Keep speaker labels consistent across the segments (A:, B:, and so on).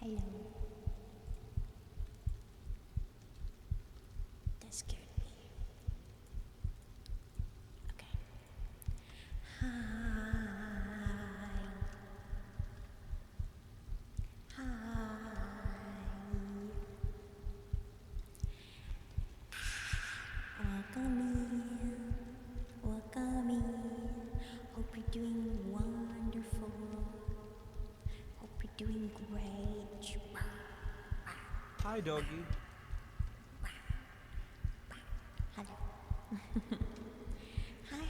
A: Hello. That scared me. Okay. Hi. Hi. Welcome in. Welcome in. Hope you're doing wonderful. Hope you're doing great.
B: Hi, doggy.
A: Hello. Hi, hi.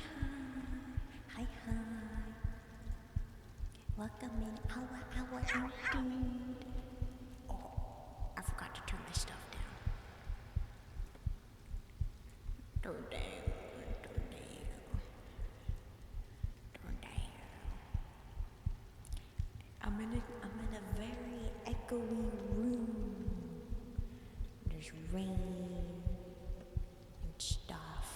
A: Hi, hi. Welcome in our indeed. Oh, I forgot to turn my stuff down. Turn down, turn down, turn down. I'm in a very echoey room. There's rain and stuff.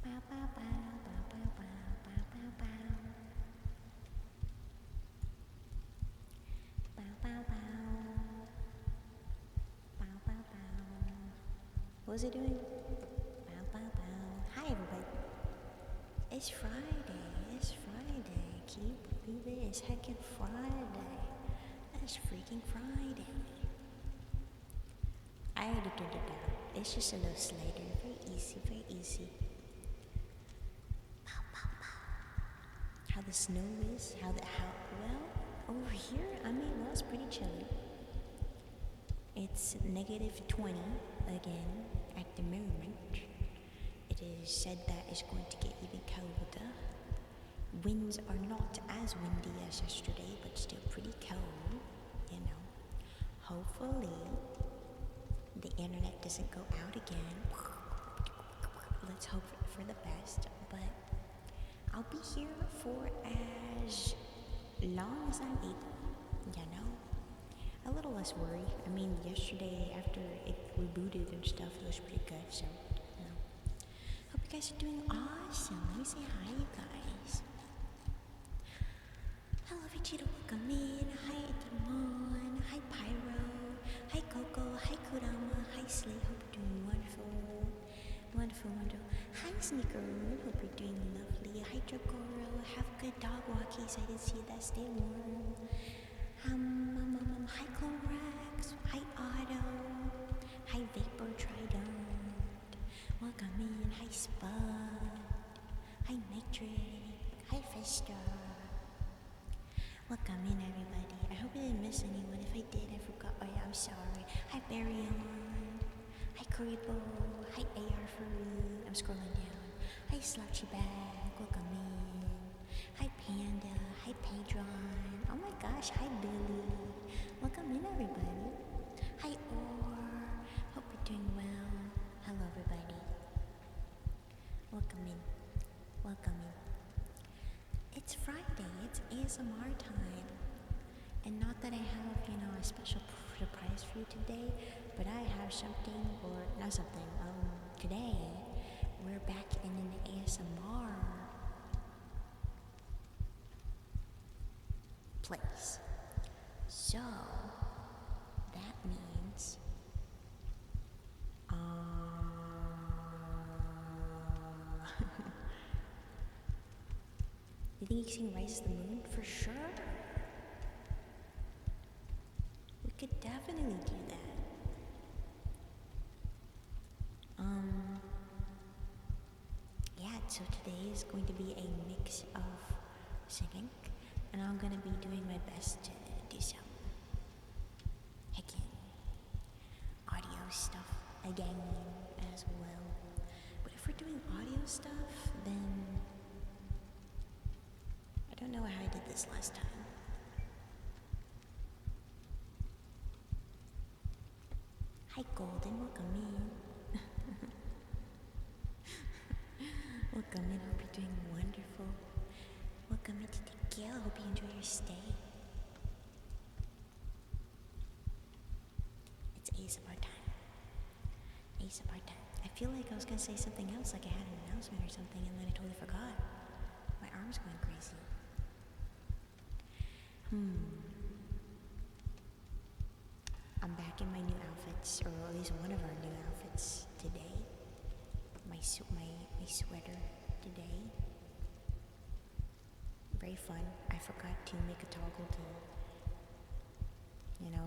A: Bow, bow, bow, bow, bow, bow, bow, bow, bow. Bow, bow, bow. Bow, bow, bow. What was it doing? Bow, bow, bow. Hi, everybody. It's Friday. It's Friday. Can you believe it? It's heckin' Friday. That's freaking Friday. I already turned it down. It's just a little slider. Very easy, very easy. Pow, pow, pow. How the snow is, well, over here, well, it's pretty chilly. It's -20 again at the moment. It is said that it's going to get even colder. Winds are not as windy as yesterday, but still pretty cold, you know. Hopefully, the internet doesn't go out again. Let's hope for the best, but I'll be here for as long as I'm able, you know. A little less worry. Yesterday after it rebooted and stuff, it was pretty good, so, you know. Hope you guys are doing awesome. Let me say hi, you guys. Hello, Vegeta, welcome in. Hi, Edimon. Hi, Pyro. Hi, Coco. Hi, Kurama. Hi, Slay. Hope you're doing wonderful. Wonderful, wonderful. Hi, Sneaker. Hope you're doing lovely. Hi, Dragoro. Have a good dog walkies. I didn't see that. Stay warm. Hi, Clorex. Hi, Otto. Hi, Vapor Trident. Welcome in. Hi, Spud. Hi, Nitric. Hi, Fester. Welcome in, everybody. I hope I didn't miss anyone. If I did, I forgot. Oh, yeah, I'm sorry. Hi, Baryon. Hi, Karibo. Hi, AR Farouk. I'm scrolling down. Hi, Slouchy Bag. Welcome in. Hi, Panda. Hi, Pedron. Oh my gosh. Hi, Billy. Welcome in, everybody. Hi, Or. Hope you're doing well. Hello, everybody. Welcome in. Welcome in. It's Friday. It's ASMR time. And not that I have, a special surprise for you today, but I have something, or not something, today we're back in an ASMR place. So, that means, you think you can rise the moon? For sure. We could definitely do that. Yeah, so today is going to be a mix of singing, and I'm going to be doing my best to do some hacking audio stuff again as well. But if we're doing audio stuff, then I don't know how I did this last time. Hi, Golden, welcome in. Welcome in, hope you're doing wonderful. Welcome in to Tequila, hope you enjoy your stay. It's ASMR time. ASMR time. I feel like I was gonna say something else, like I had an announcement or something, and then I totally forgot. My arm's going crazy. I'm back in my new outfits, or at least one of our new outfits today. My sweater today. Very fun. I forgot to make a toggle to,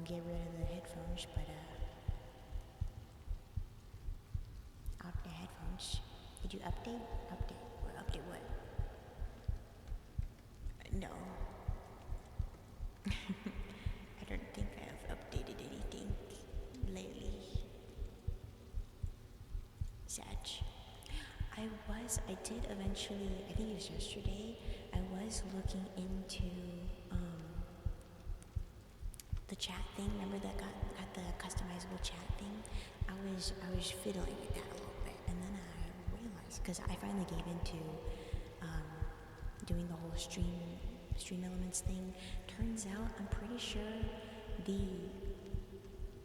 A: get rid of the headphones, but out the headphones. Did you update? Update what? No. I don't think I've updated anything lately. Satch. I did eventually, I think it was yesterday, I was looking into the chat thing. Remember that got the customizable chat thing? I was fiddling with that a little bit, and then I realized, because I finally gave into doing the whole stream elements thing. Turns out, I'm pretty sure the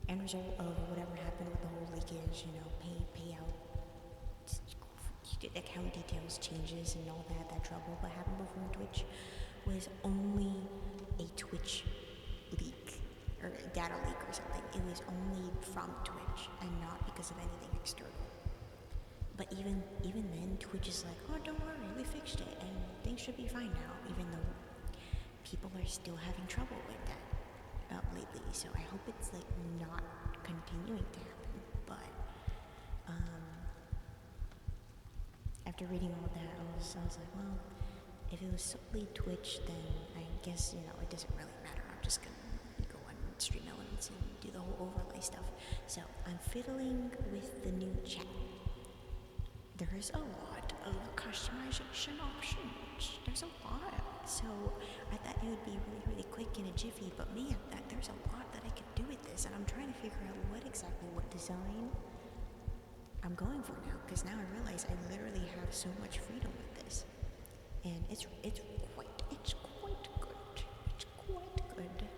A: end result of whatever happened with the whole leakage, payout, account details changes and all that trouble that happened before on Twitch was only a Twitch leak or data leak or something. It was only from Twitch and not because of anything external. But even then, Twitch is like, oh, don't worry, we fixed it and things should be fine now, even though people are still having trouble with that lately. So I hope it's like not continuing to happen. But after reading all that, I was like, well, if it was solely Twitch, then I guess it doesn't really matter. I'm just gonna go on Stream Elements and do the whole overlay stuff. So I'm fiddling with the new chat. There's a lot of customization options. There's a lot. So I thought it would be really, really quick in a jiffy, but man, there's a lot that I could do with this, and I'm trying to figure out what design I'm going for now, because now I realize I literally have so much freedom with this, and it's quite good. It's quite good.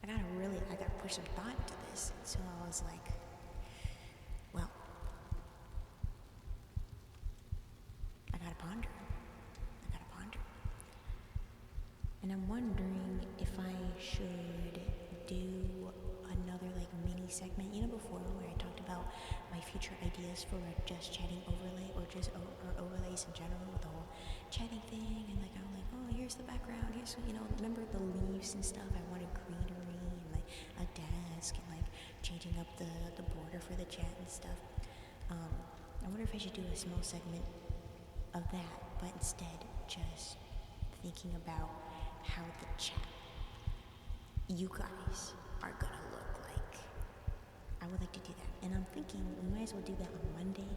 A: I gotta put some thought into this. So I was like, well, I gotta ponder. And I'm wondering if I should do another mini segment, before where I talked about my future ideas for a just chatting overlay or just overlays in general with the whole chatting thing, and I'm like, oh, here's the background, here's remember the leaves and stuff. I wanted greenery and a desk and changing up the border for the chat and stuff. I wonder if I should do a small segment of that, but instead just thinking about how the chat, you guys, are gonna look like. I would like to do that, and I'm thinking we might as well do that on Monday,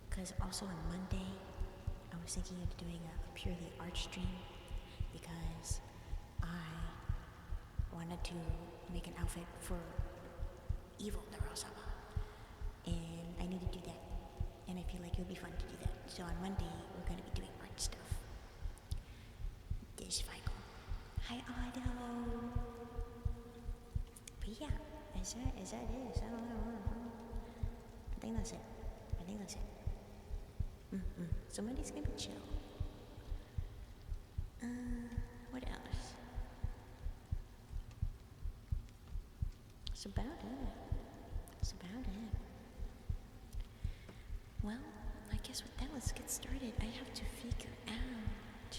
A: because also on Monday I was thinking of doing a purely art stream, because I wanted to make an outfit for Evil Narosama, and I need to do that, and I feel like it would be fun to do that. So on Monday we're going to be doing art stuff. This final. Hi, Otto. But yeah, is that it? I don't know. I think that's it. So Monday's gonna be chill. What else? That's about it. Well, I guess with that, let's get started. I have to figure out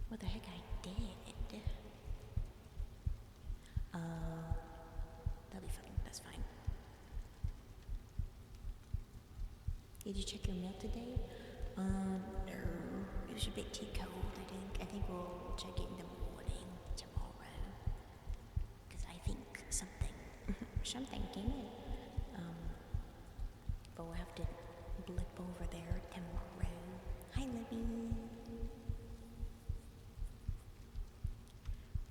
A: what the heck I did. That'll be fine. That's fine. Did you check your mail today? No. It was a bit too cold, I think we'll check it in the morning tomorrow. Because I think something came in. But we'll have to blip over there tomorrow. Hi, Libby.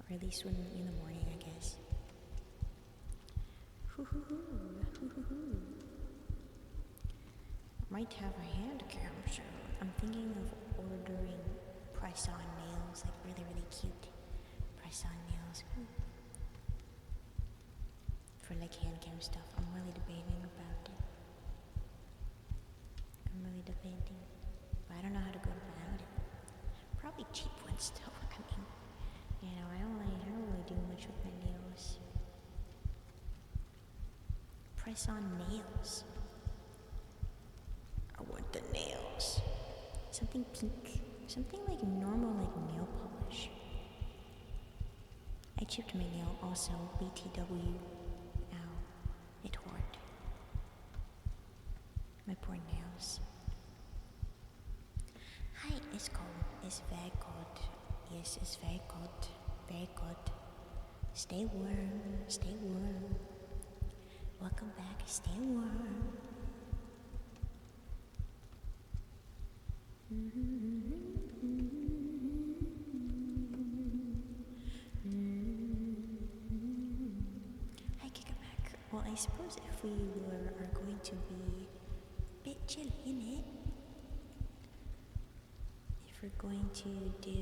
A: Or at least when in the morning, I guess. Might have a hand cam soon. I'm thinking of ordering press-on nails, really, really cute press-on nails. For hand cam stuff. I'm really debating about it. But I don't know how to go about it. Probably cheap ones though. I mean, I don't really do much with my nails. Press on nails. I want the nails. Something pink. Something like normal, like nail polish. I chipped my nail also. BTW. Ow. It hurt. My poor nails. Hi, it's cold. It's very cold. Yes, it's very cold. Very cold. Stay warm. Stay warm. Welcome back. Stay warm. Hi, Kikamak. Well, I suppose if we are going to be a bit chill in it, if we're going to do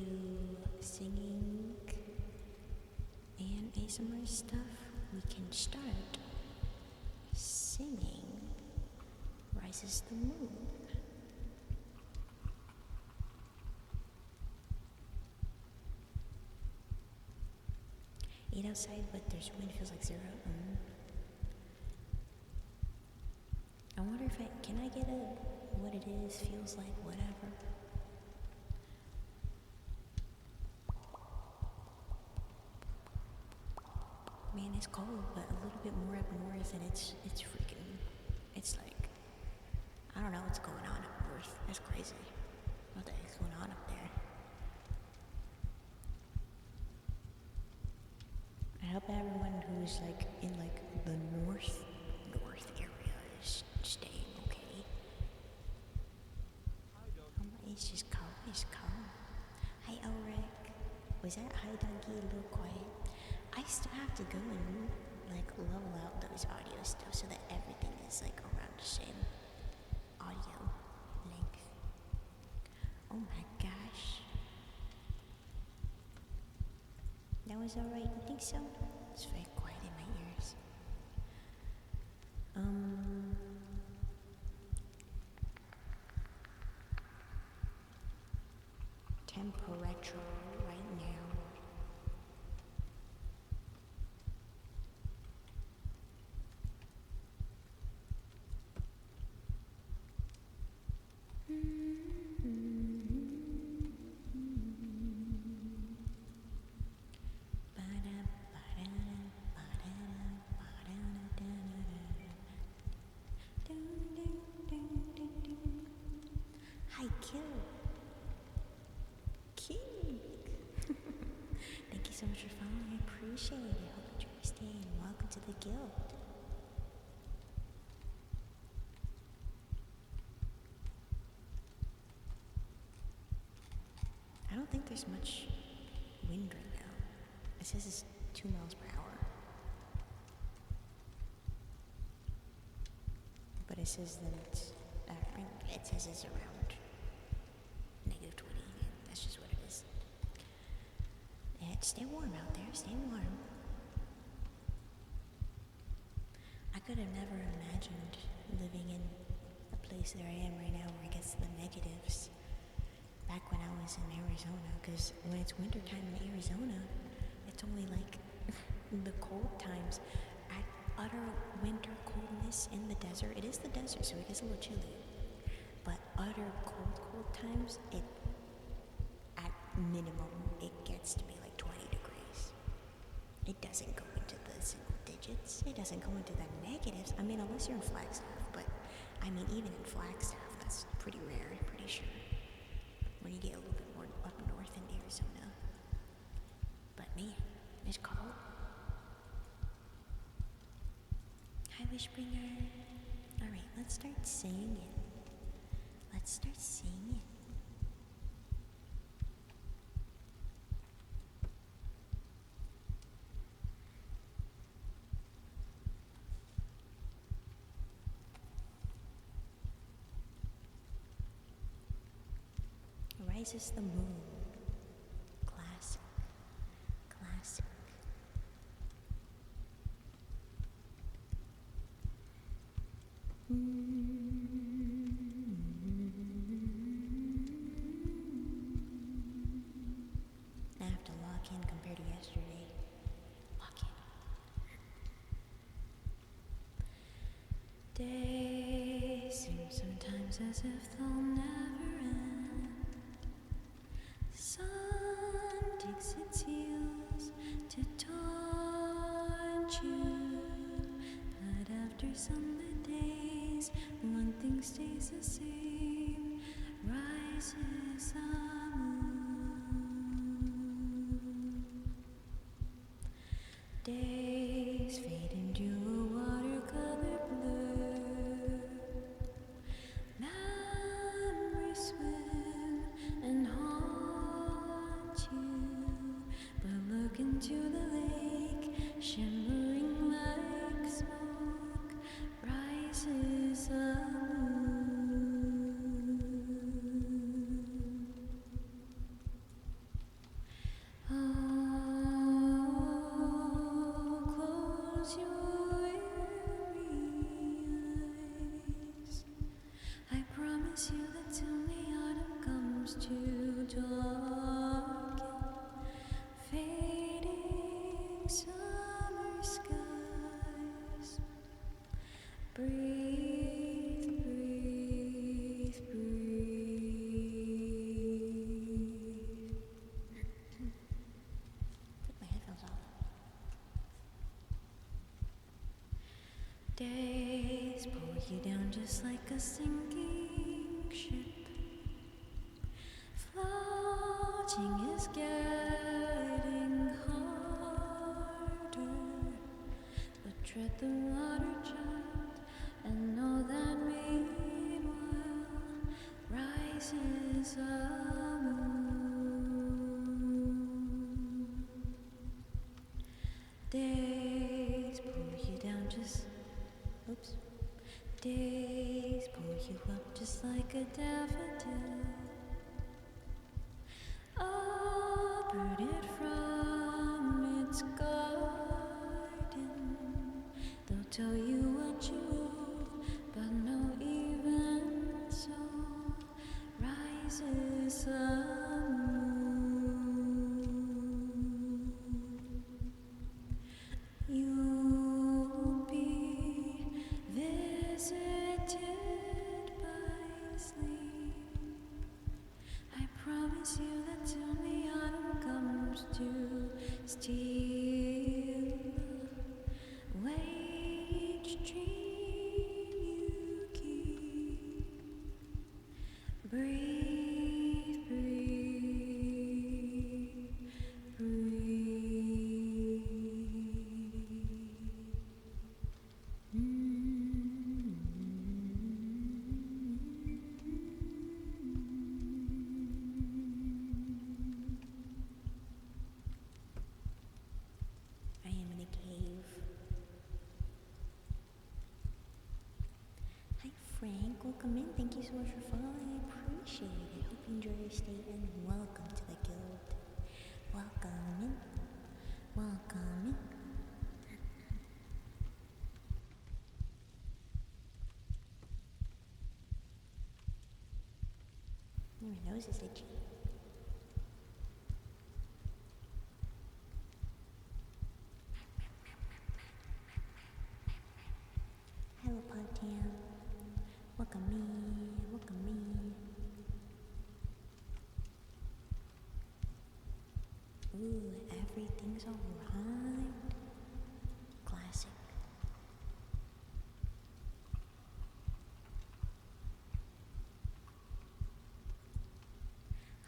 A: singing and ASMR stuff, we can start singing Rises the Moon. Eat outside, but there's wind, feels like 0. I wonder if can I get what it is, feels like, whatever. Man, it's cold, but a little bit more up north, and it's freaking, it's like, I don't know what's going on up north. That's crazy. What the heck's going on up there? I hope everyone who's like in like the north area is staying okay. It's just calm. It's calm. Hi, Ulrich. Was that hi, Dougie? A little quiet. I still have to go and like level out those audio stuff so that everything is like around the same audio length. Oh my gosh. That was alright, you think so? It's very quiet in my ears. Temperature right now. Hi, Kill. King. Thank you so much for following. I appreciate it. Hope you enjoy staying. Welcome to the guild. I don't think there's much wind right now. It says it's 2 miles per hour. But it says that it says it's around -20. That's just what it is. Yeah, stay warm out there. Stay warm. I could have never imagined living in a place that I am right now where it gets the negatives back when I was in Arizona, because when it's winter time in Arizona, it's only like the cold times. At utter winter coldness in the desert, it is the desert, so it gets a little chilly. But utter cold times, at minimum, it gets to be like 20 degrees. It doesn't go into the single digits. It doesn't go into the negatives. I mean, unless you're in Flagstaff, but I mean, even in Flagstaff, that's pretty rare, I'm pretty sure. When you get a little bit more up north in Arizona. But man, it's cold. Hi, Wishbringer. Alright, let's start singing. Let's start singing. Rises the moon. Classic. Classic. Days seem sometimes as if they'll never end. The sun digs its heels to taunt you, but after some days, one thing stays the same: rises the moon. Days fade into a watercolor blur. Memories swim and haunt you, but look into the lake, shimmering like smoke, rises the moon. Oh, close your weary eyes. I promise you that till the autumn comes to darken fading summer skies. Breathe, breathe, breathe. Took my headphones off. Days pull you down just like a sinking ship. Floating is getting harder, but tread the water, child, and know that meanwhile rises the moon. Days pull you down just, oops. Days pull you up just like a daffodil, uprooted from its garden. They'll tell you what you owe, but no, even so, rises the moon. You'll be visited by sleep. I promise you that till the autumn comes to steal away each dream you keep. Breathe, breathe, breathe. I am in a cave. Hi Frank, welcome in. Thank you so much for following. I appreciate it. Hope you enjoy your stay and welcome to the guild. Welcome in. Welcome in. My nose is itchy. Hello, Podtam. Welcome me. Welcome me. Ooh, everything's alright. Classic.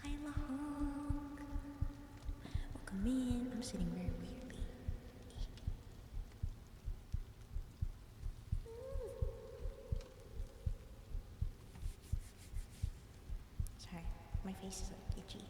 A: Hi, Lahonk. Welcome in. I'm sitting very weirdly. Sorry, my face is like itchy.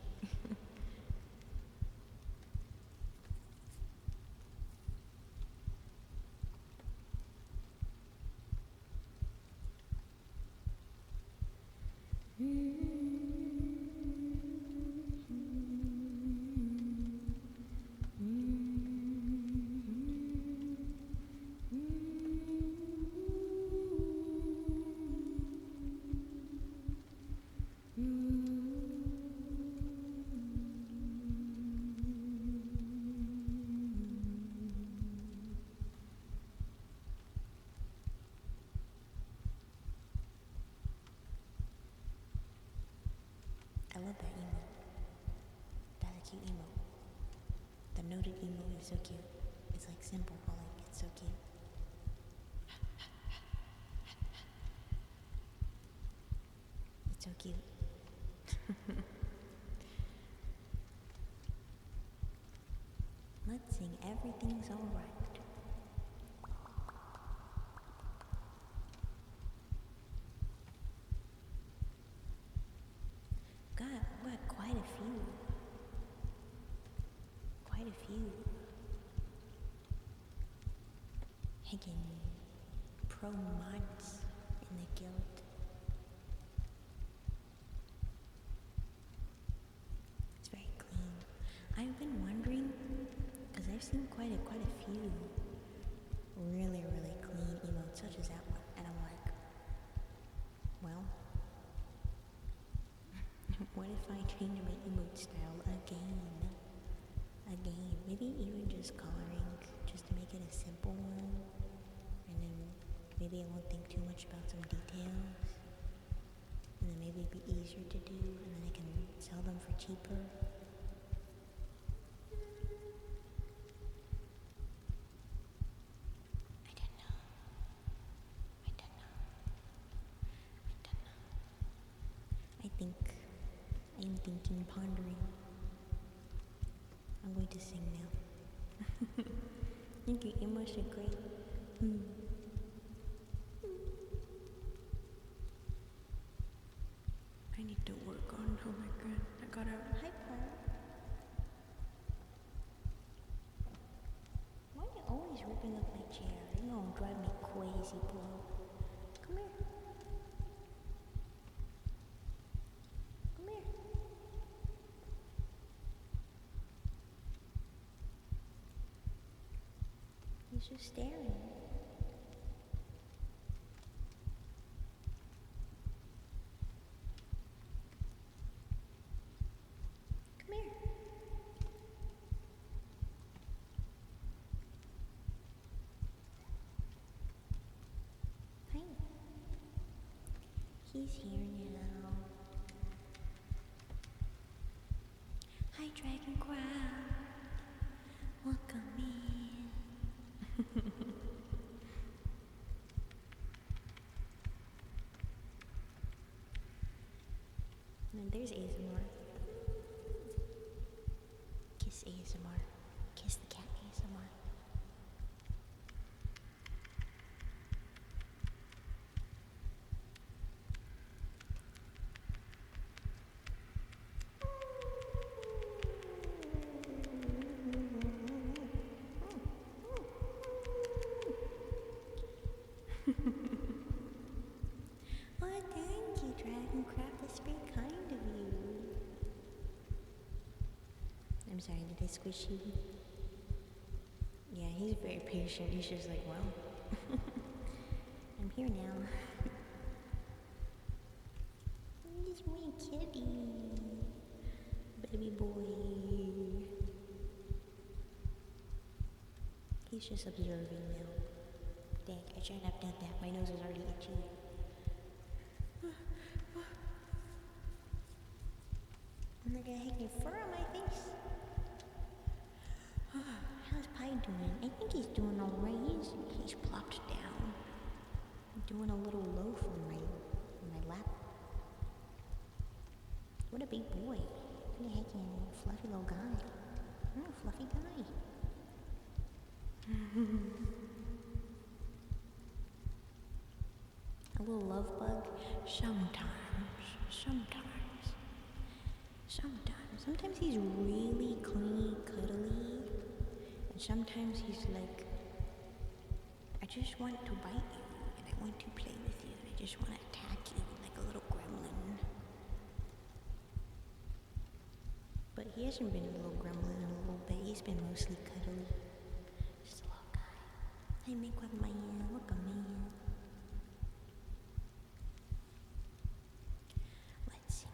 A: love that emo. That's a cute emo. The noted emo is so cute. It's like simple, but like it's so cute. It's so cute. Let's sing Everything's Alright. Got quite a few. Quite a few. Heckin' pro mods in the guild. It's very clean. I've been wondering, because I've seen quite a few really clean emotes such as that one, and I'm like, well, what if I change my emote style again? Maybe even just coloring, just to make it a simple one, and then maybe I won't think too much about some details, and then maybe it'd be easier to do, and then I can sell them for cheaper. I don't know. I'm thinking, pondering. I'm going to sing now. Thank you, emos are great. I need to work on, oh my god, I gotta hyper. Why are you always ripping up my chair? You're gonna drive me crazy, bro. Come here. Come here. He's just staring. Come here. Hi. He's here now. Hi, Dragon Crowd. Welcome in. And there's ASMR. Kiss ASMR. Kiss the cat ASMR. Oh, thank you, Dragoncraft. That's very kind of you. I'm sorry, did I squish you? Yeah, he's very patient. He's just like, well, I'm here now. He's my kitty. Baby boy. He's just observing now. Dang, I shouldn't have done that. My nose is already itchy. I'm not gonna hang your fur on my face. How's Pi doing? I think he's doing alright. He's plopped down. Doing a little loaf on my lap. What a big boy. What a heckin' fluffy little guy. Oh, fluffy guy. A little love bug? Sometimes. Sometimes he's really clingy, cuddly, and sometimes he's like, I just want to bite you, and I want to play with you, and I just want to attack you like a little gremlin. But he hasn't been a little gremlin in a little bit. He's been mostly cuddly. Just a little guy. Hey, make one my ear. Look at me. Let's sing.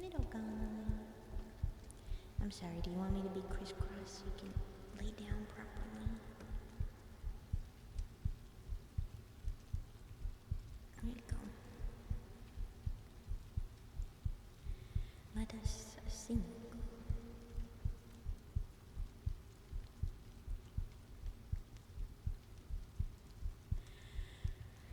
A: Little guy. I'm sorry, do you want me to be crisscross so you can lay down properly?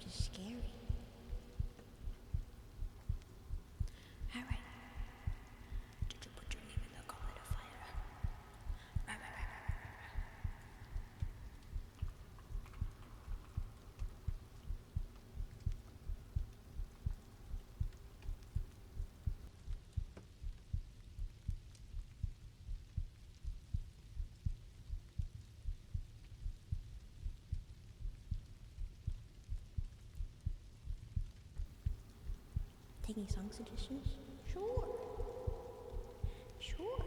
A: just scary. Alright. Did you put your name in the goblet of fire? Taking song suggestions? Sure. Sure.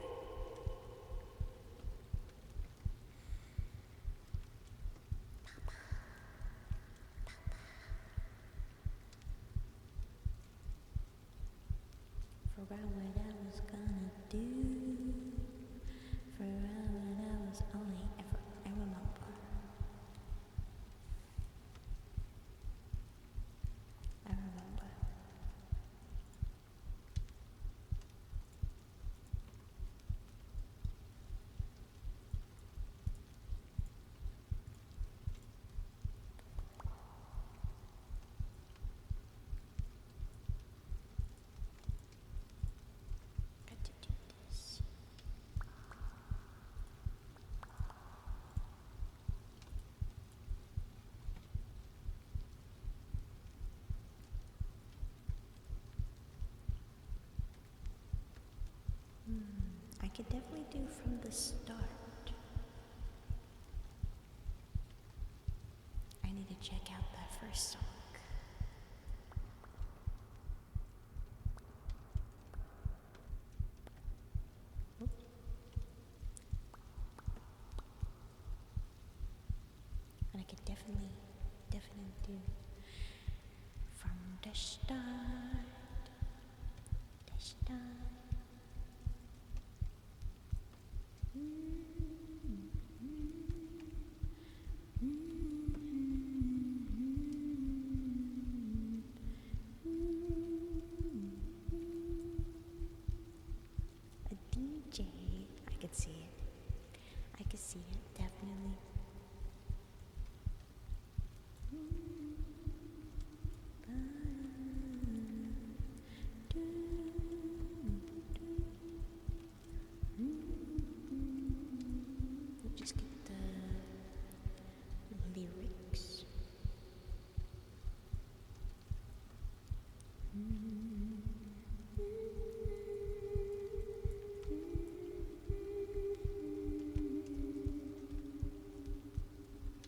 A: Forgot what I was gonna do. Forgot what I was only ever. I remember. I remember. Got to do this. I could definitely do from the start. I need to check out that first song. And I could definitely do from the start. The start. A DJ, I could see it. I could see it, definitely. Just get the lyrics.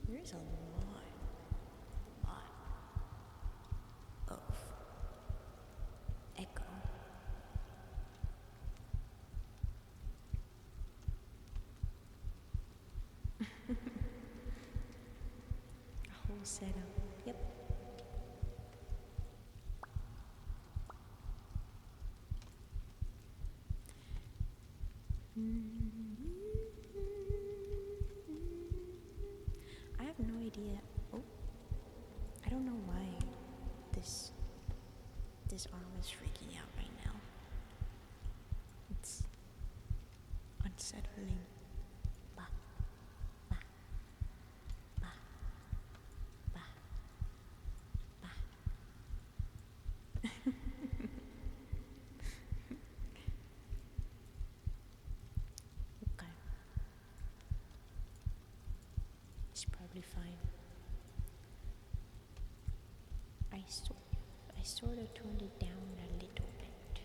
A: There's a lot of echo. A whole setup. Yep. I have no idea. Oh, I don't know why this arm is freaking out right now. It's unsettling. Bah, bah, bah, bah, bah. Okay. It's probably fine. I sort of toned it down a little bit.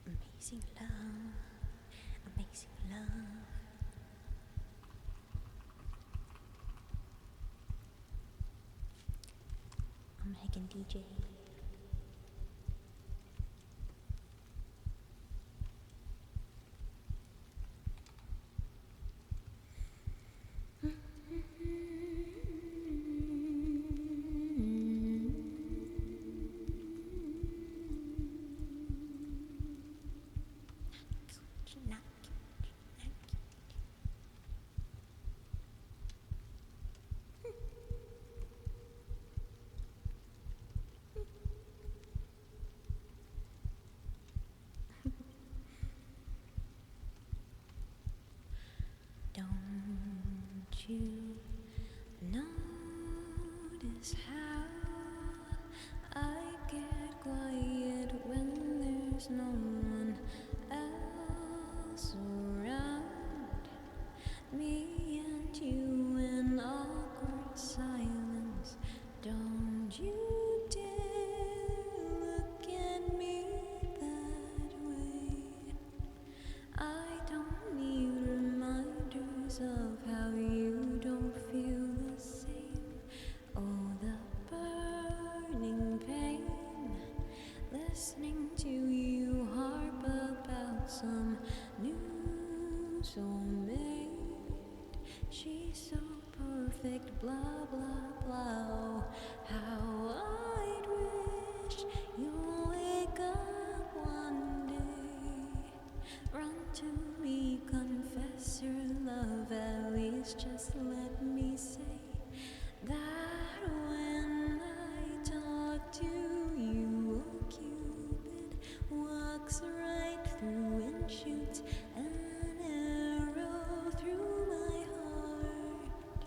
A: Amazing love, amazing love. I'm Hagen DJ. you notice how I get quiet when there's no one else around? Me and you in awkward silence. Don't you dare look at me that way. I don't need reminders of how you don't feel the same. Oh, the burning pain. Listening to you harp about some new soulmate. She's so perfect, blah blah blah. Oh, how I'd wish you'd wake up one day. Run to me, confess your love, at least just let me say that when I talk to you, oh Cupid walks right through and shoots an arrow through my heart.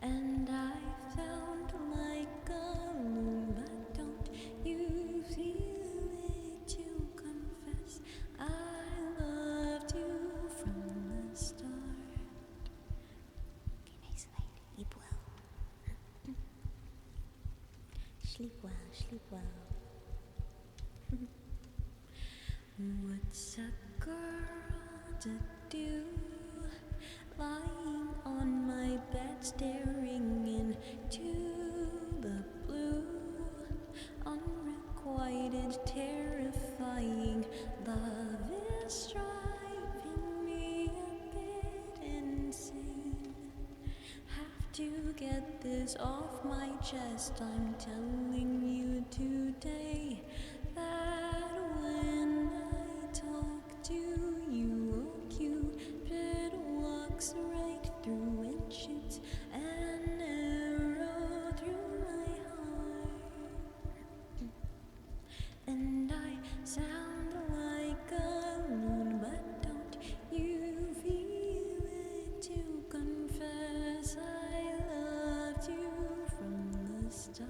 A: And I sound like a loon, but don't you feel it to confess I loved you from the start? Okay, nice night. Sleep well. Sleep well, sleep well. What's a girl to do? Lying on my bed, staring into the blue. Unrequited, terrifying. Love is driving me a bit insane. Have to get this off my chest. I'm telling you today that when I talk to you, oh Cupid walks right through and shoots an arrow through my heart. And I sound like a loon, but don't you feel it to confess I loved you from the start?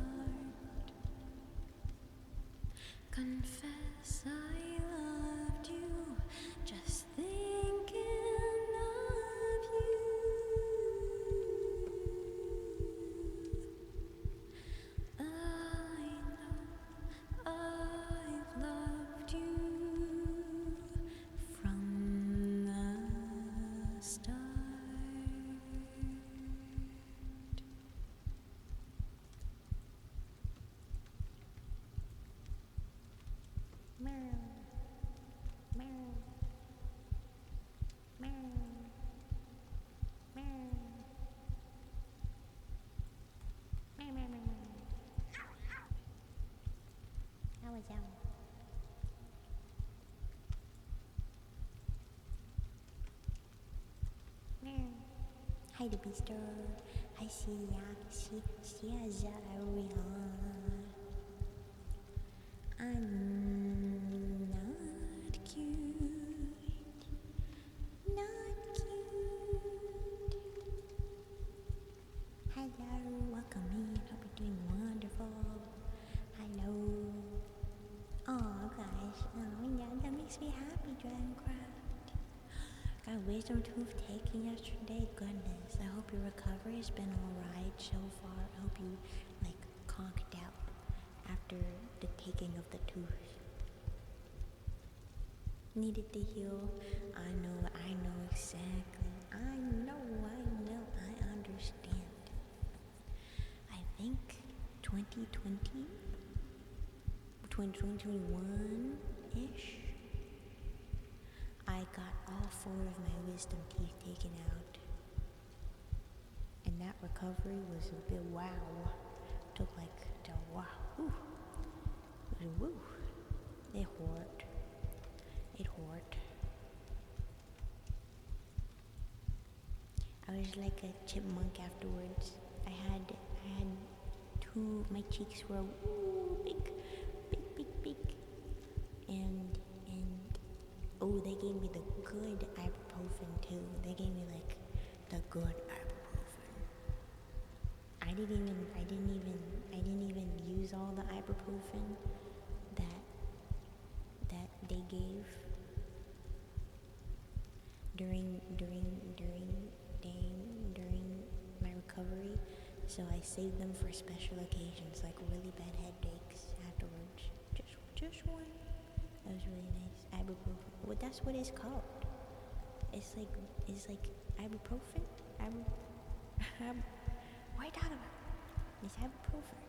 A: Confess I loved you, just thinking of you. I know I've loved you from the start. Meow. Meow. Meow. Meow. Meow, meow, meow, meow. That was that one. Meow. Hi, the beaster. I see ya. See ya, Zaria. I'm not cute. Not cute. Hello, welcome in. Hope you're doing wonderful. Hello. Oh, guys. Oh, yeah, that makes me happy, Dragoncraft. Got wisdom tooth taken yesterday. Goodness. I hope your recovery has been alright so far. I hope you, conked out after the taking of the tooth. Needed to heal. I know exactly. I understand. I think 2020, 2021-ish, I got all 4 of my wisdom teeth taken out. And that recovery was a bit wow. Took wow. Ooh. It was woo. It hurt. I was like a chipmunk afterwards. I had my cheeks were big. And oh, they gave me the good ibuprofen too. They gave me The good ibuprofen. I didn't even use all the ibuprofen that they gave during my recovery. So I saved them for special occasions like really bad headaches afterwards. Just one. That was really nice. Ibuprofen. Well, that's what it's called. It's like ibuprofen. What are you talking about? It's ibuprofen.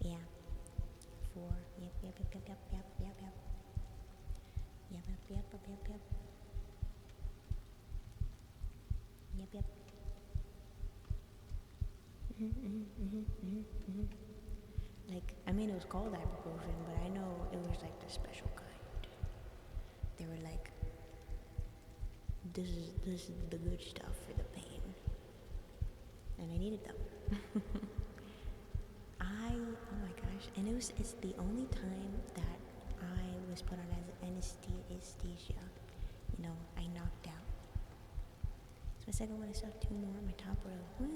A: Yeah. For yep. Like, I mean, it was called ibuprofen, but I know it was like the special kind. They were like, this is the good stuff for the pain, and I needed them. Oh my gosh, and it's the only time that I was put on as anesthesia. You know, I knocked out. So my second one, I still have 2 more. My top row. Wow.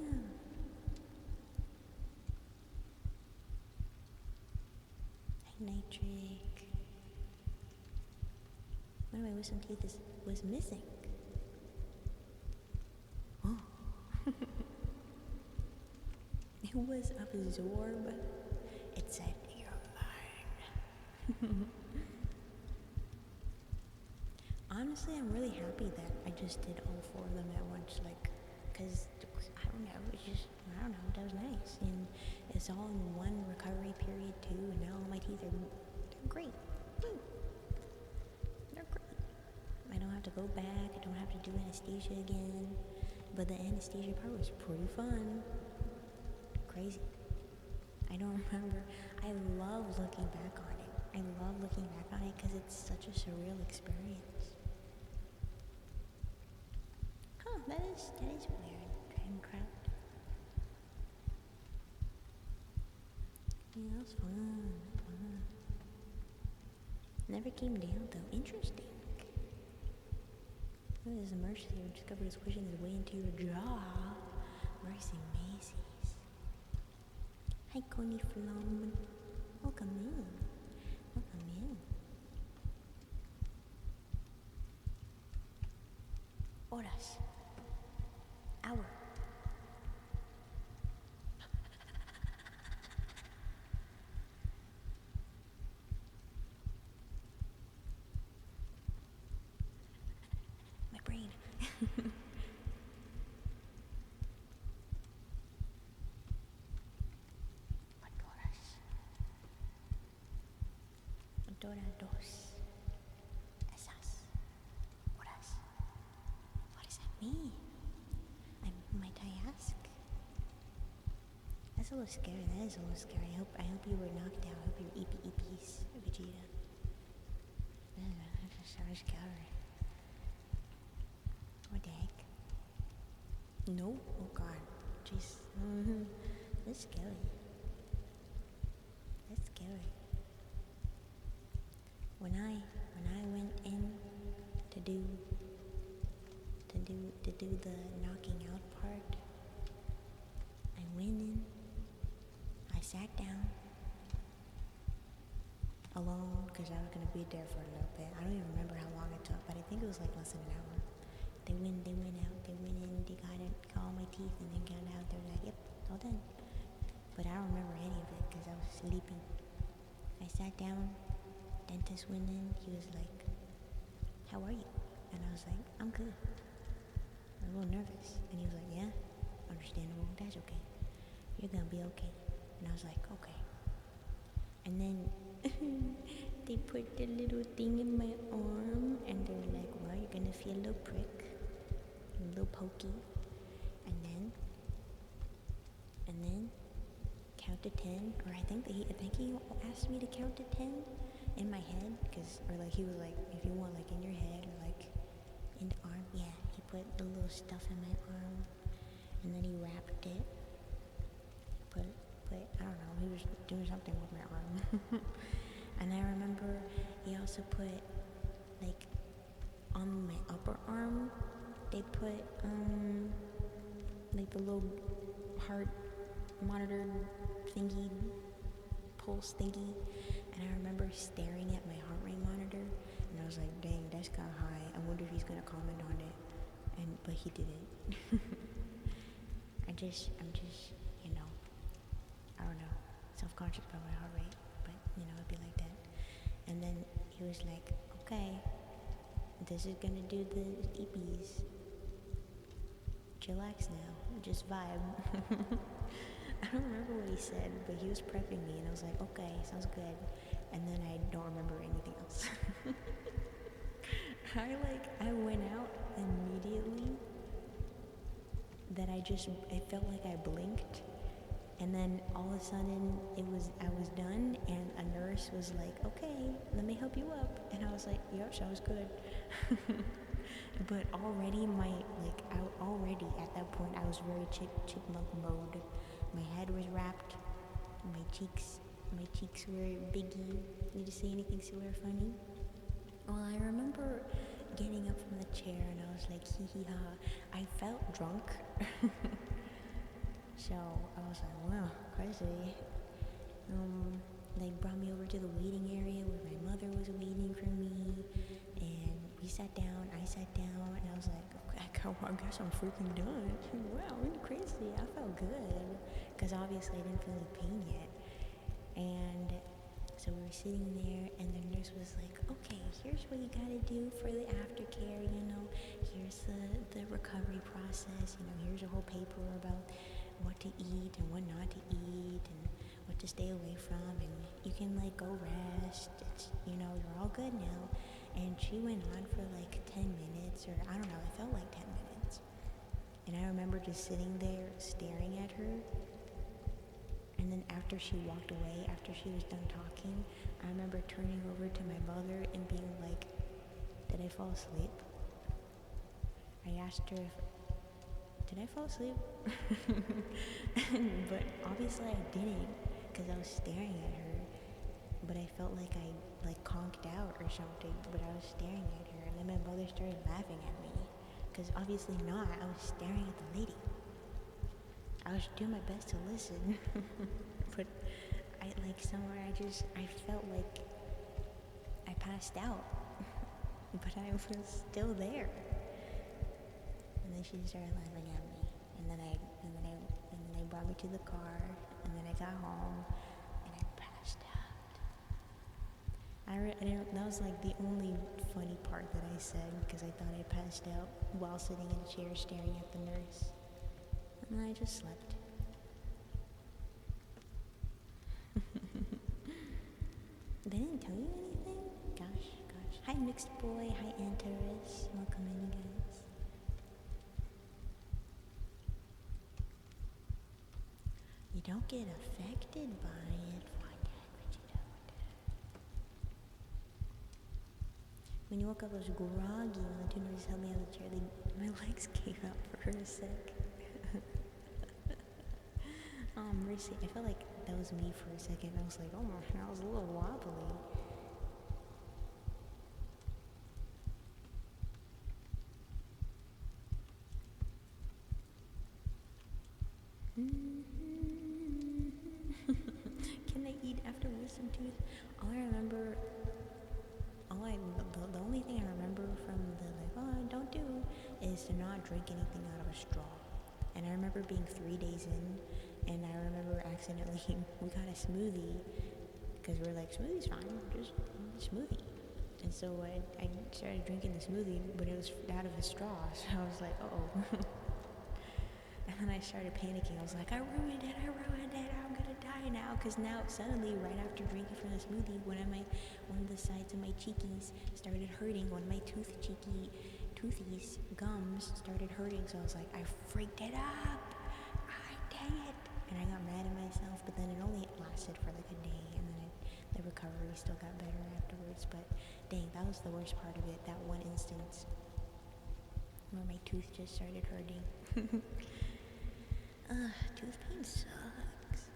A: Nitric. One of my wisdom teeth was missing. Oh. It was absorbed. It said, "You're mine." Honestly, I'm really happy that I just did all 4 of them at once. Like, cause I don't know, that was nice, and it's all in one recovery period too. And now all my teeth they're great. Woo. They're great. I don't have to go back. I don't have to do anesthesia again. But the anesthesia part was pretty fun. Crazy. I don't remember. I love looking back on it. I love looking back on it because it's such a surreal experience. Huh, that is weird. Dragon crowd. Yeah, that was fun. Never came down though. Interesting. Look at this Mercy here. Discovered is pushing his way into your jaw. Mercy Macy's. Hi, Coney Flum. Welcome in. Welcome in. Horas. Hour. My brain. Dora dos. Esas. Horas. What does that mean? Might I ask? That's a little scary. That is a little scary. I hope you were knocked out. I hope you're EPs, Vegeta. That's so scary. What the heck? No? Oh god. Jeez. That's scary. That's scary. When I went in to do the knocking out part, I went in, I sat down alone because I was gonna be there for a little bit. I don't even remember how long it took, but I think it was like less than an hour. They went out, they went in, they got all my teeth, and then got out. They were like, "Yep, all done." But I don't remember any of it because I was sleeping. I sat down. Dentist went in. He was like, "How are you?" And I was like, "I'm good." I was a little nervous. And he was like, "Yeah, understandable. That's okay. You're gonna be okay." And I was like, "Okay." And then they put the little thing in my arm, and they were like, "Well, you're gonna feel a little prick, a little pokey, and then count to 10." Or I think he asked me to count to 10 in my head, or like he was like, "If you want, like in your head or like in the arm." Yeah, he put the little stuff in my arm, and then he wrapped it. Put I don't know. He was doing something with my arm. And I remember he also put like on my upper arm, they put like the little heart monitor thingy, pulse thingy, and I remember staring at my heart rate monitor, and I was like, dang, that's kind of high. I wonder if he's gonna comment on it, but he didn't. I'm just, I don't know, self-conscious about my heart rate, but it'd be like that. And then he was like, okay, this is gonna do the EPs. Chillax now, just vibe. I don't remember what he said, but he was prepping me, and I was like, okay, sounds good. And then I don't remember anything else. I went out immediately. That I felt like I blinked, and then all of a sudden I was done, and a nurse was like, okay, let me help you up, and I was like, yep, sounds good. But already already at that point I was very chipmunk mode. My head was wrapped, my cheeks were biggie. Need to say anything silly or funny? Well, I remember getting up from the chair and I was like, hee hee ha. I felt drunk. So I was like, wow, crazy. They brought me over to the waiting area where my mother was waiting for me, and we sat down, I sat down, and I was like, okay, I guess I'm freaking done. Wow, really crazy. I felt good, because obviously I didn't feel any pain yet. And so we were sitting there, and the nurse was like, okay, here's what you gotta do for the aftercare, here's the recovery process, here's a whole paper about what to eat and what not to eat, and what to stay away from, and you can go rest, it's, you're all good now. And she went on for 10 minutes, or I don't know, it felt like 10 minutes. And I remember just sitting there staring at her. And then after she walked away, after she was done talking, I remember turning over to my mother and being like, did I fall asleep? I asked her did I fall asleep? But obviously I didn't, because I was staring at her. But I felt like I conked out or something, but I was staring at her. And then my mother started laughing at me, because obviously not, I was staring at the lady. I was doing my best to listen, but somewhere I felt like I passed out, but I was still there. And then she started laughing at me, and then they brought me to the car, and then I got home, and I passed out. That was the only funny part that I said, because I thought I passed out while sitting in a chair staring at the nurse. And then I just slept. They didn't tell you anything? Gosh. Hi, Mixed Boy. Hi, Antares. Welcome in, you guys. You don't get affected by it. Why would you do that? When you woke up, I was groggy when the two nurses held me out of the chair. My legs came out for a sec. Oh, mercy. I felt like that was me for a second. I was like, oh my, I was a little wobbly. Can I eat after wisdom tooth? The only thing I remember from don't do, is to not drink anything out of a straw. And I remember being 3 days in, and I remember accidentally, we got a smoothie, because we're like, smoothie's fine, just smoothie. And so I started drinking the smoothie, but it was out of a straw, so I was like, uh-oh. And then I started panicking. I was like, I ruined it, I'm gonna die now. Because now, suddenly, right after drinking from the smoothie, one of the sides of my cheekies started hurting. One of my toothies, gums started hurting. So I was like, I freaked it up. Dang it. And I got mad at myself, but then it only lasted for a day. And then the recovery still got better afterwards. But dang, that was the worst part of it, that one instance where my tooth just started hurting. Tooth pain sucks.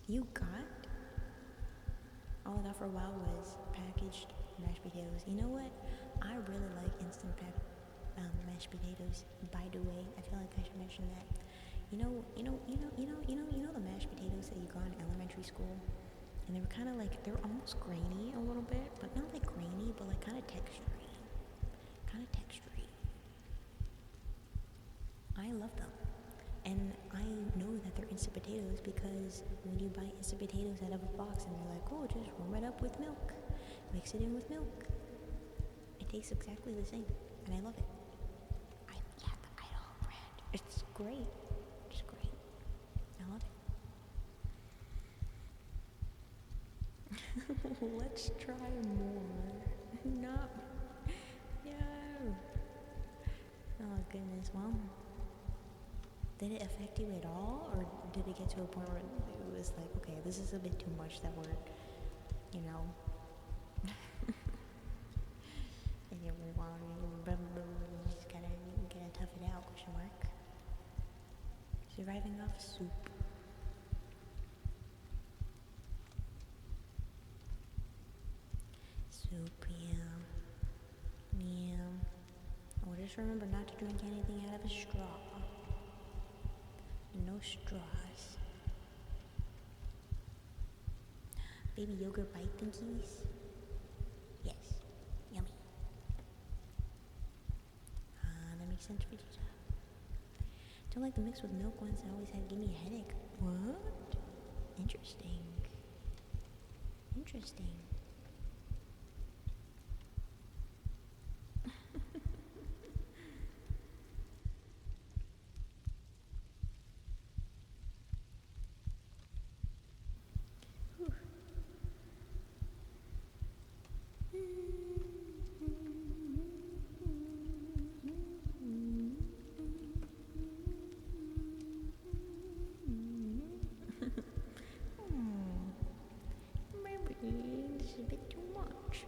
A: You got all I got for a while was packaged mashed potatoes. You know what? I really like instant mashed potatoes. By the way, I feel like I should mention that. You know the mashed potatoes that you got in elementary school, and they were kind of like they're almost grainy a little bit, but not like grainy, but like kind of textury, kind of textury. I love them. And I know that they're instant potatoes because when you buy instant potatoes out of a box and they're like, oh, just warm it up with milk, mix it in with milk, it tastes exactly the same, and I love it. Yeah, the Idaho bread. It's great. It's great. I love it. Let's try more. No. No. Oh, goodness, Mom. Did it affect you at all, or did it get to a point where it was like, okay, this is a bit too much that we're, you know, and you just gotta tough it out, question mark. Surviving off soup. Soup, yeah. Yeah. Oh, just remember not to drink anything out of a straw. No straws. Baby yogurt bite thingies? Yes. Yummy. That makes sense for you. Don't like the mix with milk ones. That always had give me a headache. What? Interesting. Interesting. Maybe this is a bit too much.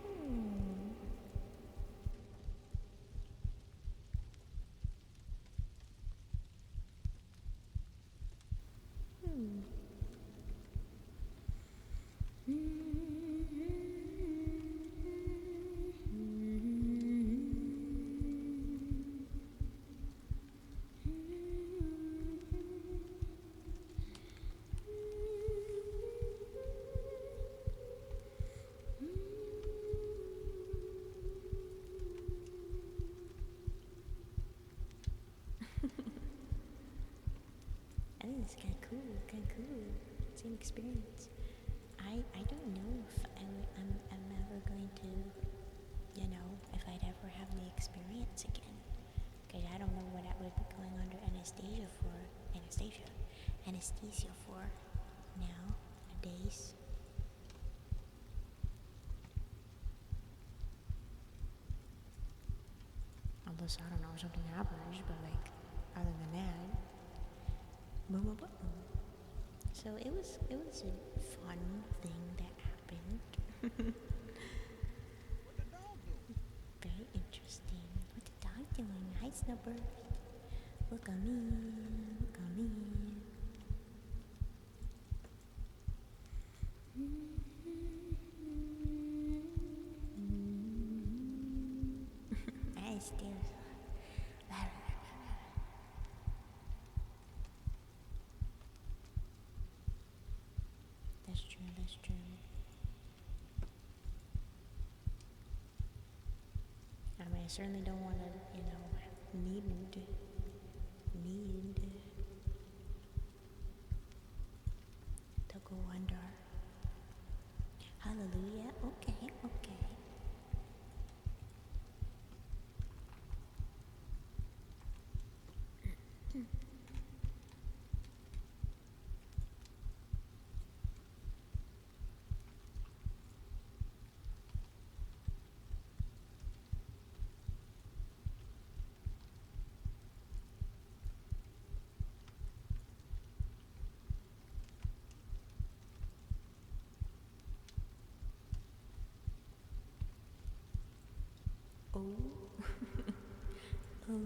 A: I think it's kind of cool. Kind of cool. Same experience. I don't know if I'm ever going to, if I'd ever have the experience again. Because I don't know what I would be going under anesthesia for nowadays. Unless, I don't know, something happens, but like, other than that, boom, boom, boom. So it was a fun thing that happened.
B: What the dog doing?
A: Very interesting. What the dog doing? Hi, Snubber. Look at me. Look at me. I still. That's true. That's true. I mean, I certainly don't want to, need to go under. Hallelujah. Okay, okay. Oh. Oh.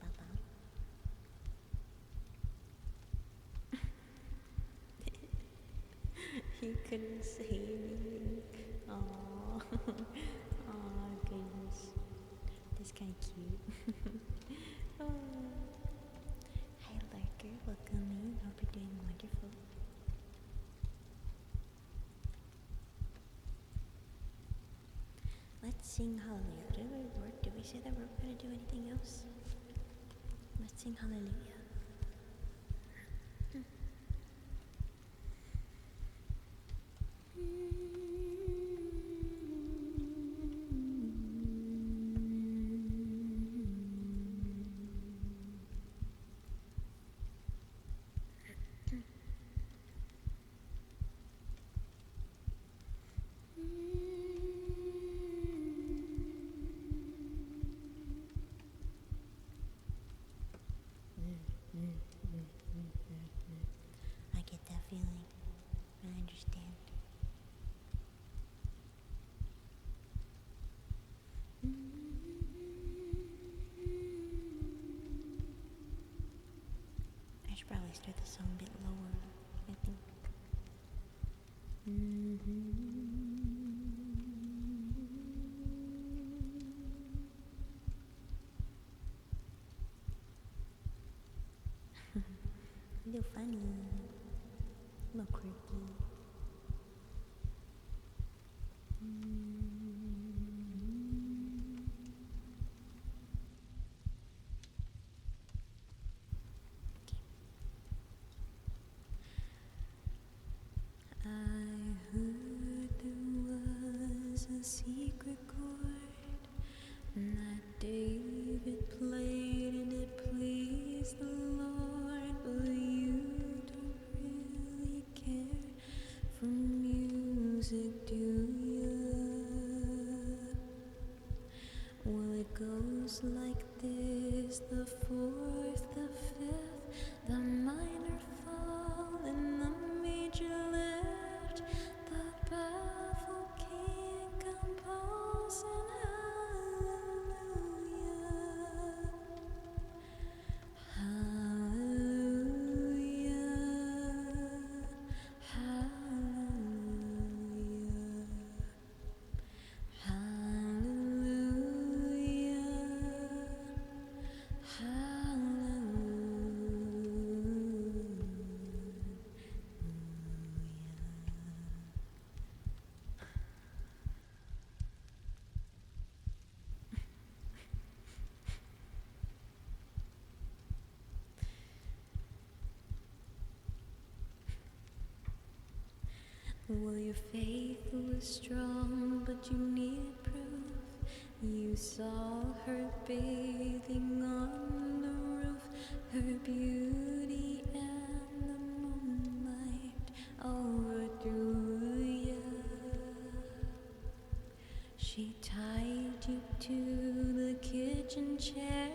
A: Baba. You couldn't say anything. Aww. Aw, goodness. That's kind of cute. Oh. Hi, Lurker. Welcome in. Hope you're doing wonderful. Let's sing Hallelujah. Did we say that we're going to do anything else? Let's sing Hallelujah. I get that feeling. I understand. I should probably start the song a bit lower, I think. A little funny. A little quirky. I heard there was a secret chord that David played and it pleased the Lord, but you don't really care for music, do you? Well, it goes like this: the fourth, the fifth, the minor fall, and the major lift. The baffled king composing hallelujah, hallelujah, hallelujah, hallelujah, well, your faith was strong, but you needed proof. You saw her bathing on the roof, her beauty and the moonlight overthrew you. She tied you to the kitchen chair.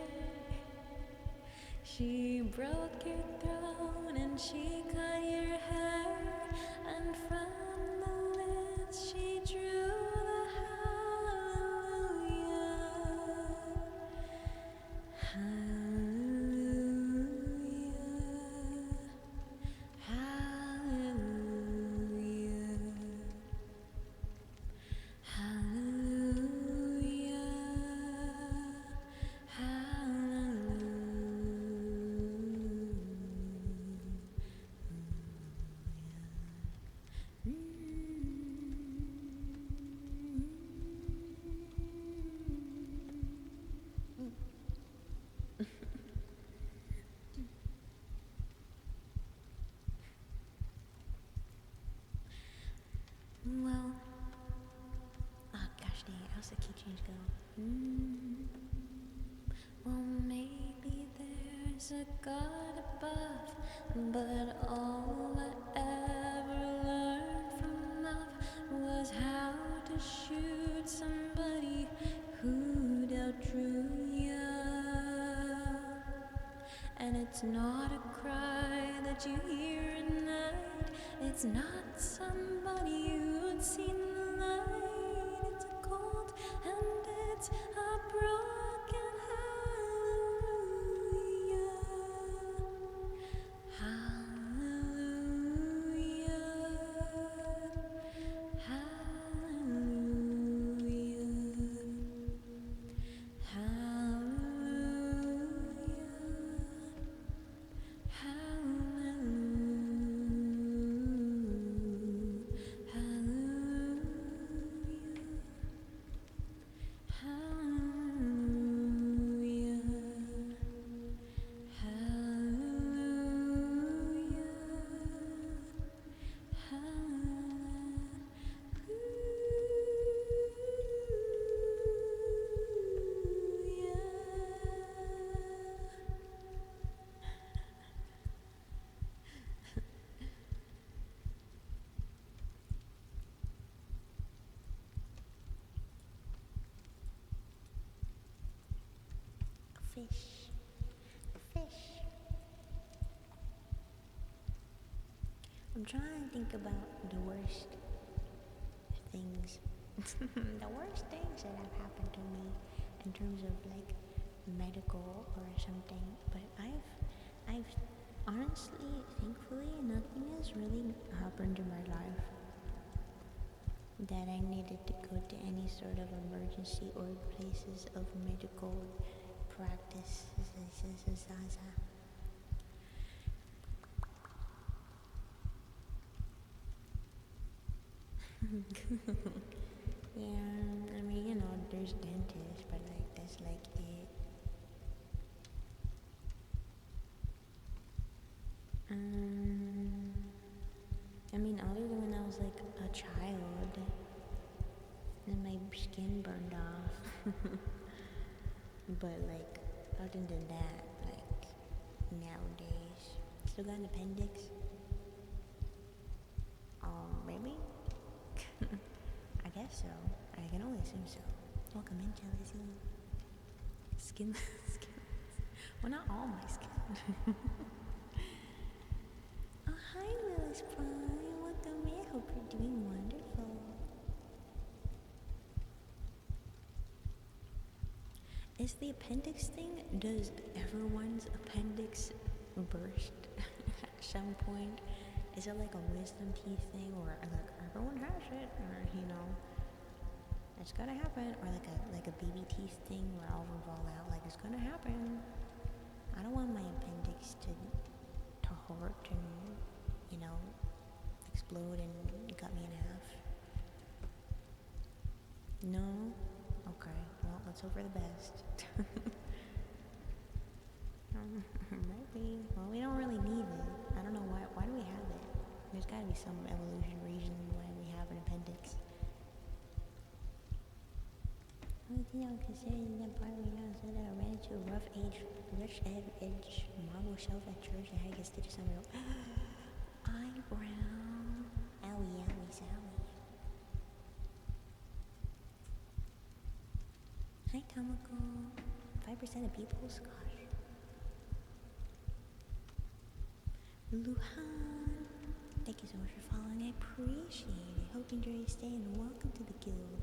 A: She broke your throne and she cut your hair, and from the lids she drew the hallelujah, hallelujah, hallelujah, hallelujah, hallelujah. Well, oh gosh dang it, how's the key change go? Well, maybe there's a God above, but all I ever learned from love was how to shoot somebody who'd outdrew you. And it's not a cry that you hear at night. It's not somebody who'd seen the light. It's a cold and it's a broken hallelujah, Fish. Fish. I'm trying to think about the worst things. The worst things that have happened to me in terms of like medical or something. But I've honestly, thankfully, nothing has really happened in my life that I needed to go to any sort of emergency or places of medical practice. Yeah, I mean, there's dentists, but like that's like it. Um, I mean, other than when I was like a child, and my skin burned off. But like, other than that, like nowadays, still got an appendix. Maybe. I guess so. I can only assume so. Welcome in, jealousy. Skin, skin. Well, not all my skin. Oh, hi, Willis Prime. Welcome in. Hope you're doing wonderful. Is the appendix thing, does everyone's appendix burst at some point? Is it like a wisdom teeth thing, or like everyone has it, or it's gonna happen, or like a baby teeth thing where all of them fall out, like it's gonna happen. I don't want my appendix to hurt and explode and cut me in half. No? Okay, well, let's hope for the best. Maybe. Well, we don't really need it. I don't know why do we have it? There's gotta be some evolution reason why we have an appendix. Only thing I would consider in that part where I said that I ran into a rough edge marble shelf at church and had to get stitches on my eyebrow. Owie, owie, sowie. Hi, Tomoko. 5% of people? Gosh. Luhan. Thank you so much for following. I appreciate it. Hope you enjoy your stay and welcome to the guild.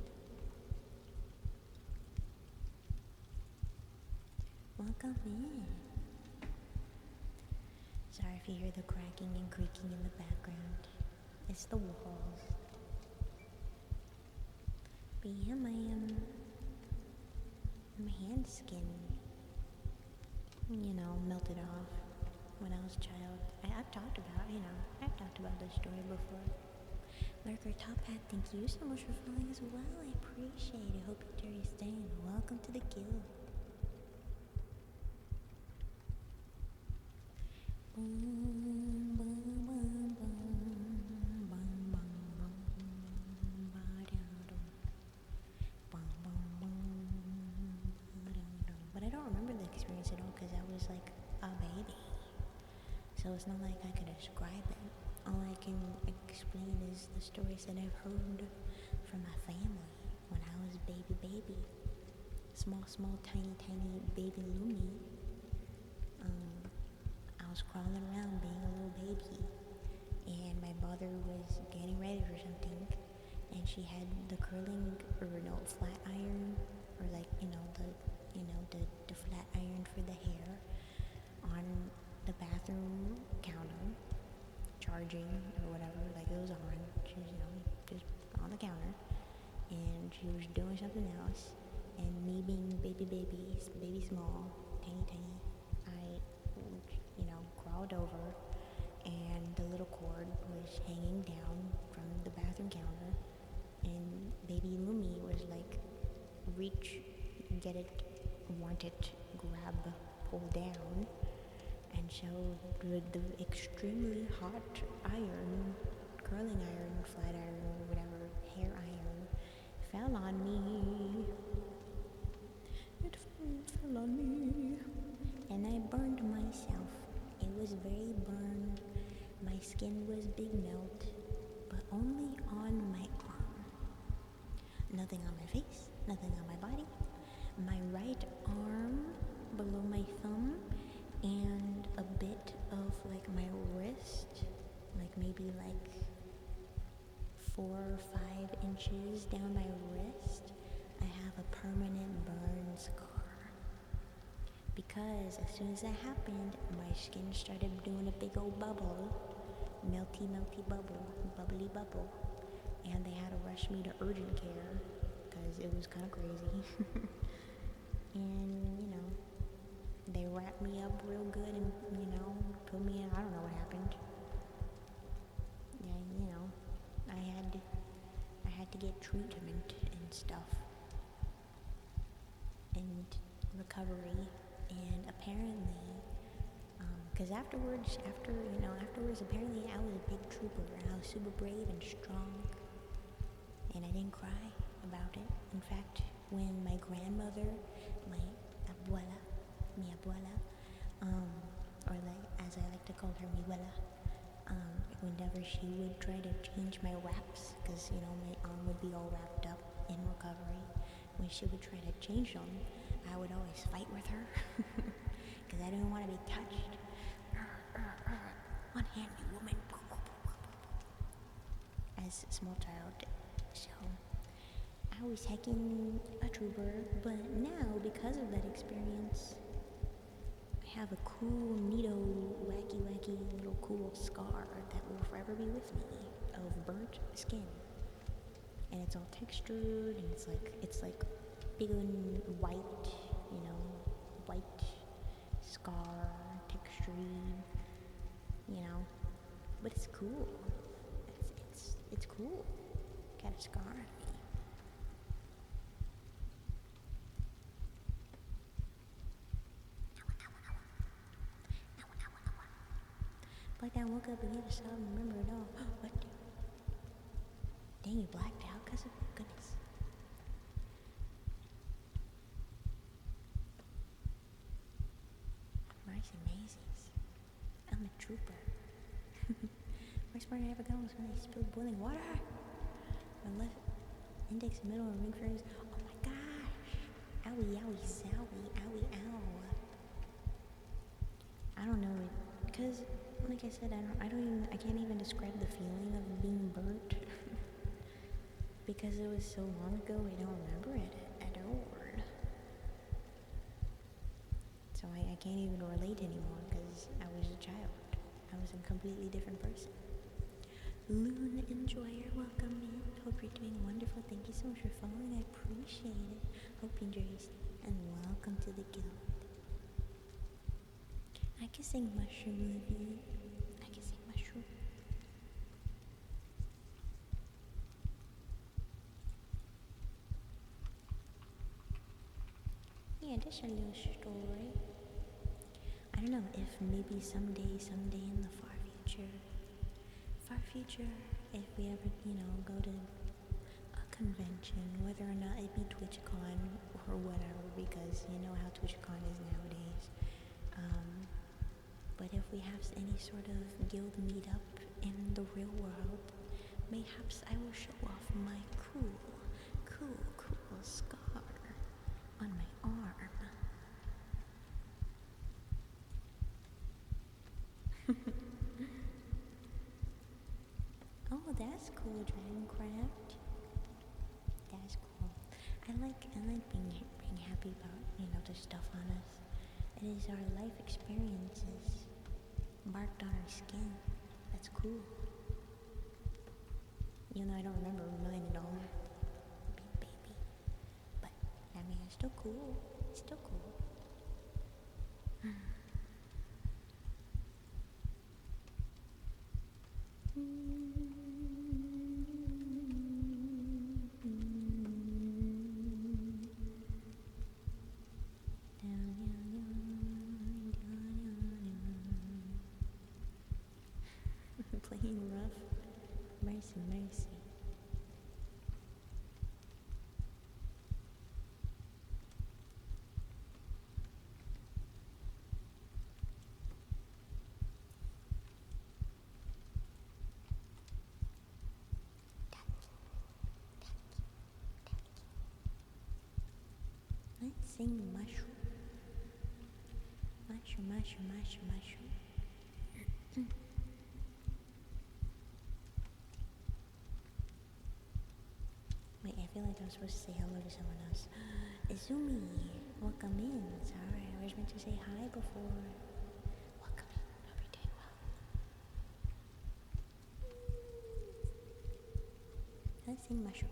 A: Welcome in. Sorry if you hear the cracking and creaking in the background. It's the walls. But yeah, my hand skin, melted off when I was a child. I've talked about this story before. Lurker Top Hat, thank you so much for following as well. I appreciate it. Hope you enjoy your stay and welcome to the guild. Boom, boom, boom, boom, boom, boom, boom, ba-dum-dum. Boom, boom, boom, ba-dum-dum. But I don't remember the experience at all because I was like a baby. So it's not like I could describe it. All I can explain is the stories that I've heard from my family when I was baby. Small, tiny baby Lumi. I was crawling around being a little baby, and my mother was getting ready for something, and she had the flat iron, or the flat iron for the hair on the bathroom counter, charging or whatever, like it was on. She was, just on the counter, and she was doing something else, and me being baby small, tiny, I crawled over, and the little cord was hanging down from the bathroom counter, and baby Lumi was like, reach, get it, want it, grab, pull down, and so the extremely hot iron, curling iron, flat iron, whatever, hair iron, fell on me. It fell on me, and I burned myself. It was very burned. My skin was big melt, but only on my arm. Nothing on my face, nothing on my body. My right arm below my thumb and a bit of like my wrist, like maybe like 4 or 5 inches down my wrist. I have a permanent burn scar. Because as soon as that happened, my skin started doing a big old bubble, melty, melty bubble, bubbly bubble, and they had to rush me to urgent care because it was kind of crazy. And, they wrapped me up real good and, put me in, I don't know what happened. Yeah, I had to get treatment and stuff and recovery, and apparently, because afterwards, apparently I was a big trooper and I was super brave and strong, and I didn't cry about it. In fact, when my grandmother, my abuela, mi abuela, or like as I like to call her, mi abuela, whenever she would try to change my wraps, because my arm would be all wrapped up in recovery, when she would try to change them, I would always fight with her because I didn't want to be touched. Unhand me, woman. As a small child. So I was hecking a trooper, but now because of that experience, I have a cool, neato, wacky little cool scar that will forever be with me of burnt skin. And it's all textured, and it's like big and white, white scar, textured, but it's cool. It's cool. Got a scar on me. But then I woke up and you just don't remember it all. What? Dang, you blacked out because of goodness. Mercy Macy's. I'm a trooper. Worst part I ever got was when I spilled boiling water. My left index, middle, and ring fingers. Oh my gosh. Owie, owie, zowie, owie, ow. I don't know it, because, like I said, I can't even describe the feeling of being burnt. Because it was so long ago, I don't remember it at all. So I can't even relate anymore because I was a child. I was a completely different person. Luna Enjoyer, welcome in. Hope you're doing wonderful. Thank you so much for following. I appreciate it. Hope you enjoy your stay, and welcome to the guild. I can sing Mushroom Movie. I can sing Mushroom. Yeah, that's a little story. I don't know if maybe someday in the far future, if we ever, go to a convention, whether or not it be TwitchCon or whatever, because you know how TwitchCon is nowadays. But if we have any sort of guild meetup in the real world, mayhaps I will show off my cool scar on my arm. Oh, that's cool, Dragoncraft. That's cool. I like being happy about, the stuff on us. It is our life experiences marked on our skin. That's cool. Even though I don't remember $1,000,000 baby. But I mean, it's still cool. It's still cool. Playing rough. Mercy. Let's sing Mushroom. mushroom. Wait, I feel like I'm supposed to say hello to someone else. Izumi, welcome in. Sorry, I was meant to say hi before. Welcome in. Hope you're doing well. Let's sing mushroom.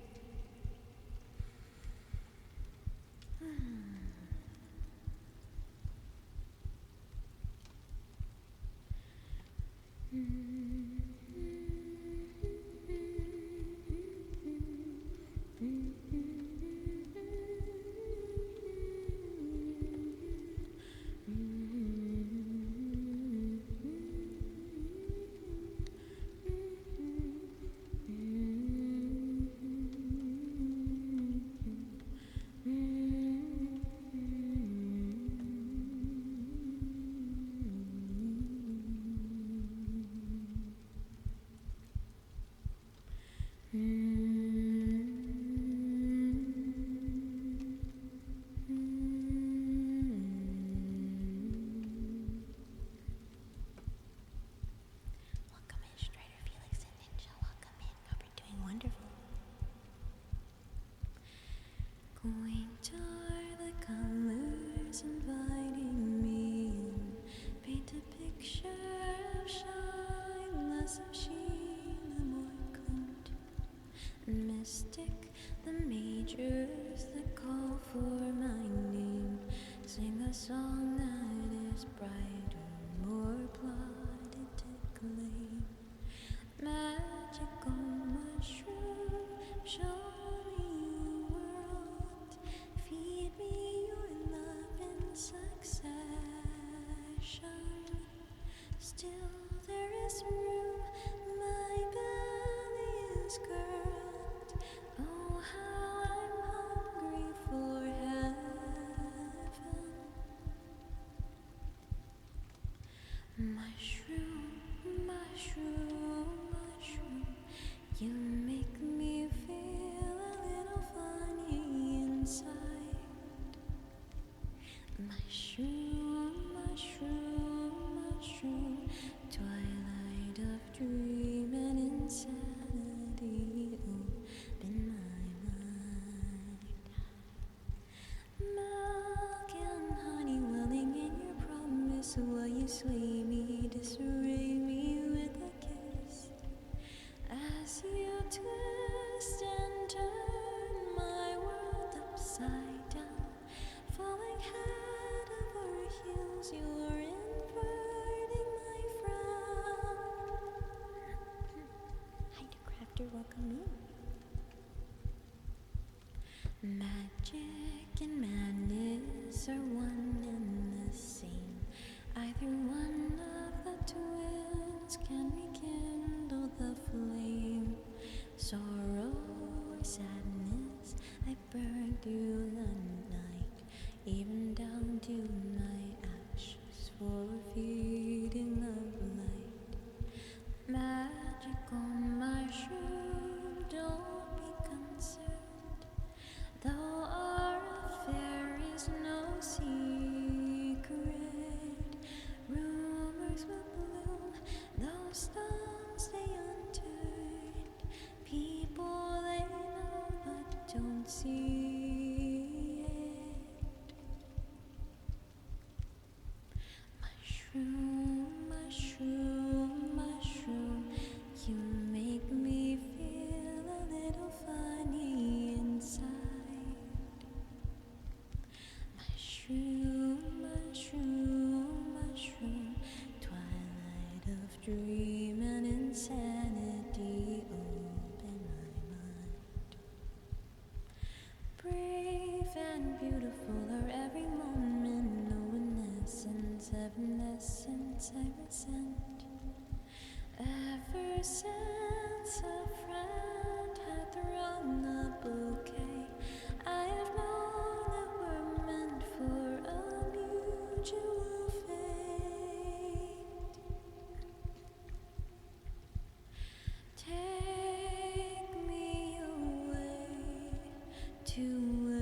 A: Welcome in, Strider, Felix, and Ninja. Welcome in. Hope you're doing wonderful. Going toward the colors, inviting me in. Paint a picture of shine, less of sheen, the more glint. Mystic, the majors that call for my name. Sing a song that is brighter, more plotted to claim. Magical mushroom, show me a world. Feed me your love in succession. Still there is room, my belly is curled. Oh, how I'm hungry for heaven. Mushroom, you make me feel a little funny inside. Mushroom, twilight of dream and insanity, open my mind. Milk and honey welling in your promise, while you sway me, disarray me with a kiss. As you twist and turn my world upside down, falling head over heels, you're inverting my frown. Hi, Crafter, welcome in. Magic and madness are one and the same. Either one of the twins can rekindle the flame. Sorrow or sadness, I burn through the night, even down to my ashes for feeding of light. Magical mushroom, don't be concerned, though our affair is no secret. Rumors will bloom, though stones stay unturned. People they know but don't see it. Mushroom, you make me feel a little funny inside. Mushroom, twilight of dream and insanity, open my mind. Brave and beautiful are every moment, no essence, evanescence I resent. Ever since a friend had thrown the bouquet, I have known that we're meant for a mutual fate. Take me away to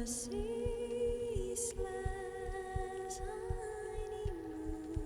A: a ceaseless honeymoon.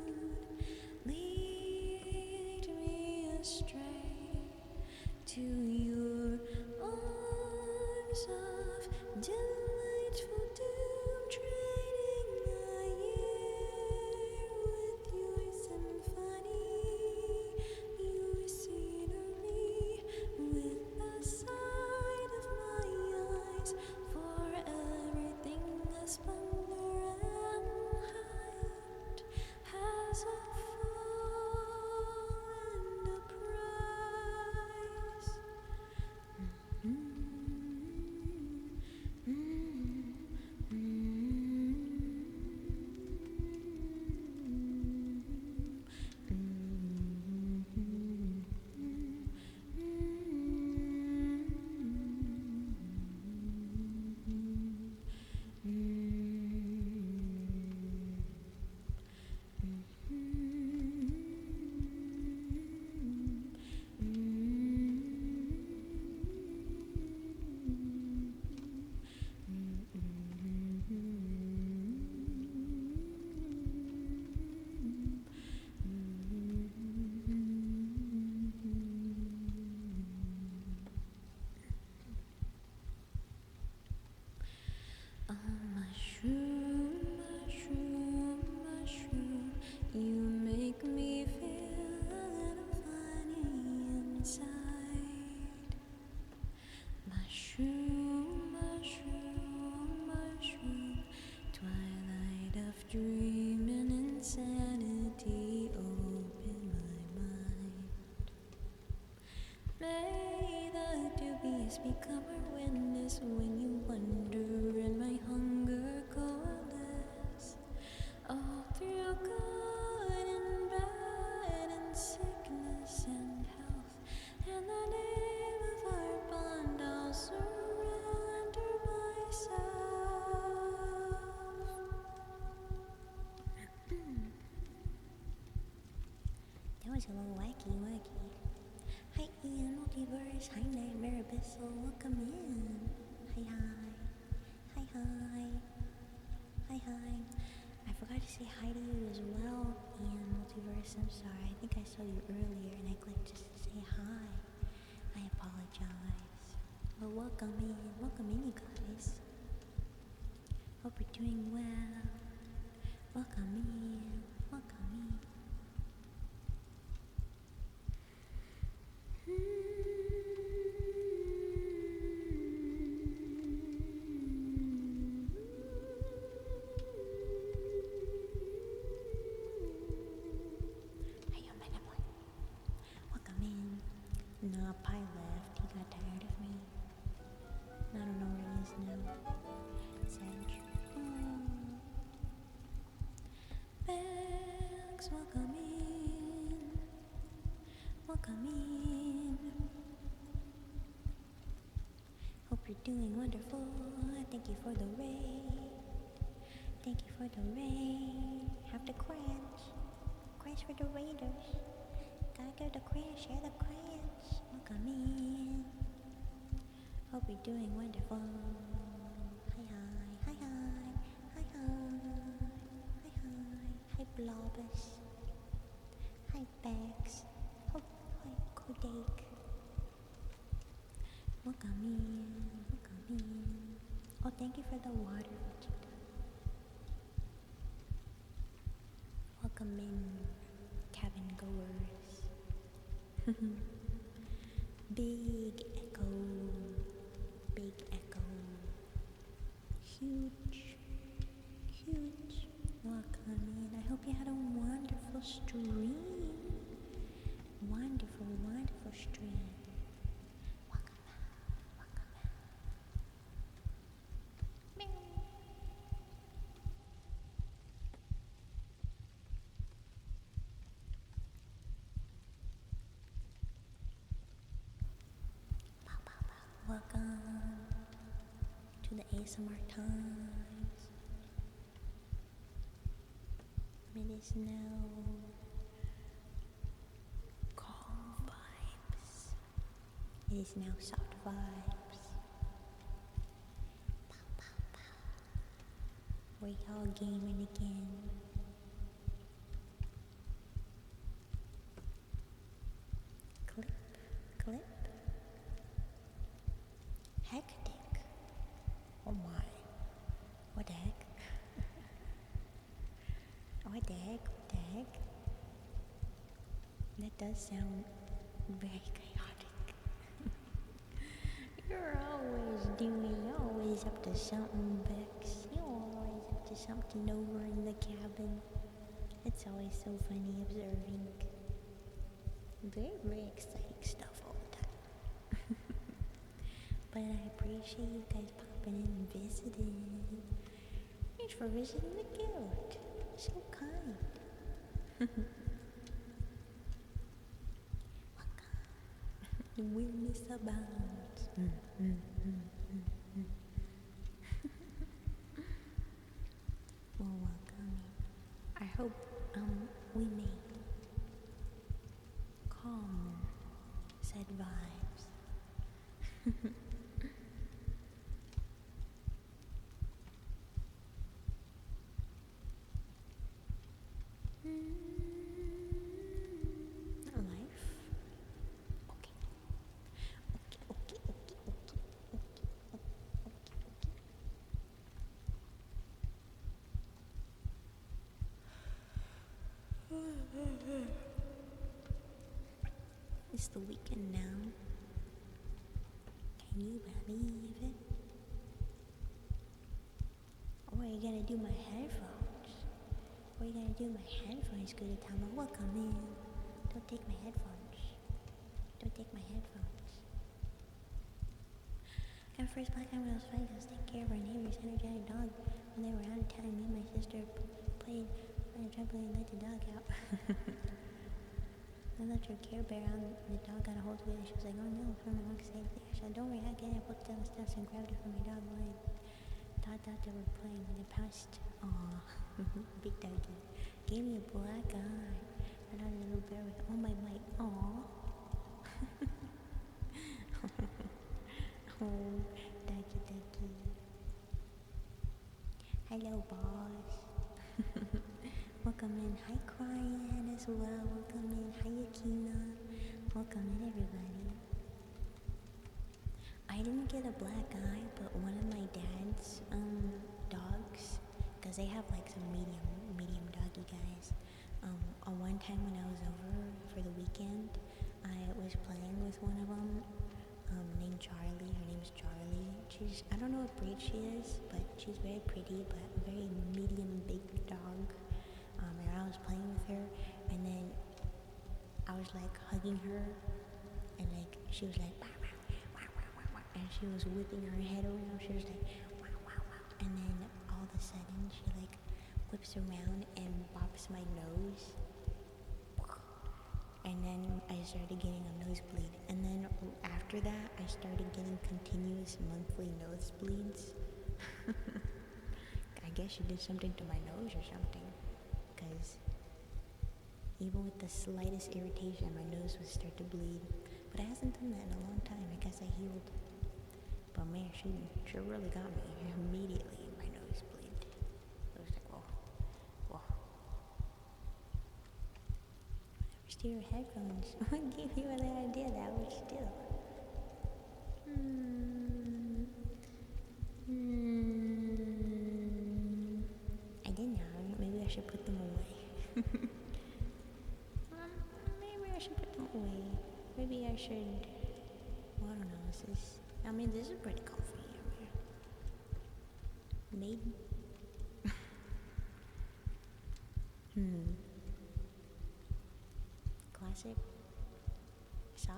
A: eyes become a witness when you wonder, and my hunger coalesce all through good and bad, and sickness and health, and the name of our bond I'll surrender myself. That was a little wacky. Hi Ian, multiverse, hi Nightmare Abyssal, welcome in. Hi. I forgot to say hi to you as well, Ian Multiverse. I'm sorry. I think I saw you earlier and I clicked just to say hi. I apologize. Well, welcome in, you guys. Hope you're doing well. Welcome in. Welcome in. Nah, Pi left. He got tired of me. I don't know where he is now. Sage. Max, welcome in. Hope you're doing wonderful. Thank you for the raid. Have to crash. Crash for the raiders. Gotta go to crash, share the crash. Welcome in. Hope you're doing wonderful. Hi Blobus. Hi Bex. Hi Kodak. Welcome in. Oh, thank you for the water, Vegeta. Welcome in, cabin goers. Big echo. Huge. Welcome in. I hope you had a wonderful stream. Wonderful stream. Welcome out. Welcome to the ASMR times. It is now calm vibes. It is now soft vibes. We're all gaming again. Clip. Hectic. Oh my. What the heck? What the heck? That does sound very chaotic. You're always up to something, Bex. You're always up to something over in the cabin. It's always so funny observing. Very exciting stuff all the time. But I appreciate you guys popping in and visiting. Thanks for visiting the guild. So kind. Weirdness abounds. Well, welcome. I hope we made calmer said vibes. Life. Okay. It's the weekend now. Can you believe it? Oh, you gotta do my headphones. Good time. Welcome in. Don't take my headphones. first black and white was fight, I was taking care of our neighbor's energetic dog when they were out of town. Me and my sister played on a trampoline and let the dog out. I left her Care Bear on the dog got a hold of it and she was like, oh no, for my dog saved there. So don't worry, I get it. I put down the steps and grabbed it from my dog while I thought they were playing and it passed. Aw, big doggy. Gave me a black eye. I thought a little bear with all my might. Aw. Oh, doggy. Hello, boss. Welcome in. Hi, Cryan as well. Welcome in. Hi, Akina. Welcome in, everybody. I didn't get a black eye, but one of my dad's dogs, because they have like some medium doggy guys. One time when I was over for the weekend, I was playing with one of them, named Charlie. Her name's Charlie. I don't know what breed she is, but she's very pretty, but a very medium big dog. And I was playing with her, and then I was like hugging her, and like she was like, wah, wah, wah, wah, wah, wah, and she was whipping her head around. She was like, wah, wah, wah, and then all of a sudden she like whips around and bops my nose. And then I started getting a nosebleed. And then after that, I started getting continuous monthly nosebleeds. I guess she did something to my nose or something. Because even with the slightest irritation, my nose would start to bleed. But it hasn't done that in a long time. I guess I healed. But man, she really got me immediately. My nose bleed. I was like, whoa. Your headphones. What gave you the idea that was still? I didn't know. Maybe I should put them away. Maybe I should put them away. Maybe I should. Well, I don't know. This is pretty comfy. Maybe. Classic, soft.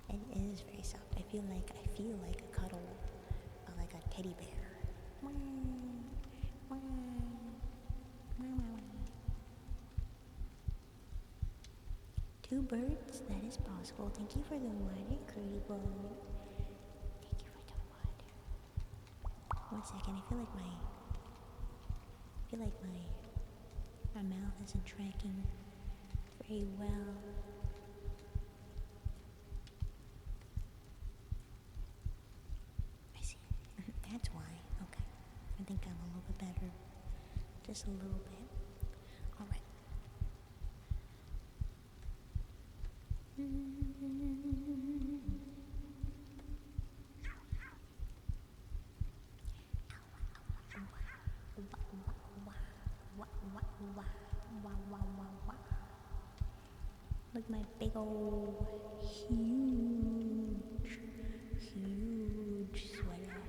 A: It is very soft. I feel like a cuddle, like a teddy bear. Two birds, that is possible. Thank you for the water, Curly Boy. Thank you for the water. 1 second, I feel like my mouth isn't tracking very well. I see. That's why. Okay. I think I'm a little bit better. Just a little bit. Alright. Look, my big old huge sweater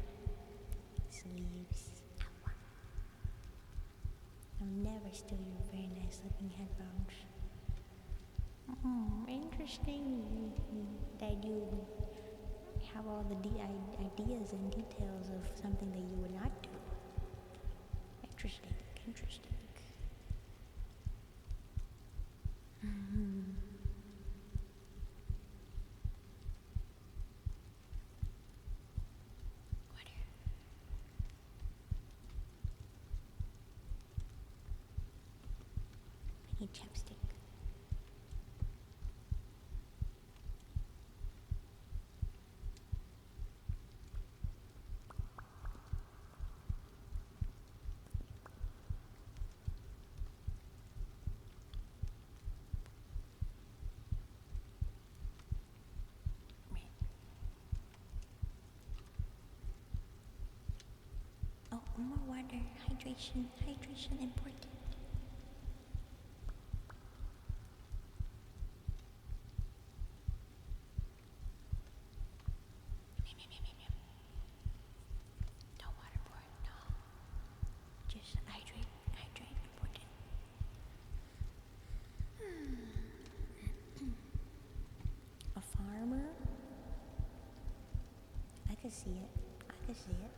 A: sleeves. I'll never steal your very nice looking headphones. Interesting that you have all the ideas and details of something that you would not do. Interesting. I need chapstick. Oh, more water. Hydration important. No waterboard, no. Just hydrate important. A farmer? I could see it. can see it.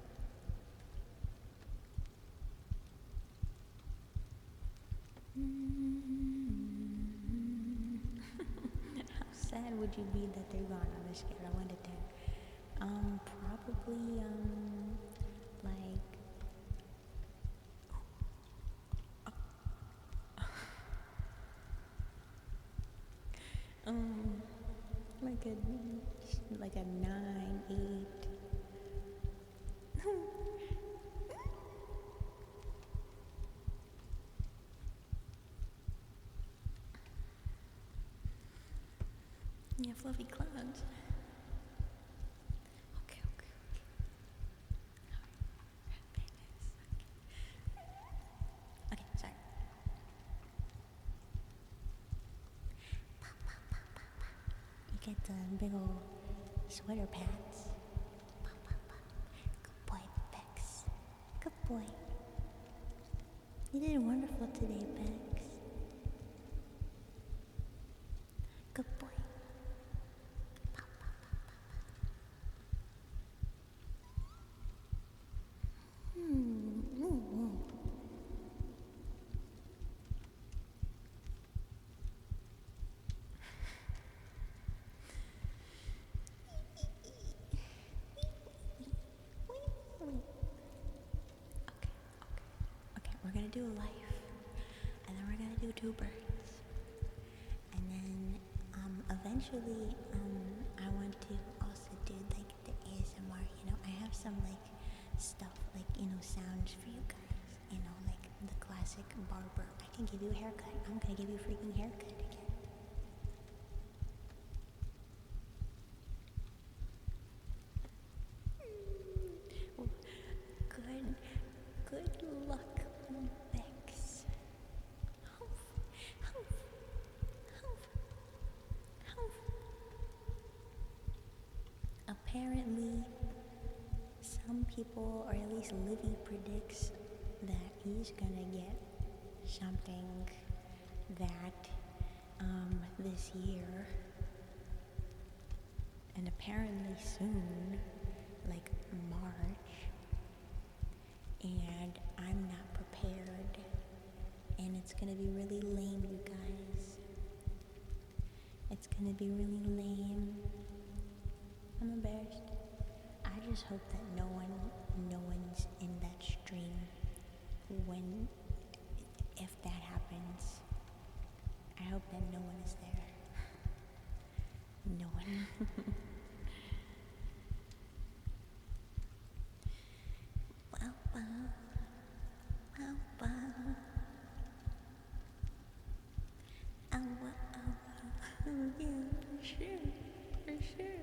A: How sad would you be that they're gone on a scale of 1 to 10? Probably, like, um, like a 9, 8. Yeah, fluffy clouds. Okay, okay, okay. Okay, sorry. You get the big old sweater pants. Good boy, Bex. Good boy. You did wonderful today, Bex. Good boy. Ooh. Okay, we're gonna do life, and then we're gonna do 2 birds, and then eventually I want to also do like the ASMR. I have some like stuff like sounds for you guys. Like the classic barber. I can give you a haircut. I'm gonna give you a freaking haircut again. Good luck, Bex. Humph, humph, humph, humph. Apparently, some people, or at least Livy predicts that he's gonna get something that this year, and apparently soon, like March, and I'm not prepared, and it's gonna be really lame, you guys. It's gonna be really lame. I'm embarrassed. I just hope that no one's in that stream if that happens. I hope that no one is there. No one. Yeah, for sure.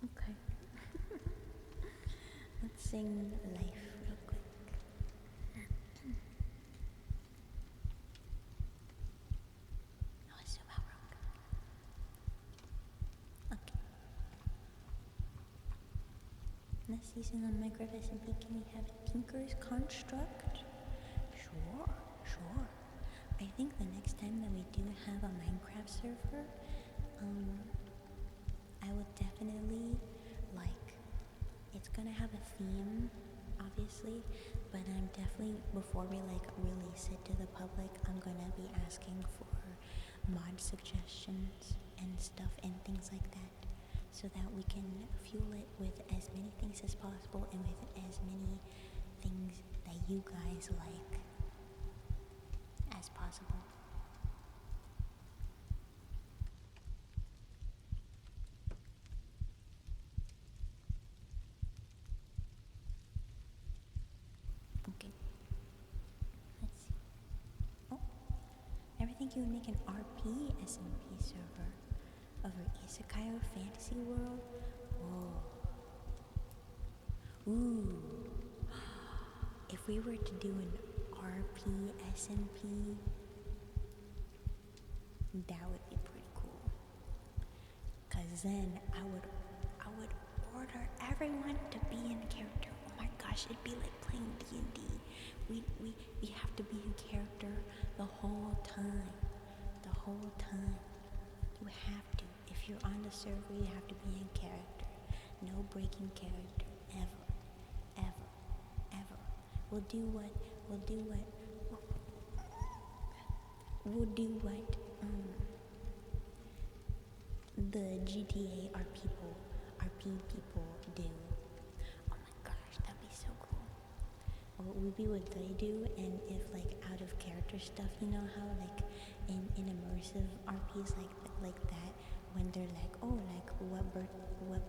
A: Okay. Let's sing Life real quick. I'll zoom out real quick. Okay. This season on Minecraft SMP, can we have Tinker's Construct? Sure. I think the next time that we do have a Minecraft server, I would definitely it's gonna have a theme, obviously, but I'm definitely, before we release it to the public, I'm gonna be asking for mod suggestions and stuff and things like that, so that we can fuel it with as many things as possible and with as many things that you guys like as possible. Okay. Let's see. Oh, never think you would make an RP SMP server over Isekai or Fantasy World? Whoa. Ooh. If we were to do an RP SMP, that would be pretty cool. Cause then I would order everyone to be in character. Oh my god, gosh, it'd be like playing D&D. We have to be in character the whole time. The whole time. You have to. If you're on the server, you have to be in character. No breaking character. Ever. Ever. Ever. We'll do what the GTA RP people do. Oh my gosh, that'd be so cool. Or it would be what they do, and if like out of character stuff, you know how like in immersive RPs like that, when they're like, oh, like what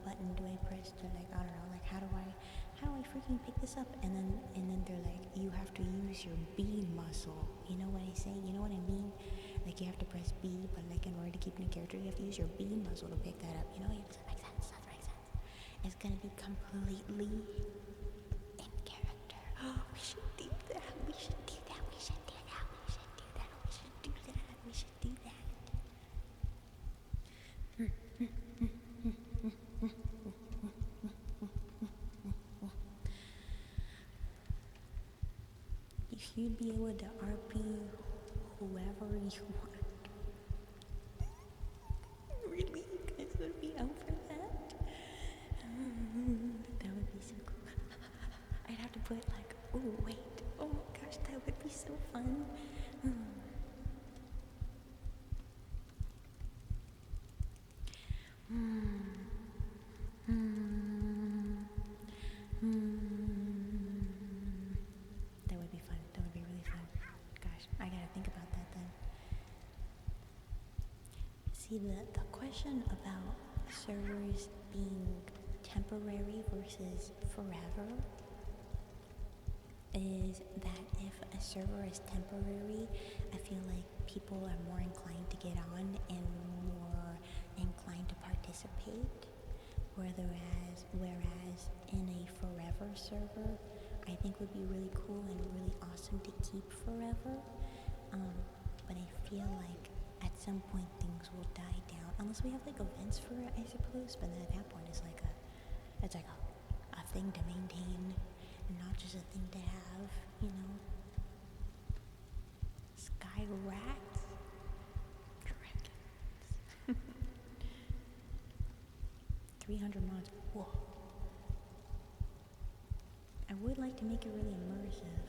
A: button do I press to, like, I don't know, like how do I freaking pick this up? And then they're like, you have to use your B muscle. You know what I say? You know what I mean? Like you have to press B, but like in order to keep in a character, you have to use your B muscle to pick that up. You know, does that make sense? Does that make sense? It's gonna be completely in character. Oh, we should do that. We should do that. We should do that. We should do that. We should do that. We should do that. You'd be able to RP whoever you want. Really? You guys would be out for that? That would be so cool. I'd have to put like, oh wait, oh my gosh, that would be so fun. That would be fun. That would be really fun. Gosh, I gotta think about that then. See, the question about servers being temporary versus forever is that if a server is temporary, I feel like people are more inclined to get on and more inclined to participate. Whereas in a forever server, I think would be really cool and really awesome to keep forever. But I feel like at some point things will die down, unless we have like events for it, I suppose. But then at that point, it's like a thing to maintain, and not just a thing to have, you know. Sky rats, dragons, 300 mods. Whoa. I would like to make it really immersive,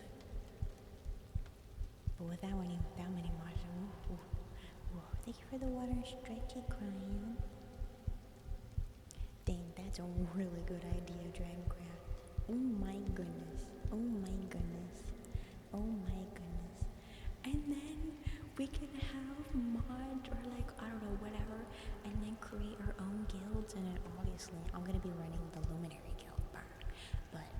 A: but with that many mods, whoa. Thank you for the water, stretchy crying. Dang, that's a really good idea, Dragoncraft. Oh my goodness. Oh my goodness. Oh my goodness. And then we can have mods or like, I don't know, whatever, and then create our own guilds. And then obviously I'm gonna be running the Luminary Guild, but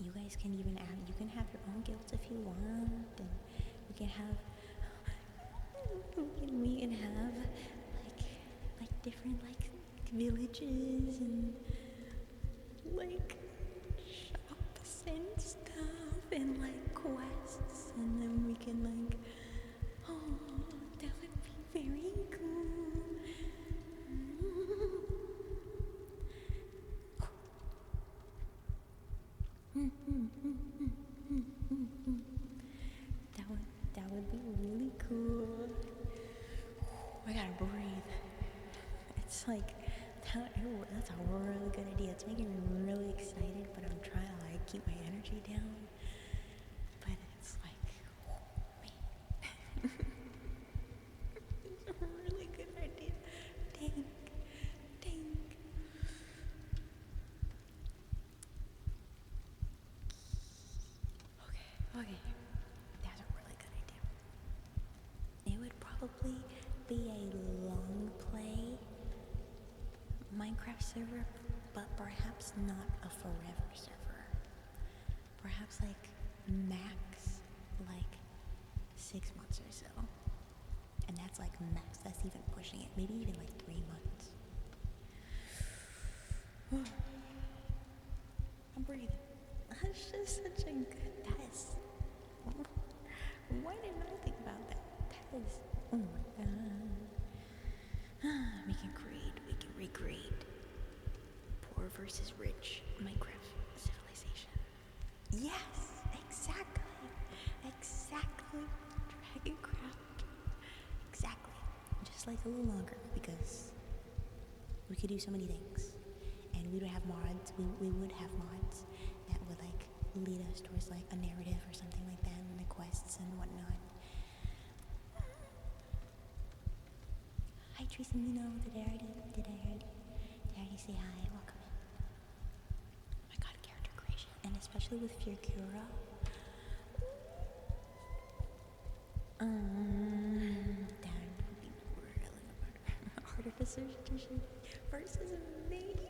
A: you guys can even add, you can have your own guilds if you want, and we can have like different like villages and like shops and stuff and like quests, and then we can like, oh, that would be very cool. That would be really cool. I gotta breathe. It's like, that's a really good idea. It's making me really excited, but I'm trying to like keep my energy down. But it's like, man. It's a really good idea. Dang. Okay. That's a really good idea. It would probably be a long play Minecraft server, but perhaps not a forever server. Perhaps like max like 6 months or so. And that's like max, that's even pushing it. Maybe even like 3 months. I'm breathing. That's just such a good test. Why didn't I think about that? That is, oh my god. We can recreate poor versus rich Minecraft Yes, exactly. Exactly. Dragon Crown. Exactly. Just like a little longer because we could do so many things. And we would have mods. We would have mods that would like lead us towards like a narrative or something like that, and the quests and whatnot. Hi Tristan, did I already say hi? Welcome in. Oh my god, character creation. And especially with Furcura. That would be really hard. Artificer versus mage.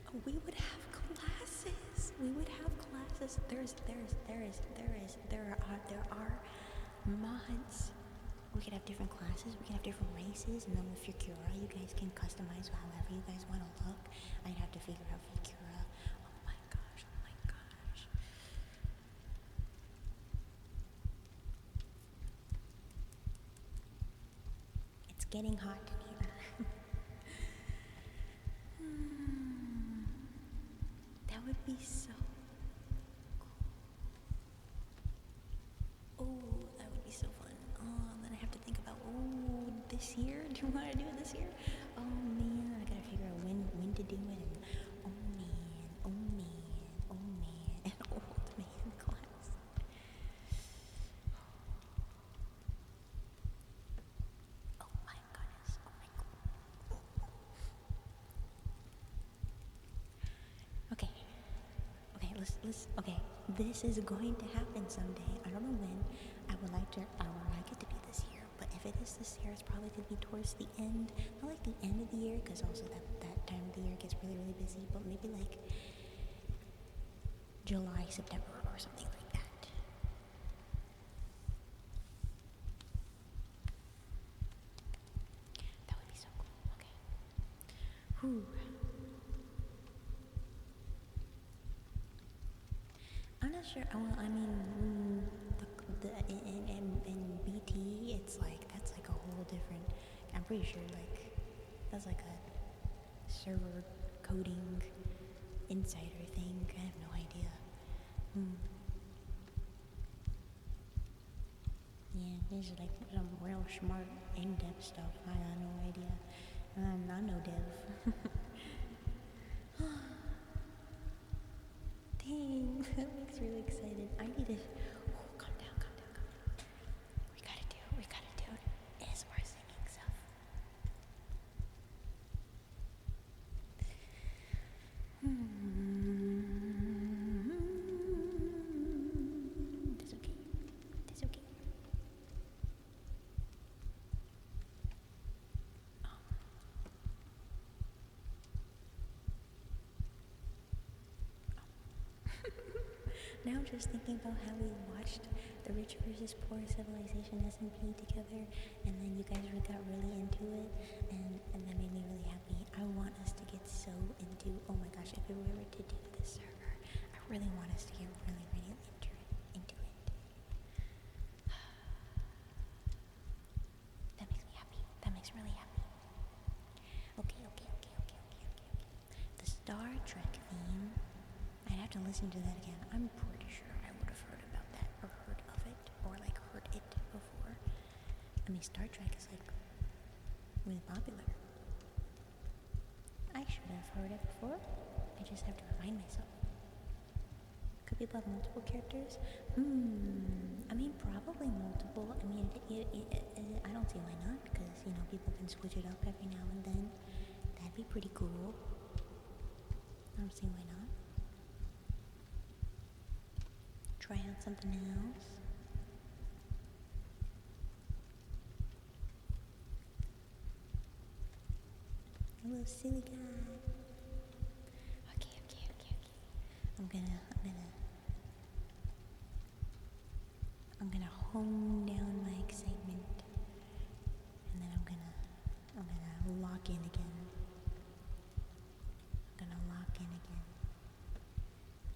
A: Oh, we would have classes. We would have classes. There are mods. We could have different classes. We could have different races, and then with Furcura, you guys can customize however you guys want to look. I'd have to figure out Furcura. Oh my gosh. Oh my gosh. It's getting hot in here. That would be so cool. Oh, that would be so fun. Then I have to think about, this year? Do you want to do it this year? Oh man, I gotta figure out when to do it. And oh man, an old man class. Oh my goodness, oh my god. Okay, okay, this is going to happen someday. I don't know when. I would like it to be this year, but if it is this year, it's probably going to be towards the end. Not like the end of the year, because also that time of the year gets really, really busy, but maybe like July, September, or something like that. That would be so cool. Okay. Whew. I'm not sure. Well, I mean, in BT, it's like that's like a whole different. I'm pretty sure like that's like a server coding insider thing. I have no idea. Yeah, these are like some real smart in-depth stuff. I have no idea. I'm no dev. Dang, that makes me really excited. I need to. Oh, calm down. We gotta do ASMR singing stuff. That's okay. Now I'm just thinking about how we watched the Rich versus Poor Civilization SMP together, and then you guys got really into it, and that made me really happy. I want us to get so into, oh my gosh, if we were ever to do this server, I really want us to get really, really into it. That makes me happy. That makes me really happy. Okay. The Star Trek theme. I'd have to listen to that again. I'm pretty sure I would have heard about that, or heard of it, or like heard it before. I mean, Star Trek is like really popular. I should have heard it before. I just have to remind myself. Could people have multiple characters? I mean, probably multiple. I mean, I don't see why not, because, people can switch it up every now and then. That'd be pretty cool. I don't see why not. Try out something else. A little silly guy. Okay. I'm gonna hone down my excitement, and then I'm gonna lock in again.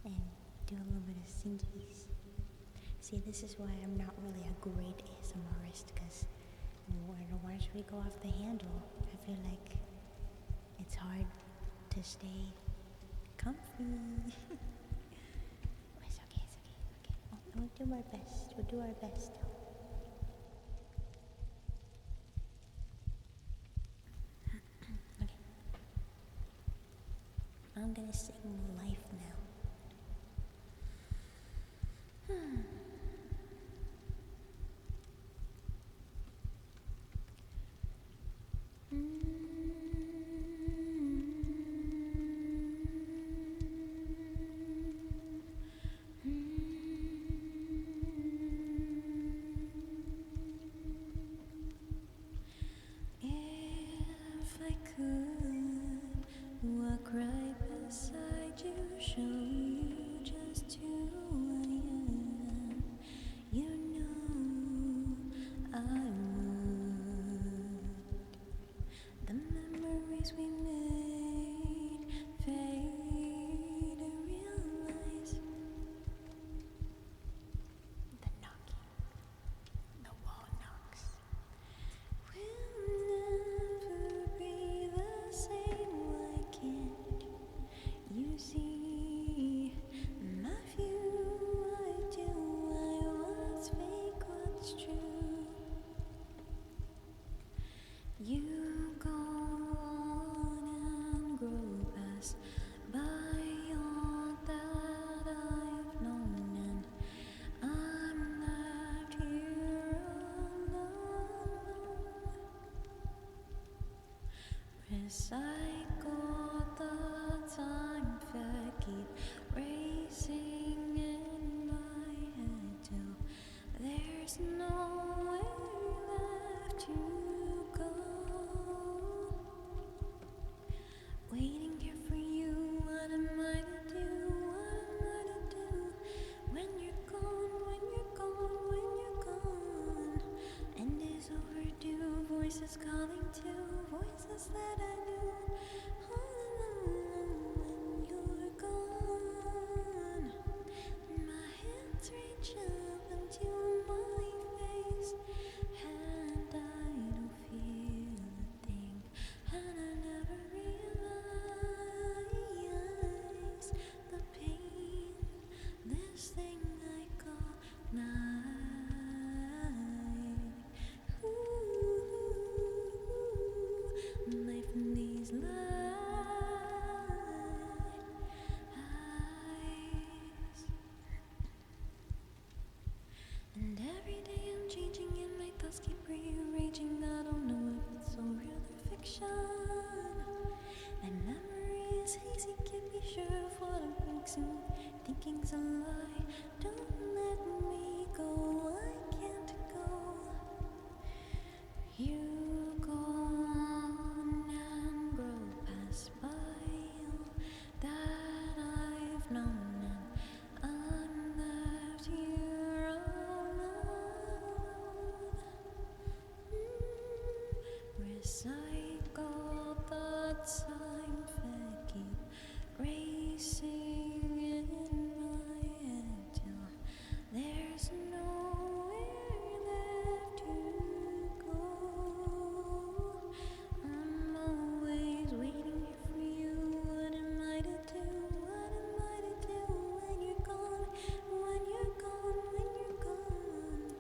A: And do a little bit of singies. See, this is why I'm not really a great ASMRist, because once we go off the handle, I feel like it's hard to stay comfy. We'll do our best. We'll do our best. Okay. I'm gonna sing life now. If I could walk right beside you, show you just who I am, you know I would. The memories we made fade to realize the knocking, the wall knocks. We'll never be the same. Why can't you see my view? I do. What's fake? What's true? You go on and grow past by all that I've known, and I'm left here alone. Recycle the time that keep racing in my head till there's nowhere left to go. Waiting here for you, what am I to do? What am I to do when you're gone, when you're gone, when you're gone? And is overdue, voices calling to voices that I knew all alone. When you're gone, my hands reach up into my face, and I don't feel a thing, and I never realize the pain, this thing I call life. Life in these lies. And every day I'm changing and my thoughts keep rearranging. I don't know if it's so real or fiction. My memory is hazy, can't be sure of what I'm thinking. Thinking's a lie. Don't let me go. I can't go. You go on and grow past by all that I've known, and I'm left here alone. Recycle the time that keep racing in my head till there's nowhere left to go. I'm always waiting here for you. What am I to do? What am I to do when you're gone? When you're gone, when you're gone.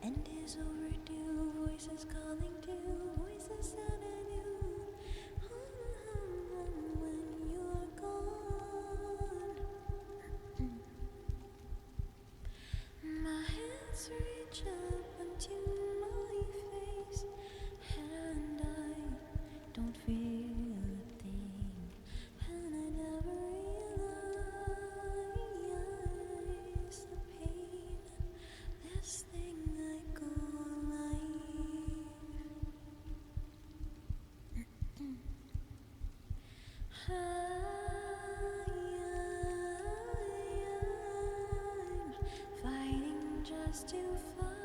A: And is overdue, voices calling to voices that I knew. When you're gone, my hands reach up into my face, and I don't feel a thing, and I never realize the pain, this thing I call life. I'm fighting just to find.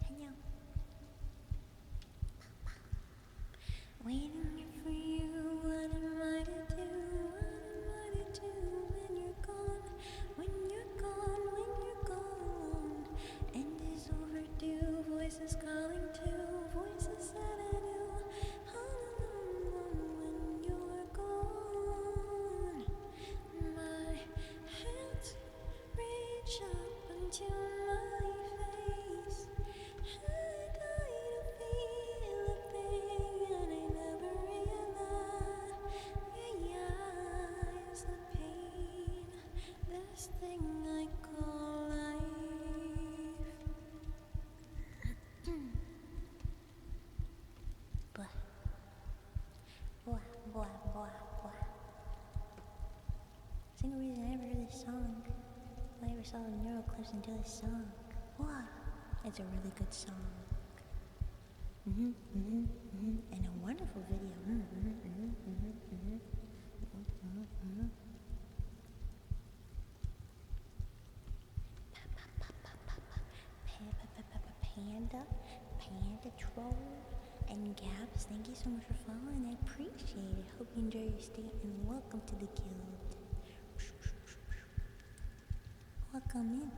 A: Hello. Waiting here for you. What am I to do? What am I to do when you're gone? When you're gone, when you're gone. And is overdue. single reason I ever heard this song, I ever saw the neural clips until this song. What? It's a really good song. And a wonderful video. Panda Troll, and Gabs, thank you so much for following. I appreciate it. Hope you enjoy your stay and welcome to the guild. Welcome in.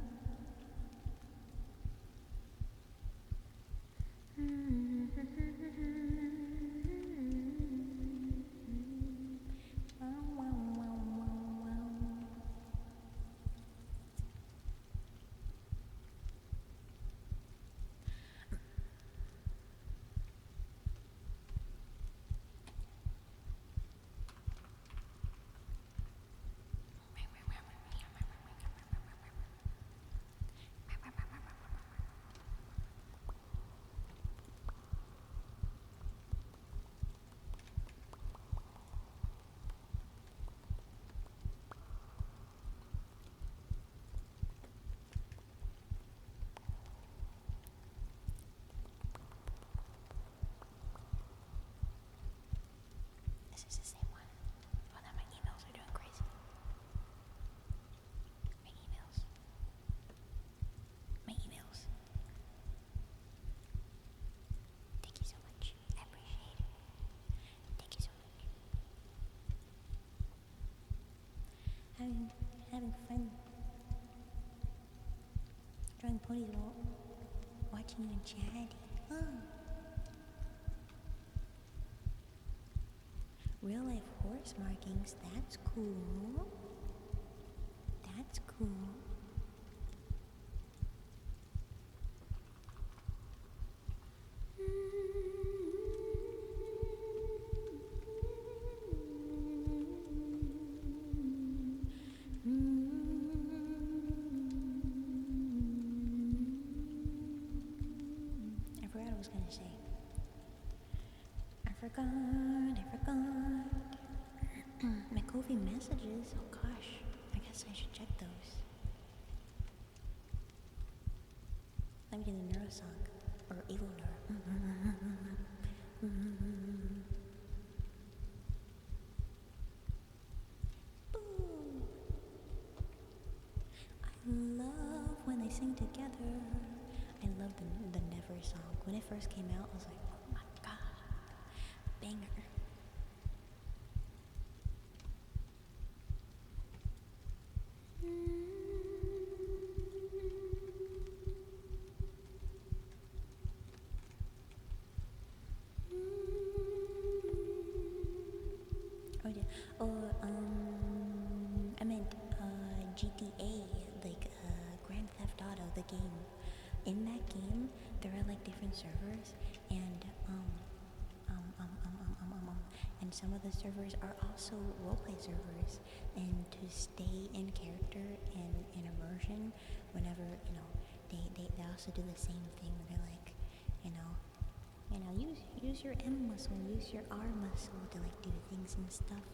A: This is the same one. Oh, now my emails are doing crazy. My emails. Thank you so much. I appreciate it. Thank you so much. Having fun. Drawing ponies while watching you and chatting. Oh. Real life horse markings, that's cool. That's cool. I forgot what I was gonna say. I forgot. My Kofi messages, oh gosh, I guess I should check those. Let me do the neuro song, or evil neuro. I love when they sing together. I love the Never song. When it first came out, I was like, oh my god, banger. I meant GTA, like Grand Theft Auto, the game. In that game, there are like different servers, and some of the servers are also roleplay servers. And to stay in character and in immersion, whenever they also do the same thing. Where they're like, use your M muscle, use your R muscle to like do things and stuff.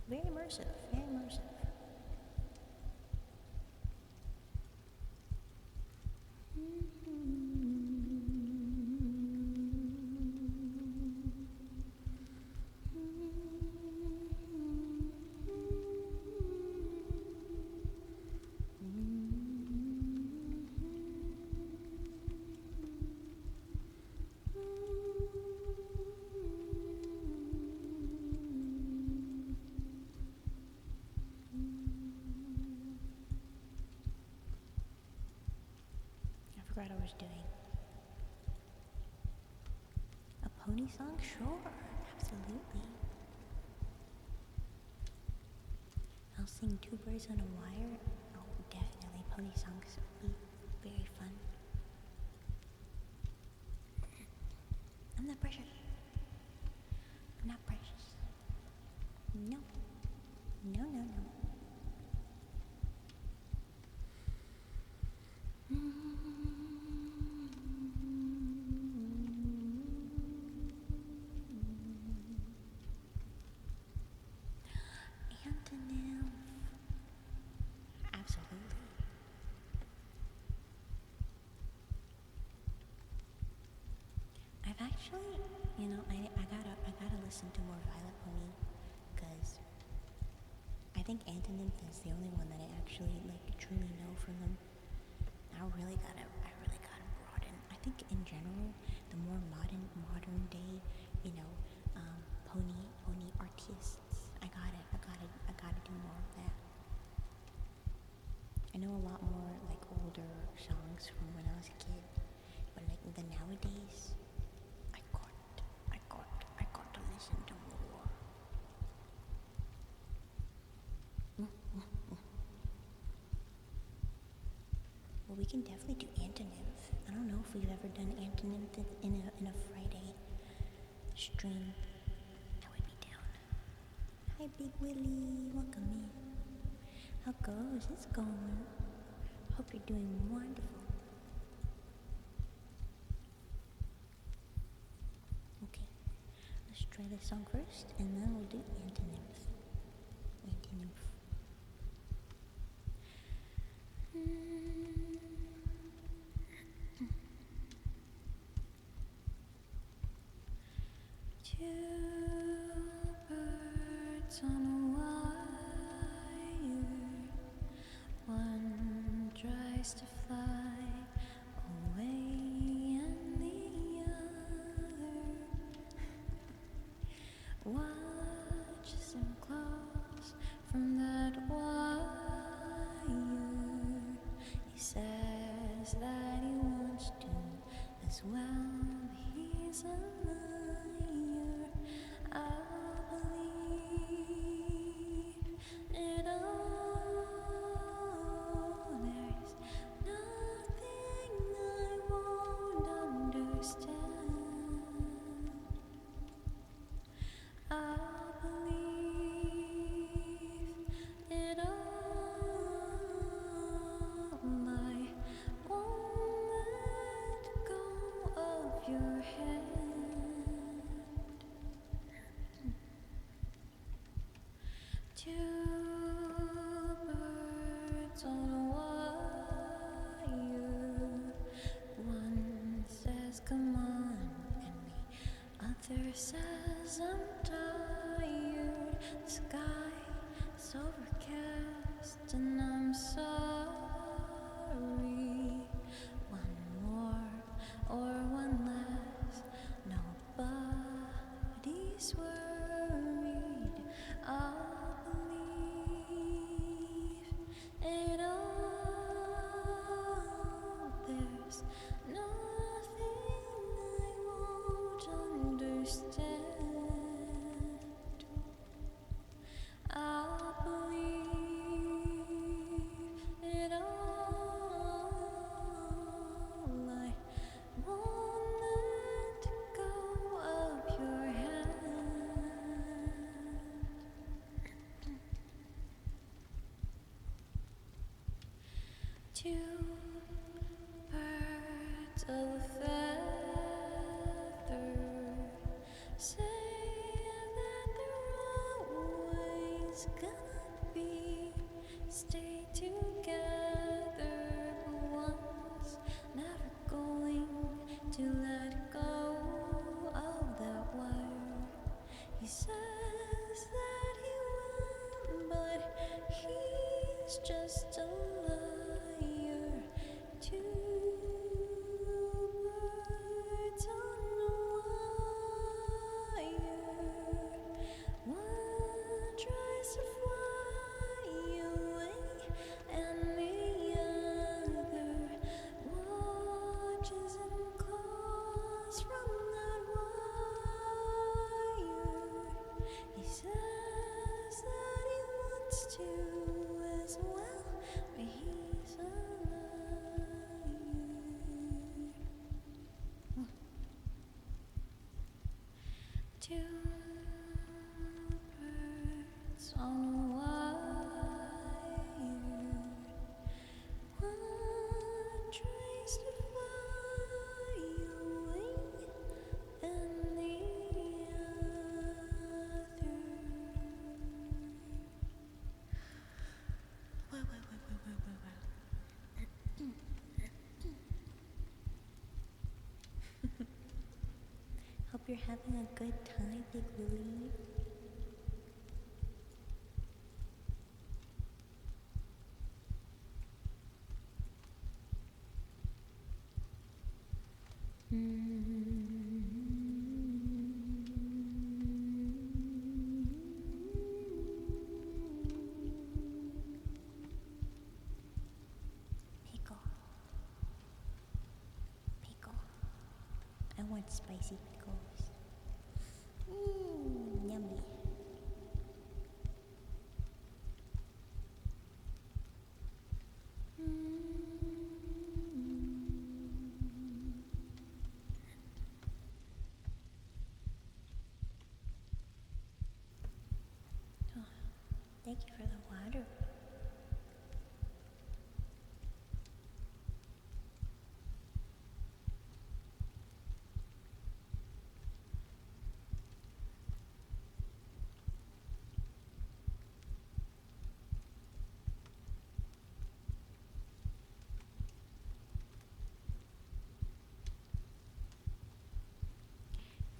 A: Very immersive, very immersive. I was doing a pony song? Sure, absolutely. I'll sing Two Birds on a Wire. Oh, definitely. Pony songs would be very fun. I'm not precious. I'm not precious. No. No, no, no. Antonym. Actually, I gotta listen to more Violet Pony, because I think Antonym is the only one that I actually like truly know from them. I really gotta broaden. I think in general, the more modern day, you know, pony artists. I gotta do more of that. I know a lot more like older songs from when I was a kid, but like the nowadays, I got to listen to more. Well, we can definitely do antonyms. I don't know if we've ever done antonyms in a Friday stream. I would be down. Hi, Big Willie. Welcome in. How goes? It's going. Hope you're doing wonderful. Okay, let's try this song first, and then we'll do antonyms. Antonyms. Two birds on a wire. One tries to fly away, and the other watches him close from that wire. He says that he wants to as well, but he's a liar. I believe it all. There's nothing I won't understand. I believe it all. I won't let go of your hand. Two birds on a wire. One says come on, and the other says I'm tired. The sky is overcast, and I'm sorry. One more or one less, nobody's worried. I believe it all. There's nothing I won't understand. I believe it all. I won't let go of your hand. Two birds of a feather say that they're always gonna be stay together, but one's never going to let go of that wire. He says that he will, but he's just a liar. Two birds on a wire. One tries to fly away, you're having a good time, Big Willie. Pickle. Pickle. I want spicy pickles. Yummy. Oh, thank you for the water.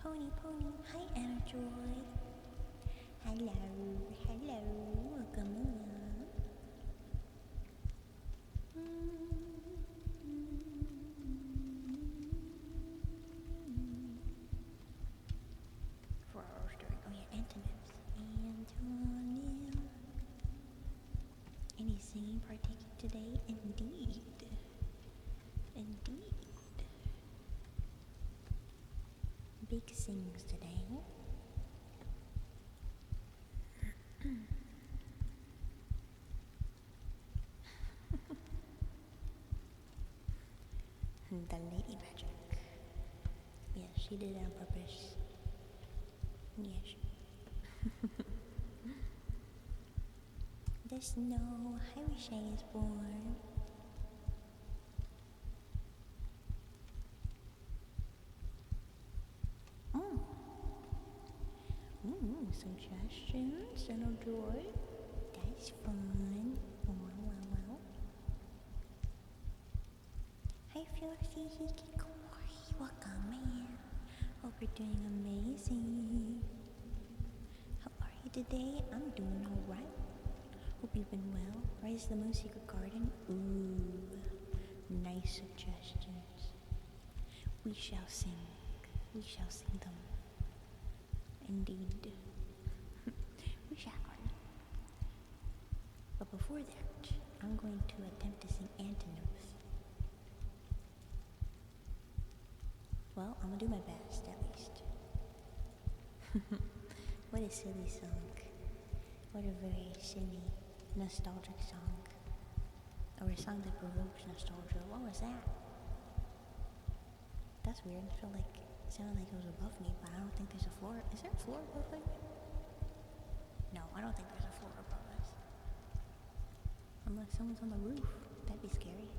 A: Pony, pony. Hi, Annajoy. Hello, hello. Welcome along. For our story. Oh yeah, antonyms. Antonym. Any singing partaking today? Indeed. Indeed. Big sings today. The lady magic. Yes, she did it on purpose. Yes. The snow, I wish I was born. Suggestions and a joy. That's fun. Wow. Hi, Flossie Hikikomori. Welcome, man. Hope you're doing amazing. How are you today? I'm doing alright. Hope you've been well. Rise the Moon Secret Garden. Ooh, nice suggestions. We shall sing. We shall sing them. Indeed. We shall. But before that, I'm going to attempt to sing antonyms. Well, I'm gonna do my best, at least. What a silly song. What a very silly, nostalgic song. Or a song that provokes nostalgia. What was that? That's weird. I feel like it sounded like it was above me, but I don't think there's a floor. Is there a floor above me? No, I don't think there's a floor above us. Unless someone's on the roof. That'd be scary.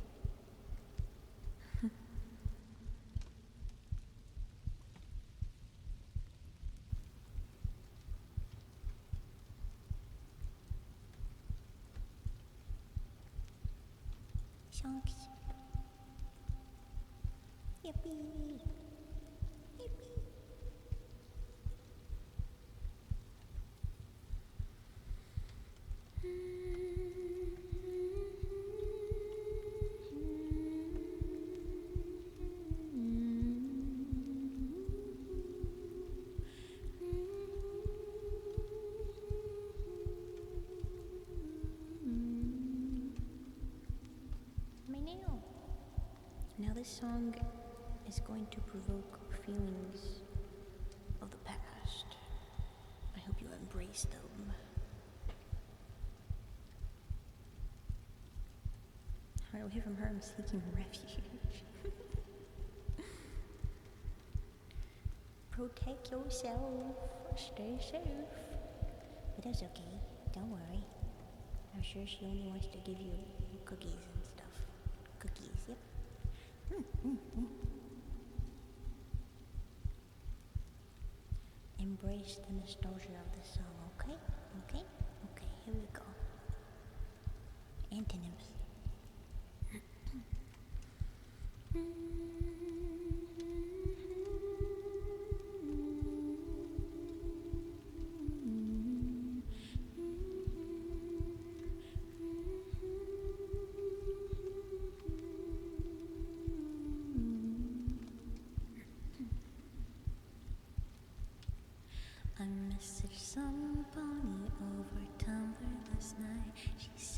A: Songs. Yippee! Yippee! Now this song is going to provoke feelings of the past. I hope you embrace them. Right away from her, I'm seeking refuge. Protect yourself. Stay safe. But that's okay. Don't worry. I'm sure she only wants to give you cookies and stuff. Cookies, yep. Embrace the nostalgia of the song, okay? Okay? Okay, here we go. Antonyms.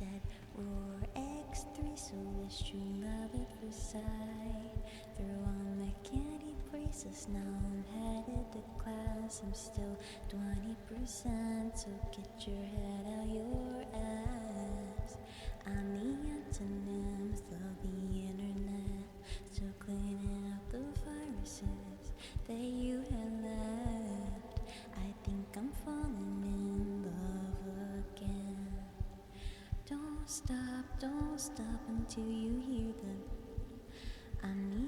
A: said, roar X3, so it's true love at first sight. Throw on the candy braces, now I'm headed to class. I'm still 20%, so get your head out your ass. I'm the antonyms of the internet, still cleaning up the viruses that you had left. I think I'm falling in love again. Don't stop until you hear them. I'm the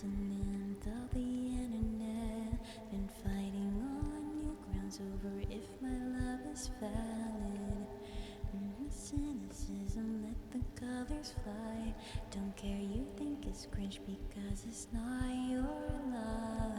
A: antonym of the internet, been fighting on new grounds over if my love is valid. Cynicism, let the colors fly. Don't care you think it's cringe because it's not your life.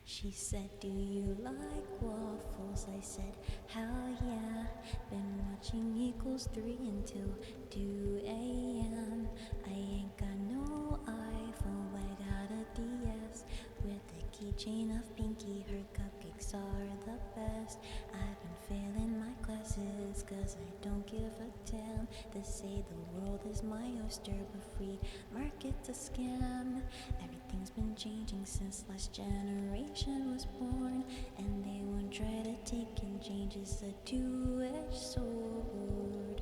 A: She said, do you like waffles? I said, hell yeah. Been watching Equals 3 until 2 a.m. I ain't got no iPhone, I got a DS with a keychain of Pinky. Her cupcakes are the best. I've been failing my classes cause I don't give a damn. They say the world is my oyster, but free market's a scam. Everything's been changing since last generation was born, and they won't try to take in changes, a two-edged sword.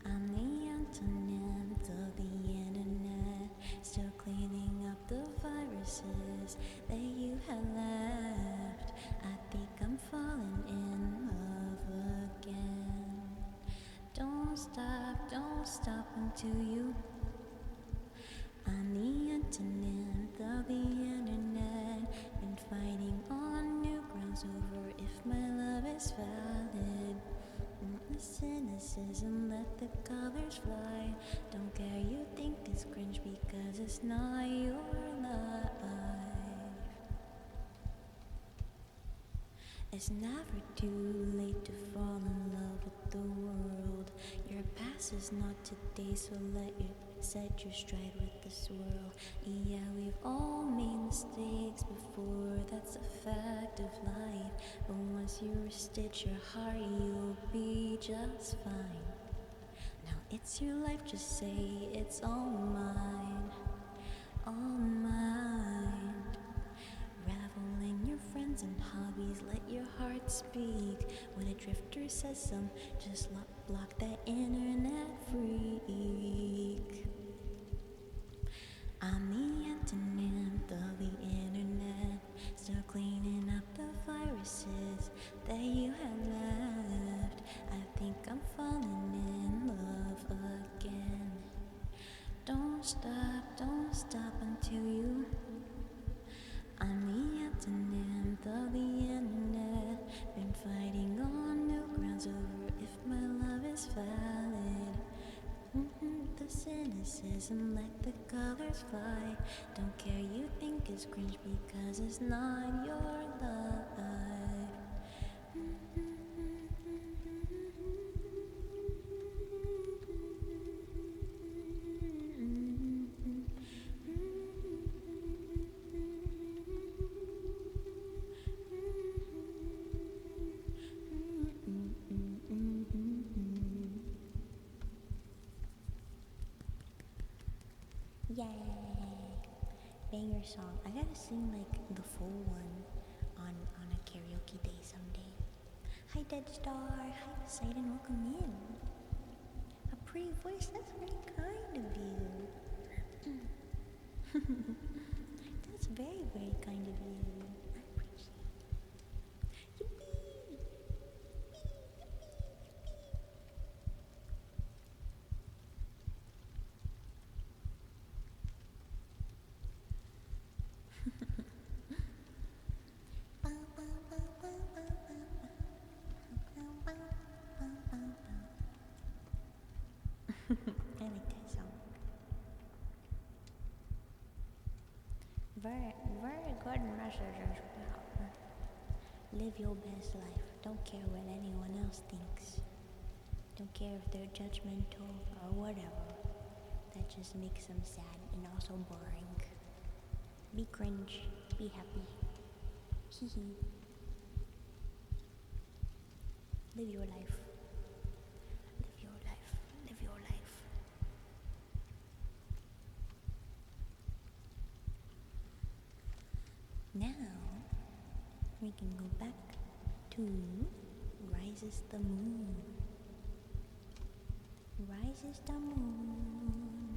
A: I'm the antonym of the internet, still cleaning up the viruses that you had left. I think I'm falling in love again. Don't stop until you. I'm the antonym of the internet, been fighting on new grounds over if my love is valid. Cynicism, let the colors fly. Don't care you think it's cringe because it's not your life. It's never too late to fall in love with the world. Your past is not today, so set your stride with the swirl. Yeah, we've all made mistakes before, that's a fact of life. But once you restitch your heart, you'll be just fine. Now it's your life, just say it's all mine, all mine. Revel in your friends and hobbies, let your heart speak. When a drifter says some, just block that internet freak. I'm the antonym of the internet, still cleaning up the viruses that you had left. I think I'm falling in love again. Don't stop until you. I'm the antonym of the internet, been fighting on new grounds over if my love is valid. The cynicism, let the colors fly. Don't care you think it's cringe because it's not your life. Yay! Banger song. I gotta sing like the full one on a karaoke day someday. Hi Dead Star, hi Poseidon, welcome in. A pretty voice, that's very kind of you. That's very, very kind of you. I appreciate it. Yippee! I like that song. Very, very good message as well. Live your best life. Don't care what anyone else thinks. Don't care if they're judgmental or whatever. That just makes them sad and also boring. Be cringe. Be happy. Hee hee. Live your life. Live your life. Live your life. Now, we can go back to Rises the Moon. Rises the moon.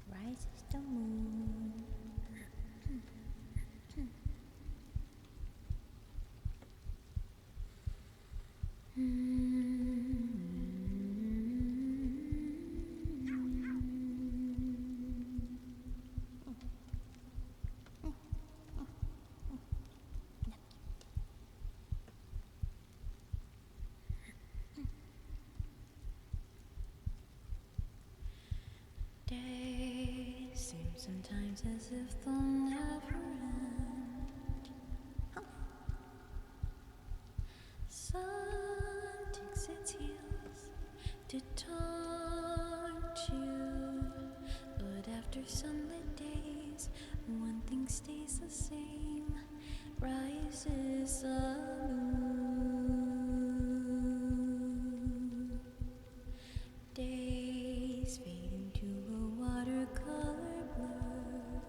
A: Rises the moon. Days seem sometimes as if they'll never end. Sun takes its heels to taunt you, but after sunlit days, one thing stays the same: rises the moon. Days fade into a watercolor blur.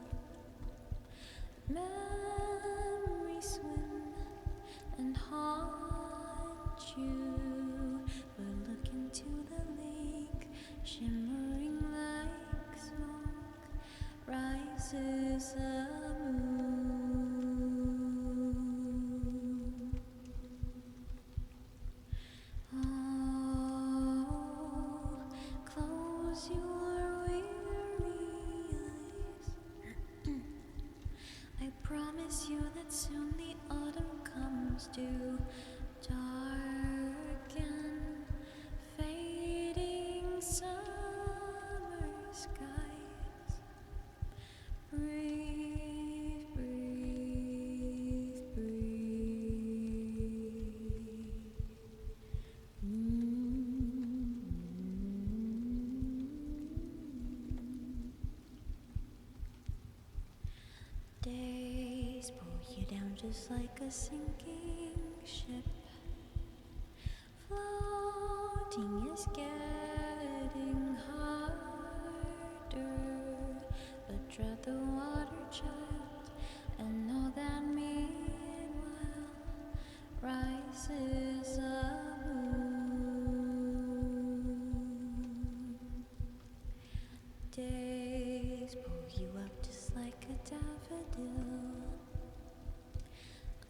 A: Memories swim and haunt you, but look into the lake, shimmering like smoke. Rises the moon. Oh, close your weary eyes. I promise you that soon the autumn comes to darken fading summer skies. Breathe, breathe, breathe. Days pull you down just like a sinking ship. Floating is getting harder, but tread the water, child, and know that meanwhile rises the moon. Days pull you up just like a daffodil,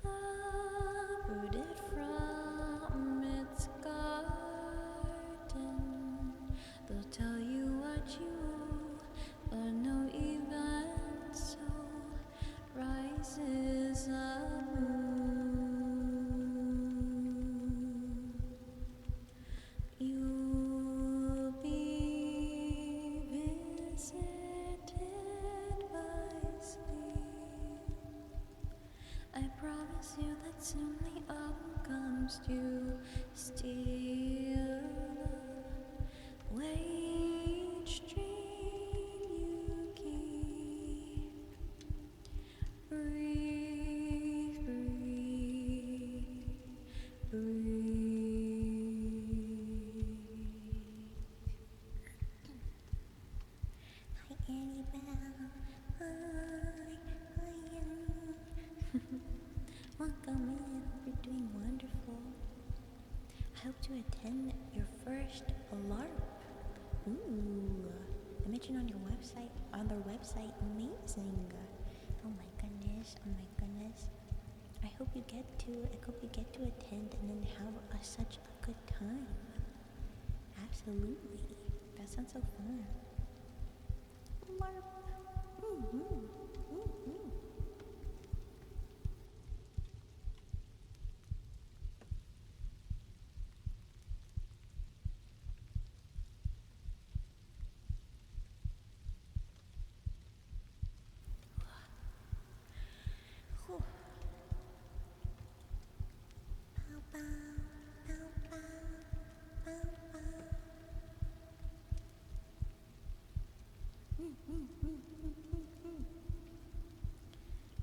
A: uprooted from its garden. They'll tell you what you owe, but no even so rises the moon. You'll be visited by sleep. I promise you that soon the autumn comes to steal the wage stream you keep. Breathe, breathe, breathe. Hi, Annabelle. Hi, welcome in. Hope you're doing wonderful. I hope to attend your first LARP. Ooh, I mentioned on your website, amazing. Oh my goodness, oh my goodness. I hope you get to attend and then have such a good time. Absolutely. That sounds so fun. LARP.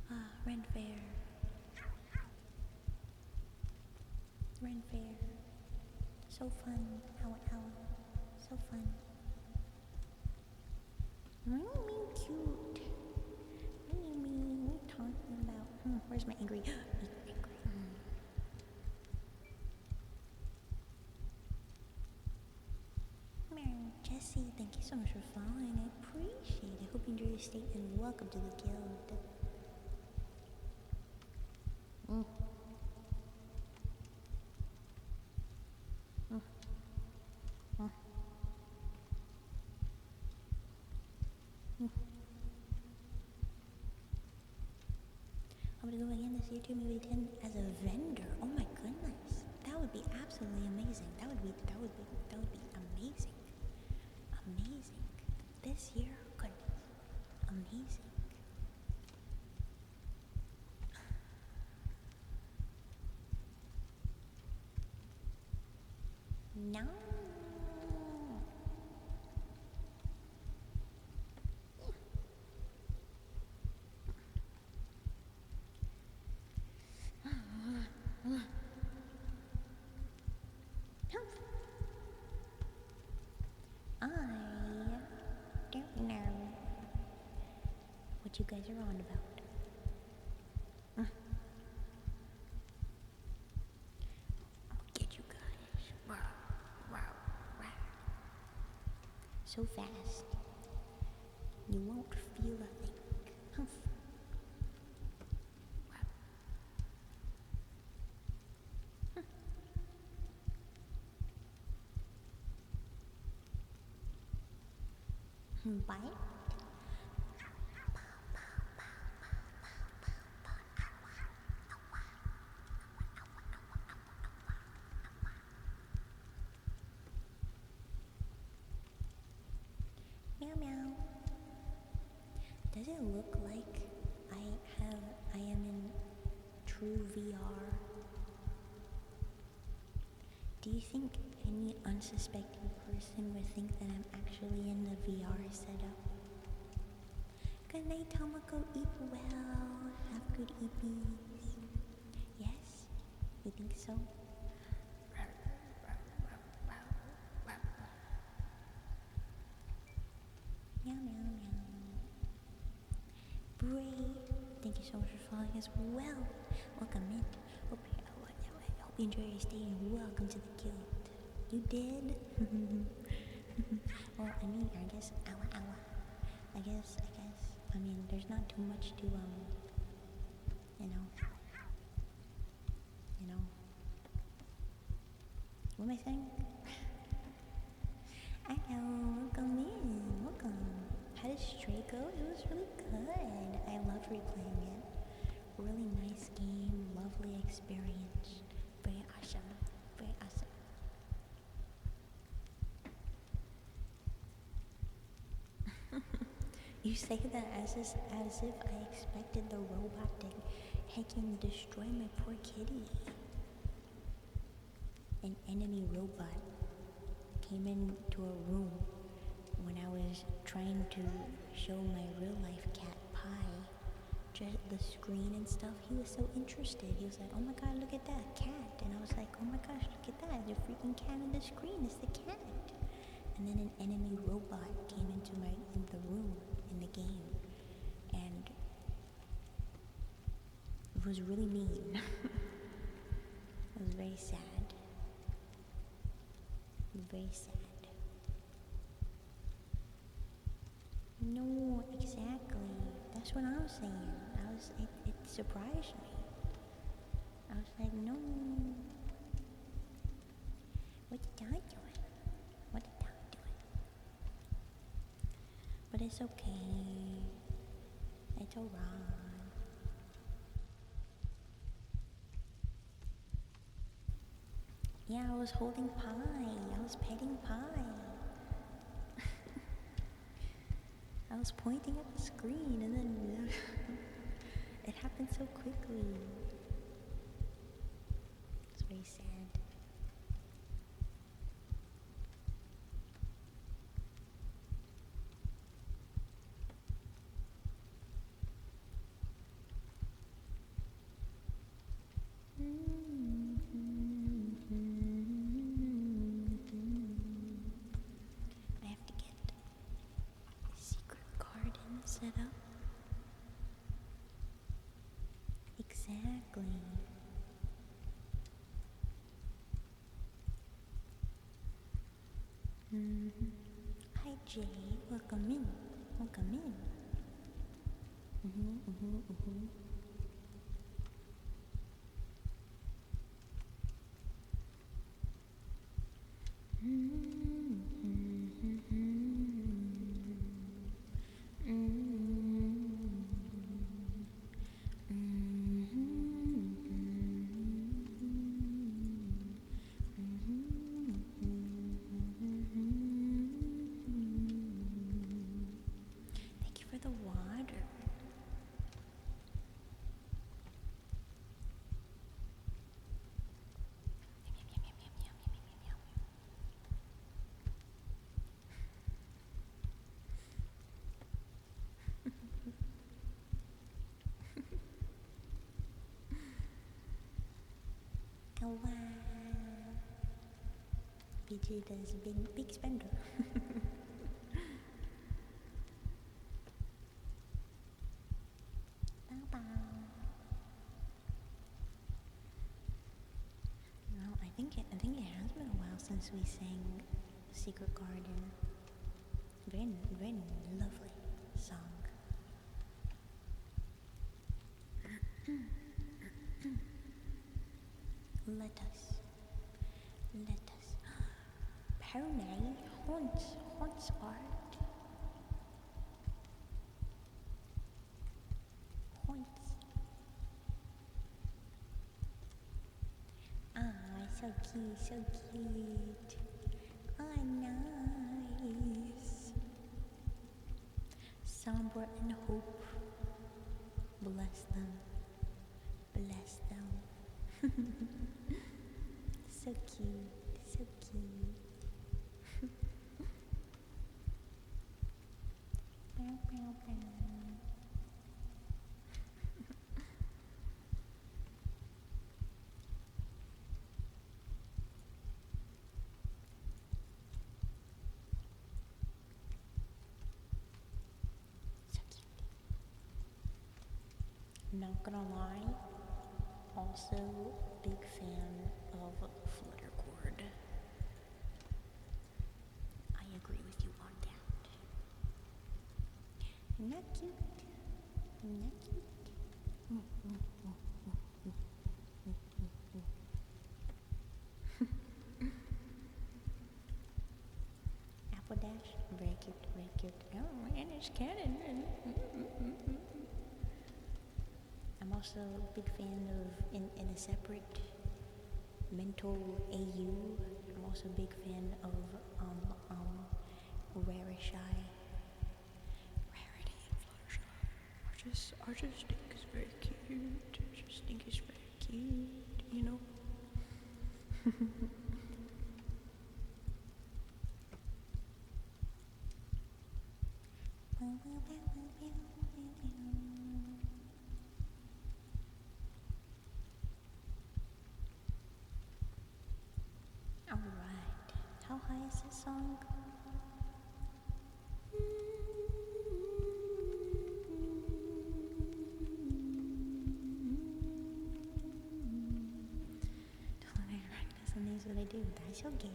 A: Ah, Ren Fair. Ren Fair. So fun. Ow, ow. So fun. Cute. What are you talking about? Where's my angry? Jesse, thank you so much for following. I appreciate it. I hope you enjoy your stay and welcome to the guild. I'm gonna go again this year too, maybe 10 as a vendor. Oh my goodness. That would be absolutely amazing. That would be amazing. Amazing. This year, goodness. Amazing. No. I don't know what you guys are on about. I'll get you guys. Wow, wow, wow. So fast. You won't feel a thing. Humph. Bite. Meow meow. Does it look like I am in true VR? Do you think any unsuspecting person would think that I'm actually in the VR setup? Good night, Tomoko. Eat well. Have good eepies. Yes? You think so? Meow, meow, meow. Bray, thank you so much for following as well. Welcome in. Hope you enjoy your stay and welcome to the guild. You did? Well, I mean, I guess, I guess, I mean, there's not too much to, you know. What am I saying? I know, welcome in, welcome. How did Stray go? It was really good. I love replaying it. Really nice game, lovely experience. Very awesome, very awesome. You say that as if I expected the robot to heckin' destroy my poor kitty. An enemy robot came into a room when I was trying to show my real life cat Pie the screen and stuff. He was so interested. He was like, oh my god, look at that cat. And I was like, oh my gosh, look at that. The freaking cat on the screen is the cat. And then an enemy robot came into the room in the game. And it was really mean. It was very sad. It was very sad. No, exactly. That's what I'm saying. It surprised me. I was like, no. What the dog doing? What the dog doing? But it's okay. It's alright. Yeah, I was holding Pie. I was petting Pie. I was pointing at the screen and then it happened so quickly. It's very sad. it up. Exactly. Hi Jay, welcome in. Welcome in. Mhm, mhm, mhm. Thank you for the water. Oh wow. Vegeta's big spender. Bow bow. Well, I think it has been a while since we sang Secret Garden. Very lovely song. Let us. Pernay haunts art. Haunts. Ah, so cute, so cute. Ah, nice. Sombra and hope. Bless them. Bless them. So cute, so cute. Bow, bow, bow. So cute. Not gonna lie, also big fan of Fluttercord. I agree with you on that. Not cute. Not cute. Apple Dash, very cute, very cute. Oh, and it's canon. I'm also a big fan of, in a separate mental AU, I'm also a big fan of Rarishy. Rarity and Fluttershy. I just think it's very cute. I just think it's very cute, you know? Alright. How high is this song? Listen, this is what I do. That's okay.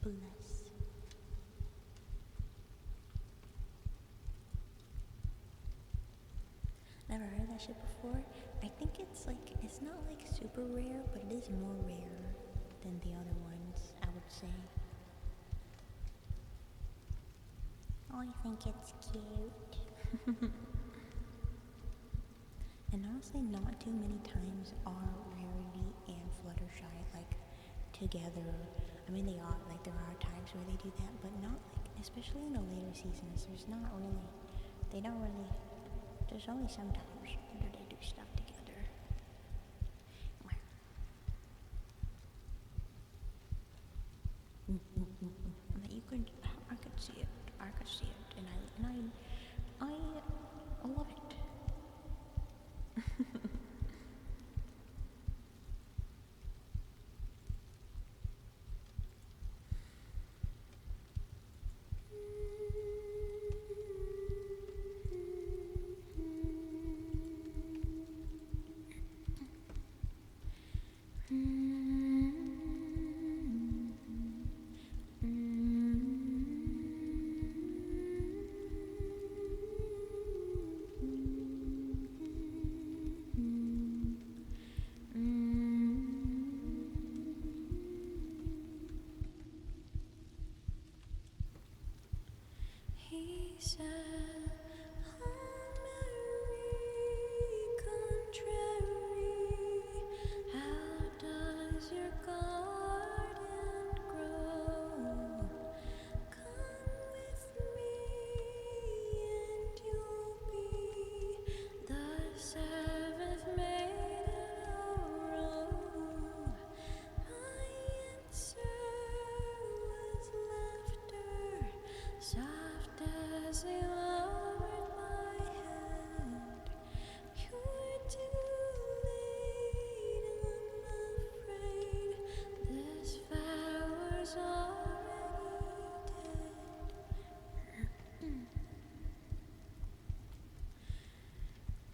A: Bless. Never heard that shit before. I think it's not like super rare, but it is more rare than the other ones, I would say. Oh, I think it's cute. And honestly, not too many times are Rarity and Fluttershy like together. I mean, they are like there are times where they do that, but not like especially in the later seasons. There's not really. They don't really. There's only sometimes that they do stuff together. That you could, I could see it. I could see it, and I love it.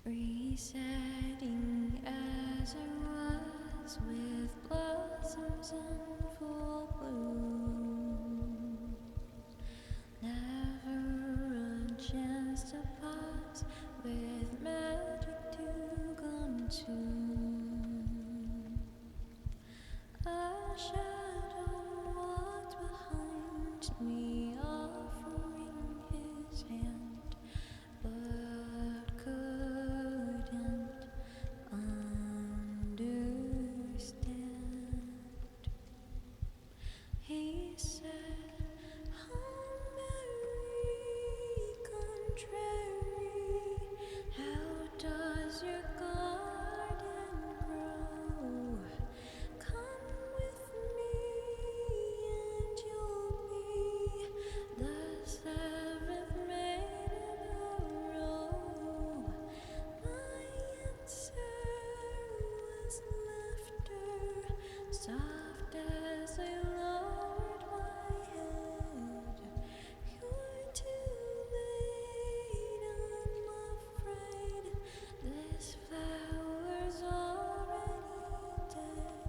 A: Resetting as I was with blossoms in full bloom. Never a chance to pause with magic to consume. A shadow walked behind me, offering his hand, but couldn't understand. He said, "Oh, Mary, contrary, how does your garden grow? Come with me, and you'll be the seventh maiden in a row." My answer was laughter, soft as I lowered my head. "You're too late, I'm afraid. This flower's already dead."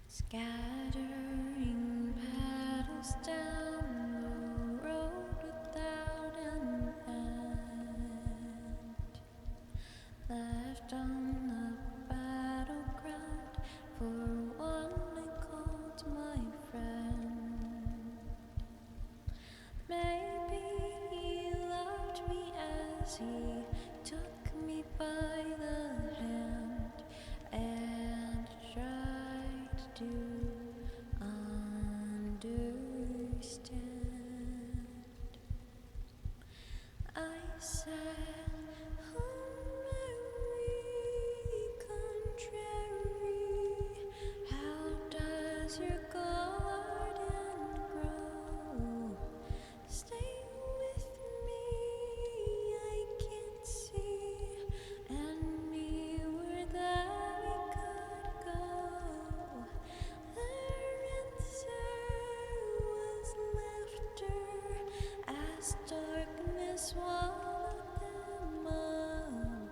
A: Scattering petals down the road without an end, left on the battleground for one I called my friend. Maybe he loved me as he took me by the hand and tried to understand. I said, "Oh, Mary, contrary, how does your garden grow? Stay with me, I can't see anywhere that we could go." Their answer was laughter as darkness swallowed them up.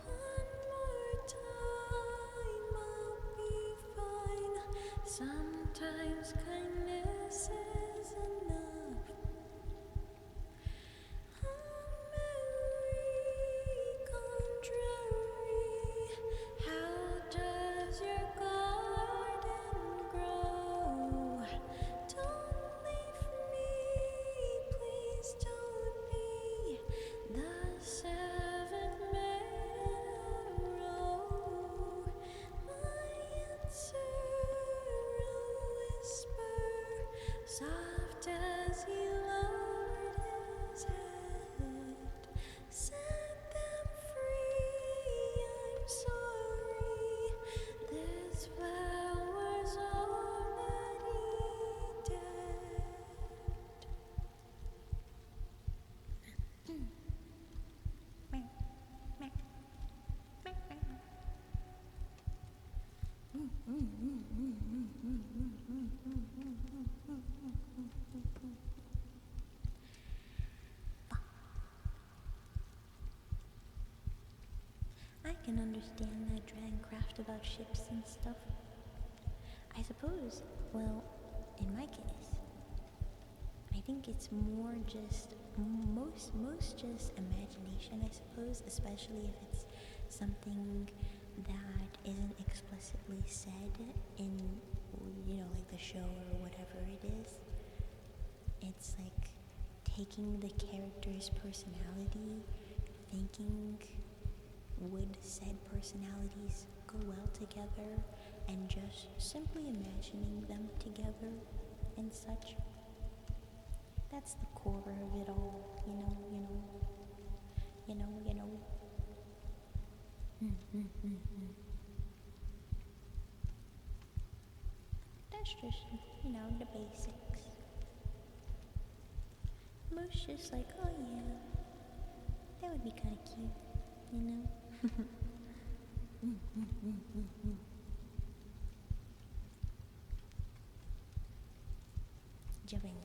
A: "One more time, I'll be fine. Sometimes kindness is enough." "Oh, Mary, contrary, how does your garden grow? Don't leave me, please don't be the seventh maiden in a row." My answer, a whisper, soft as he lowered his head. "Set them free, I'm sorry. This flower's already dead." I can understand that drawing craft about ships and stuff. I suppose, well, in my case, I think it's more just most just imagination, I suppose, especially if it's something that isn't explicitly said in, like the show or whatever it is. It's like taking the character's personality, thinking would said personalities go well together, and just simply imagining them together and such. That's the core of it all, you know, you know, you know, you know. That's just, you know, the basics. Most just like, oh yeah, that would be kind of cute, you know? Japanese.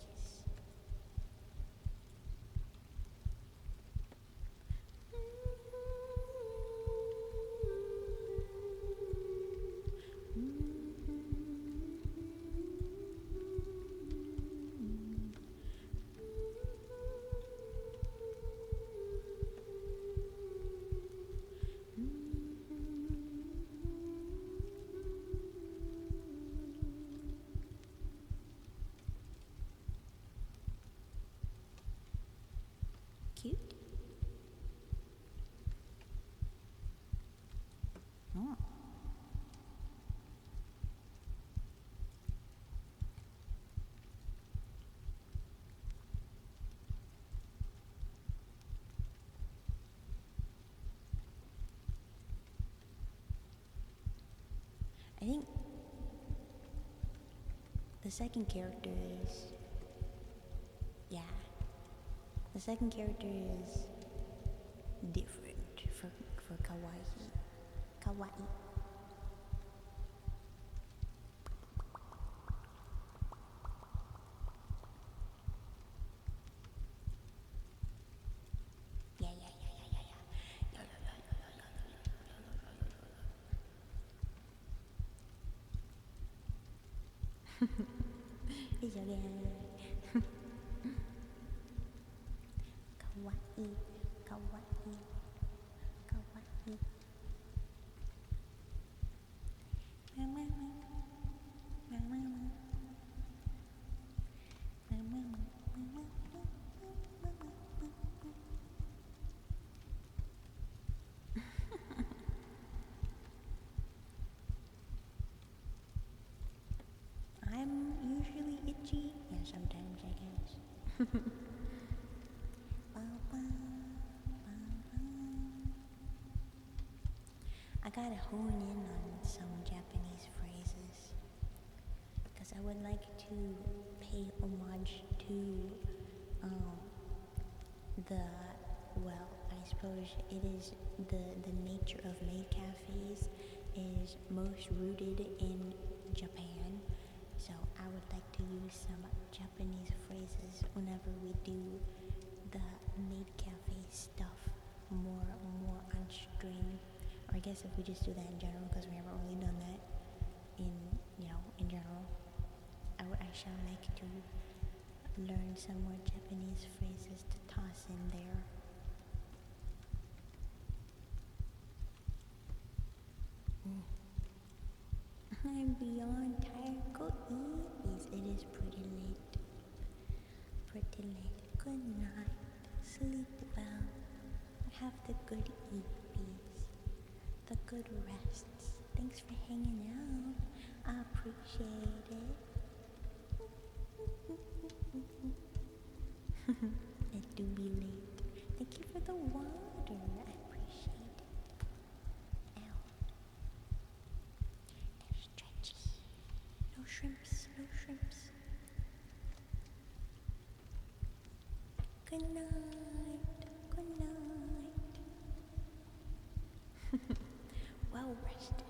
A: Cute? Oh. I think the second character is, yeah, the second character is different for kawaii. Kawaii. Yeah, yeah, yeah, yeah, yeah, yeah. It's okay. Kawaii, kawaii, kawaii. Mama, mama, mama, mama, mama, I'm usually itchy. Yeah, sometimes I guess. I gotta hone in on some Japanese phrases because I would like to pay homage to the, well, I suppose it is the nature of maid cafes is most rooted in Japan. So I would like to use some Japanese phrases whenever we do the maid cafe stuff more on stream. Or I guess if we just do that in general, because we haven't really done that in, you know, in general. I shall like to learn some more Japanese phrases to toss in there. I'm beyond tired. Go eat, please. It is pretty late. Pretty late. Good night. Sleep well. Have the good eat, the good rests. Thanks for hanging out. I appreciate it. It do be late. Thank you for the water. I appreciate it. Ow. They're stretchy. No shrimps. No shrimps. Good night. Good night. Well rested.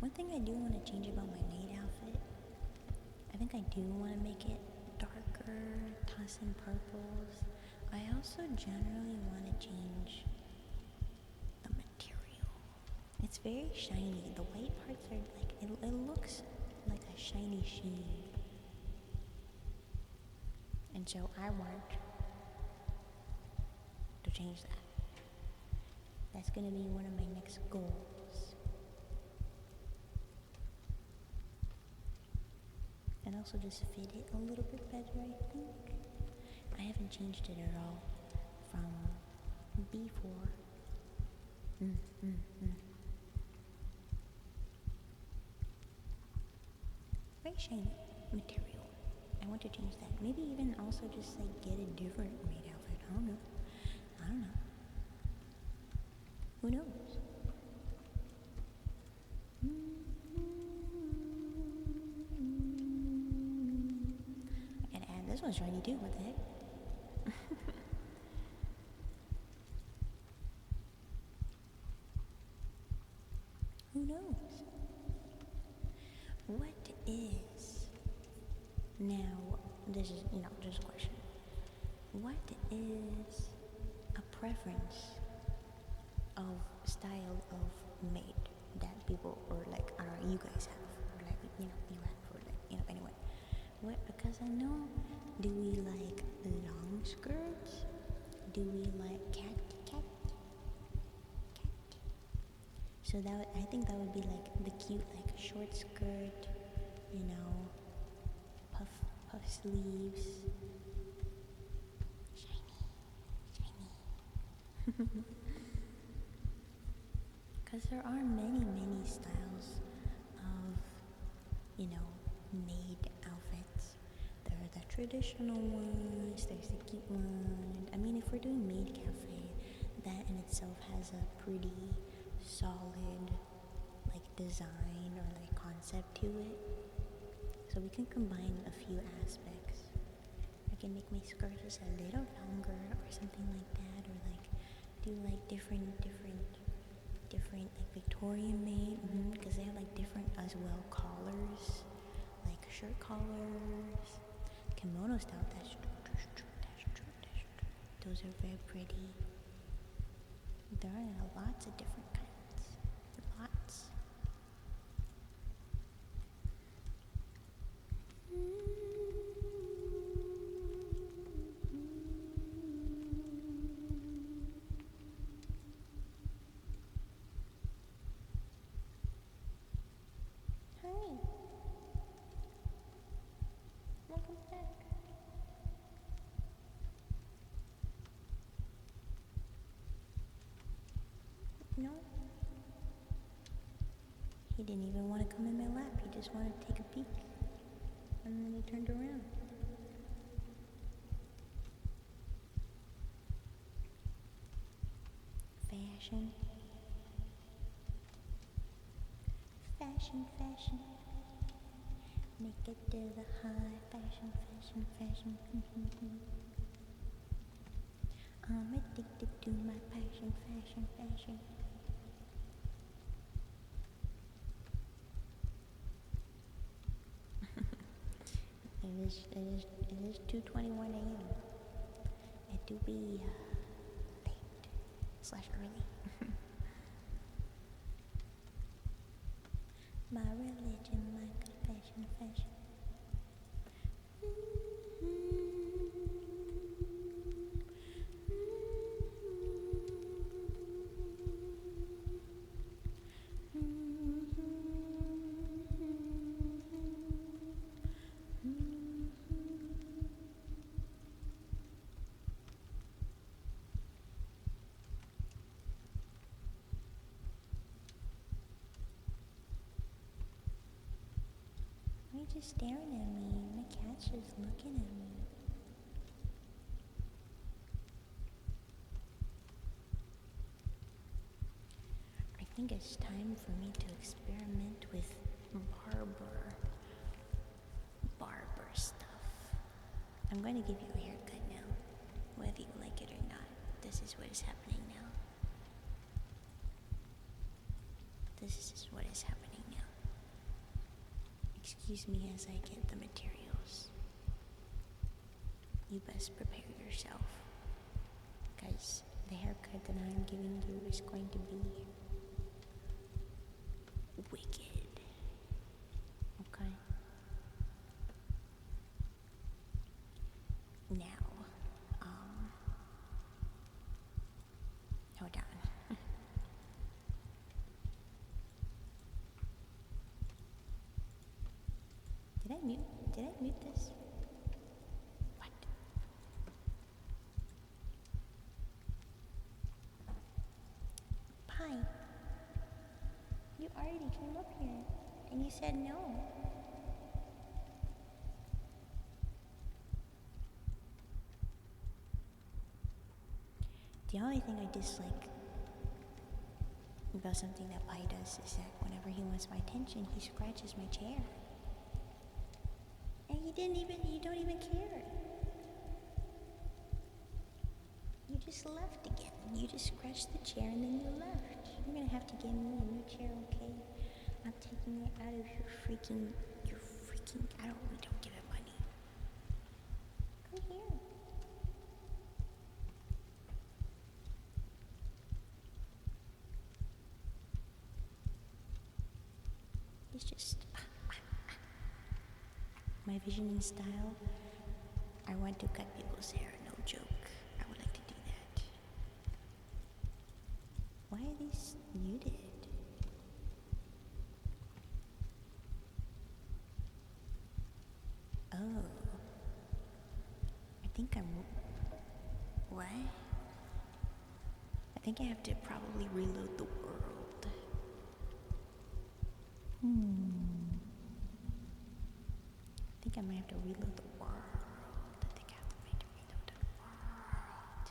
A: One thing I do want to change about my maid outfit, I think I do want to make it darker, toss in purples. I also generally want to change the material. It's very shiny. The white parts are like, it looks like a shiny sheen. And so I want to change that. That's going to be one of my next goals. also just fit it a little bit better, I think. I haven't changed it at all from before. Very shiny material. I want to change that. Maybe even also just like get a different maid outfit. I don't know. Who knows? I gotta add this one's shiny too. What the heck? Who knows? What is now? This is just a question. What is a preference of style of maid that people or like I don't know you guys have or like you have or like anyway? What because I know do we like long skirts? Do we like cat? So I think that would be like the cute like short skirt, puff sleeves. Shiny. Because there are many styles of, maid outfits. There are the traditional ones, there's the cute one. I mean, if we're doing maid cafe, that in itself has a pretty solid, like, design or, like, concept to it. So we can combine a few aspects. I can make my skirt just a little longer or something like that, or, like, do, like, different like Victorian made, because they have like different as well collars, like shirt collars, kimono style. That's true. Those are very pretty. There are lots of different kinds. Lots. Welcome back. No? He didn't even want to come in my lap. He just wanted to take a peek. And then he turned around. Fashion. Make it to the high fashion. I'm addicted to my passion. It is 2:21 a.m. It do be late / early. My religion, my confession, fashion. Why are you just staring at me? My cat's just looking at me. I think it's time for me to experiment with barber stuff. I'm going to give you a haircut now, whether you like it or not. This is what is happening now. This is what is happening now. Excuse me as I get the materials. You best prepare yourself, because the haircut that I'm giving you is going to be wicked. Okay? Now, hold on. Did I mute? Did I mute this? What? Pie. You already came up here and you said no. The only thing I dislike about something that Pie does is that whenever he wants my attention, he scratches my chair. And you don't even care. You just left again. You just scratched the chair and then you left. You're gonna have to get me a new chair, okay? I'm taking it out of your freaking, we don't give it money. Come here. It's just my vision and style. I want to cut people's hair, no joke. I would like to do that. Why are these muted? Oh. I think I'm... What? I think I have to probably reload the world. I think I might have to reload the world. I think I have to reload the world.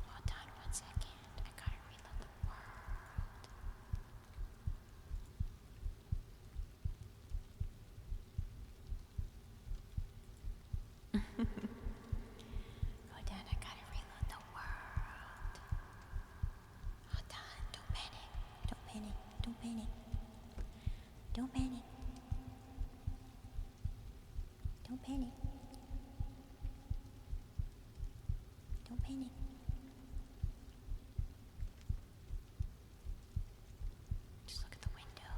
A: Hold on 1 second. I gotta reload the world. Hold on, I gotta reload the world. Hold on, don't panic. Don't panic. Don't panic. Don't panic. Don't panic. Don't panic. Just look at the window.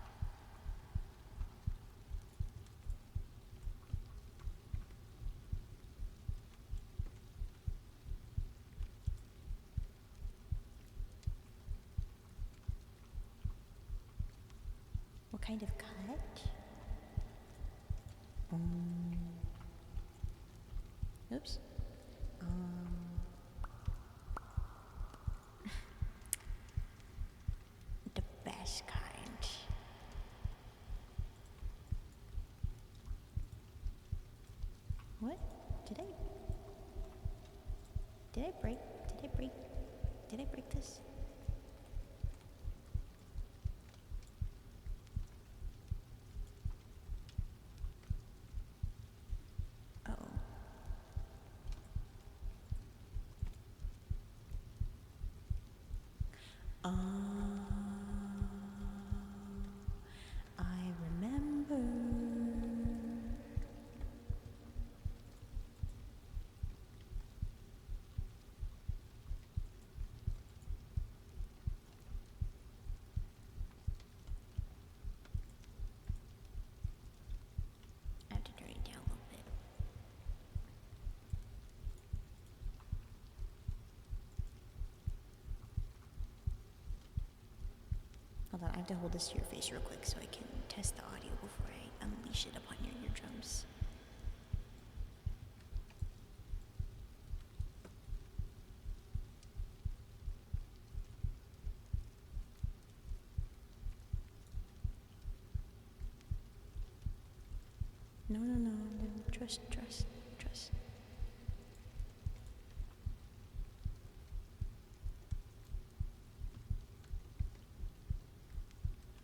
A: What kind of cut? Oops. The best kind. What? Did I break this? I remember. I have to turn it down a little bit. Hold on, I have to hold this to your face real quick so I can test the audio before I unleash it upon your eardrums. No, trust.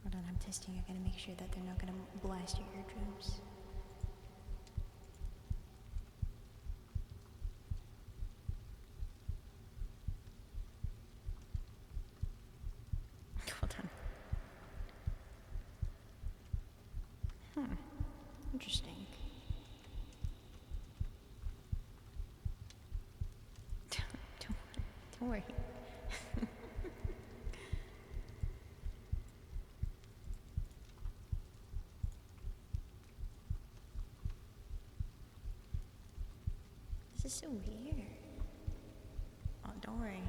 A: Hold on, I'm testing. I gotta make sure that they're not gonna blast your eardrums. Hold on. Interesting. Don't worry. This is so weird. Oh, don't worry.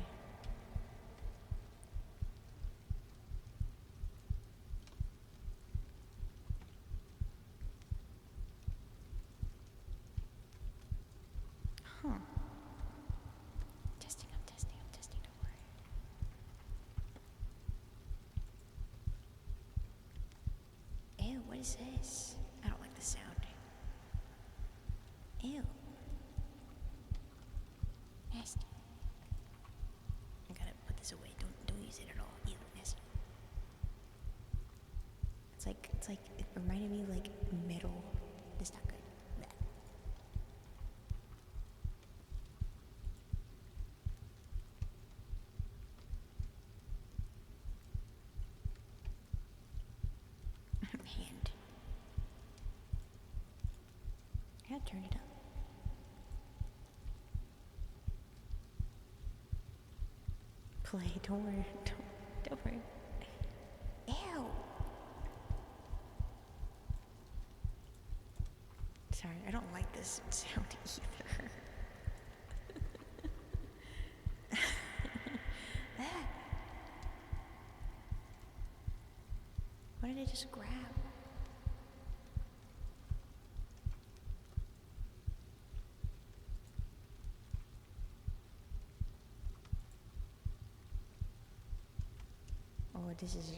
A: Huh. Testing, I'm testing, don't worry. Ew, what is this? I don't like the sound. Ew. Nasty. I gotta put this away. Don't use it at all. Ew, nasty. It's like it reminded me of like metal. It's not good. Blech. Hand. I gotta turn it up. Play, don't worry. Don't worry. Ew. Sorry, I don't like this sound either. What did I just grab? Oh, this is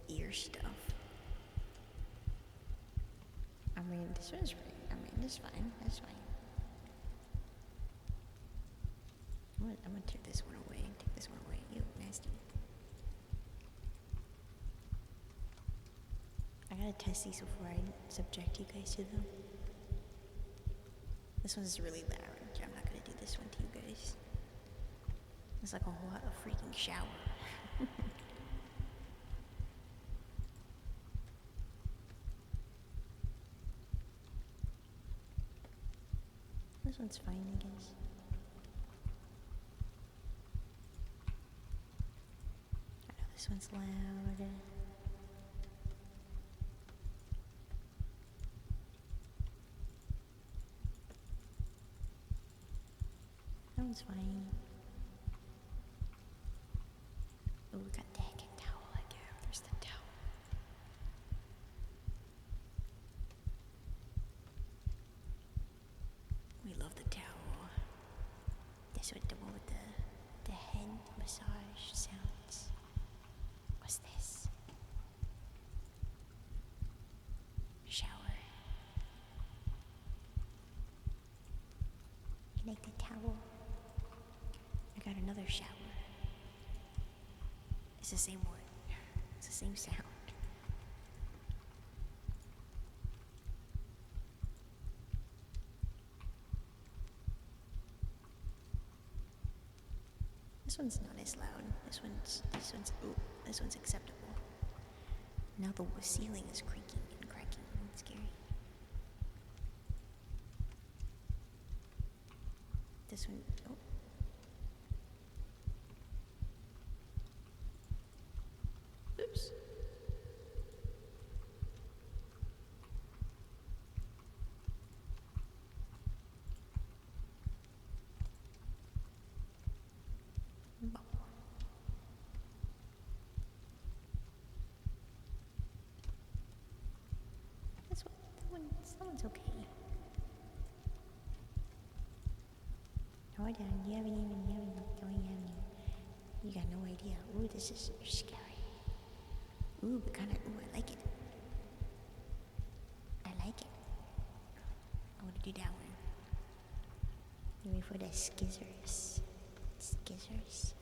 A: ear stuff. I mean, this one's pretty. I mean, this is fine. That's fine. I'm gonna take this one away. Take this one away. Ew, nasty. I gotta test these before I subject you guys to them. This one's really loud. I'm not gonna do this one to you guys. It's like a whole lot of freaking shower. This one's fine, I guess. I know this one's loud. That one's fine. Oh, we got the heckin' towel again. There's the towel. We love the towel. This one, the one with the head massage sounds. What's this? Shower. You like the towel? I got another shower. It's the same one. It's the same sound. This one's not as loud. This one's acceptable. Now the ceiling is creaking and cracking. It's scary. This one, oh. Oops. That one's okay. Hold on, you haven't you got no idea. Ooh, this is scary. Ooh, but kinda, ooh, I like it. I like it. I wanna do that one. You ready for the skizzers? Skizzers?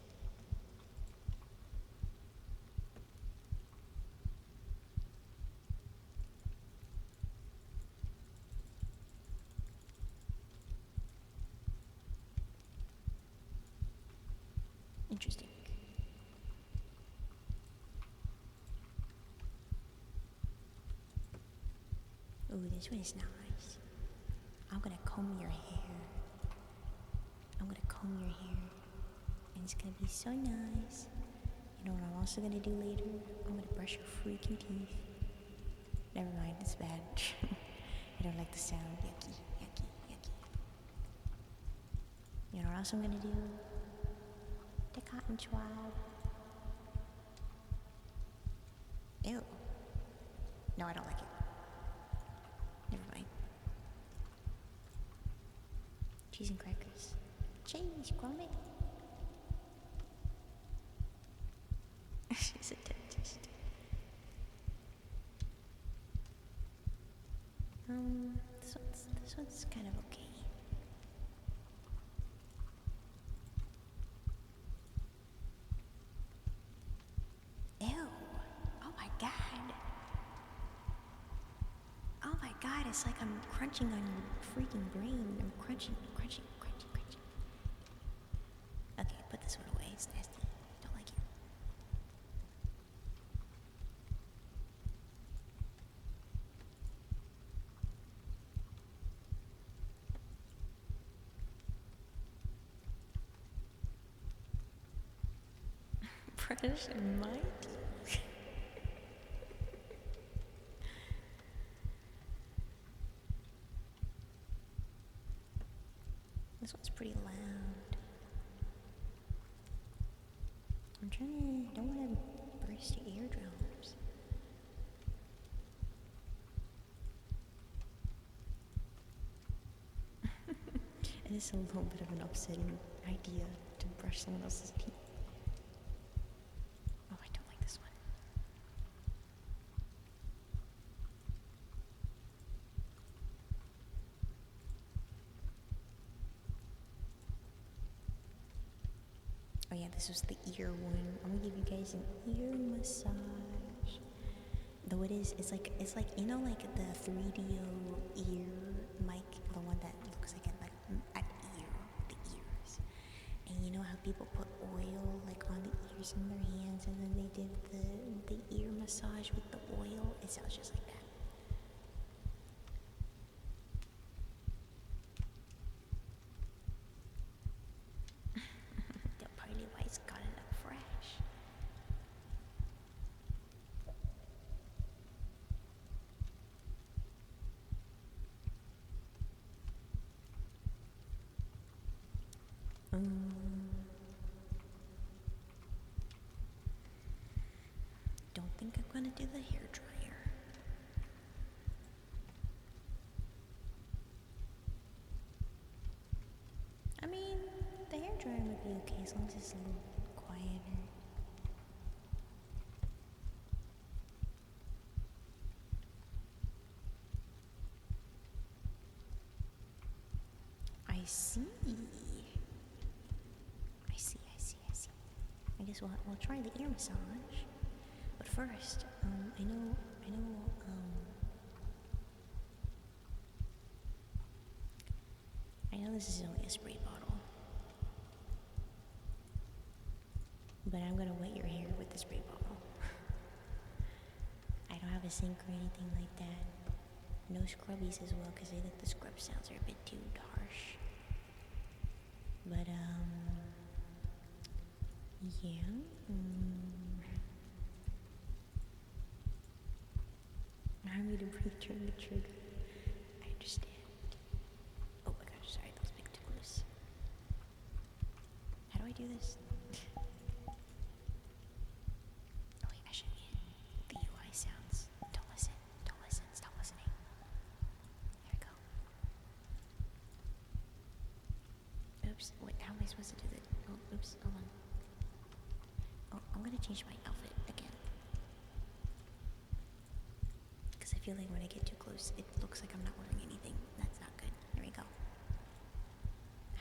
A: Interesting. Ooh, this one is nice. I'm gonna comb your hair. I'm gonna comb your hair. And it's gonna be so nice. You know what I'm also gonna do later? I'm gonna brush your freaking teeth. Never mind, it's bad. I don't like the sound. Yucky, yucky, yucky. You know what else I'm gonna do? The cotton swab. Ew. No, I don't like it. Never mind. Cheese and crackers. Cheese, crummy. She's a dentist. This one's kind of okay. Ew. Oh my god. Oh my god, it's like I'm crunching on your freaking brain. I'm crunching. Okay, put this one away. It's nasty. Don't like it. Fresh and mighty. This one's pretty loud. Don't want to burst your eardrums. It is a little bit of an upsetting idea to brush someone else's teeth. Oh, I don't like this one. Oh yeah, this was the ear one. I'm gonna give you guys an ear massage. Though it's like like the 3DO ear mic, the one that looks like an ear, the ears. And you know how people put oil like on the ears in their hands, and then they did the ear massage with the oil. It sounds just like that. The pearly white's got it up fresh. Don't think I'm gonna do the hair dryer. I mean, the hair dryer would be okay as long as it's a little quieter. I see. I guess we'll try the ear massage. But first, I know this is only a spray bottle. But I'm gonna wet your hair with the spray bottle. I don't have a sink or anything like that. No scrubbies as well, because I think the scrub sounds are a bit too harsh. But, yeah. I need to turn the trigger. I understand. Oh my gosh, sorry, that was a bit too loose. How do I do this? Oh wait, I should get the UI sounds. Don't listen, stop listening. Here we go. Oops, wait, how am I supposed to do that? Oh, oops, hold on. Oh, I'm gonna change my outfit again. Because I feel like when I get too close, it looks like I'm not wearing anything. That's not good. Here we go.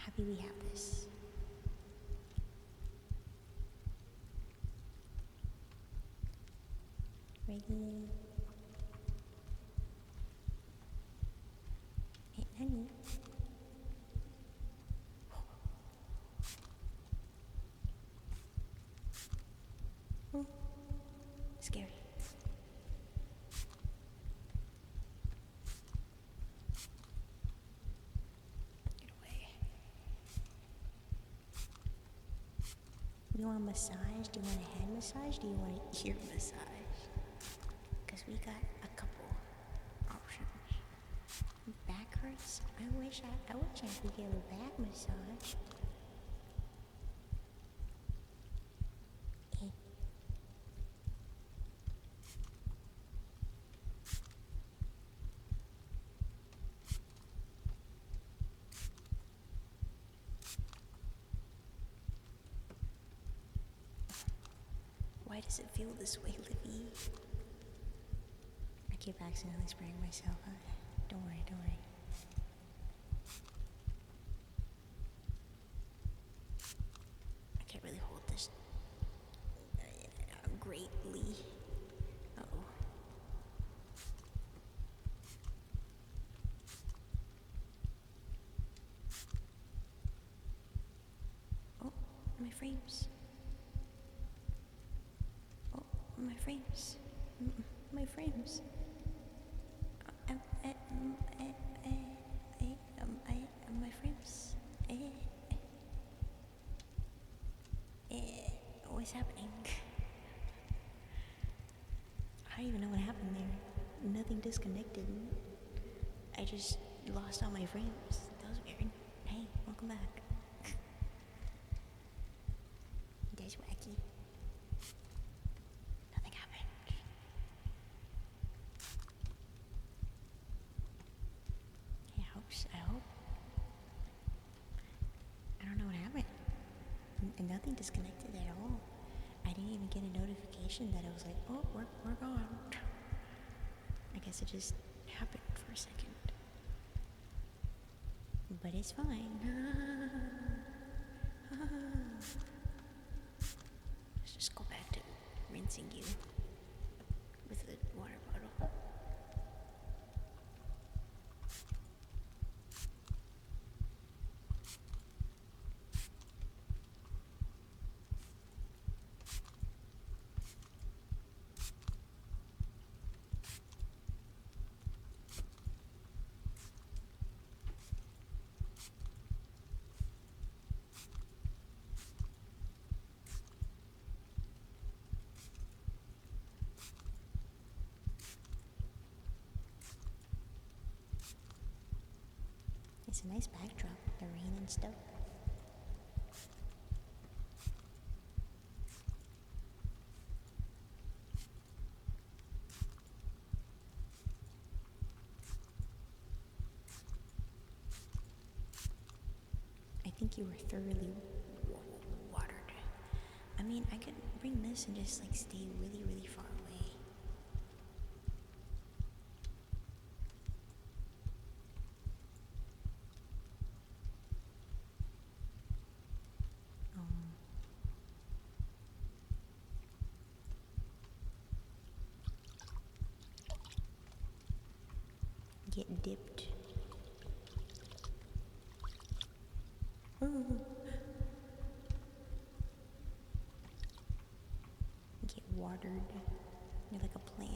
A: Happy we have this. Ready? Hey, honey. Oh, scary. Get away. You want a massage? Do you want a head massage? Do you want an ear massage? Because we got a couple options. Back hurts? I wish I could give a back massage. does it feel this way, Livy? I keep accidentally spraying myself. Huh? Don't worry, don't worry. I can't really hold this greatly. Uh-oh. Oh, my frames. Oh, my frames. My frames. My frames. What's happening? I don't even know what happened there. Nothing disconnected. I just lost all my frames. That was weird. Hey, welcome back. That's wacky. Nothing happened. Hey, I hope. I don't know what happened. Nothing disconnected at all. I didn't even get a notification that it was like, oh, we're gone. I guess it just happened for a second. But it's fine. Let's just go back to rinsing you with the water bottle. It's a nice backdrop, the rain and stuff. I think you were thoroughly watered. I mean, I could bring this and just like stay really, really far away. Get dipped. Get watered. You're like a plant.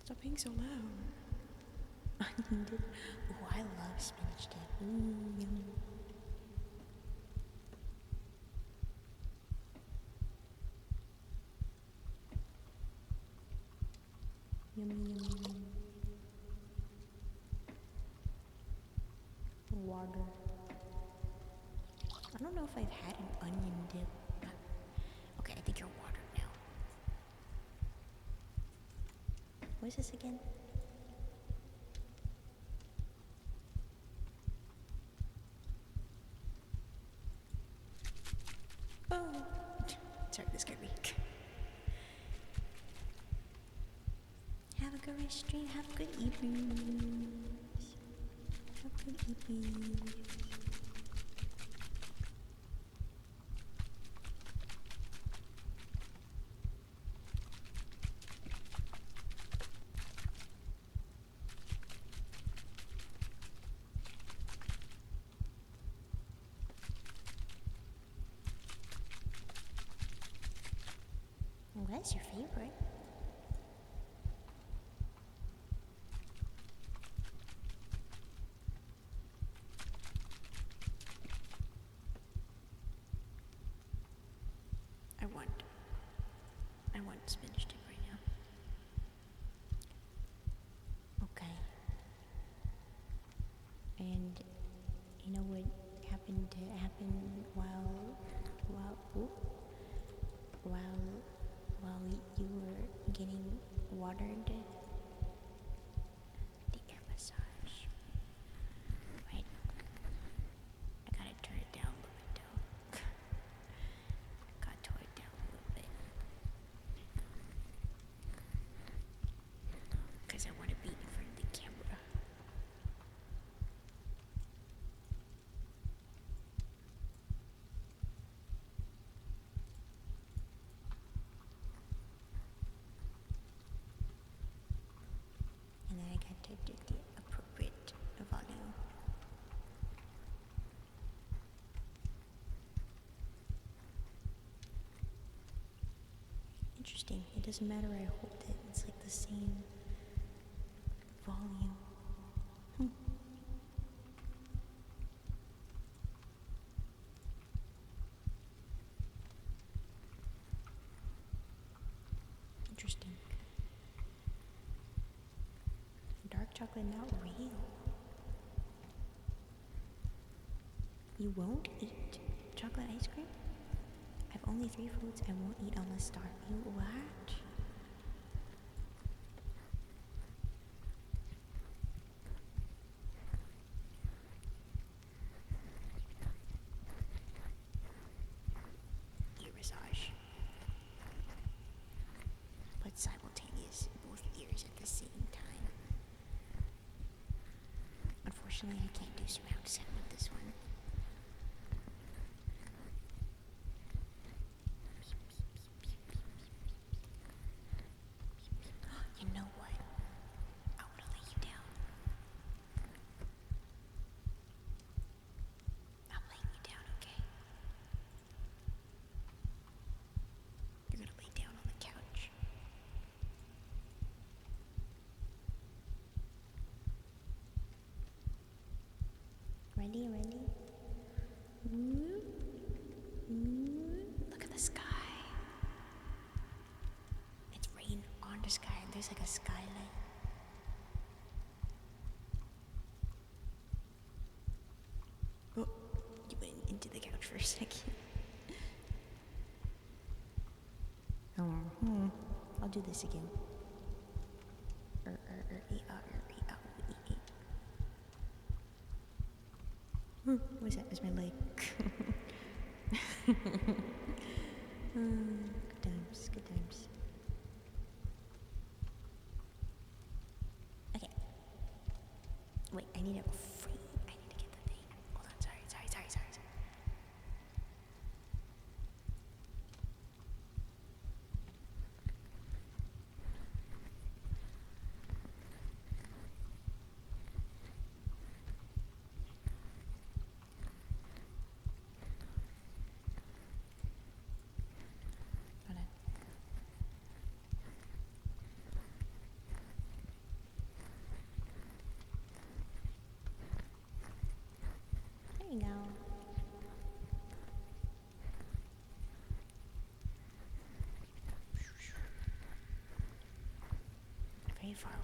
A: Stop being so loud. Onion dip. Oh, I love spinach dip. Ooh, yum. Yummy, yummy, yummy. Water. I don't know if I've had an onion dip. Okay, I think you're watered now. What is this again? Oh! Sorry, this scared me. Have a good rest stream. Have a good evening. Have a good evening. What's your favorite? I want spinach dip right now. Okay. And you know what happened to happen while while you were getting watered. The air massage. Right. I gotta turn it down a little bit though. Gotta turn it down a little bit. Because I want to be in front of the camera. And then I got to do the appropriate volume. Interesting. It doesn't matter where I hold it. It's like the same volume. Interesting. Dark chocolate not real. You won't eat chocolate ice cream? I have only 3 foods I won't eat unless starved. You what? Ear massage. But simultaneous, both ears at the same time. Unfortunately, I can't do surround sound with this one. You know what? I want to lay you down. I'm laying you down, okay? You're gonna lay down on the couch. Ready? Look at the sky. It's rain on the sky. There's like a skylight. Oh, you went into the couch for a second. I'll do this again. What was that? It was my leg. Good times. Okay. Wait, I need to get the thing. Hold on, sorry. Hold on. There you go. Very far away.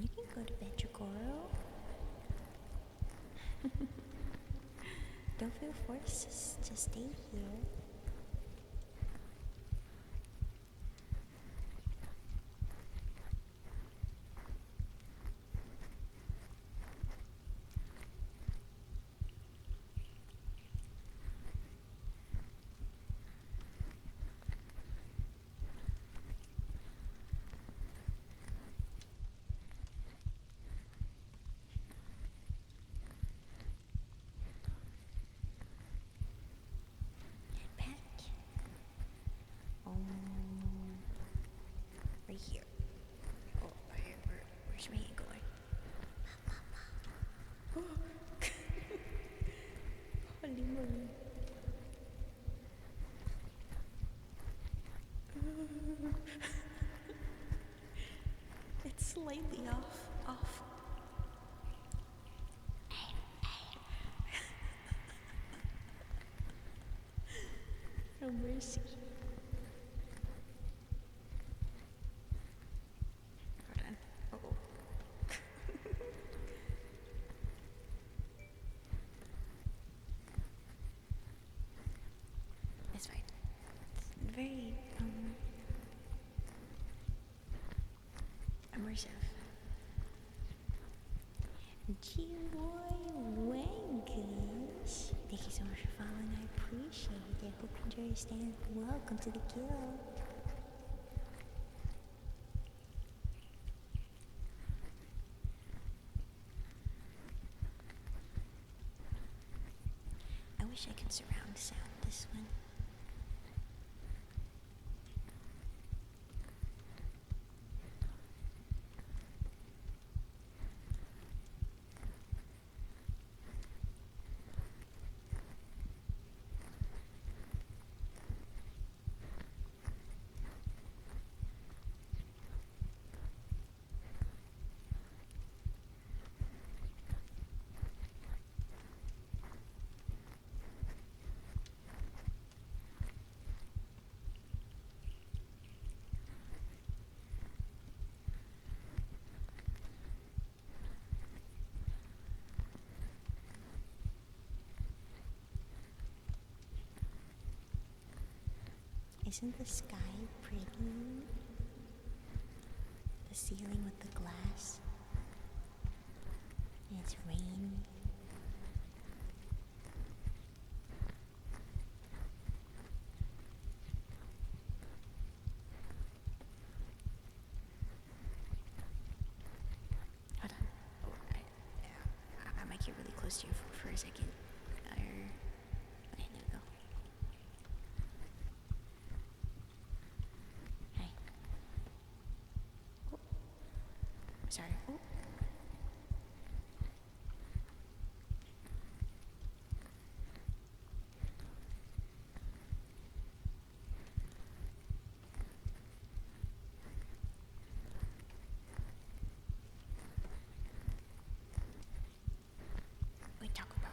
A: You can go to bed, Jagoro. Don't feel forced to stay here. Right here. Oh, where's my hand going? Holy moly. It's slightly off. Oh, mercy. Hold on. Oh. It's fine. It's very, immersive. G-Boy Wankers. Thank you so much for following. I appreciate it. Hope you enjoy your stay. Welcome to the guild. I wish I could surround sound this one. Isn't the sky pretty? The ceiling with the glass. And it's rain. Hold on. Oh, I might get really close to you for a second. Okay, there we go. Hi. Oh. Sorry. Oh. We talk about.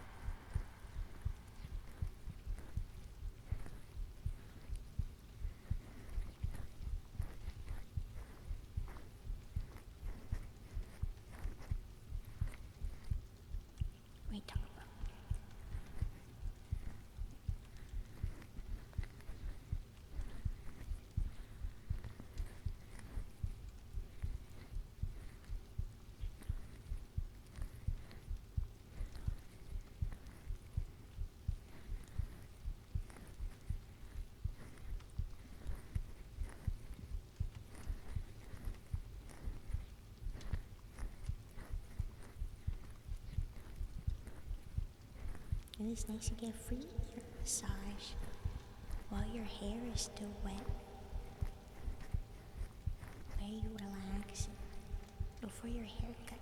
A: We talk about. It is nice to get a free ear massage while your hair is still wet. Where you relax before your haircut.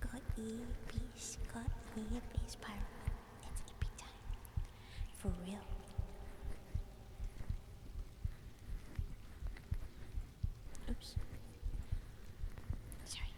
A: Got peace, pyro. It's EP time. For real. Oops. Sorry.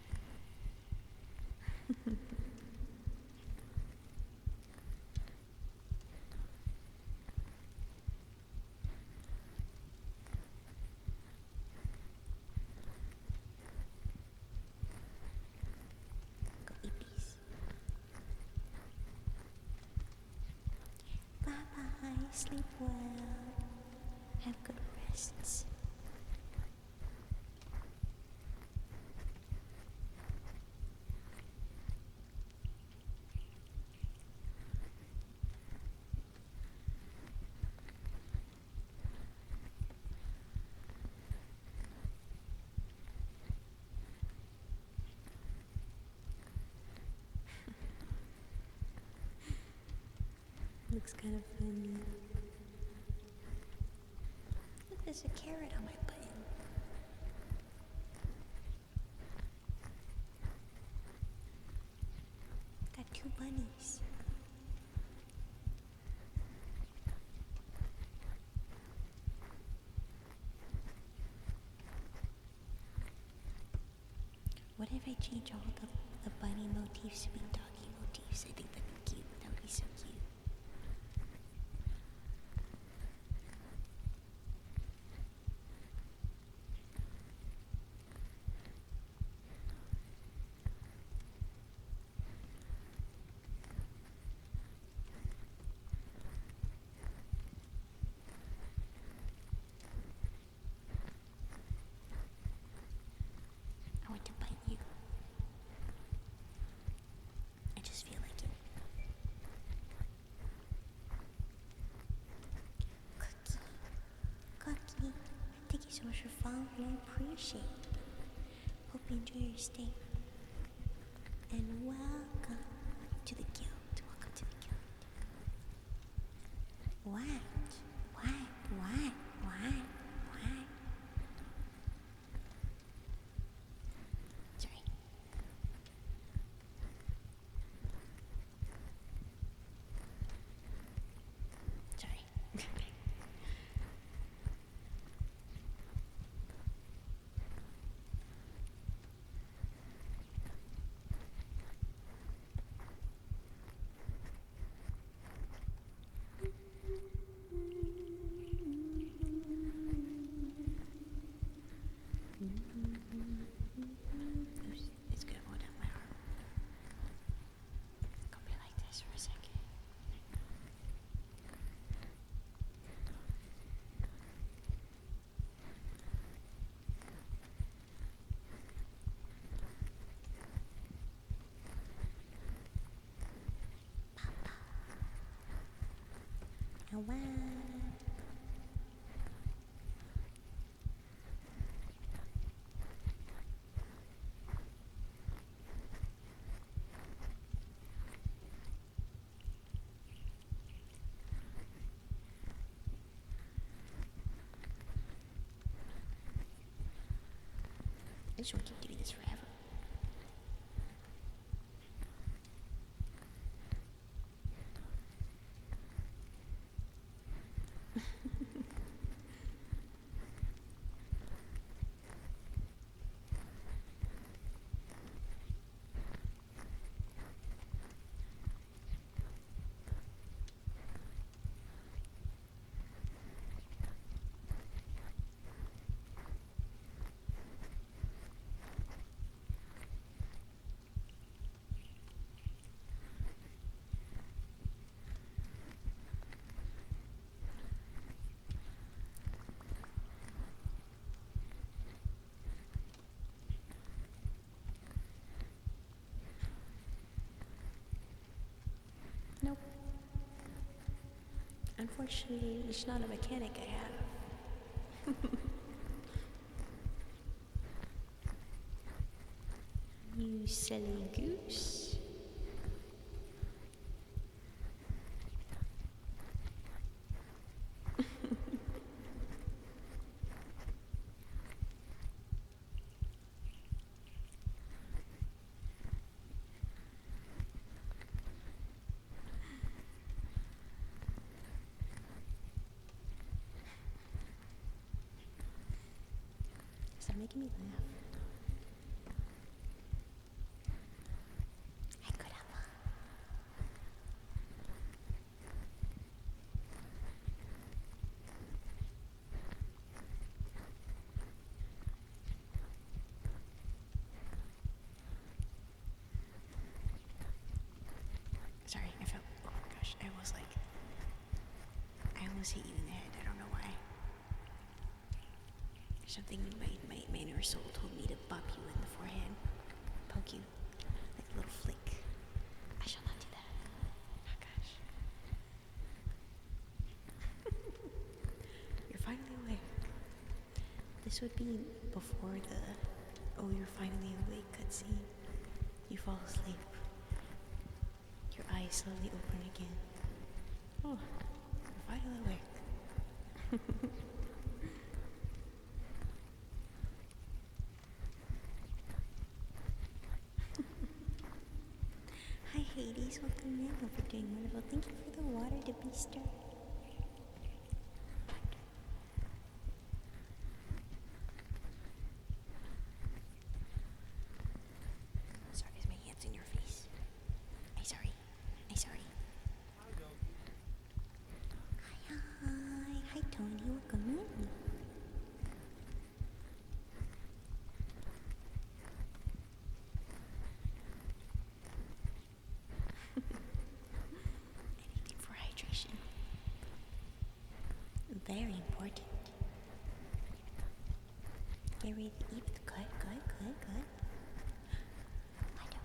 A: Sleep well. Have good rests. Looks kind of funny. Look, there's a carrot on my button. Got 2 bunnies. What if I change all the bunny motifs to be doggy motifs? I think that'd be cute. That would be so cute. I want to bite you. I just feel like it. Cookie, thank you so much for following. I appreciate it. Hope you enjoy your stay. And welcome to the guild. Welcome to the guild. What? Sorry. Sorry. Oops, it's gonna go down my arm. Go be like this for a second. Oh wow. I just want to keep doing this forever. Nope. Unfortunately, it's not a mechanic I have. You silly goose. Stop making me laugh. Hi, Kurama. Sorry, I felt. Oh my gosh, I almost hit you in the head. I don't know why. Something in my inner soul told me to bop you in the forehead. Poke you. Like a little flick. I shall not do that. Oh gosh. You're finally awake. This would be before the "oh, you're finally awake" cutscene. You fall asleep. Your eyes slowly open again. Oh, you're finally awake. Hi Hades, welcome in. Hope you're doing wonderful. Thank you for the water to be stirred. Sorry, is my hands in your face? I'm sorry. I'm sorry. Hi Tony, welcome in. Anything for hydration. Very important. Get ready to eat. Good. Water.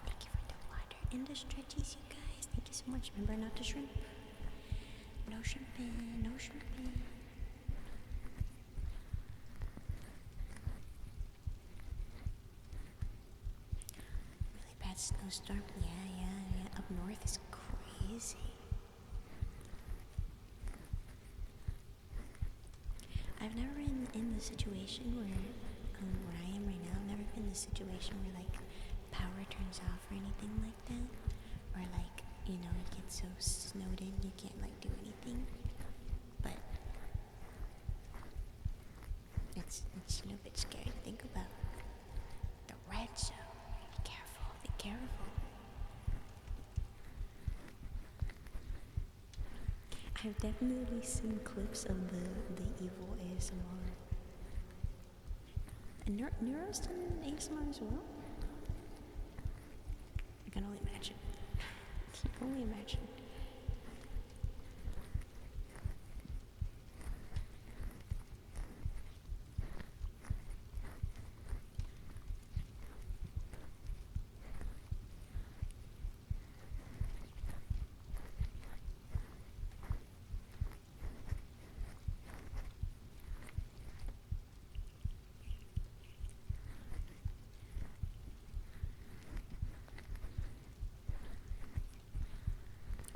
A: Thank you for the water. And the stretchies, you guys. Thank you so much. Remember not to shrimp. No shrimping. Really bad snowstorm. Yeah. Up north is crazy. I've never been in the situation where I am right now, I've never been in the situation where like power turns off or anything like that. Or like, it gets so snowed in you can't like do anything. But it's a little bit scary to think about. The red zone. Be careful. I've definitely seen clips of the evil ASMR. And Neuro's done ASMR as well? I can only imagine.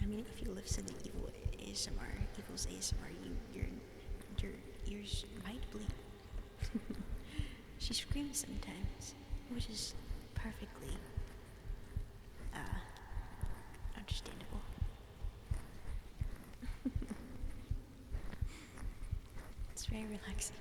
A: I mean, if you listen to evil's ASMR, your ears might bleed. She screams sometimes, which is perfectly understandable. It's very relaxing.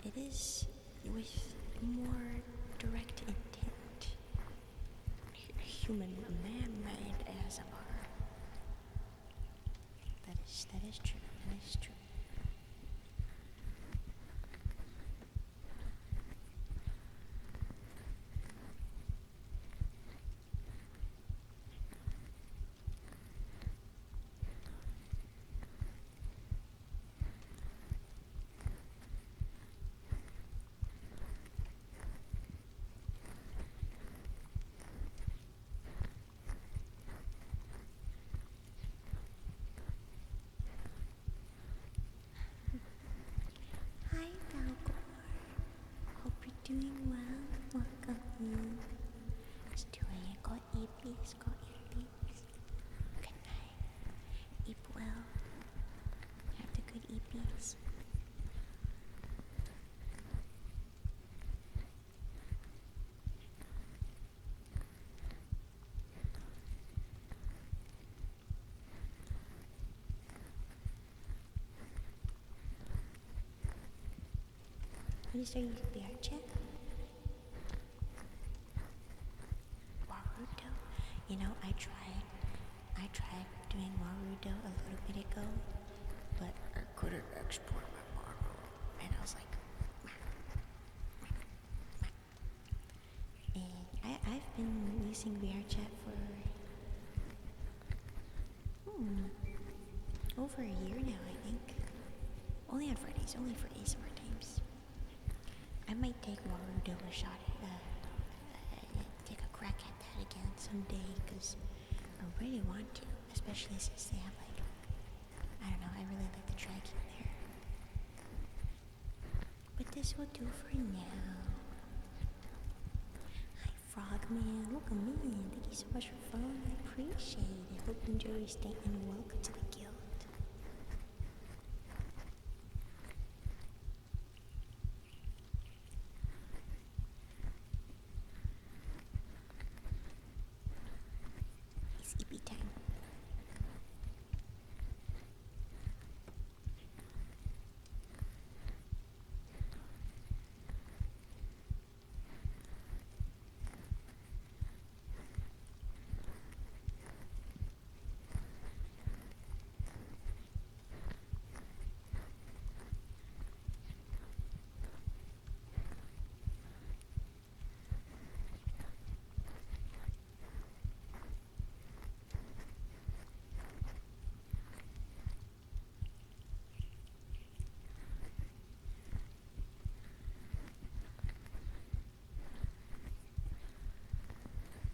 A: It is with more direct intent. Human man-made ASMR. That is true. Hi, Falcor. Hope you're doing well. Welcome in. Just doing it. Go eat, please. Good night. Eat well. Have a good bees. When you start using VR chat, Warudo. You know, I tried doing Warudo a little bit ago, but I couldn't export my model, and I was like, and I've been using VR chat for over a year now, I think. Only on Fridays, only for ASMR times. I might take Warudo a shot take a crack at that again someday, because I really want to, especially since they have like, I don't know, I really like the tracking there. But this will do for now. Hi Frogman, welcome in. Thank you so much for following, I appreciate it. Hope you enjoy your stay and welcome to the guild. It's EP time.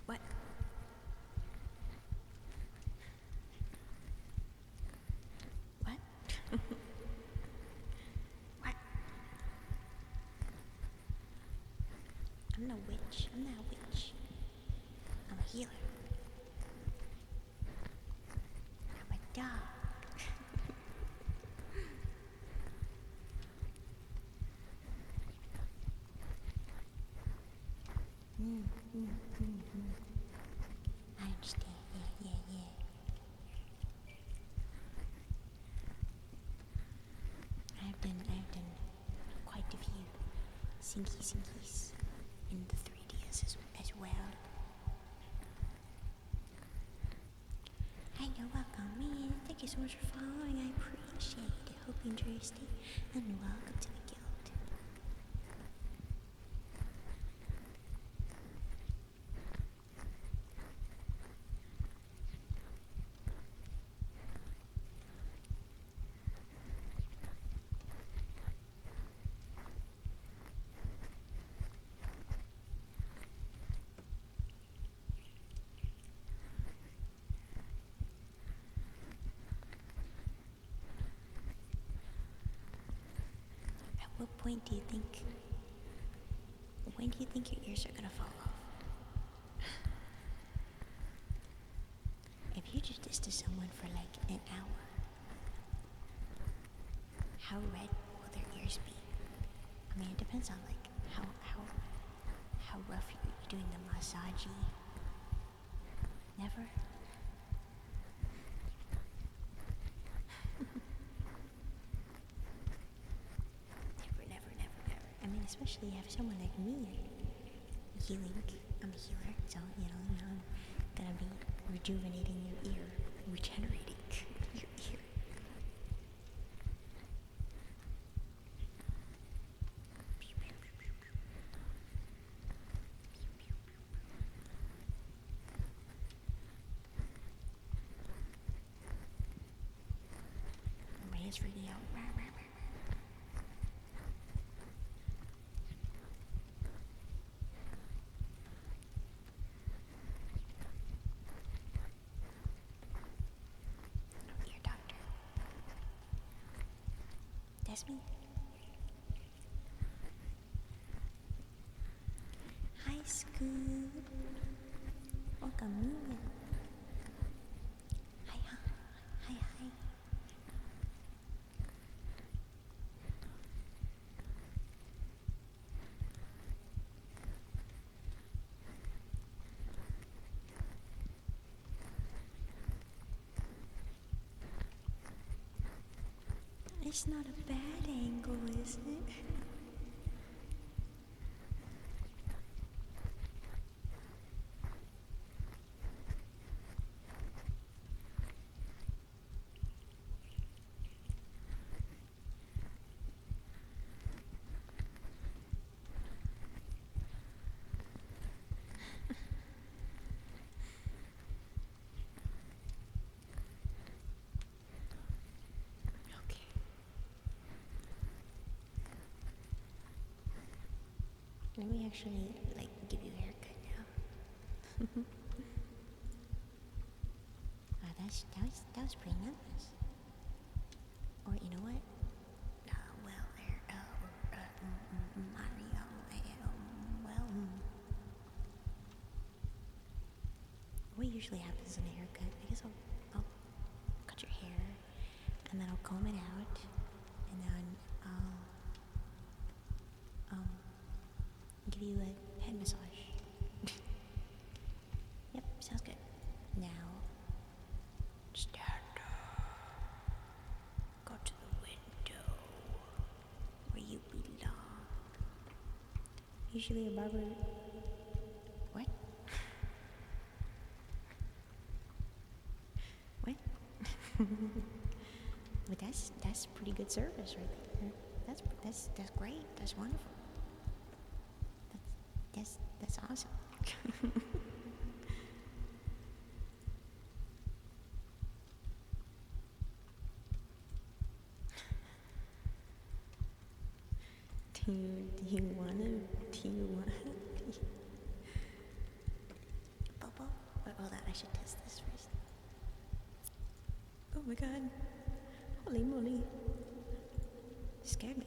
A: What? What? What? I'm no witch. I'm not a witch. I'm a healer. I'm a dog. I understand. Yeah. I've done quite a few sinkies in the 3DS as well. Hi, you're welcome, man. Thank you so much for following. I appreciate it. Hope you enjoy your stay and welcome to the guild. At what point do you think, when do you think your ears are gonna fall off? If you do this to someone for like an hour, how red will their ears be? I mean, it depends on like how rough you're doing the massage. Never? Never. I mean, especially you have someone like me healing. I'm a healer, so you know, I'm gonna be rejuvenating your ear, regenerating your ear. My head's freaking out. Ear doctor. That's me. Hi, Scoop. Welcome in. Hi. It's not a bad angle, is it? Okay. Let me actually, like, give you a haircut now. That was pretty nice. Or you know what? Well, Mario, what usually happens in a haircut? I guess I'll cut your hair, and then I'll comb it out, and then I'll give you a head massage. Yep, sounds good. Now, stand up. Go to the window where you belong. Usually a barber. What? What? But that's pretty good service right there. That's great. That's wonderful. That's awesome. Do you wanna? Bubble? Wait, hold on, I should test this first. Oh my god. Holy moly. Scared me.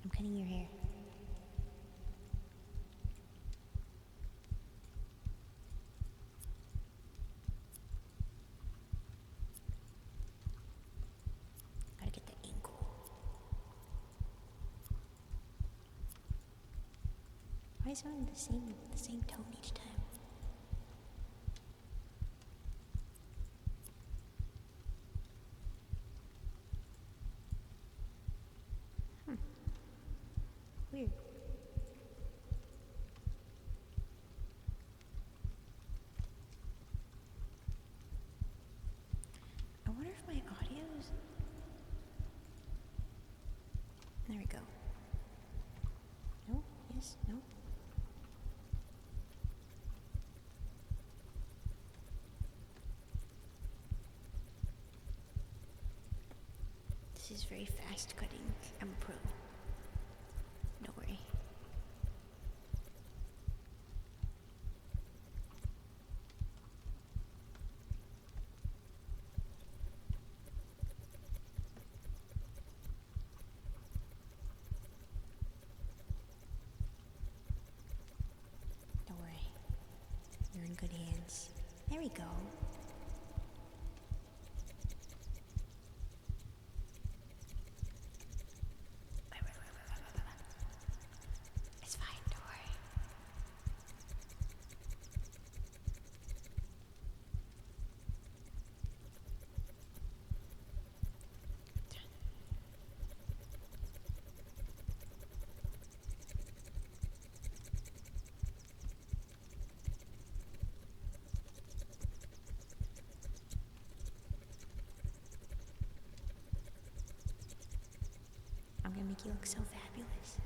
A: I'm cutting your hair. Gotta get the angle. Why is it on the same tone each time? Weird. I wonder if my audio's... There we go. No? Yes? No? This is very fast cutting. I'm a pro. Don't worry. Don't worry. You're in good hands. There we go. Wait. It's fine, don't worry. I'm gonna make you look so fabulous.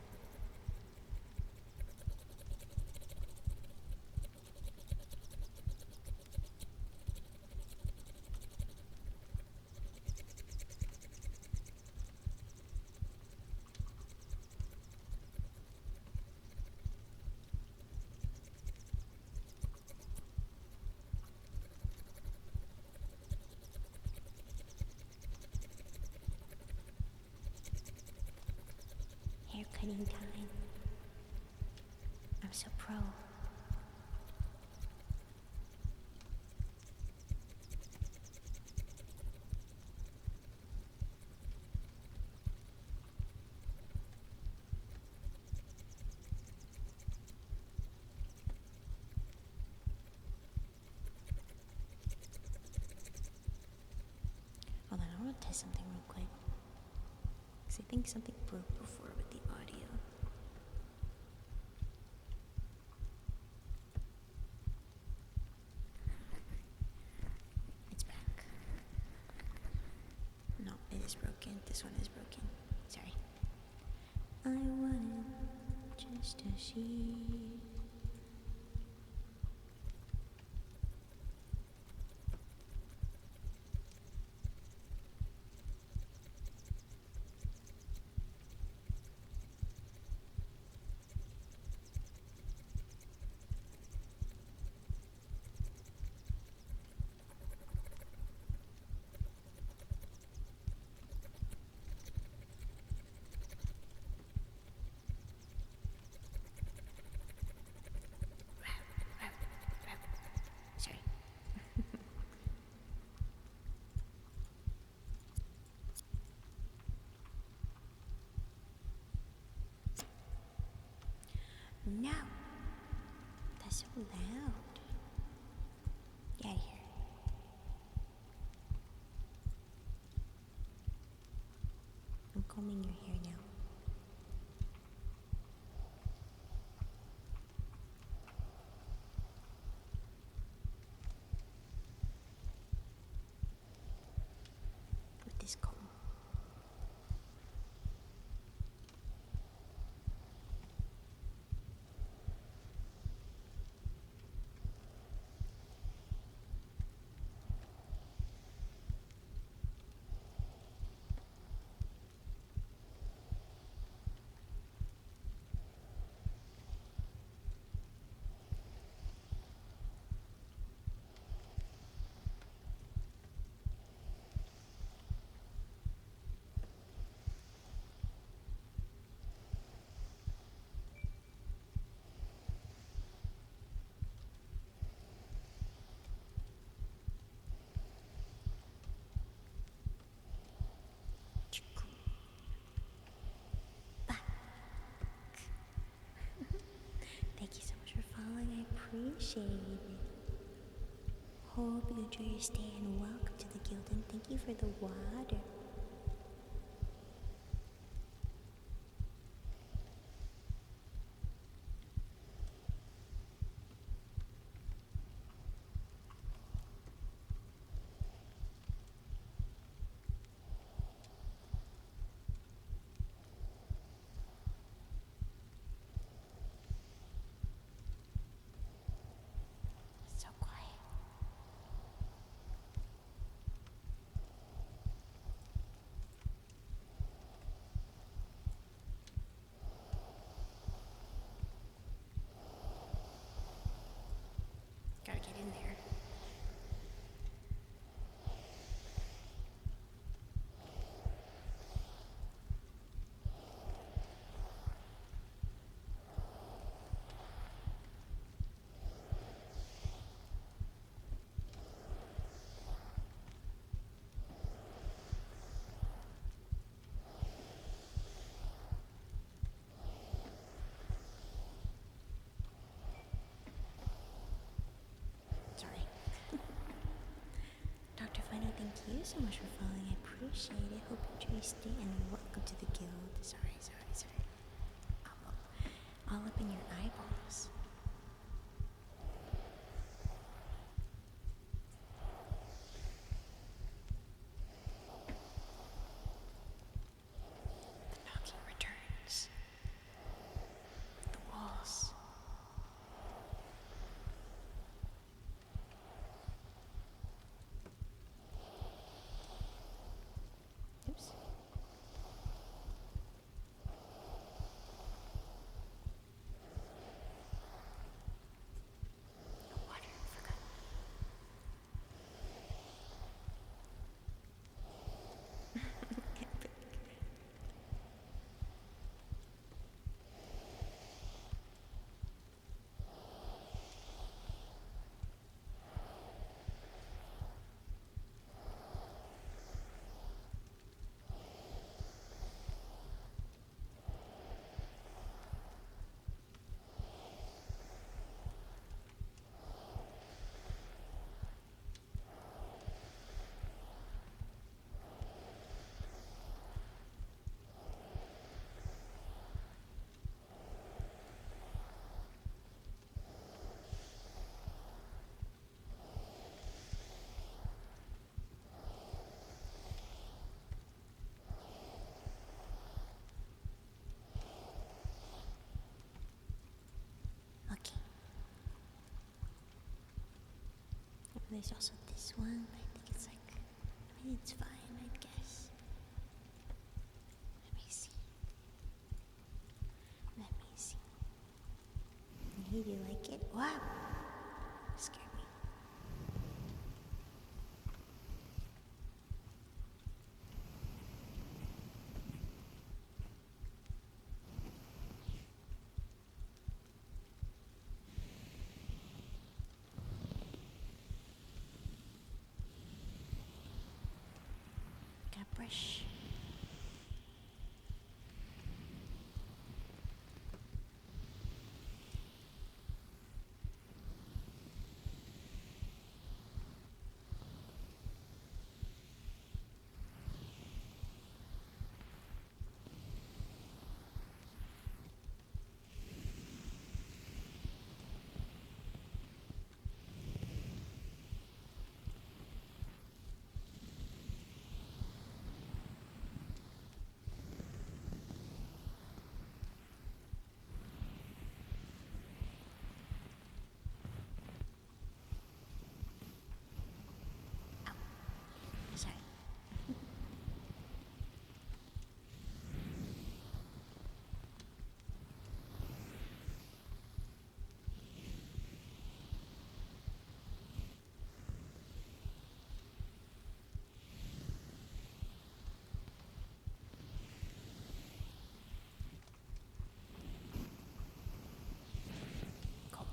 A: Hair cutting time. I'm so pro. test something real quick. Because I think something broke before with the audio. It's back. No, it is broken. This one is broken. Sorry. I wanted just to see. Sorry. No! That's so loud. Get out of here. I'm combing your hair now. With this comb. Thank you so much for following. I appreciate it. Hope you enjoy your stay and welcome to the guild, and thank you for the water. So quiet. Gotta get in there. Sorry. Dr. Funny, thank you so much for following. I appreciate it. Hope you enjoy your stay and welcome to the guild. Sorry. All up in your eyeballs. The knocking returns. The walls. Oops. there's also this one. I think it's like, I mean, it's fine, I guess. Let me see. Let me see. Hey, do you like it? Wow! Scared me. Got a brush. Sorry. Cool.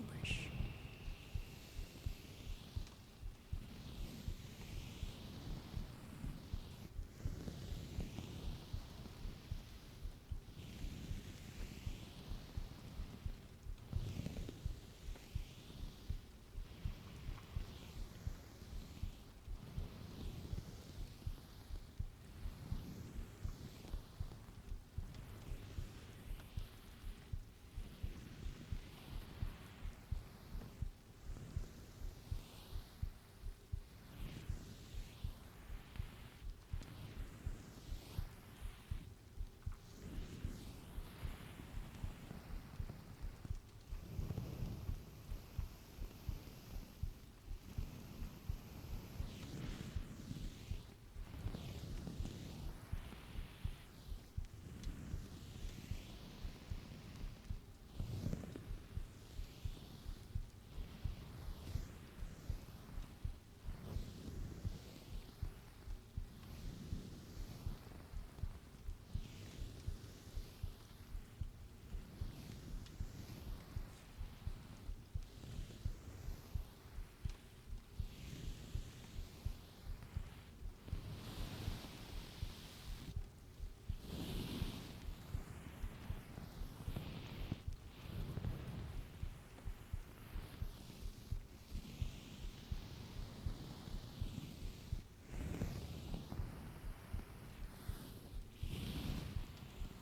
A: Brush.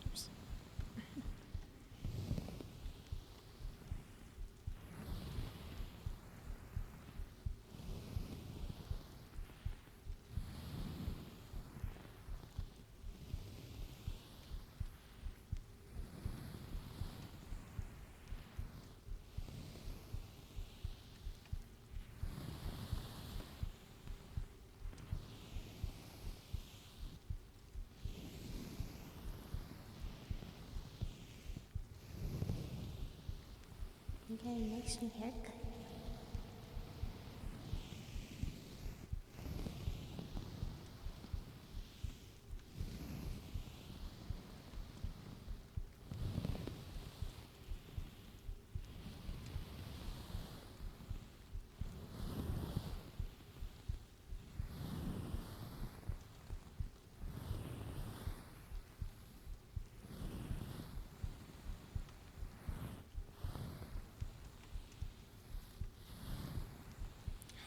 A: Oops. You got a nice new haircut.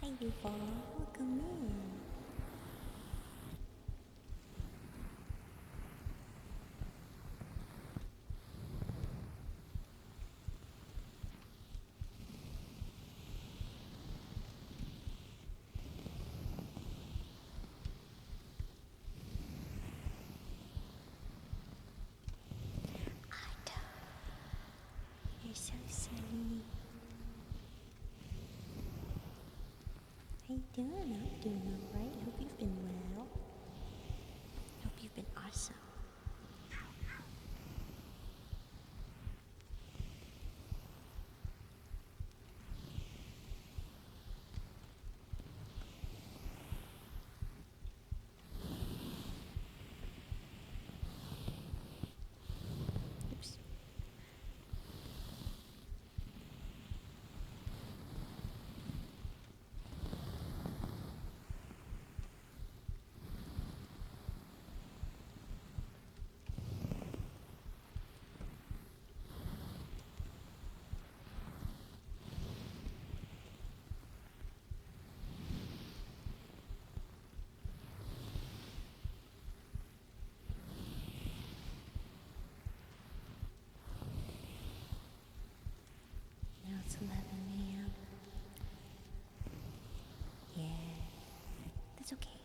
A: Hi, Yuval. Welcome in. Otto, you're so silly. I'm doing alright. Hope you've been well. Hope you've been awesome. Oops. Now it's 11 a.m. Yeah, that's okay.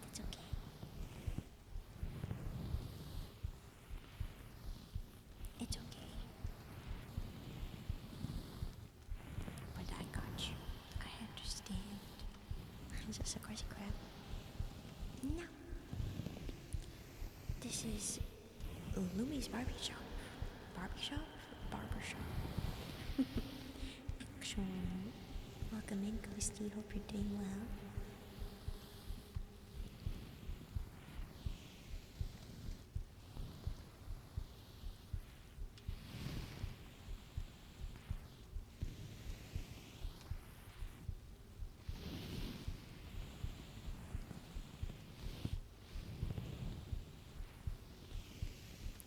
A: That's okay. It's okay. But I got you. I understand. Is this a crazy crab? No. This is Lumi's barber shop. Barber shop? Barber shop. Excellent. Welcome in, Ghosty. Hope you're doing well.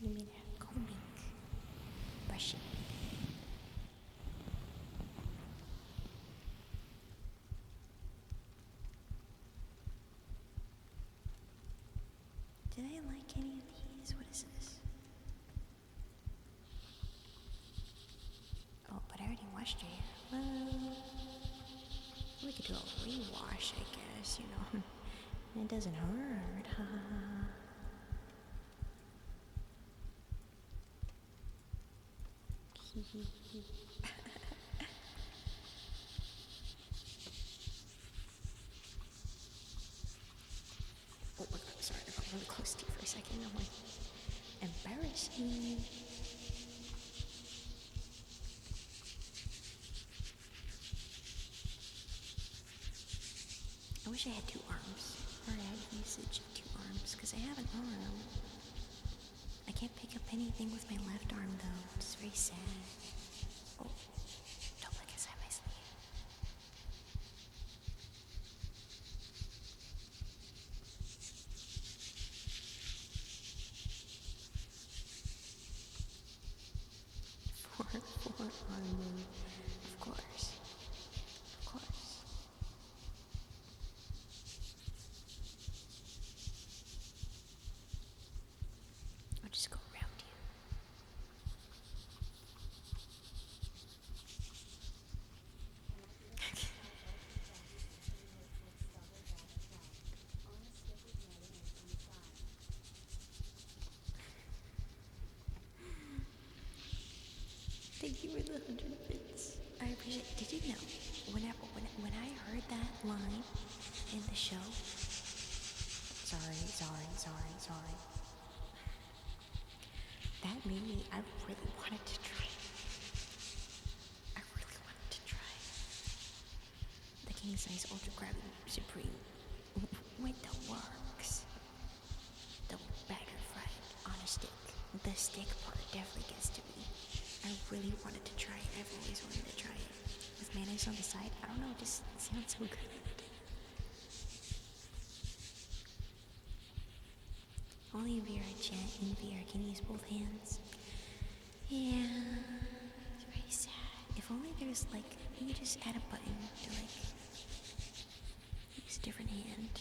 A: You mean combing, brushing. Did I like any of these? What is this? Oh, but I already washed your hair. Well, we could do a rewash, I guess, you know. It doesn't hurt. Ha ha ha. Oh my god, sorry, I got really close to you for a second. I'm like, embarrassing. I wish I had two arms, or I had usage of two arms, because I have an arm. I can't pick up anything with my left arm though, which is very sad. Oh, don't look inside my sleeve. Four arm, of course. Of course. I'll just go around you. Thank you for the 100 bits. I appreciate it. Did you know, when I heard that line in the show, sorry, that made me, I really wanted to try it. I really wanted to try the king size ultra krabby supreme with the works. The batter fried on a stick. The stick part definitely gets to me. I really wanted to try it. I've always wanted to try it. With mayonnaise on the side, I don't know, it just sounds so good. Only in VR chat. In VR, can you use both hands? Yeah, it's very sad. If only there's like, you could just add a button to like use a different hand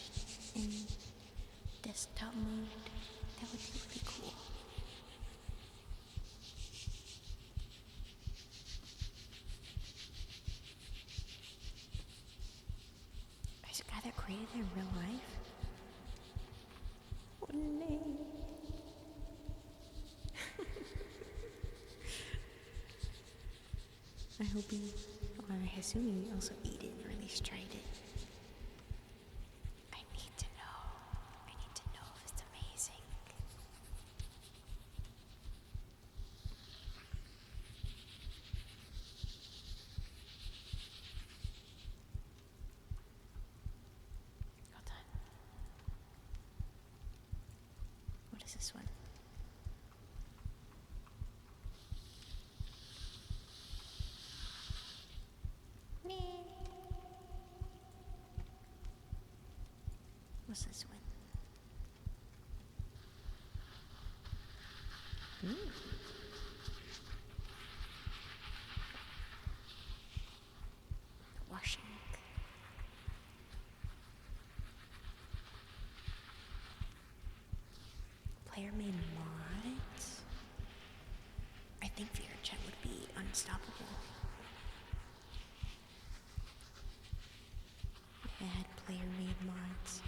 A: in desktop mode. That would be really cool. There's a guy that created it in real life. What a name. I hope you, or I assume you also eat it, right? least tried it. I need to know. I need to know if it's amazing. Hold on. What is this one? What's this one? Washing. Player made mods. I think VRChat would be unstoppable. Add player made mods.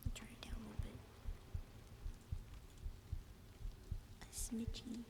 A: I'll turn it down a little bit. A smidgy.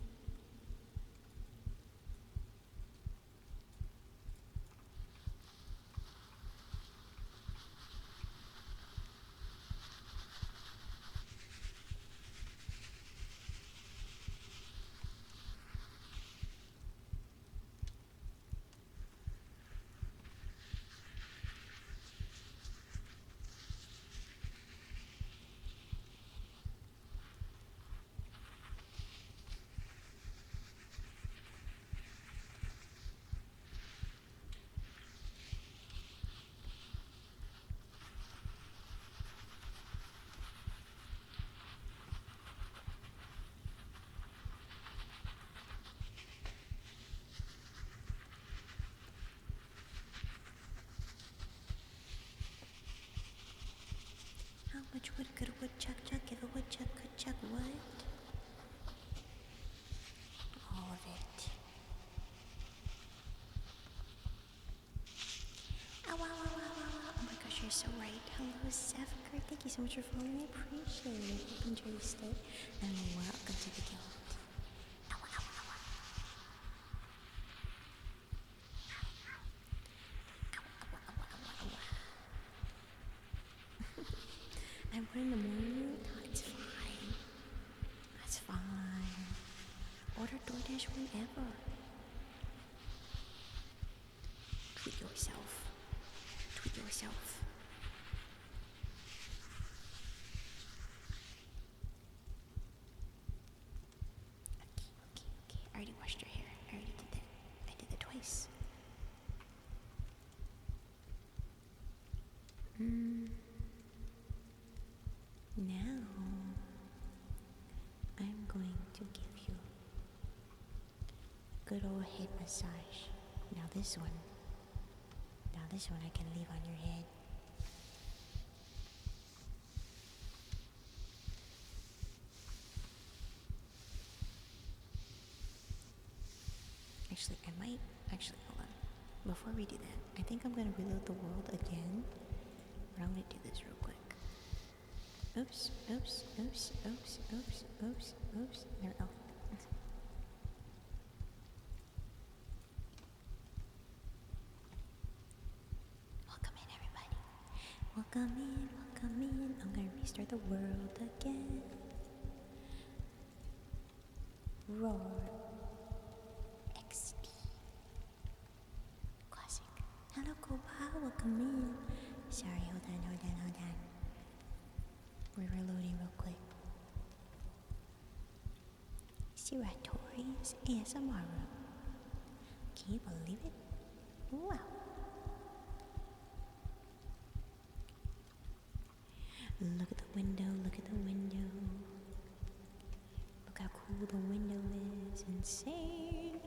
A: How much wood could a woodchuck chuck if a woodchuck could chuck wood? All of it. Ow, ow, ow, ow, ow, ow. Oh my gosh, you're so right. Hello, Zephyr. Thank you so much for following. I appreciate it. Enjoy your stay. And welcome to the guild. Ow, ow, ow, ow. I'm put in the morning. Oh, it's fine. That's fine. Order DoorDash whenever. Treat yourself. Treat yourself. Okay. I already washed your hair. I already did that. I did that twice. Now, I'm going to give you a good old head massage. Now this one I can leave on your head. Actually, hold on. Before we do that, I think I'm gonna reload the world again, but I'm gonna do this real quick. Oops. There we go. Welcome in, everybody. Welcome in. I'm gonna restart the world again. Roar. XD. Classic. Hello, Koba. Welcome in. Sorry, hold on. We're reloading real quick. Siratori's ASMR room. Can you believe it? Wow. Look at the window. Look how cool the window is. Insane.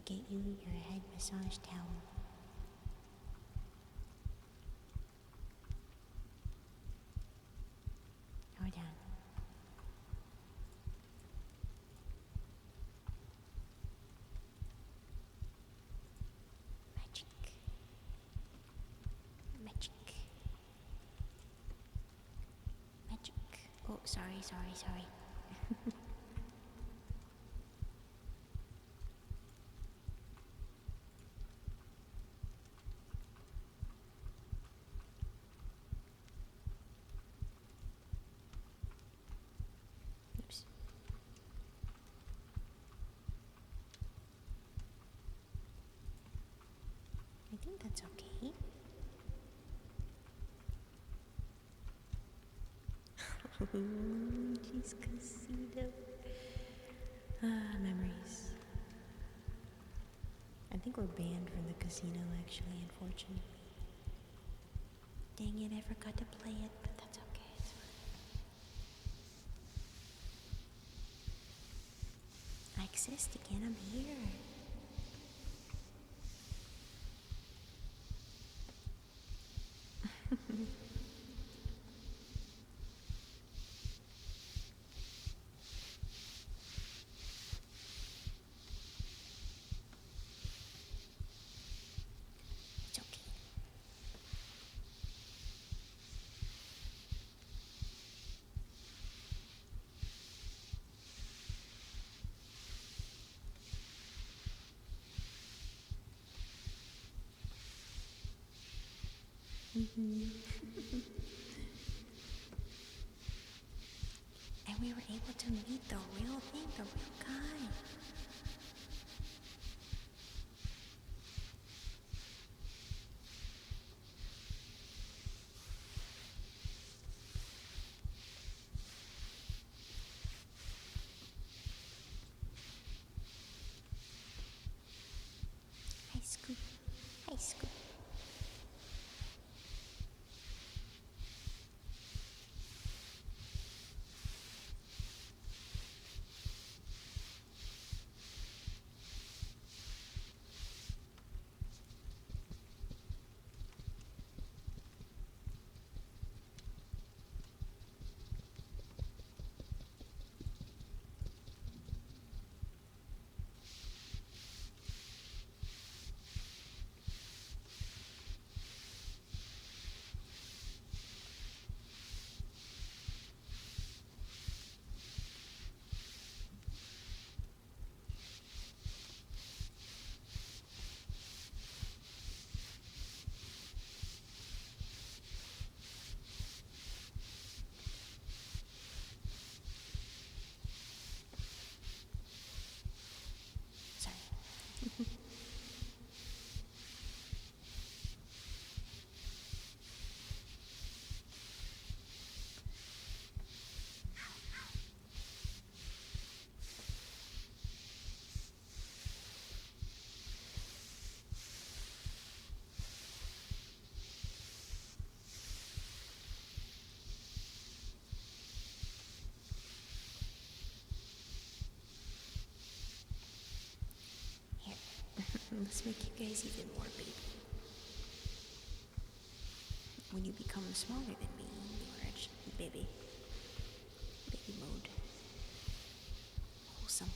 A: get you your head massage towel. Hold on. Magic. Magic. Magic. Oh, sorry. Oops. I think that's okay. Jeez, Casino. Memories. I think we're banned from the casino, actually, unfortunately. Dang it, I forgot to play it, but that's okay. It's fine. I exist again, I'm here. It's okay. And we were able to meet the real thing, the real guy. Hi, Scoop. Hi, Scoop. Sorry. Here. Let's make you guys even more baby. When you become smaller than me, you are actually baby. Baby mode. Wholesome.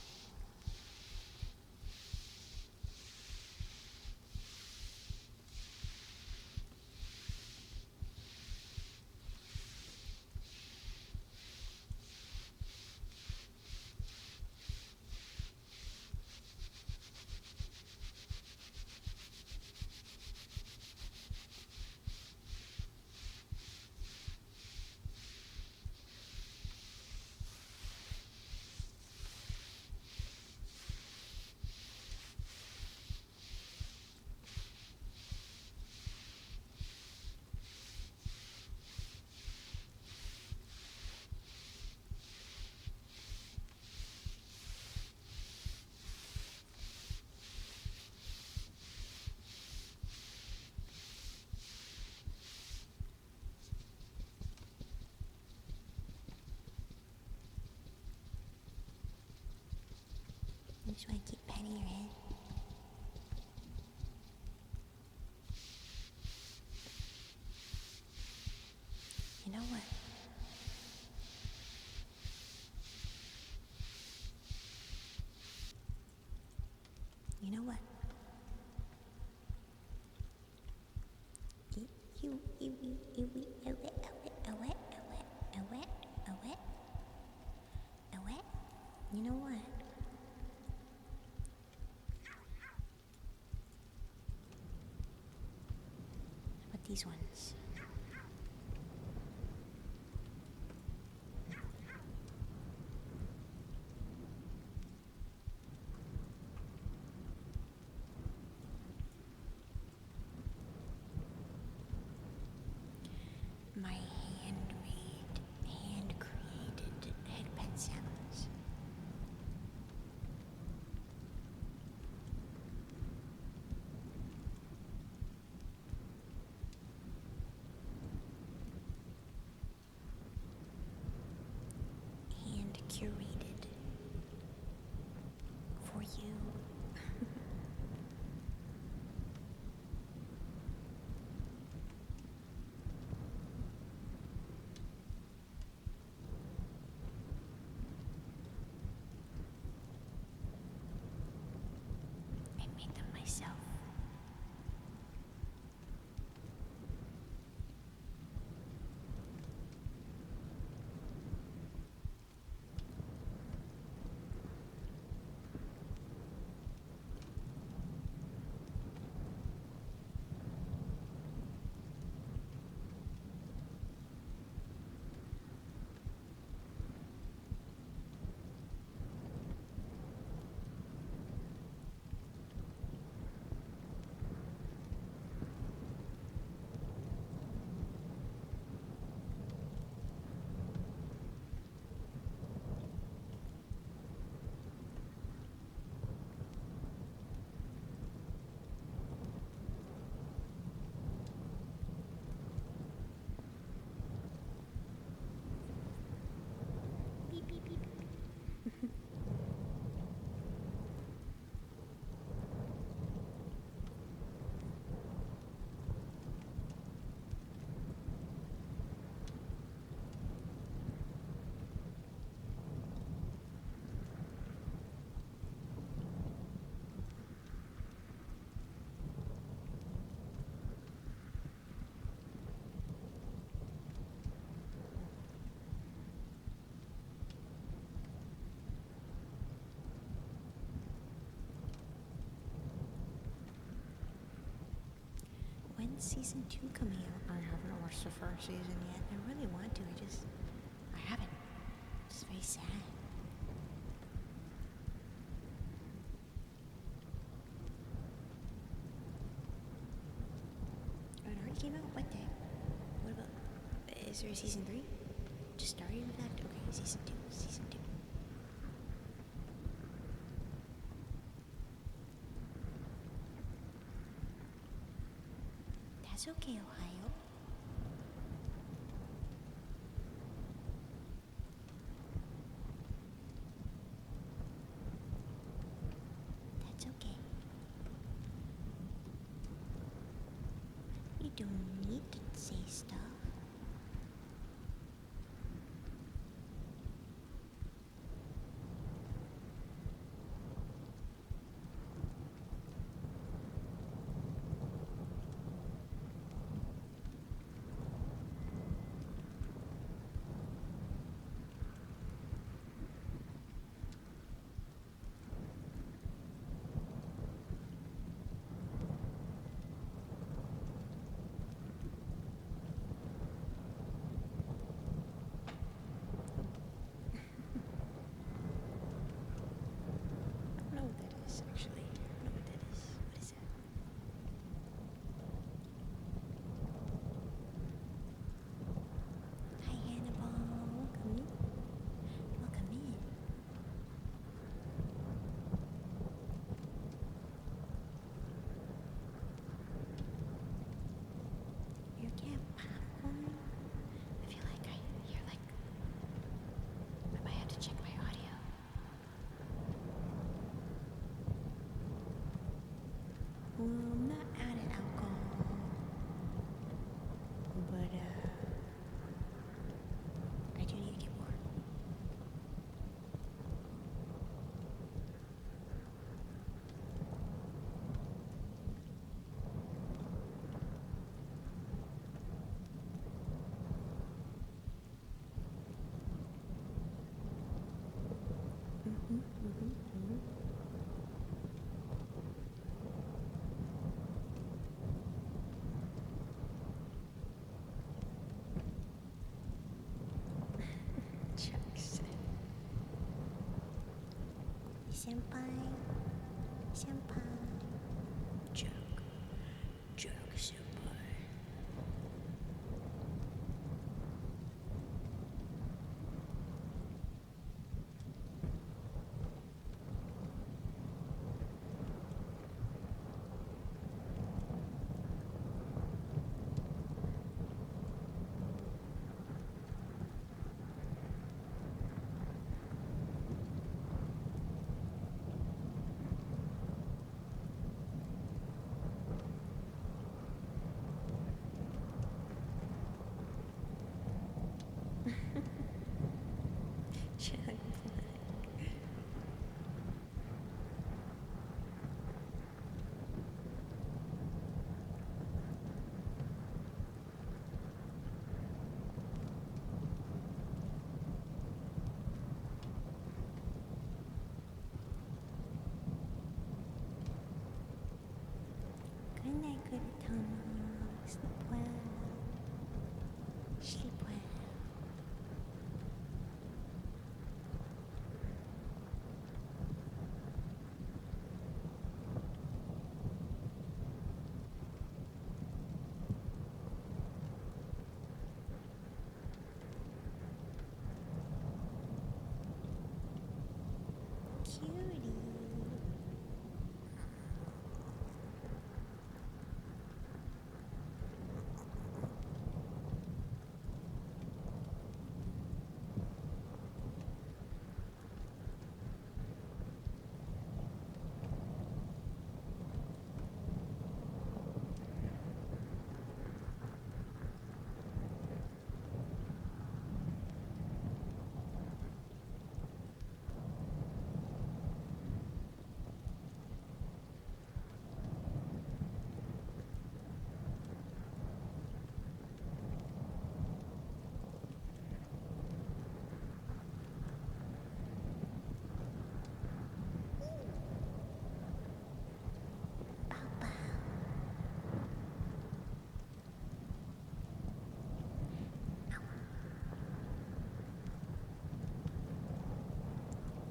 A: That's why I keep patting your head. You know what? You know what? You know what? How about these ones? My handmade, hand-created headpet sounds. Hand-curated for you. I made them myself. Beep, beep, beep. When's season 2 coming out? I haven't watched the first season yet. I really want to. I haven't. It's very sad. Oh, it already came out? What day? What about, is there a season 3? Just started in fact? Okay, season 2. Season 2. That's okay, Ohio. That's okay. You don't need to say stuff. Sleep well. Sleep well. Cutie.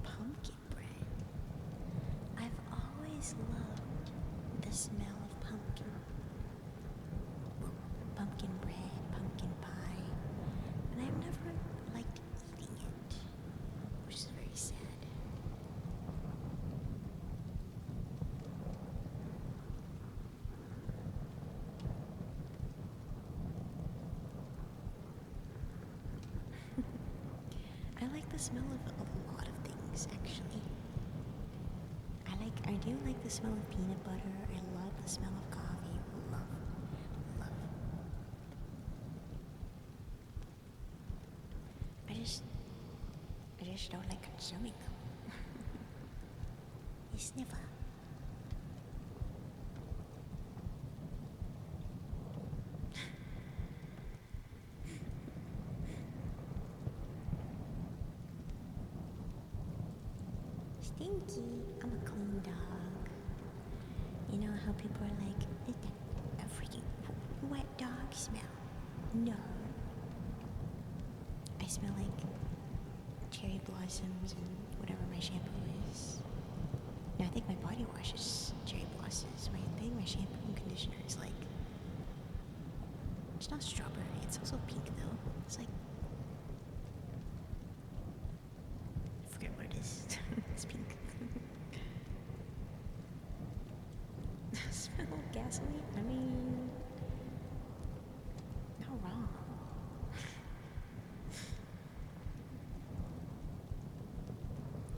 A: Pumpkin bread. I've always loved the smell of pumpkin. Pumpkin bread, pumpkin pie. And I've never liked eating it, which is very sad. I like the smell of a lot of things, actually. I do like the smell of peanut butter. I love the smell of coffee. Love, love. I just don't like consuming them. You sniffer. Stinky. I'm a clean dog. You know how people are like, is that a freaking wet dog smell? No. I smell like cherry blossoms and whatever my shampoo is. No, I think my body wash is cherry blossoms. I think my shampoo and conditioner is like, it's not strawberry, it's also pink though. It's like, I forget what it is. It's pink. Smell gasoline? I mean, not wrong.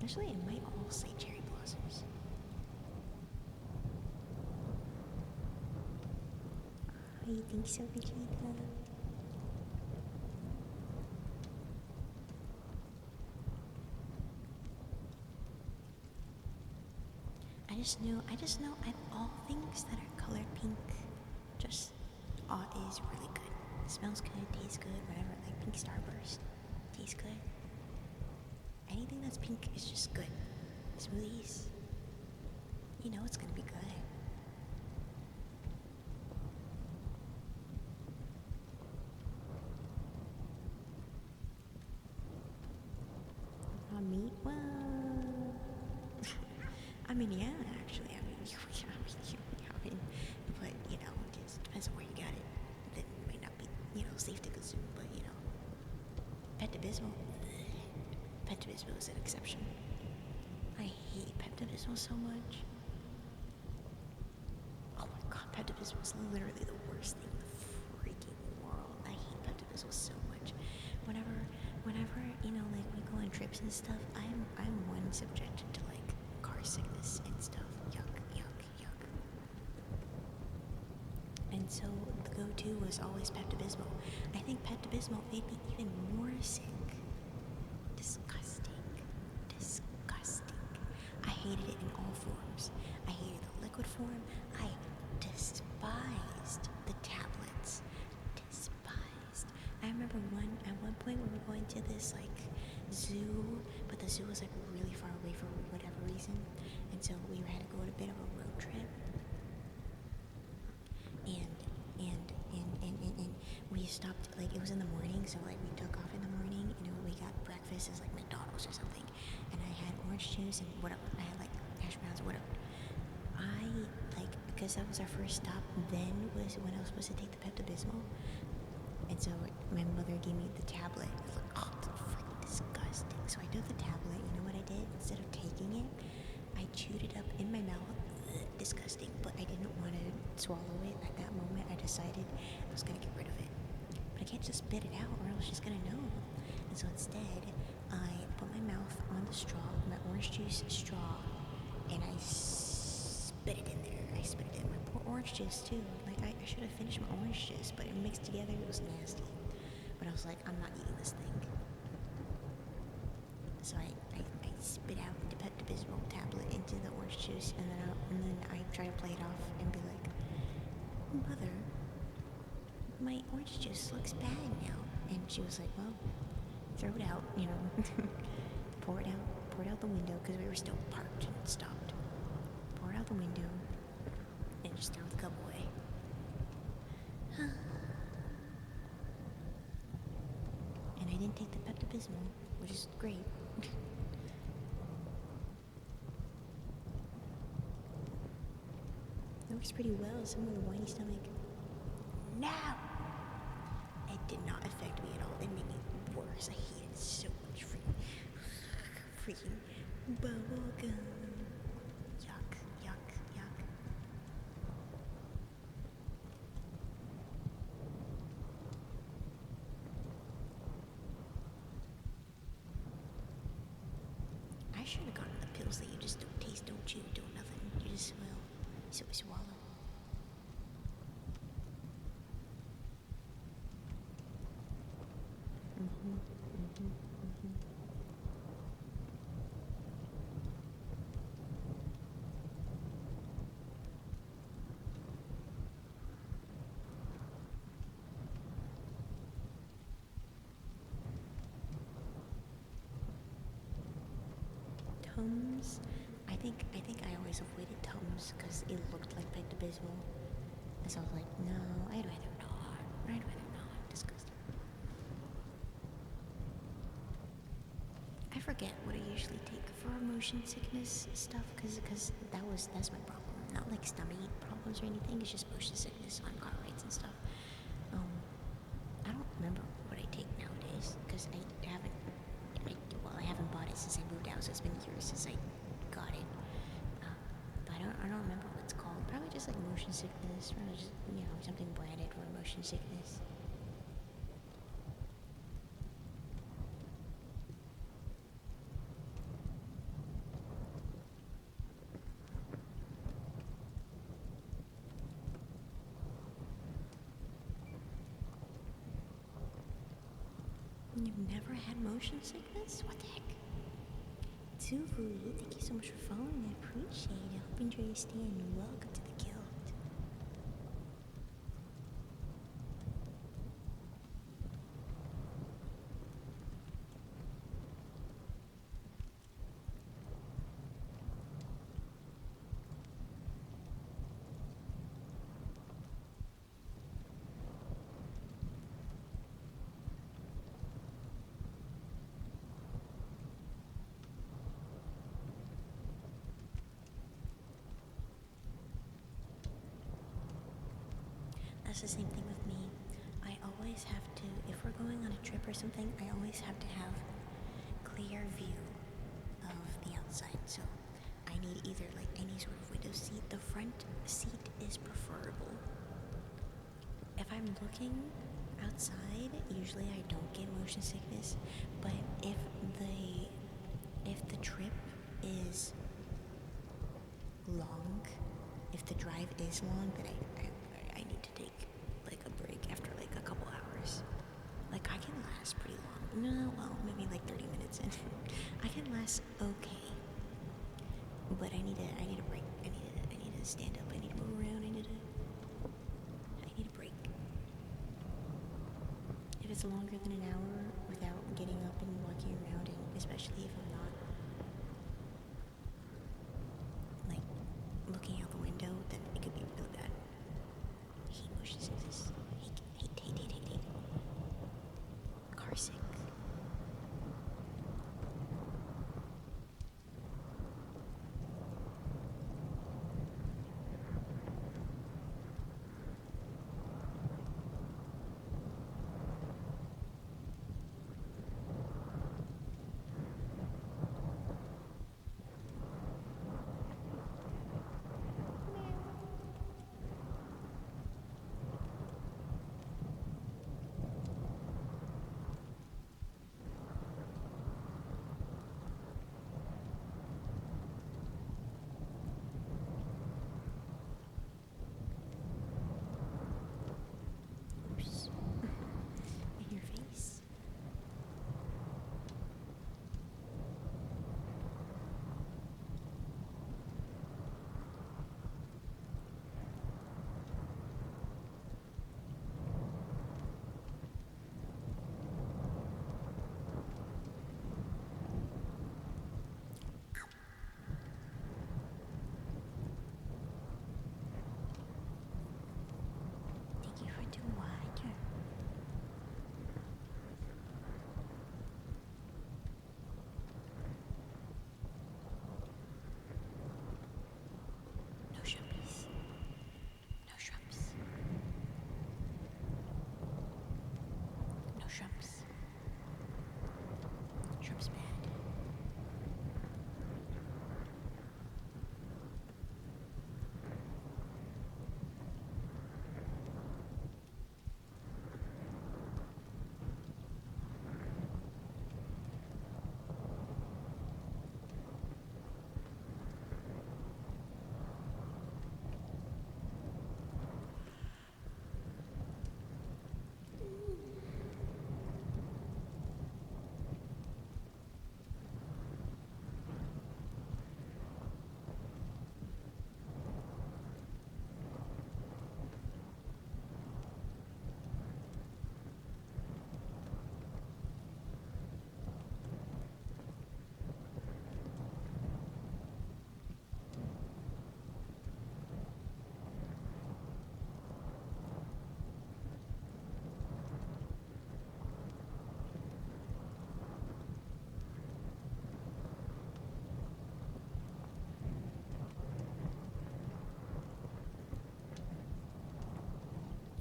A: Actually, it might all say cherry blossoms. Oh, you think so, Vegeta? I just know all things that are colored pink just is really good. It smells good, tastes good, whatever. Like pink starburst, tastes good. Anything that's pink is just good. Smoothies, you know it's gonna be good. Meat? Well, I mean, yeah, actually, but you know, it just depends on where you got it. That might not be, safe to consume, but Pepto-Bismol. Pepto-Bismol is an exception. I hate Pepto-Bismol so much. Oh my god, Pepto-Bismol is literally the worst thing in the freaking world. I hate Pepto-Bismol so much. Whenever, like we go on trips and stuff, I'm one subjected to like car sickness and stuff. Yuck, yuck, yuck. And so the go-to was always Pepto-Bismol. I think Pepto-Bismol made me even more sick. Disgusting. Disgusting. I hated it in all forms. I hated the liquid form. I despised the tablets. Despised. I remember at one point we were going to this like zoo, but the zoo was like really far away for whatever reason, and so we had to go on a bit of a road trip. And we stopped, like, it was in the morning, so, like, we took off in the morning, and we got breakfast as, like, McDonald's or something, and I had orange juice and whatever, I had, like, hash browns or whatever. Because that was our first stop, then was when I was supposed to take the Pepto-Bismol, and so my mother gave me the tablet. I was like, oh, it's freaking disgusting. So I took the tablet, you know what I did? Instead of taking it, I chewed it up in my mouth. Disgusting, but I didn't want to swallow it at that moment. I decided I was going to get rid of it. But I can't just spit it out or else she's going to know. And so instead, I put my mouth on the straw, my orange juice straw, and I spit it in there. I spit it in my poor orange juice too. Like, I should have finished my orange juice, but it mixed together, it was nasty. But I was like, I'm not eating this thing. So I spit out the Pepto-Bismol tablet into the orange juice, and then I try to play it off and be like, Mother, my orange juice looks bad now. And she was like, well, throw it out, pour it out the window, because we were still parked and stopped. Pour it out the window and just throw the cup away. And I didn't take the Pepto-Bismol, which is great. It works pretty well. Some of the whiny stomach. No! It did not affect me at all. It made me worse. I hated so much freaking bubble gum. Yuck, yuck, yuck. I should have gotten the pills that you just don't taste, don't chew, don't nothing. You just swallow. Tums. I think I always avoided Tums because it looked like Pepto-Bismol. And so I was like, no, I'd rather not. Disgusting. I forget what I usually take for motion sickness stuff because that's my problem. Not like stomach problems or anything. It's just motion sickness on car rides and stuff. I don't remember what I take nowadays because I haven't bought it since I moved out, so it's been years since I got it. But I don't remember what it's called. Probably just like motion sickness, probably just something branded for motion sickness. You've never had motion sickness? What the heck? Tsuvu, thank you so much for following. I appreciate it. I hope you enjoy your stay and welcome to the guild. That's the same thing with me. I always have to, if we're going on a trip or something, I always have to have clear view of the outside. So I need either like any sort of window seat. The front seat is preferable. If I'm looking outside, usually I don't get motion sickness. But if the trip is long, if the drive is long, then I need to take like a break after like a couple hours. Like I can last pretty long. No, well, maybe like 30 minutes in. I can last okay. But I need a break. I need to stand up. I need to move around. I need a break. If it's longer than an hour without getting up and walking around, and especially if I'm not like looking out the window, then it could be really bad. I hate motion sickness. Hate. You're sick. Oops. In your face. Thank you for the water. No shrubbies. No shrubs. No shrubs. Shrubs bad.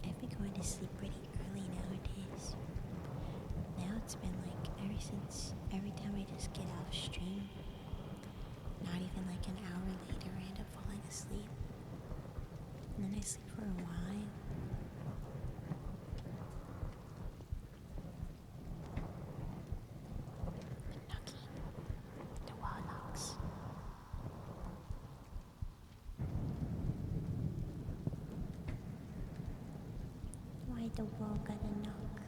A: I've been going to sleep pretty early nowadays. Now it's been like every time I just get off stream, not even like an hour later, I end up falling asleep. And then I sleep for a while. Knocking the warlocks. Why the wall gotta knock?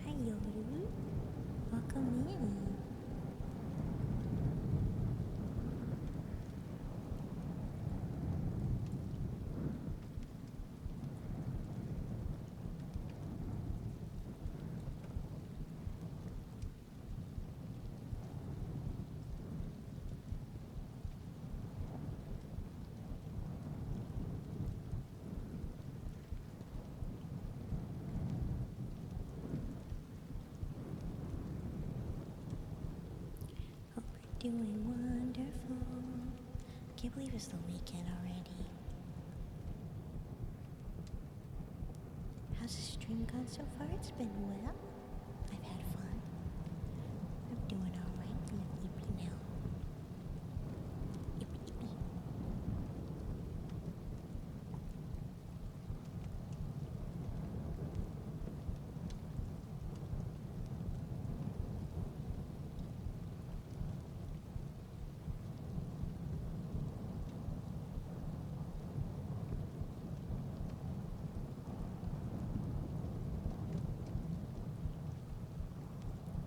A: Hi Yoru. Welcome in. Hope you're doing wonderful. Can't believe it's the weekend already. How's the stream gone so far? It's been well. I've had fun. I'm doing alright. Yippee now. Yippee yippee.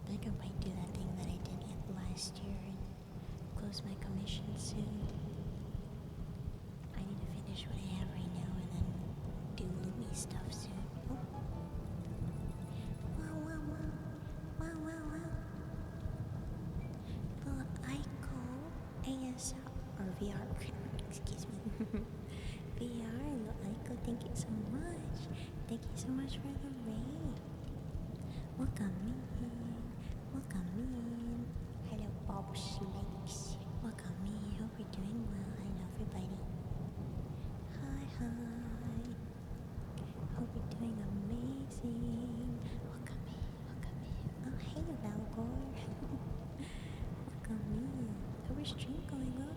A: I think I might do that thing that I did last year and close my commission soon. I need to finish what I have right now and then do Lumi stuff soon. us out. Or VR, excuse me. VR, Aiko, thank you so much. Thank you so much for the raid. Welcome in. Welcome in. Hello, Bob Snakes. Welcome in. Hope you're doing well. Hello, everybody. Hi, hi. Hope you're doing amazing. Welcome in. Welcome in. Oh, hey, Valgor. Welcome in. Our stream going on.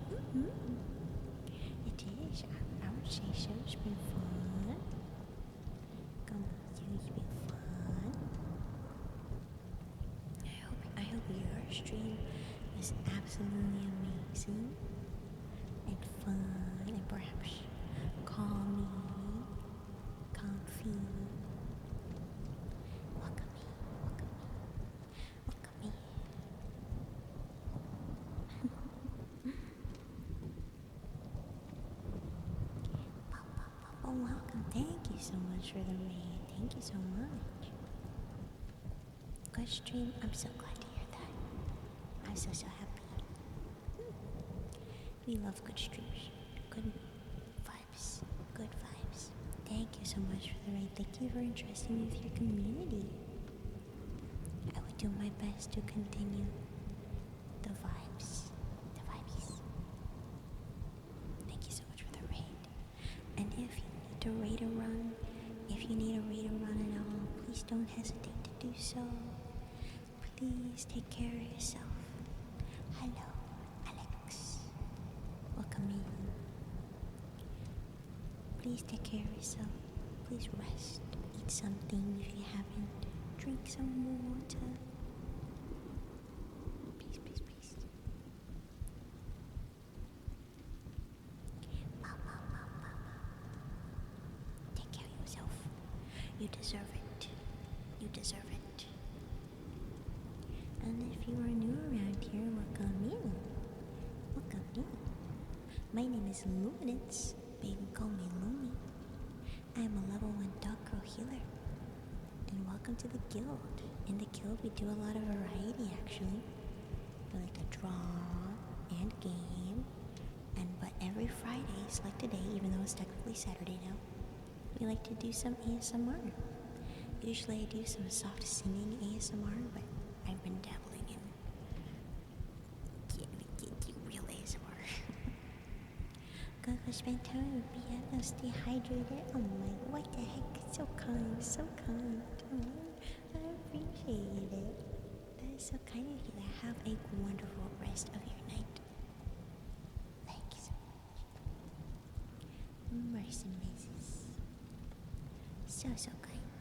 A: It is. I would say so. It's been fun. Come on, it's been fun. I hope your stream is absolutely amazing and fun and perhaps calming, comfy. Welcome me, welcome me, welcome me. Oh, welcome. Thank you so much for the raid. Thank you so much. Good stream. I'm so glad to hear that. I'm so happy. We love good streams. Good vibes. Good vibes. Thank you so much for the raid. Thank you for entrusting me with your community. I will do my best to continue the vibes. The vibes. Thank you so much for the raid. And if you need to raid a run, if you need a raid a run at all, please don't hesitate to do so. Please take care of yourself. Hello, Alex. Welcome in. Please take care of yourself. Please rest. Eat something if you haven't. Drink some water. Please, please, please. Mama. Take care of yourself. You deserve it. You deserve it. And if you are new around here, welcome in. Welcome in. My name is Luminance, but you can call me Lumi. I am a level 1 dog girl healer. And welcome to the guild. In the guild we do a lot of variety actually. We like to draw and game. But every Fridays, like today, even though it's technically Saturday now, we like to do some ASMR. Usually I do some soft singing ASMR, but I've been dabbling in real ASMR. Go spend time with piano, stay hydrated. Oh my, what the heck? So kind, so kind. Oh, I appreciate it. That is so kind of you. Have a wonderful rest of your night. Thank you so much. Mercy, Mrs. So kind.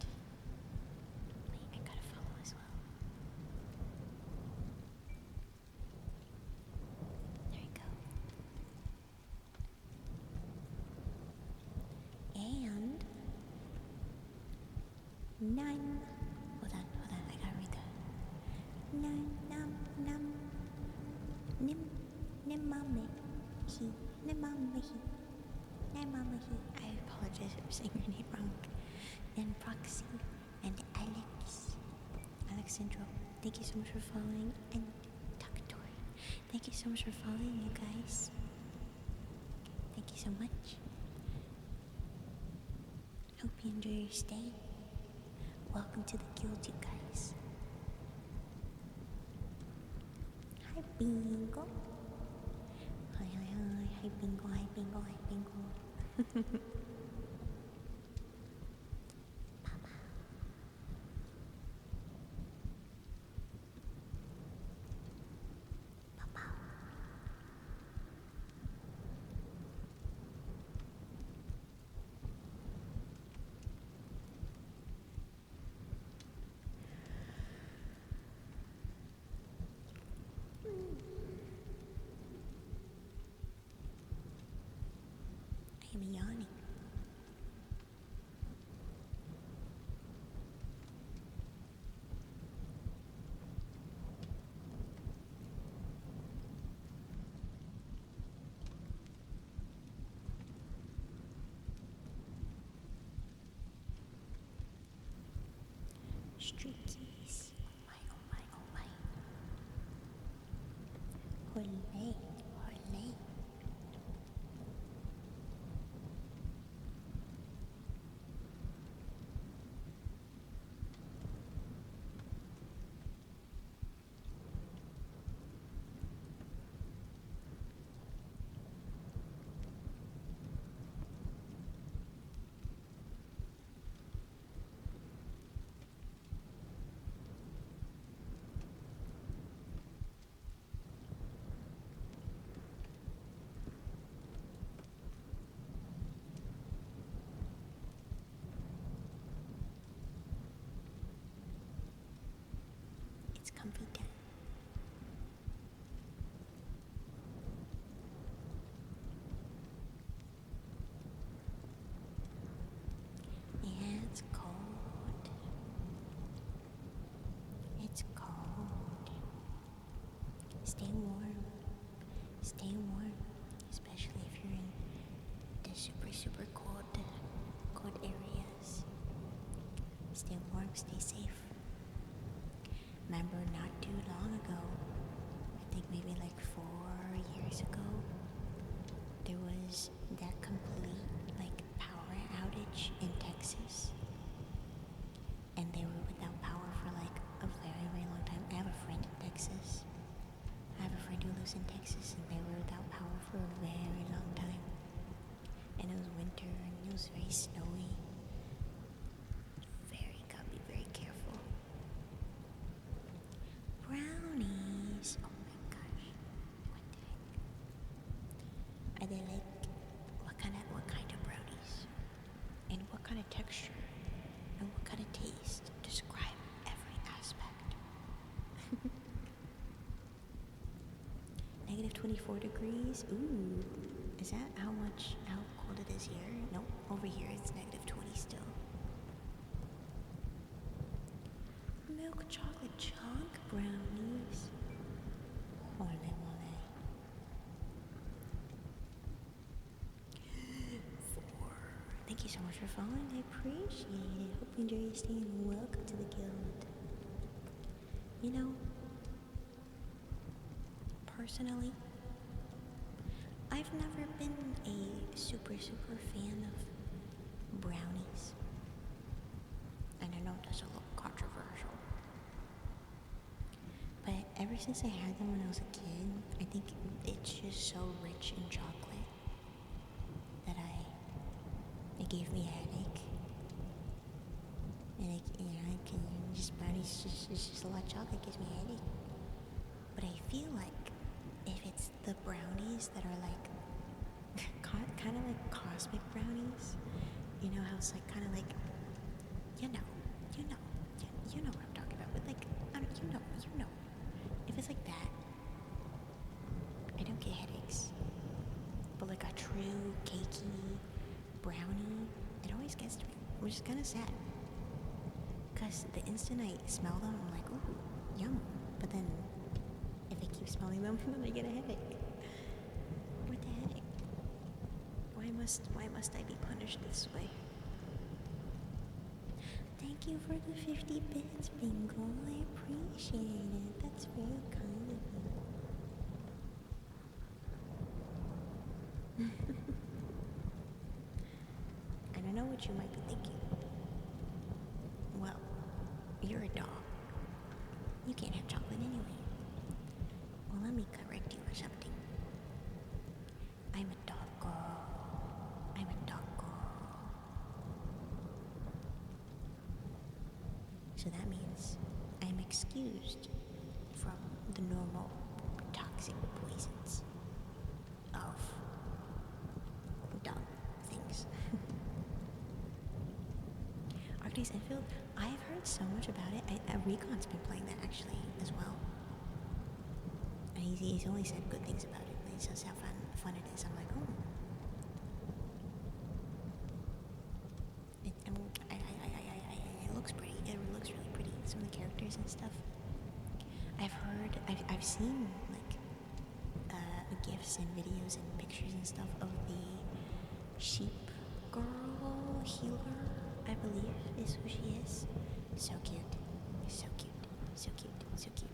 A: Wait, I gotta follow as well. There we go. And none. Hold on, I gotta read that. Num, nim, nimame, he, nimame, he, nimame, he. I apologize for saying your name wrong. And Proxy, and Alexandro, thank you so much for following, and Takatori, thank you so much for following, you guys. Thank you so much. Hope you enjoy your stay. Welcome to the guild, you guys. Hi, Bingo. Hi, Bingo, hi, Bingo. I am yawning. Street keys. Oh my. Olé. Stay warm, stay safe. Remember, not too long ago, I think maybe like 4 years ago, there was that complete like power outage in Texas, and they were without power for like a very, very long time. I have a friend in Texas. I have a friend who lives in Texas, and they were without power for a very long time. And it was winter, and it was very snowy. Gotta be very careful. Brownies. Oh my gosh. What the heck? Are they like what kind of brownies? And what kind of texture? And what kind of taste? Describe every aspect. Negative 24 degrees. Ooh. Is that how cold it is here? Nope. Over here it's negative 20 still. Milk chocolate chunk brownies. Ole mole. 4. Thank you so much for following. I appreciate it. Hope you enjoy your stay and welcome to the guild. You know, personally, I've never been a super fan of brownies. And I know that's a little controversial. But ever since I had them when I was a kid, I think it's just so rich in chocolate that it gave me a headache. And brownies, it's just a lot of chocolate gives me a headache. But I feel like if it's the brownies that are like kind of like cosmic brownies, you know how it's like kind of like, you know what I'm talking about. But like, I don't, you know. If it's like that, I don't get headaches. But like a true cakey brownie, it always gets to me, which is kind of sad. Because the instant I smell them, I'm like, ooh, yum. But then, if I keep smelling them, then I get a headache. What the heck? Why must I be punished this way? Thank you for the 50 bits, Bingo. I appreciate it. That's very kind of you. And I know what you might be thinking. Well, you're a dog. You can't have chocolate anyway. Well, let me correct you or something. I'm a dog girl. I'm a dog girl. So that means I'm excused from the normal toxic poisons of dog things. Arcades Enfield, I've heard so much about it. Recon's been playing that actually as well. And he's only said good things about it. He says how fun it is. I'm like, oh. It looks pretty. It looks really pretty. Some of the characters and stuff. I've seen like gifs and videos and pictures and stuff of the sheep girl healer, I believe is who she is. So cute. So cute. So cute. So cute.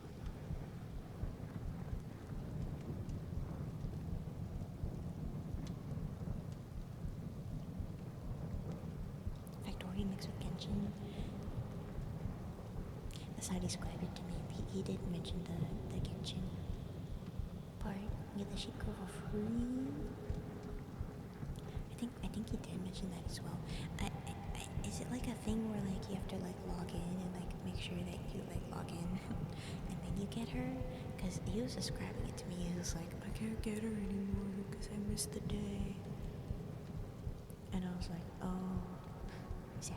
A: Factory mixed with Genshin. That's how he described it to me. He did mention the Genshin part. Get the sheep girl for free. I think he did mention that as well. Is it like a thing where like you have to like log in and like make sure that you like log in and then you get her? Because he was describing it to me. He was like, I can't get her anymore because I missed the day. And I was like, oh, sad.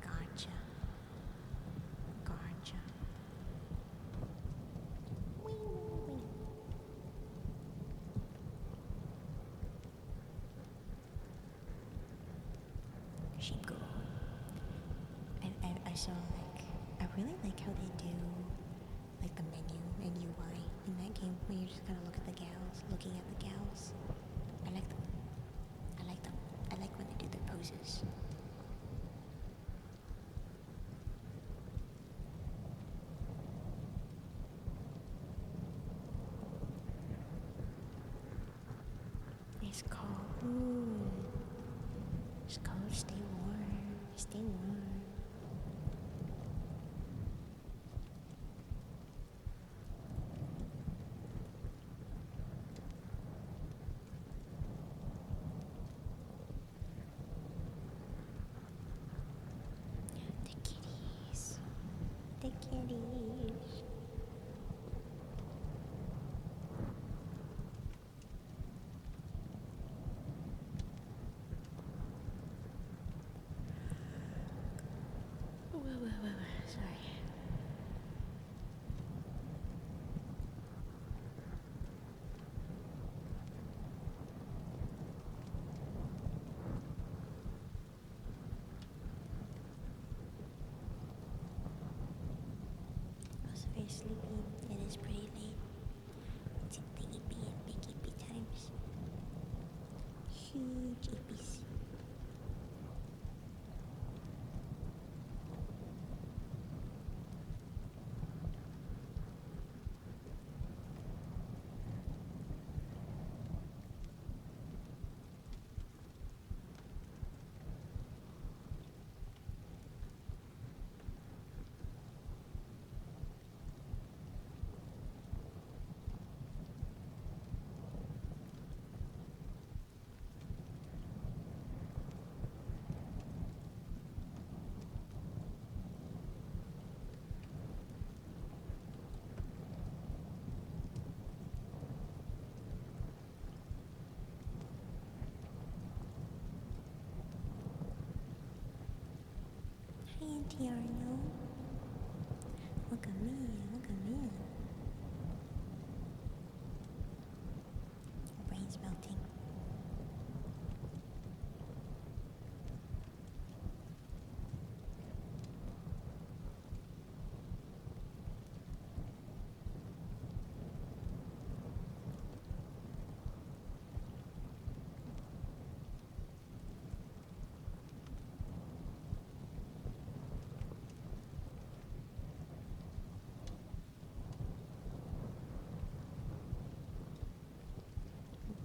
A: Gotcha. Sheep girl. I saw like, I really like how they do like the menu and UI in that game where you just kind of looking at the gals. It's cold. Ooh. It's cold. Stay warm. Stay warm. The kitties. The kitties. Sorry. I was very sleepy. It is pretty late. It's the eepy and big eepy times. Huge eepies. Hi, Auntie Arno. Look at me. Look at me. Your brain's melting.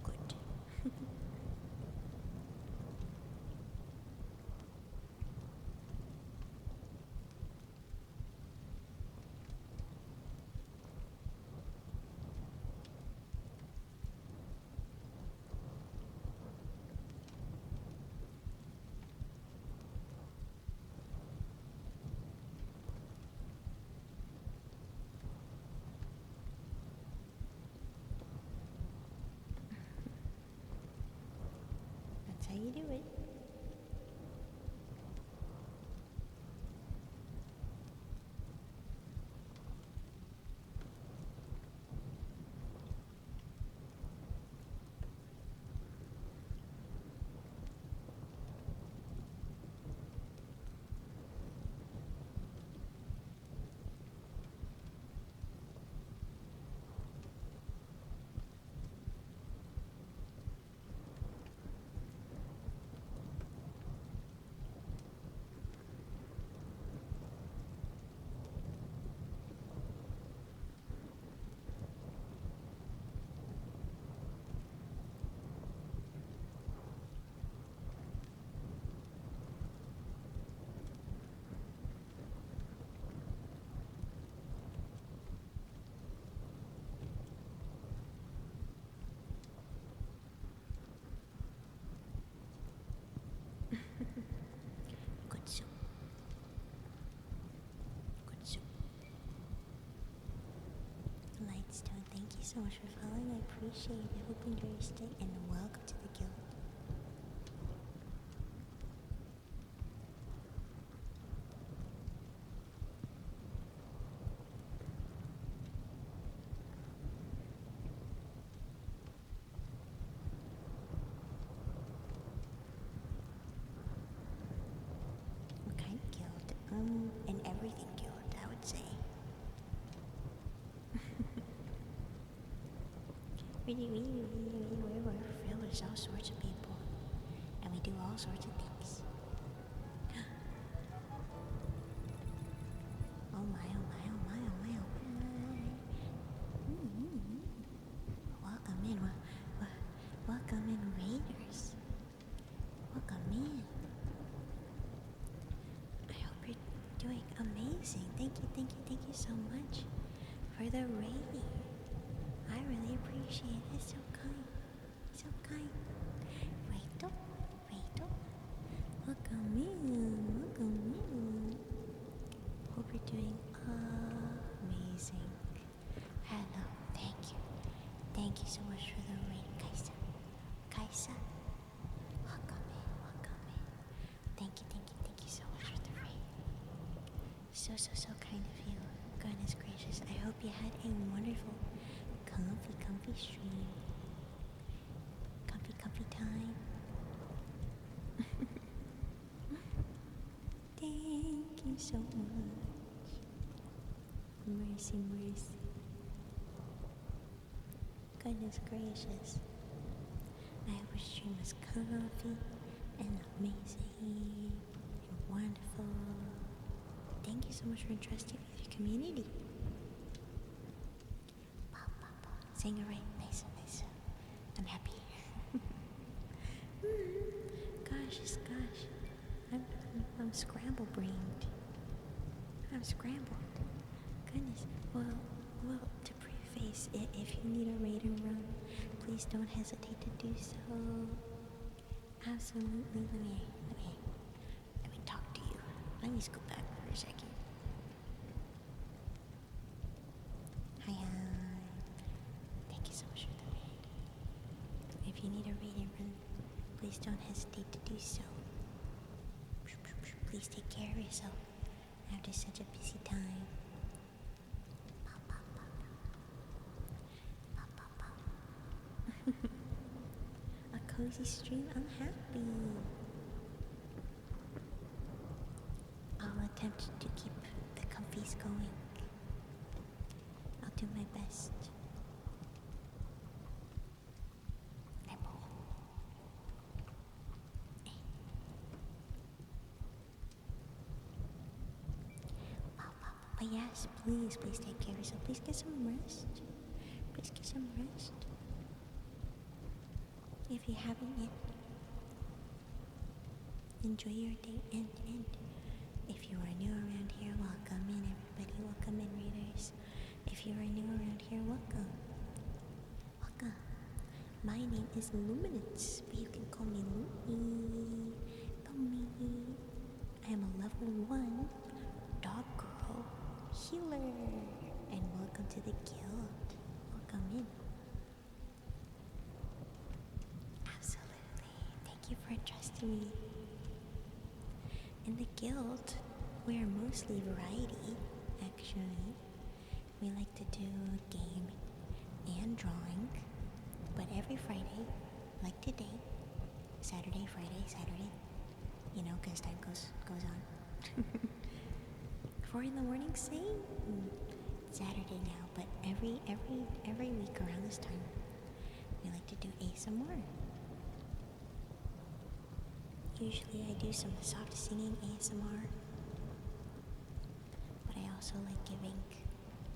A: Good. That's how you do it. Good soup. Good soup. Lightstone, thank you so much for following. I appreciate it. Hope you enjoy your stay and welcome to the guild. What kind of guild? An everything guild, I would say. We we're filled with all sorts of people. And we do all sorts of things. Oh my, oh my, oh my, oh my, oh my. Welcome in, welcome in, thank you so much for the rating. I really appreciate it. So kind. So kind. Rachel, Rachel. Welcome in. Welcome in. Hope you're doing amazing. Hello. Thank you. Thank you so much for the rating, Kaisa. Kaisa. Welcome in. Welcome in. Thank you so much for the rating. So kind of you. Goodness gracious. I hope you had a wonderful, comfy stream. Comfy time. Thank you so much. Mercy. Goodness gracious. I hope your stream was comfy and amazing and wonderful. Thank you so much for entrusting with your community. Saying it right, nice. I'm happy. Gosh. I'm scramble-brained. I'm scrambled. Goodness. Well, to preface it, if you need a raid and run, please don't hesitate to do so. Absolutely. Let me talk to you. Let me scoot back for a second. Hi. Thank you so much for the raid. If you need a raid and run, please don't hesitate to do so. Please take care of yourself after such a busy time. A cozy stream, I'm happy. I'll attempt to keep the comfies going. I'll do my best. But yes, please take care of yourself. Please get some rest. If you haven't yet, enjoy your day and if you are new around here, welcome in everybody. Welcome in readers. If you are new around here, welcome. My name is Luminance, but you can call me Lumi. I am a level 1 dog girl healer, and welcome to the guild. Welcome in. Absolutely. Thank you for trusting me. In the guild, we are mostly variety, actually. We like to do game and drawing, but every Friday, like today, Saturday, you know, because time goes on. 4 in the morning, same. Saturday now, but every week around this time, we like to do ASMR. Usually I do some soft singing ASMR, but I also like giving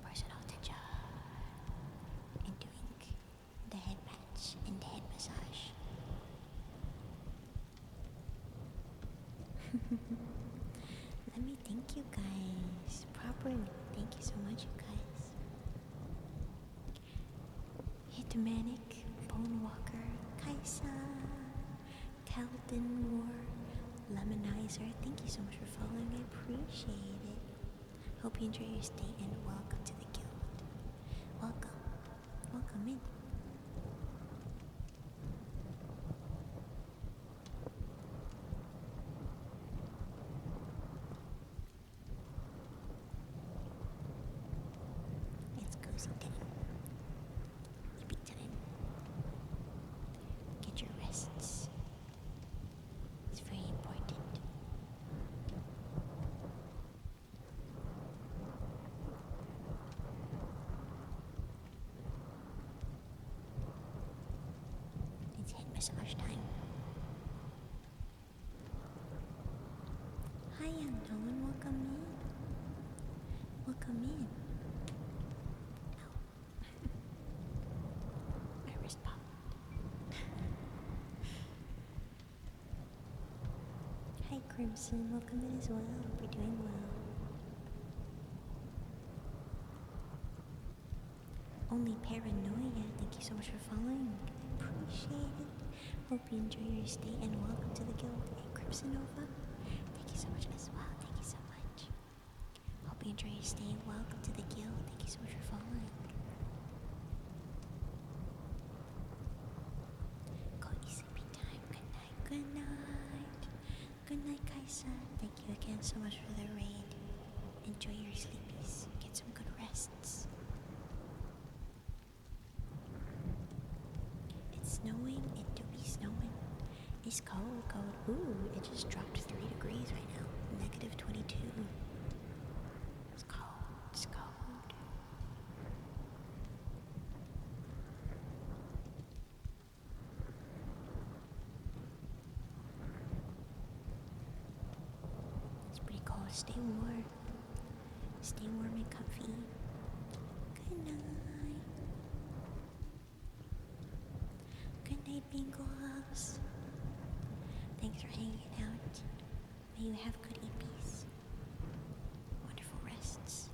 A: personal attention and doing the head patch and the head massage. Let me thank you guys properly. Thank you so much, you guys. Hitmanic, Bonewalker, Kaisa, Calden War, Lemonizer, thank you so much for following. I appreciate it. Hope you enjoy your stay and welcome to the guild. Welcome in. It's cozy time. Sleepy time. Get your rests. It's very important. It's head massage time. Hi, unknown. Welcome in. Welcome in. Ow. My wrist popped. Hi, Crimson. Welcome in as well. Hope you're doing well. Only Paranoia, thank you so much for following. Appreciate it. Hope you enjoy your stay and welcome to the guild. And Crimsonova, thank you so much as well. Thank you so much. Hope you enjoy your stay and welcome to the guild. Thank you so much for following. Cozy sleepy time. Good night. Good night. Good night, Kaisa. Thank you again so much for the raid. Enjoy your sleepies. Get some good rests. It's snowing. It do be snowing. It's cold, cold. Ooh, it just dropped 3 degrees right now. Negative 22. It's cold. It's cold. It's pretty cold. Stay warm. Stay warm and comfy. Good night. Good night, Bean Gloves. Thanks for hanging out. May you have good EPs. Wonderful rests.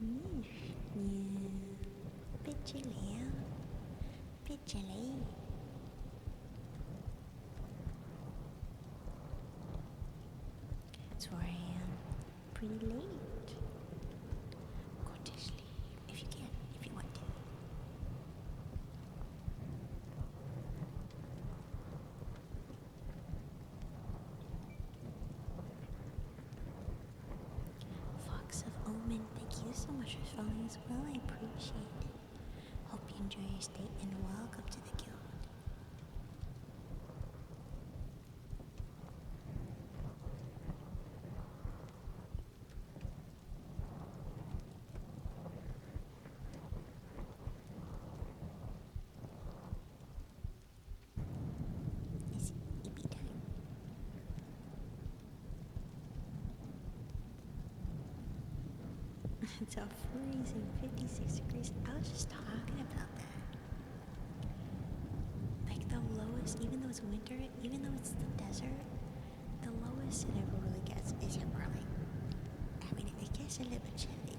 A: Yeah. Bit chilly, huh? Bit chilly. That's where I am. Pretty late. Go to sleep if you can, if you want to. Fox of Omen, thank you so much for following as well. I appreciate it. Hope you enjoy your stay and welcome to the guild. It's EP time. It's a freezing 56 degrees. I was just talking about that. Like the lowest, even though it's winter, even though it's the desert, the lowest it ever really gets is probably, I mean, it gets a little bit chilly.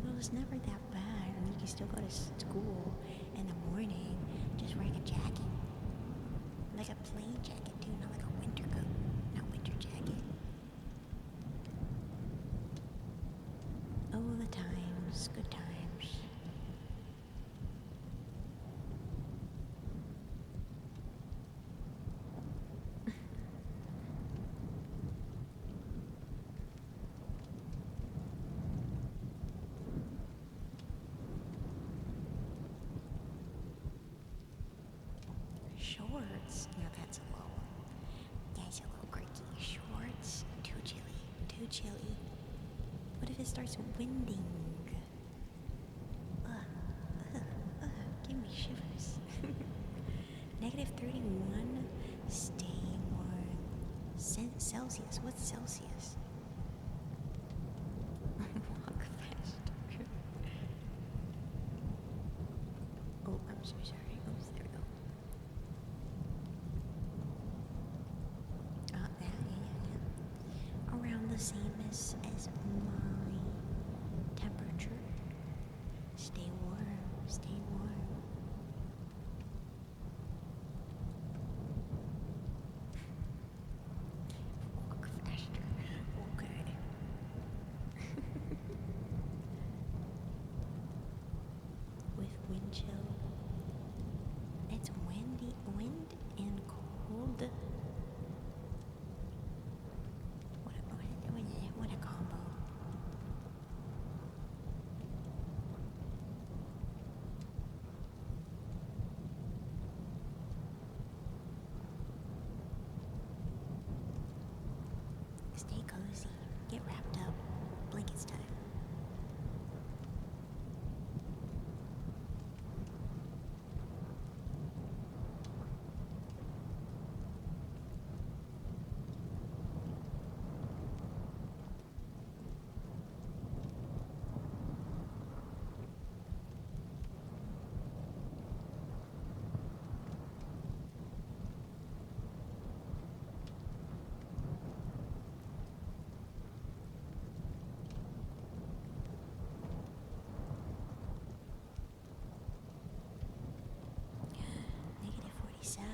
A: But it was never that bad. I mean, you can still go to school in the morning just wearing a jacket. Like a plain jacket too, not like a winter coat, not winter jacket. Oh, the times, good times. Shorts? No, that's a little, that's a little quirky. Shorts? Too chilly, too chilly. What if it starts winding? Give me shivers. Negative 31, stay warm. Celsius, what's Celsius? Walk faster. Oh, I'm so sorry. Oops, there we go. Yeah. Around the same as my temperature. Stay warm, stay warm. Walk faster. Okay. With wind chill. It's windy, wind and cold. What a combo. Stay cozy. Get wrapped up. Blankets time. 57.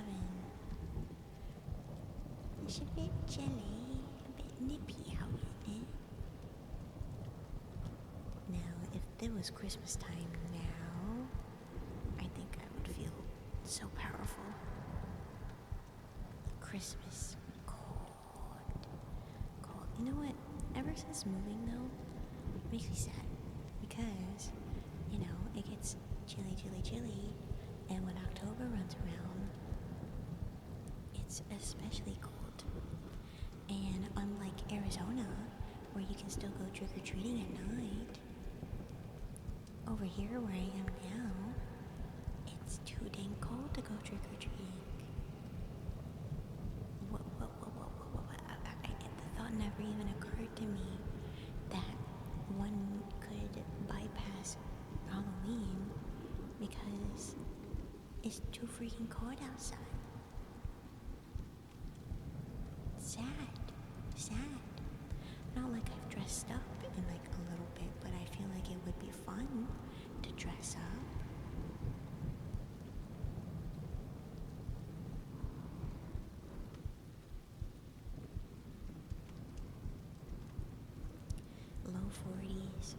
A: It's a bit chilly, a bit nippy out in it. Now, if there was Christmas time now, I think I would feel so powerful. Christmas, cold, cold. You know what? Ever since moving though, it makes me sad because, it gets chilly, chilly, chilly, and when October runs around, it's especially cold. And unlike Arizona, where you can still go trick-or-treating at night, over here where I am now, it's too dang cold to go trick-or-treating. The thought never even occurred to me that one could bypass Halloween because it's too freaking cold outside. Sad. Not like I've dressed up in like a little bit, but I feel like it would be fun to dress up. Low 40s.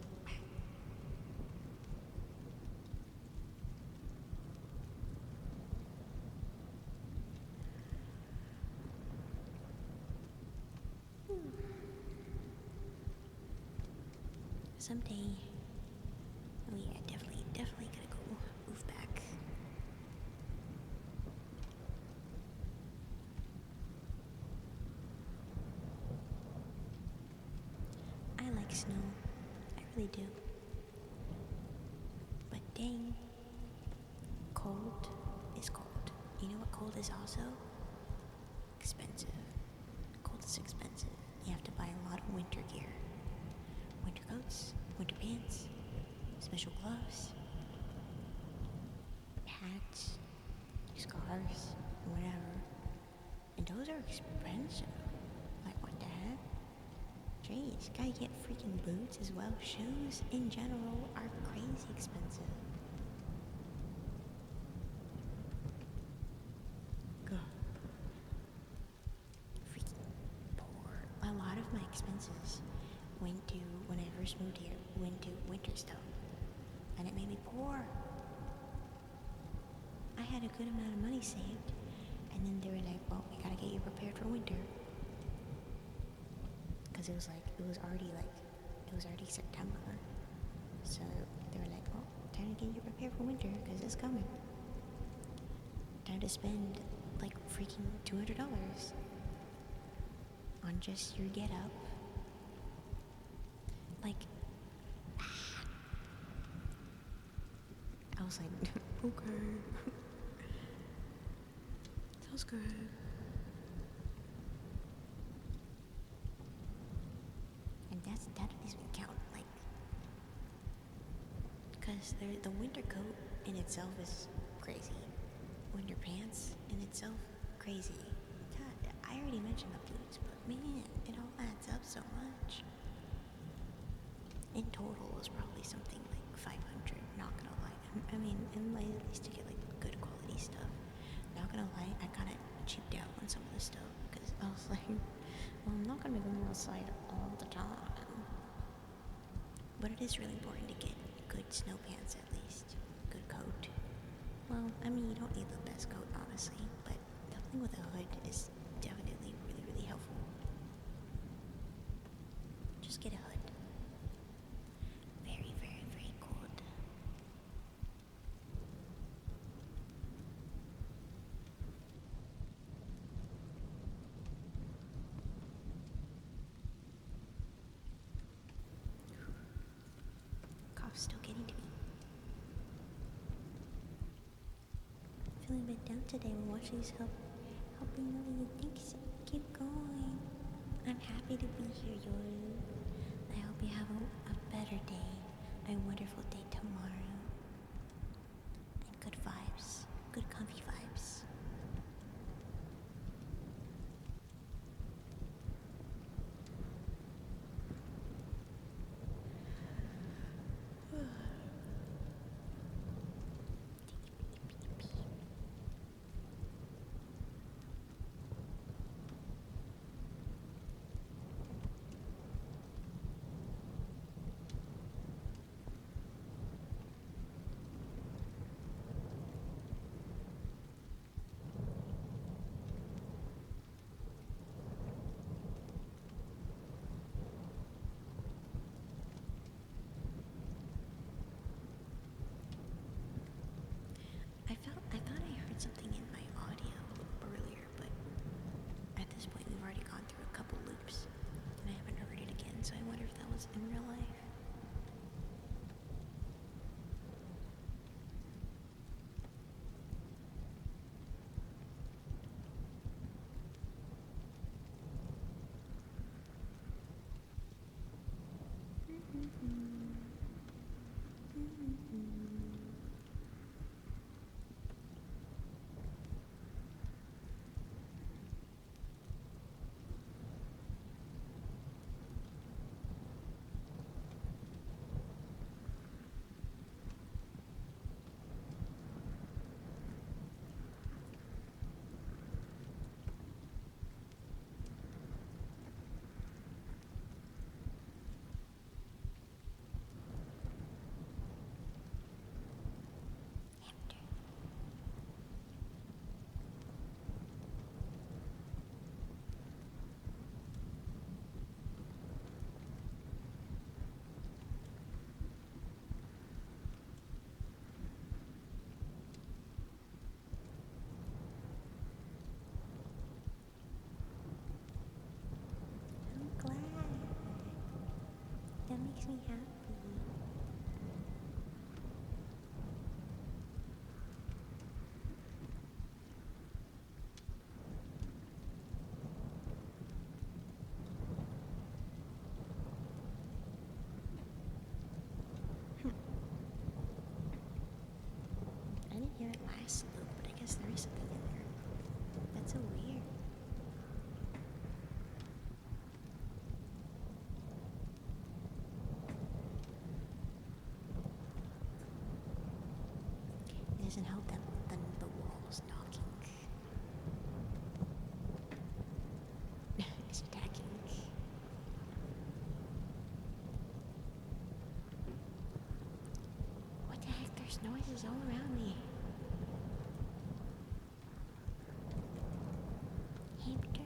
A: Someday, oh yeah, definitely gonna go move back. I like snow, I really do. But dang, cold is cold. You know what cold is also? Expensive. Cold is expensive. You have to buy a lot of winter gear. Winter coats, winter pants, special gloves, hats, scarves, whatever. And those are expensive. Like, what the heck? Jeez, gotta get freaking boots as well. Shoes in general are crazy expensive. God. Freaking poor. A lot of my expenses went to, when I first moved here, went to winter stuff. And it made me poor. I had a good amount of money saved. And then they were like, well, we gotta get you prepared for winter. Because it was already September. So they were like, well, time to get you prepared for winter because it's coming. Time to spend like freaking $200 on just your get up. Like, I was like, okay. Sounds good. And that doesn't even count, like, because the winter coat in itself is crazy. Winter pants in itself, crazy. God, I already mentioned the boots, but man, it all adds up so much. In total, it was probably something like 500, not gonna lie. I mean, at least to get like good quality stuff. Not gonna lie, I kind of cheaped out on some of the stuff because I was like, well, I'm not gonna be going outside all the time. But it is really important to get good snow pants at least, good coat. Well, I mean, you don't need the best coat, honestly, but something with a hood is definitely really, really helpful. Just get a hood. Very, very, very cold. Cough's still getting to me. Feeling a bit down today. We'll watch these helping you things keep going. I'm happy to be here, Yoru. I hope you have a better day, a wonderful day tomorrow. And good vibes, good comfy vibes. animals in real life. I'm glad. That makes me happy. I didn't hear it last loop, but I guess there is something in there. That's so weird. It doesn't help that the wall's knocking. It's attacking. What the heck? There's noises all around me. Hamster.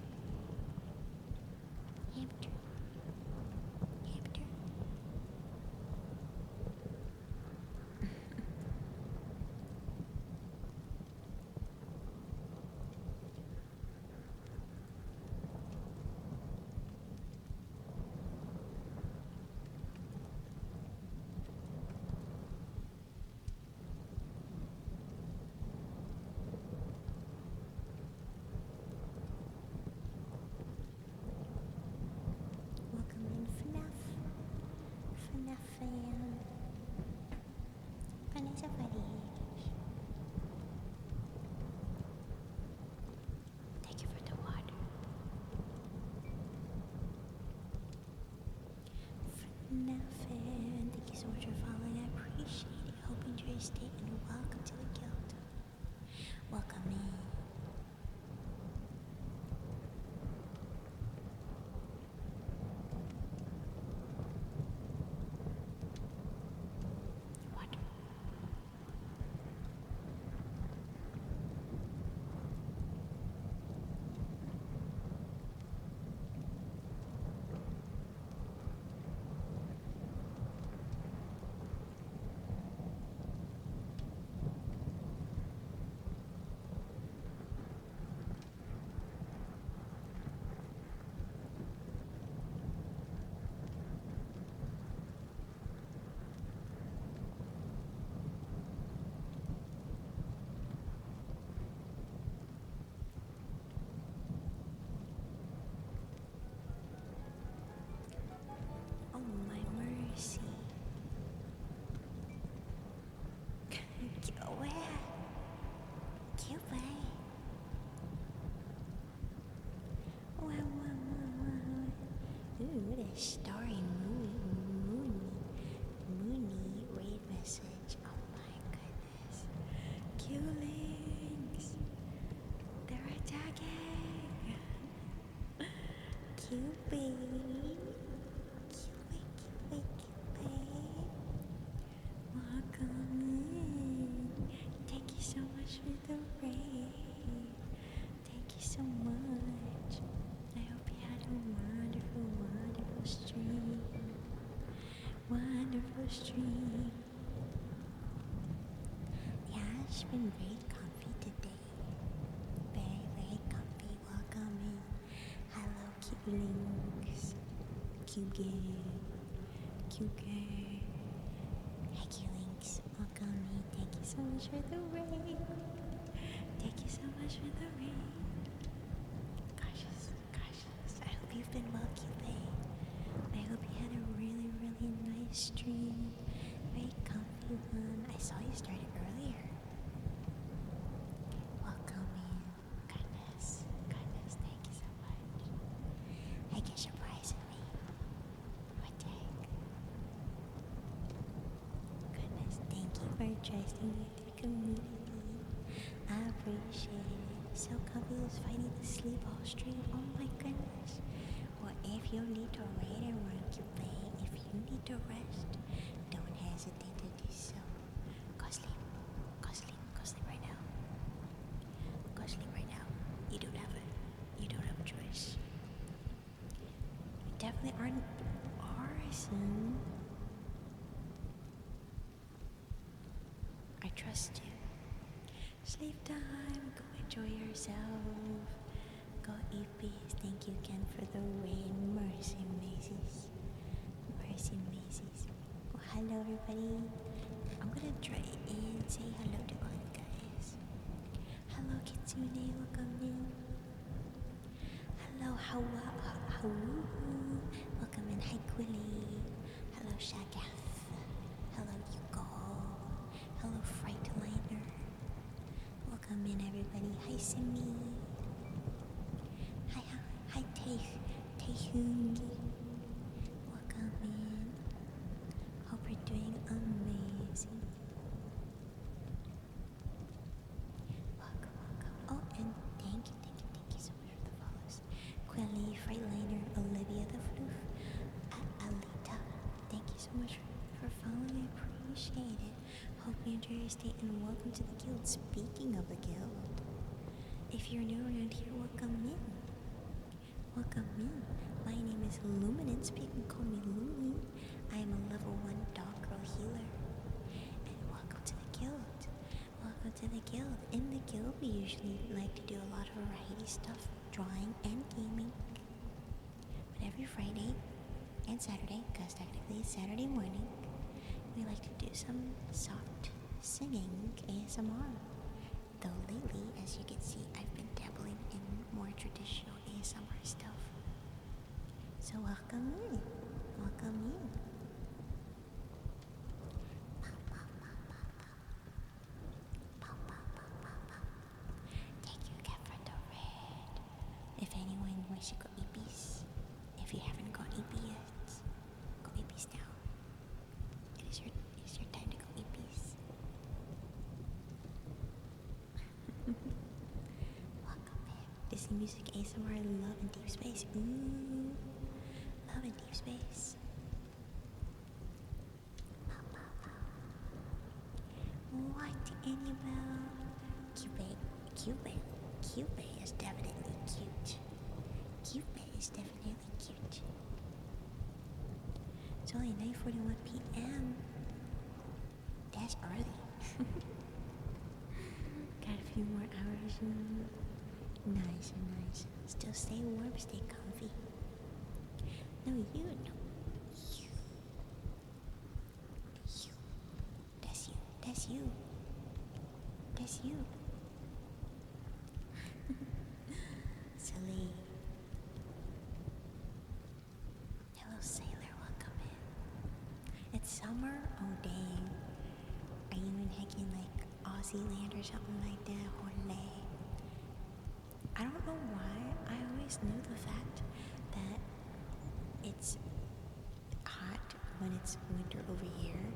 A: Hamster. Hamster. Welcome in FNAF. FNAF fam. Vanessa Fuddies. Thank you for the water. FNAF fan. Thank you so much for following. I appreciate it. Hope you enjoy your stay and welcome to the guild. Welcome in. Water. Oh my mercy. Where? Cute way. Ooh, what a starry moony raid message. Oh my goodness. Q-links. They're attacking. Cupid. Cupid. Welcome in. Thank you so much for the raid. Thank you so much. I hope you had a wonderful stream. Wonderful stream. Yeah, it's been very comfy today. Very comfy. Welcome in. Hello, cute links. Cute game. Okay. Thank you, Links. Welcome me. Thank you so much for the rain. Thank you so much for the rain. Gosh, I hope you've been well, Cupid. I hope you had a really, really nice stream. Very comfy one. I saw you started earlier. Welcome in. Goodness, thank you so much. I guess you're surprising me. What the heck? Goodness, thank you for trusting with your community. I appreciate it. So comfy was fighting to sleep all stream. Oh my goodness. Well, if you need to read and work your way, if you need to rest, don't hesitate to do so. Go sleep. Go sleep. Go sleep right now. Go sleep right now. You don't have a choice. You definitely aren't arson. I trust you. Sleep time. Go enjoy yourself. Go eat peace. Thank you again for the rain. Mercy Macy's. Mercy Macy's. Well, hello everybody. I'm gonna try and say hello to all you guys. Hello Kitsune, welcome in. Hello Hawa. Welcome in. Hi Quilly. Hello Shagath. Hello Yuko. Hello Frightliner. Welcome in everybody. Hi Simi. Hi Taehung. Welcome in. Hope you're doing amazing. Welcome. Oh, and thank you so much for the follows. Quelly, Freightliner, Olivia the Floof, Alita. Thank you so much for following. I appreciate it. Hope you enjoy your stay and welcome to the guild. Speaking of the guild, if you're new around here, welcome in. Welcome in. My name is Luminance, but you can call me Lumi. I am a level 1 dog girl healer. And welcome to the guild. Welcome to the guild. In the guild, we usually like to do a lot of variety stuff, drawing and gaming. But every Friday and Saturday, because technically it's Saturday morning, we like to do some soft singing ASMR. Though lately, as you can see, I've been dabbling in more traditional ASMR stuff. So welcome in. Welcome in. Thank you again for the red. If anyone wants to go EPs, if you haven't got EP yet, go EPs now. It is your time to go EPs. Welcome in. Disney music ASMR, love in deep space. Ooh, love in deep space. What, Annabelle? Cupid is definitely cute. Cupid is definitely cute. It's only 9:41 p.m. That's early. Got a few more hours. Nice. Still stay warm, stay comfy. No, you. That's you. Silly. Hello, sailor. Welcome in. It's summer? Oh, dang. Are you in heckin' like Aussie land or something like that? Ole. I don't know why. I always knew the fact that it's hot when it's winter over here,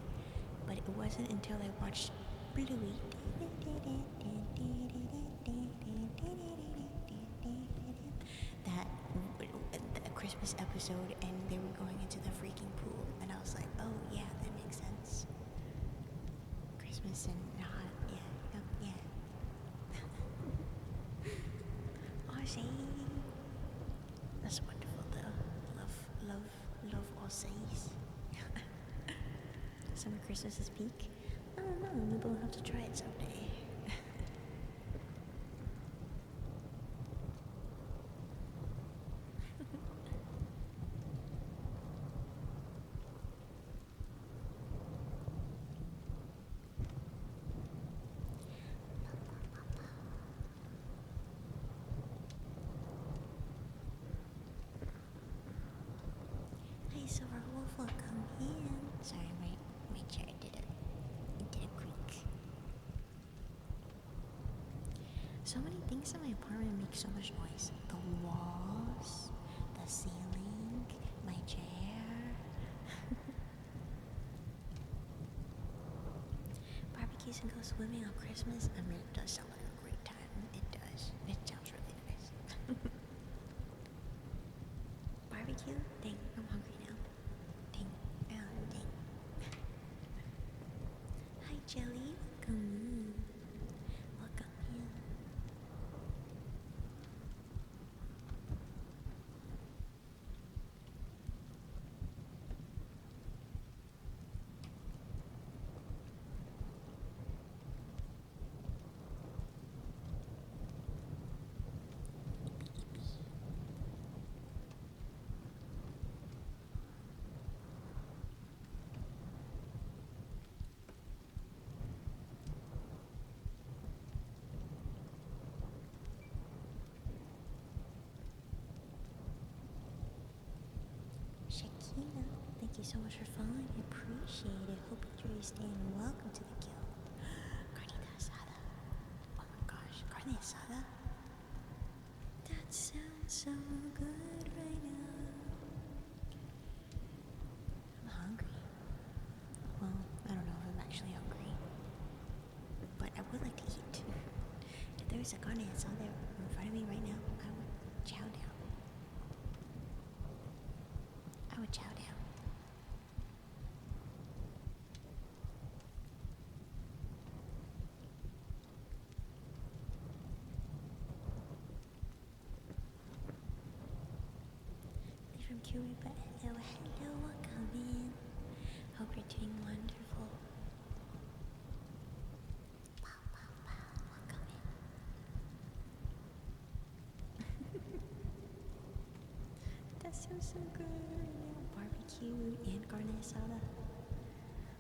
A: but it wasn't until I watched Bluey that the Christmas episode, and they were going into the freaking pool, and I was like, oh yeah, that makes sense. Christmas and hot, yeah. Aussie. That's wonderful though. Love Aussies. Summer Christmas is peak. I don't know, maybe we'll have to try it someday. in. Sorry, my chair did a creak. So many things in my apartment make so much noise. The walls, the ceiling, my chair. Barbecues and go swimming on Christmas. I mean, it does sound like a great time. It does. It sounds really nice. Barbecue? Dang, I'm hungry now. Dang. Oh, dang. Hi, Jelly. Welcome. Welcome in. Shakina, thank you so much for following. I appreciate it. Hope you enjoy your stay and welcome to the guild. Carnita asada. Oh my gosh, carne asada? That sounds so good right now. I'm hungry. Well, I don't know if I'm actually hungry, but I would like to eat. If there was a carne asada in front of me right now, I would chow down. I would chow down. Leave from Curie, but hello, welcome in. Hope you're doing wonderful. Wow, welcome in. That sounds so good right now. Barbecue and carne asada.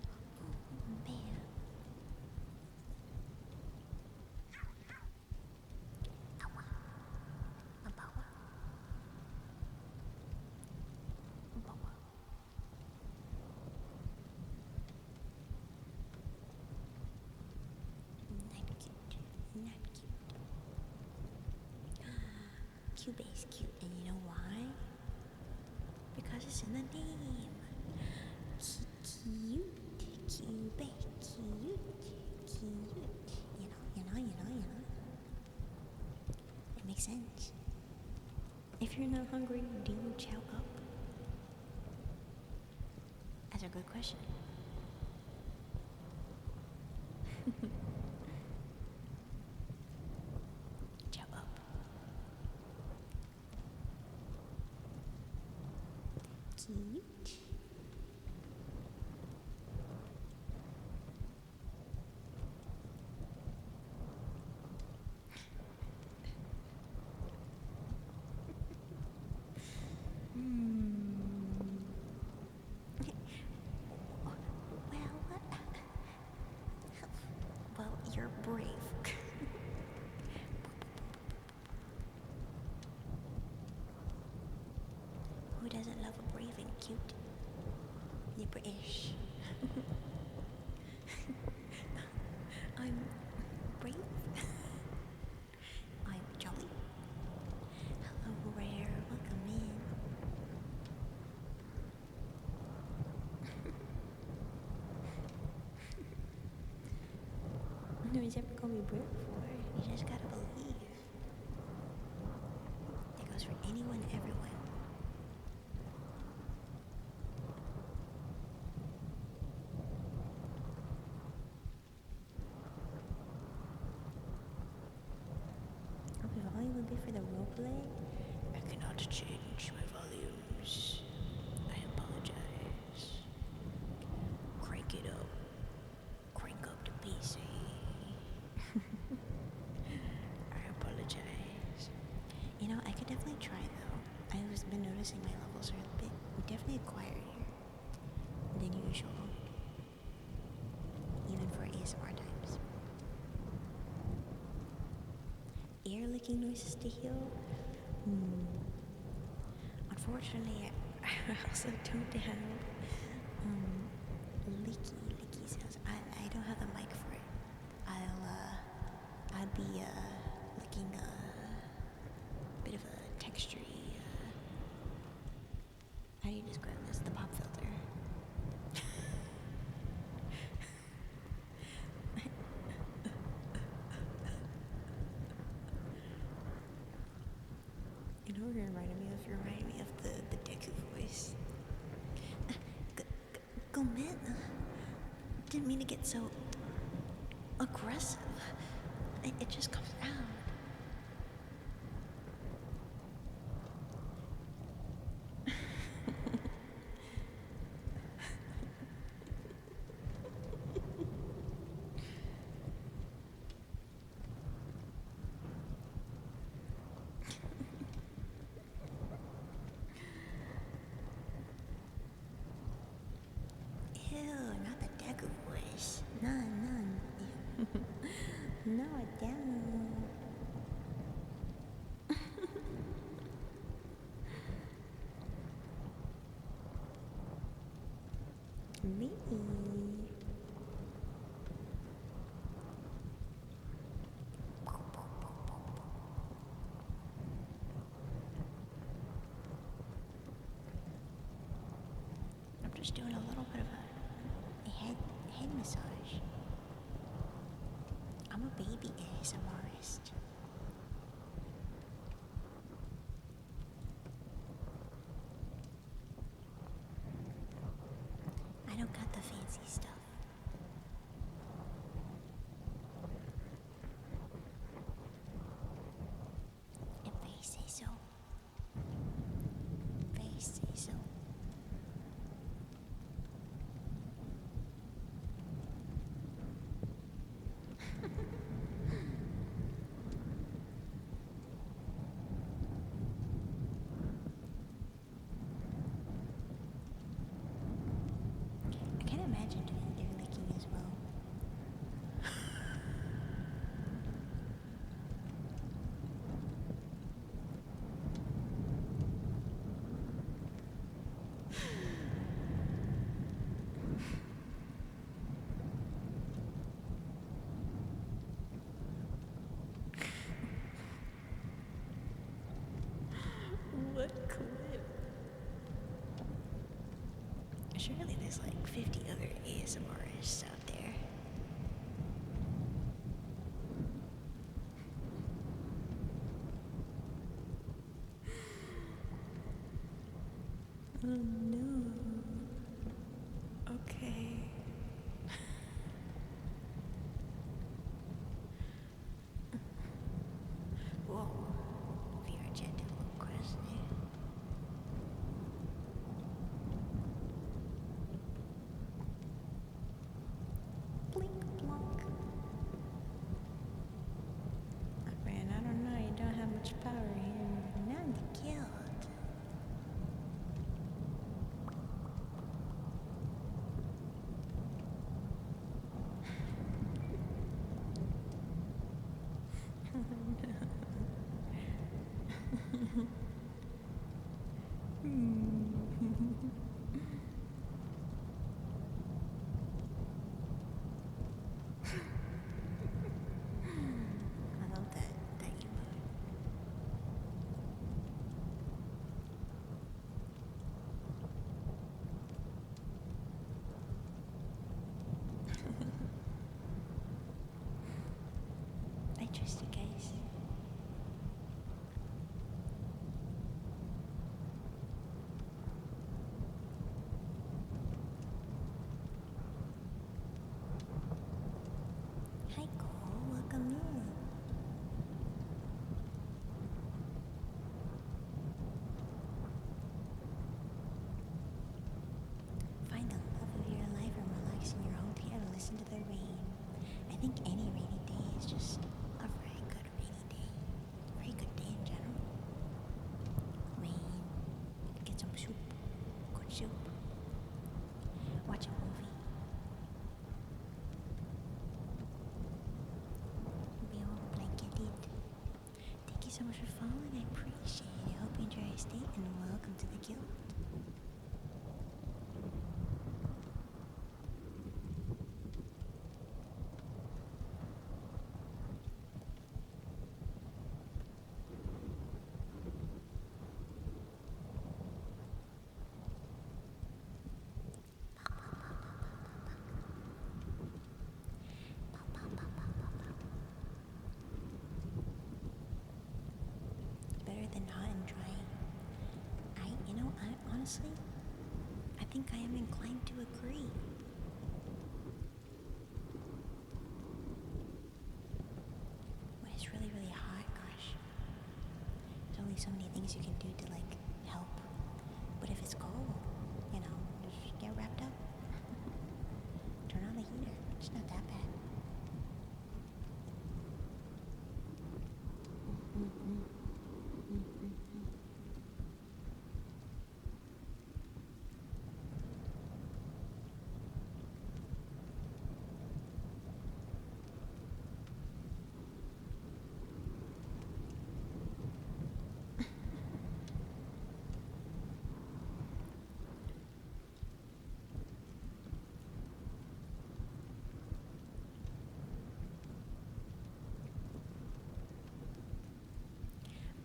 A: Oh, man. Awa. Abawa. Abawa. Not cute. Not cute. Cube is cute, and you know why? Because it's in the name. Cute. Cube. Cute. Cute. You know. It makes sense. If you're not hungry, do you chow up? That's a good question. Chow up. Cute. Well, you're brave. Who doesn't love a brave and cute? The British. I'm brave. I'm jolly. Hello, Rare. Welcome in. No one's ever called me brave before. You just gotta believe. That goes for anyone, everyone. The volume would be for the roleplay. I cannot change my volumes. I apologize. Crank it up. Crank up the PC. I apologize. You know, I could definitely try though. I've been noticing my levels are a bit definitely quieter than usual. Even for ASMR times. Ear licking noises to heal? Unfortunately, I also don't have licky sounds. I don't have the mic for it. I'd be licking a bit of a textury. How do you describe this? The pop filter. You know what you're reminding me of? You're reminding me of the Deku voice. Go man. Didn't mean to get so aggressive. It just comes out. Ew, not the Deku voice. None. No, I don't. Me. I'm just doing a little bit of a head massage. I'm a baby ASMRist. I don't got the fancy stuff. If they say so. They say so. I can't imagine doing ear licking as well. What clip? Surely there's like 50 other ASMRists out there. Oh no. Okay. Whoa. Very gentle, Krusty. Blink blonk. Man, I don't know. You don't have much power here. None to kill. I love that emote. I trust you guys. Hi, Cole. Welcome in. Find the love of your life and relax in your home theater to listen to the rain. I think any rainy day is just a very good rainy day. Very good day in general. Rain. Get some soup. Good soup. Watch a movie. Be all blanketed. Thank you so much for following. I appreciate it. I hope you enjoy your stay and welcome to the guild. think I am inclined to agree. When it's really, really hot, gosh, there's only so many things you can do to like help. But if it's cold, just get wrapped up. Turn on the heater. It's not that bad.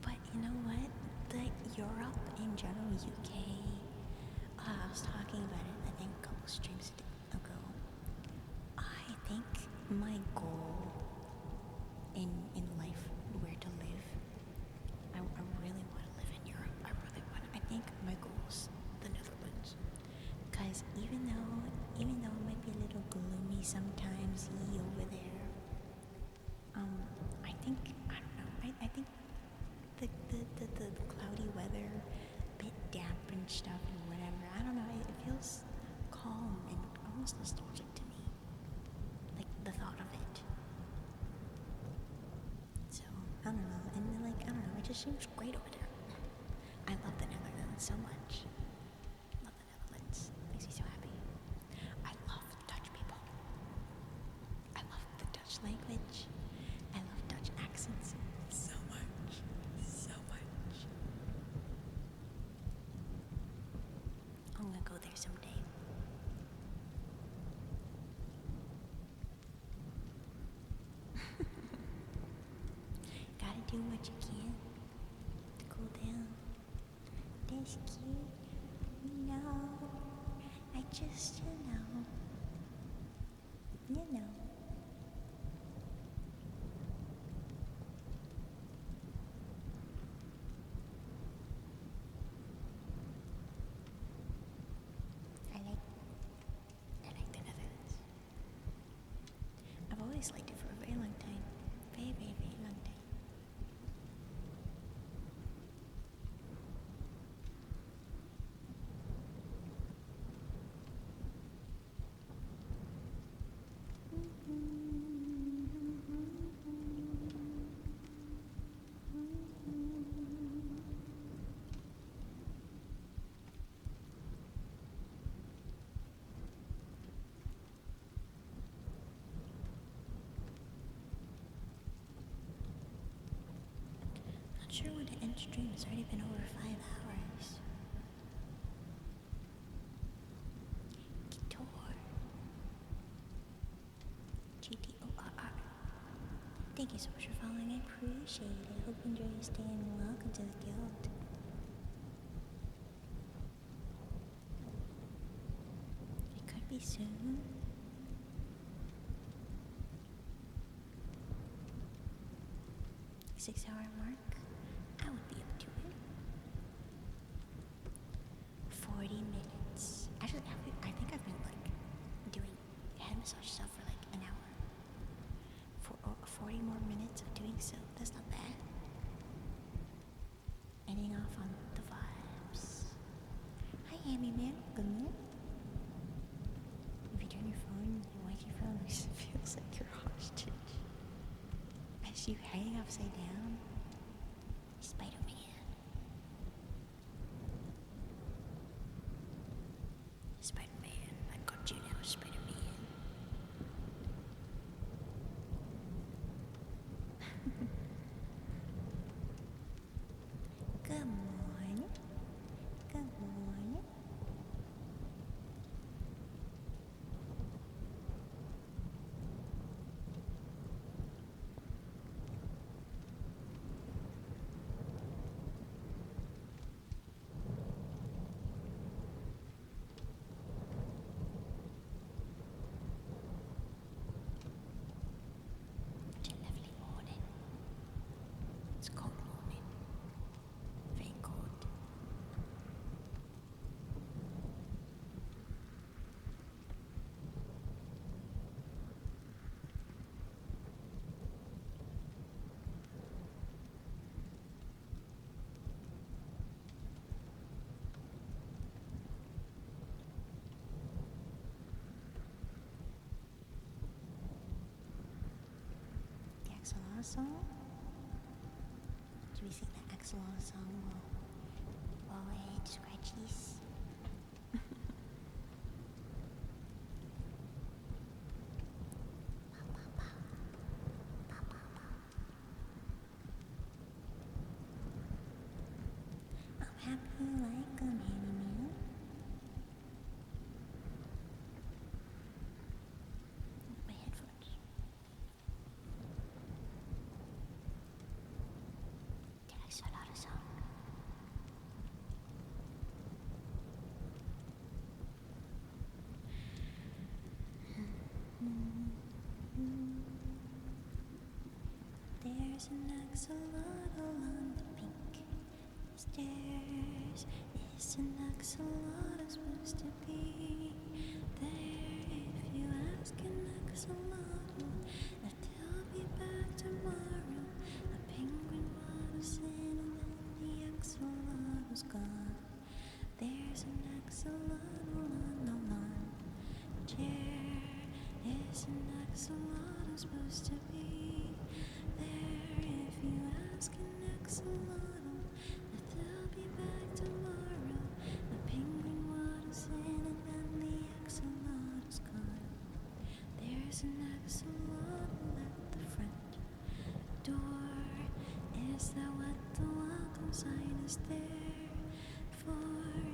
A: But you know what? Europe in general, UK. I was talking about it, I think, a couple streams ago. I think my goal in life, where to live, I really want to live in Europe. I really want. I think my goal's the Netherlands, because even though it might be a little gloomy sometimes over there, I think I don't know. I think the cloudy weather, a bit damp and stuff and whatever. I don't know. It feels calm and almost nostalgic to me. Like the thought of it. So I don't know. And then, I don't know. It just seems great over there. I love the Netherlands so much. Love the Netherlands. Makes me so happy. I love Dutch people. I love the Dutch language. I love Dutch accents so much. So much. I'm gonna go there someday. Gotta do what you can to cool down. That's cute. I just, you know. I like the Netherlands. I've always liked it for a very long time. Very, very, very long time. Not sure when to end stream. It's already been over 5 hours. Guitar. GTORR. Thank you so much for following. I appreciate it. Hope you enjoy your stay and welcome to the guild. It could be soon. The 6-hour mark. I would be up to it. 40 minutes. Actually, I think I've been doing head massage stuff for an hour. For 40 more minutes of doing so. That's not bad. Ending off on the vibes. Hi, Amy man. Good morning. If you turn your phone, you watch your phone, it feels like you're hostage. As you hang upside down, Spider-Man. Spider-Man, I got you now, Spider-Man. Good morning. Good morning. axolotl song? Do we sing the axolotl song while our head scratchies? I'm happy like a merry man. My headphones. Did I start out a song? There's an axolotl on the pink stairs. Is an axolotl supposed to be there? If you ask an axolotl, if they'll be back tomorrow, a penguin waddles in and then the axolotl's gone. There's an axolotl on the lawn chair. Is an axolotl supposed to be there? If you ask an axolotl, if they'll be back tomorrow, the penguin waddles in and then the axolotl's gone. There's an axolotl at the front door. Is that what the welcome sign is there for?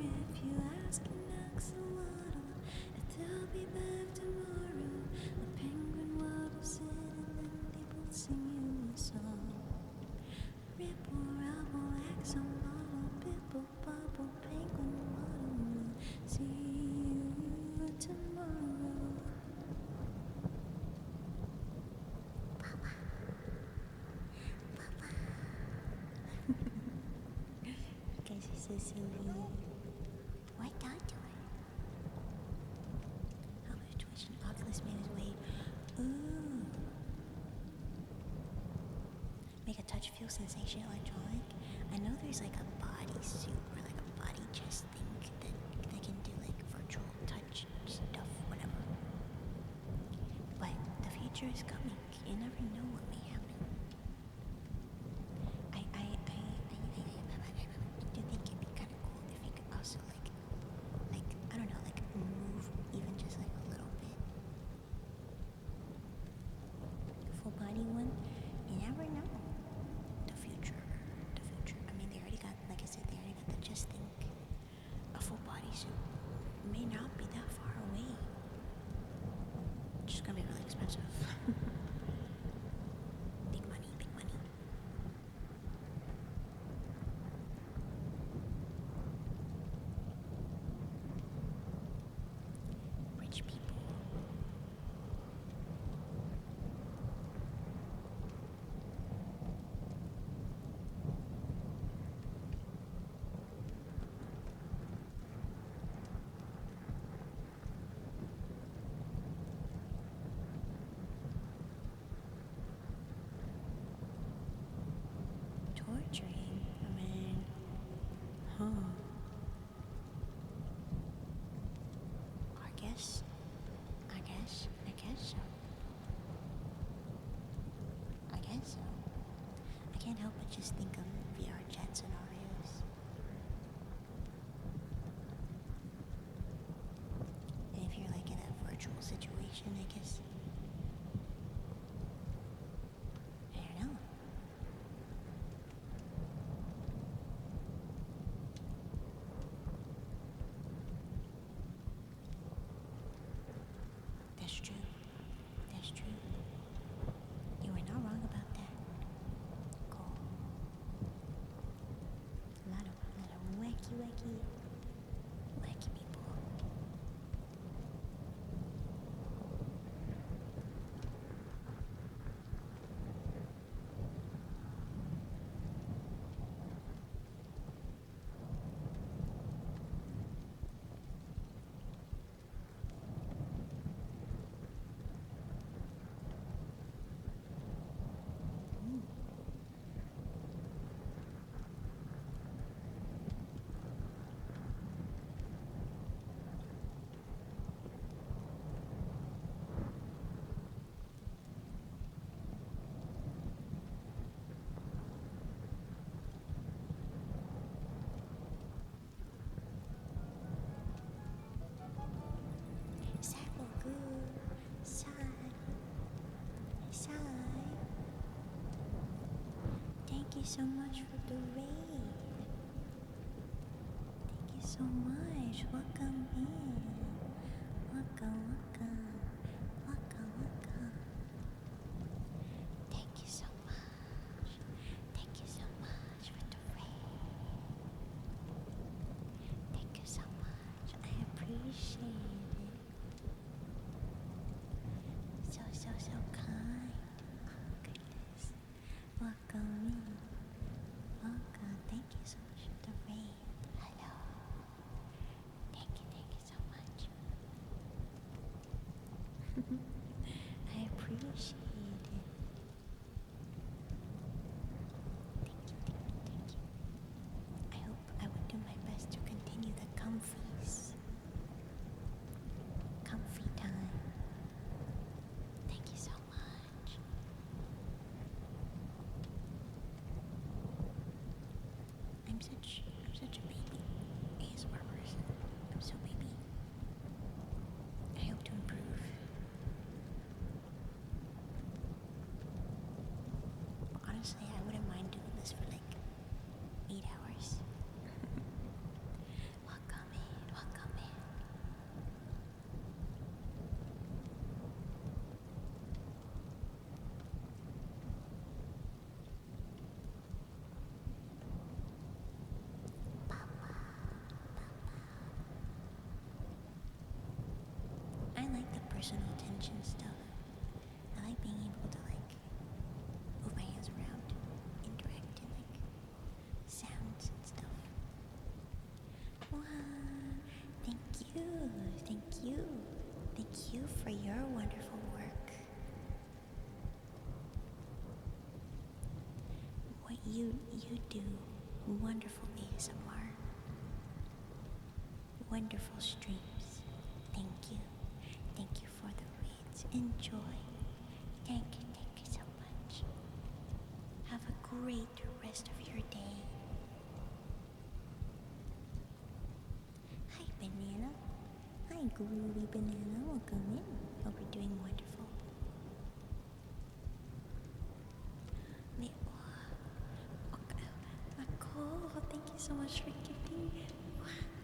A: If you ask an axolotl, if they'll be back tomorrow, the penguin waddles in and then they both sing you a song. Ripple, rabble, axolotl, bibble, bobble, penguin waddle, see you tomorrow. Papa. Guys, he's so silly. What dog do it? How much twitch and Oculus made his way. Ooh. Make a touch feel sensation electronic. I know there's like a body suit or like a body chest thing that can do like virtual touch stuff, whatever. But the future is coming. You never know what may happen. I do think it'd be kind of cool if you could also like I don't know, like move even just like a little bit. Full body one, you never know. The future. I mean, they already got, like I said, they already got the chest thing. A full body suit may not be that far away. It's just gonna be really expensive. Big money, big money. Rich people. Torturing? I mean, I guess so. I can't help but just think of VR chat scenarios. And if you're like in a virtual situation, I guess. I don't know. That's true. That's true. You were not wrong about that. Cool. A lot of wacky people. so much for the raid. Thank you so much. Welcome in. Welcome, welcome. Welcome, welcome. Thank you so much. Thank you so much for the raid. Thank you so much. I appreciate it. So kind. Oh, goodness. Welcome in. Welcome. Thank you so much for the raid. Hello. Thank you so much. I appreciate it. Thank you. I hope I would do my best to continue the comfy time. Thank you so much. I'm such a baby ASMR person. I'm so baby. I hope to improve. Honestly, I wouldn't mind doing this for like 8 hours. Welcome in, welcome in. I like the personal attention stuff. I like being able to like move my hands around, interact and like sounds and stuff. Wow. Thank you for your wonderful work. What you do, wonderful ASMR, wonderful streams. Thank you for the reads. Enjoy. Thank you so much. Have a great rest of your day. Hi, Banana. Hi, Groovy Banana. Welcome in. Hope you're doing wonderful. Nicole, thank you so much for gifting.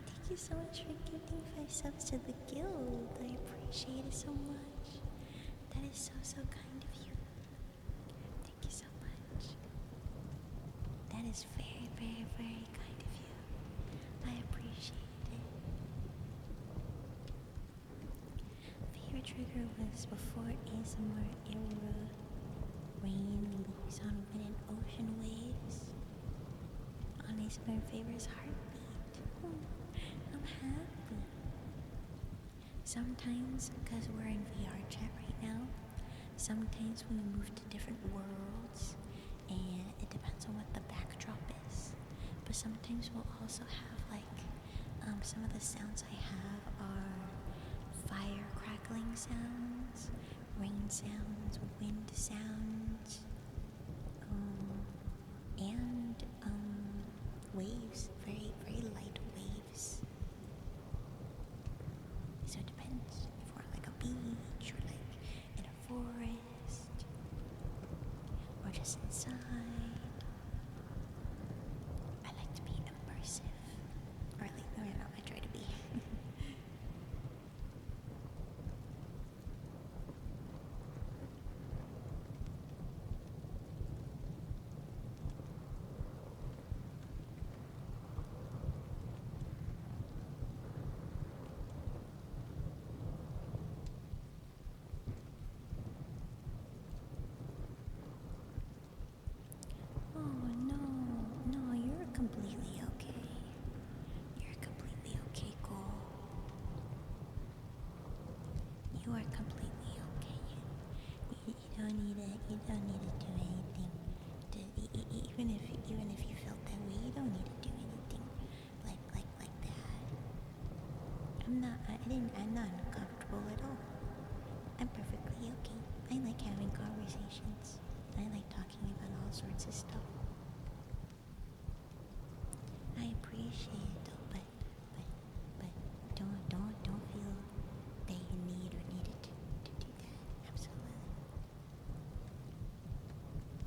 A: Thank you so much for gifting 5 subs to the guild. I appreciate it so much. That is so kind of you. Thank you so much. That is very kind of you. I appreciate it. Favorite trigger was before ASMR era. Rain, leaves on wind and ocean waves. On ASMR favorites heartbeat. I'm happy. Sometimes, because we're in VR chat right now, sometimes we move to different worlds and it depends on what the backdrop is. But sometimes we'll also have like, some of the sounds I have are fire crackling sounds, rain sounds, wind sounds, and waves, very light waves. So it depends if we're like a beach or like in a forest or just inside. I like to be immersive, or at least I try to be. Oh no, you're completely okay. You're completely okay, Cole. You are completely okay. You don't need to. You don't need to do anything. Even if you felt that way, you don't need to do anything like that. I'm not uncomfortable at all. I'm perfectly okay. I like having conversations. I like talking about all sorts of stuff. I appreciate it though, but don't feel that you need or needed to do that. Absolutely.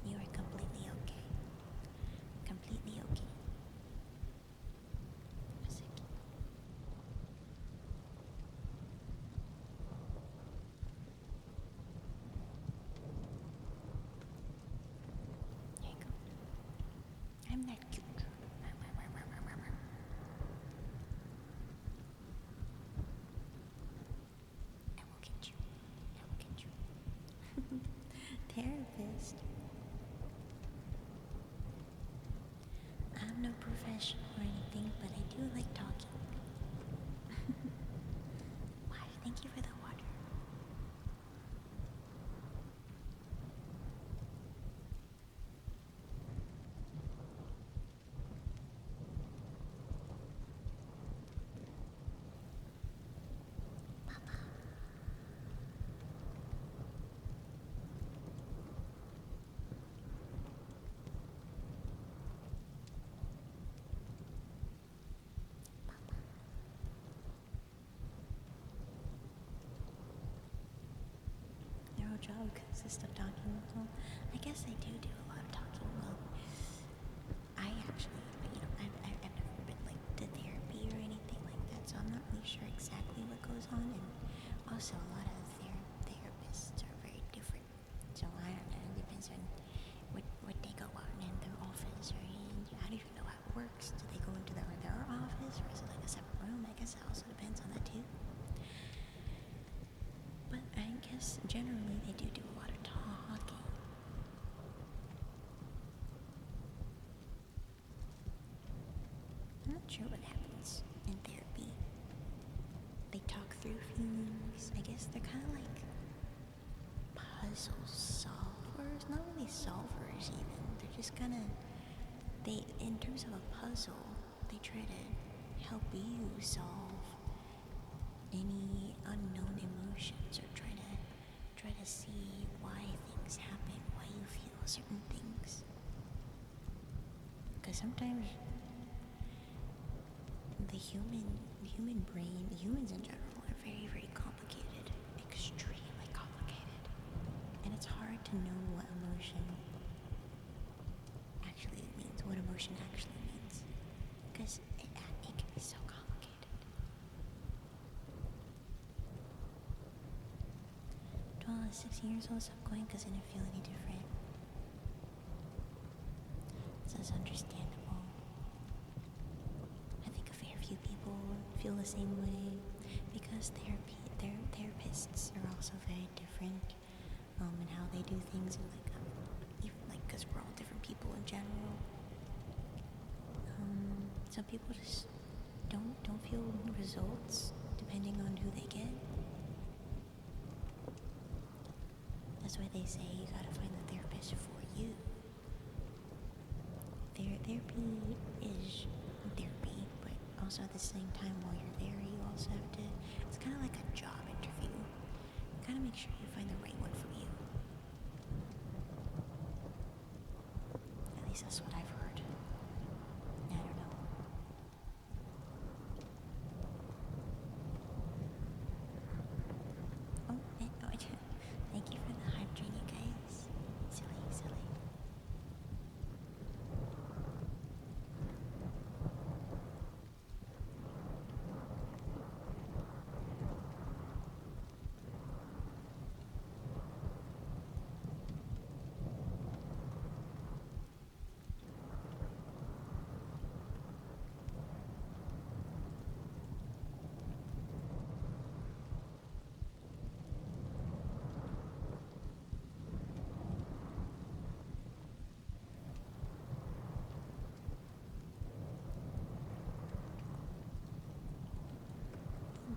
A: You are completely okay. professional or anything, but I do like talking. Wow, thank you for the water. Their whole job consists of talking. Well, I guess they do a lot of talking. Well, I actually, I've never been like to therapy or anything like that, so I'm not really sure exactly what goes on. And also, a lot of therapists are very different. So I don't know. It depends on what they go out in their office, or I don't even know how it works. Do they go into their office, or is it like a separate room? I guess it also depends on that too. But I guess generally they do a lot of talking. I'm not sure what happens in therapy. They talk through feelings. I guess they're kind of like puzzle solvers. Not really solvers even. They're just kind of, in terms of a puzzle, they try to help you solve any unknown emotions, or try to see why things happen, why you feel certain things. Because sometimes the human brain, humans in general, are very, very complicated, extremely complicated, and it's hard to know what emotion actually means, because it can be so complicated. 16 years old, stopped going because I didn't feel any different. So it's understandable. I think a fair few people feel the same way, because therapists are also very different in how they do things, and even because we're all different people in general. Some people just don't feel results depending on who they get. That's why they say you gotta find the therapist for you. Therapy is therapy, but also at the same time, while you're there, you also have to, it's kind of like a job interview. You gotta make sure you find the right one for you. At least that's what I've heard. I don't know. Oh, thank you for the hype train, you guys. Silly.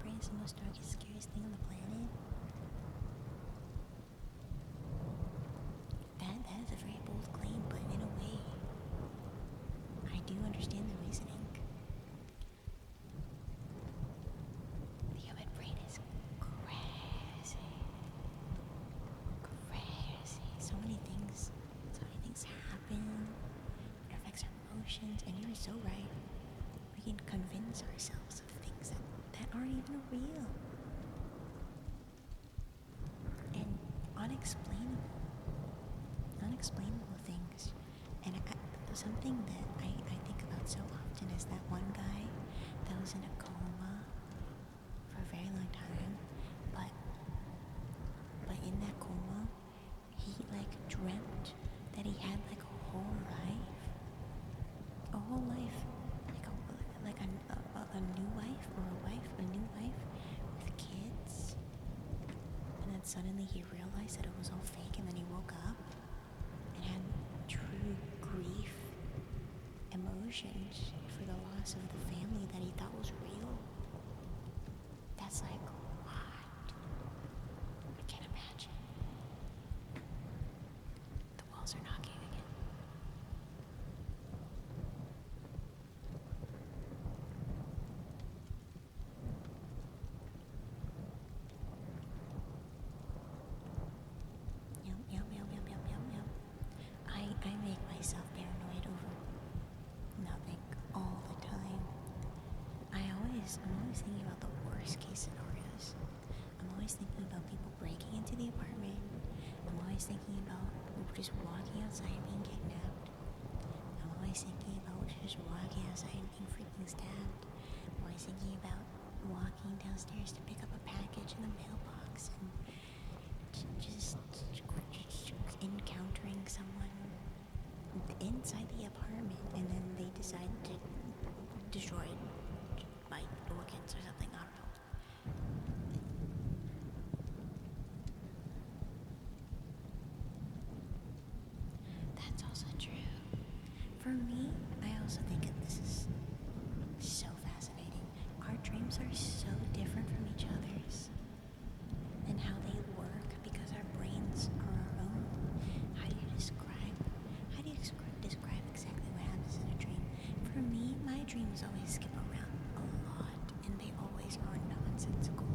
A: Brain is the most darkest, scariest thing on the planet. That is a very bold claim, but in a way, I do understand the reasoning. The human brain is crazy. So many things happen. It affects our emotions, and you're so right. We can convince ourselves of things that aren't even real. And unexplainable things. And something that I think about so often is that one guy that was in a coma for a very long time, but in that coma, he dreamt that he had a whole life, a new wife, or a new wife with kids. And then suddenly he realized that it was all fake, and then he woke up and had true grief emotions emotions for the loss of the family that he thought was real. That's like, what? I can't imagine. The walls are knocking again. Yum. I make myself paranoid over nothing all the time. I'm always thinking about the worst case scenarios. I'm always thinking about people breaking into the apartment. I'm always thinking about just walking outside and being kidnapped. I'm always thinking about just walking outside and being freaking stabbed. I'm always thinking about walking downstairs to pick up a package in the mailbox and just encountering someone inside the apartment, and then they decide to destroy my organs or something. I don't know. That's also true. For me, I also think that this is so fascinating. Our dreams are so different from each other's, and how they work because our brains are our own. How do you describe exactly what happens in a dream? For me, my dreams always skip around a lot, and they always are nonsensical.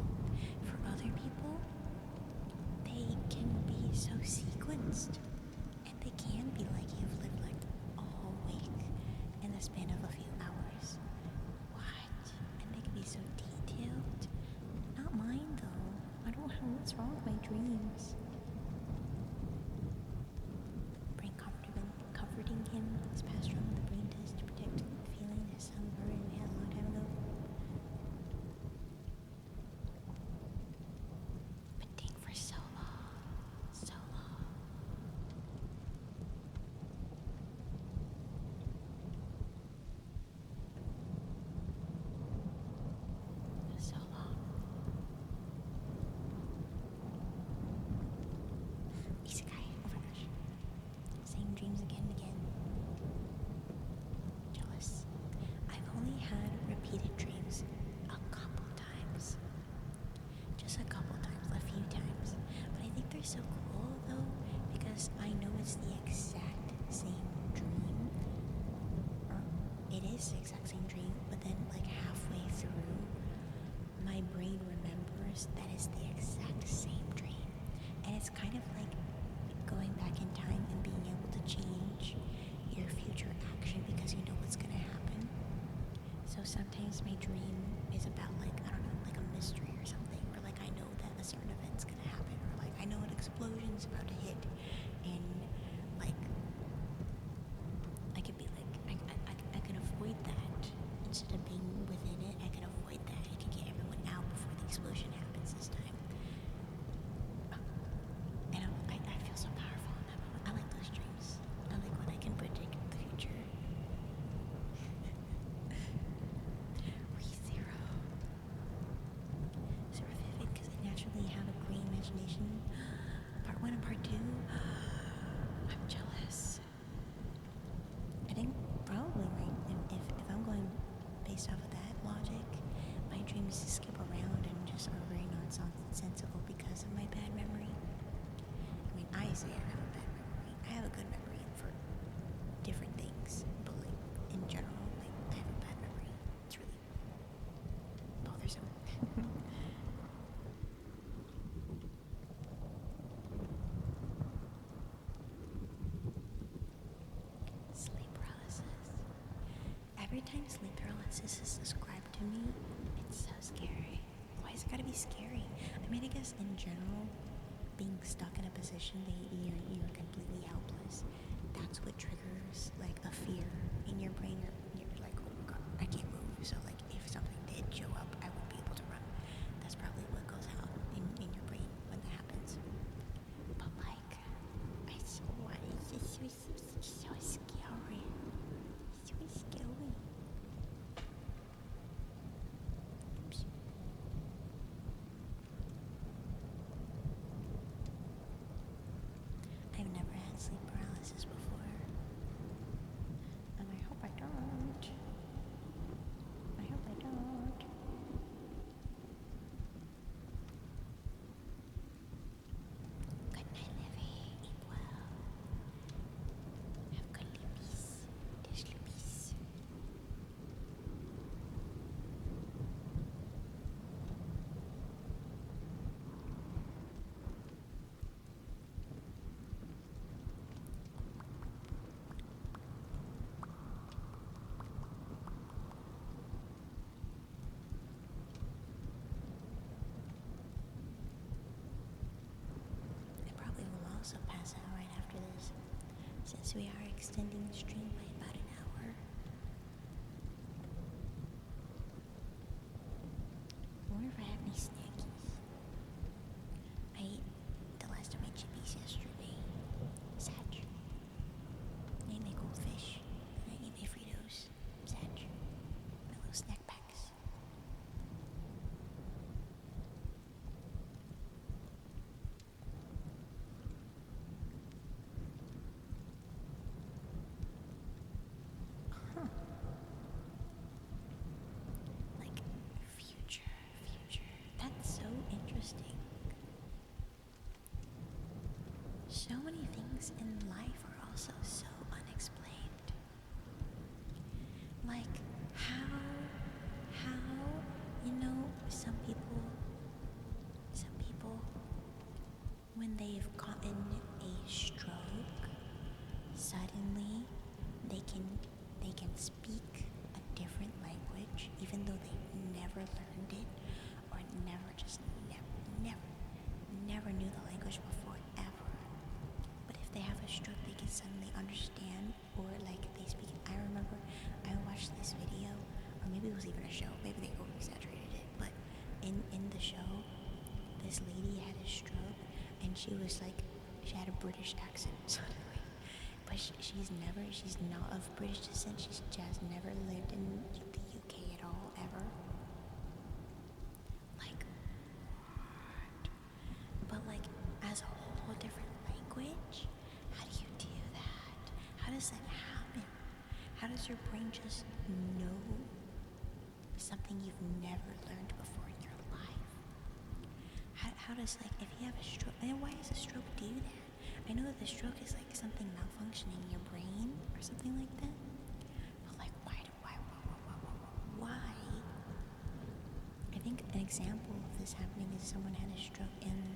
A: For other people, they can be so sequenced, and they can be like you've lived like a whole week in the span of a few hours. What? And they can be so detailed. Not mine though. I don't know what's wrong with my dreams. Brain comforting him is passed around with the brain test to protect the feeling that some burden we had a long time ago. Been ding for so long. So long. So long. Isekai, oh my gosh. Same dreams again and again. Jealous. I've only had repeated dreams a couple times. Just a couple times, a few times. But I think they're so cool though, because I know it's the exact same dream. Or it is the exact same dream, but then like halfway through, my brain remembers that it's the exact same dream. And it's kind of like going back in time and being able to change your future action because you know what's gonna happen. So sometimes my dream is about like, I don't know, like a mystery or something, or like I know that a certain event's gonna happen, or like I know an explosion's about to hit, and like I could be like, I can avoid that. Instead of being within it, I can avoid that. I can get everyone out before the explosion happens this time. And I feel so powerful in that moment. I like those dreams. I like when I can predict the future. Zero. Zero vivid because I naturally have a great imagination. Part 1 and part 2. I'm jealous. I think probably if I'm going based off of that logic, my dreams skip around and just are very nonsensical because of my bad memory. I mean, I say I have a bad memory. I have a good memory for different things, but like in general, like I have a bad memory. It's really bothersome. Sleep paralysis. Every time sleep paralysis is described to me, it's so scary. Why has it gotta be scary? I mean, I guess in general, being stuck in a position that you're completely helpless, that's what triggers like a fear in your brain. You're like, oh my god, I can't move. So like, if something did show up, I wouldn't be able to run. That's probably what goes out in your brain when that happens. But like, it's so scary. So scary. Oops. I've never had sleep paralysis before, and I hope I don't. So we are extending the stream by about an hour. I wonder if I have any snackies. I ate the last of my chippies yesterday. Satch. I ate my goldfish. And I ate my Fritos. Satch. My little snack packs. Huh. Like, future. That's so interesting. So many things in life are also so unexplained. Like, how, some people, when they've gotten a stroke, suddenly they can speak a different language, even though they never learned it, or never knew the language before, ever. But if they have a stroke, they can suddenly understand, or like they speak. I remember I watched this video, or maybe it was even a show, maybe they over-exaggerated it, but in the show, this lady had a stroke, and she had a British accent suddenly. But she's not of British descent. She just never lived in the UK at all, ever. Like, what? But like, as a whole different language, how do you do that? How does that happen? How does your brain just know something you've never learned before in your life? How does, like, if you have a stroke, and why does a stroke do that? I know that the stroke is like something malfunctioning in your brain or something like that. But like, why? I think an example of this happening is someone had a stroke and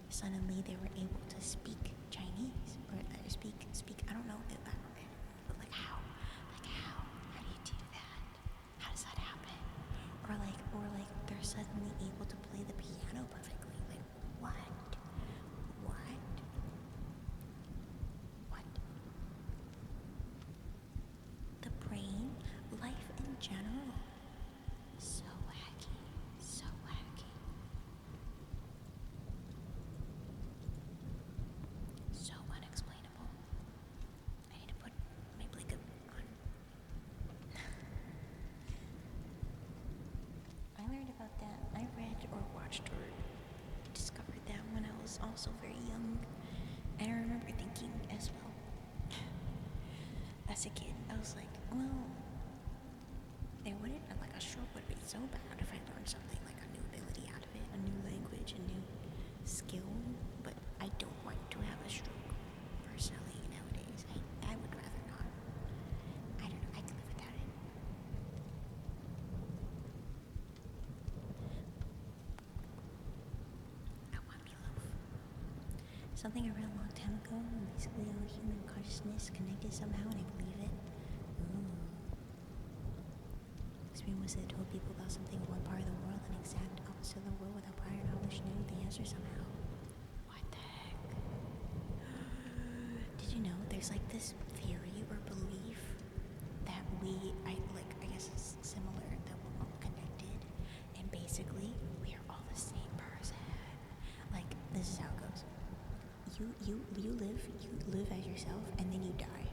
A: suddenly they were able to speak Chinese or speak. I don't know, but like how? How do you do that? How does that happen? Or like they're suddenly able to play the piano perfectly. Like what? The brain, life in general, so wacky. So unexplainable. I need to put my blanket on. I learned about that. I read or watched or discovered that when I was also very young. And I remember thinking as well, as a kid, I was like, well, it wouldn't, like, a stroke would be so bad if I learned something, like a new ability out of it, a new language, a new skill, but I don't want to have a stroke, personally, nowadays. I would rather not. I don't know, I could live without it. I want meatloaf. Something I read a long time ago, basically all human consciousness connected somehow, and I believe it. Explain was it told people about something in one part of the world and exact opposite of the world without prior knowledge knew the answer somehow. What the heck? Did you know there's like this theory or belief that I guess it's similar, that we're all connected, and basically we are all the same person. Like, this is how it goes. You live as yourself, and then you die.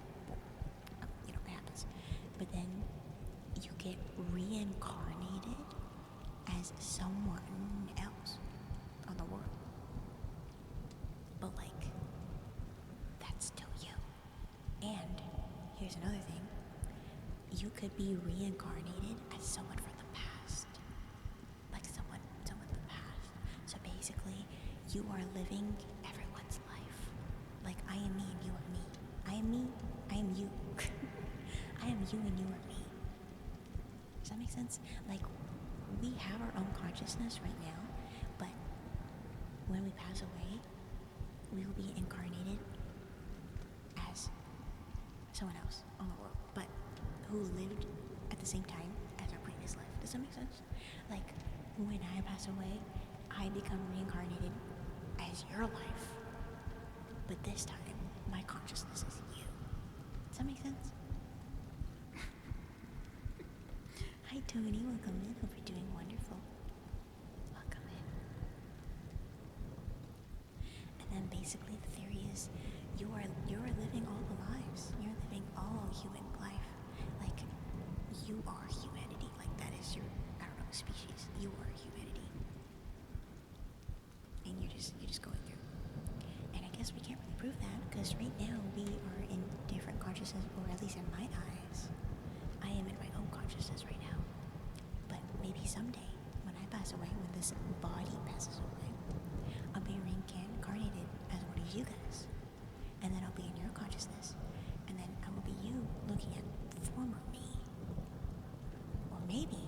A: It happens. But then you get reincarnated as someone else on the world. But like, that's still you. And here's another thing. You could be reincarnated as someone from the past. Like someone from the past. So basically, you are living everyone's life. Like, I am me and you are me. I am me, I am you. I am you and you are me. Does that make sense? Like, we have our own consciousness right now, but when we pass away, we will be incarnated as someone else on the world, but who lived at the same time as our previous life. Does that make sense? Like, when I pass away, I become reincarnated as your life, but this time, my consciousness is you. Does that make sense? Hi Tony, welcome in. Hope you're doing wonderful. Welcome in. And then basically the theory is you are living all the lives. You're living all human life. Like you are humanity. Like that is your, I don't know, species. You are humanity. And you're just going through. And I guess we can't really prove that because right now we are in different consciousness, or at least in my eyes. I am in my own consciousness right now. But maybe someday, when I pass away, when this body passes away, I'll be reincarnated as one of you guys. And then I'll be in your consciousness. And then I will be you looking at former me. Or maybe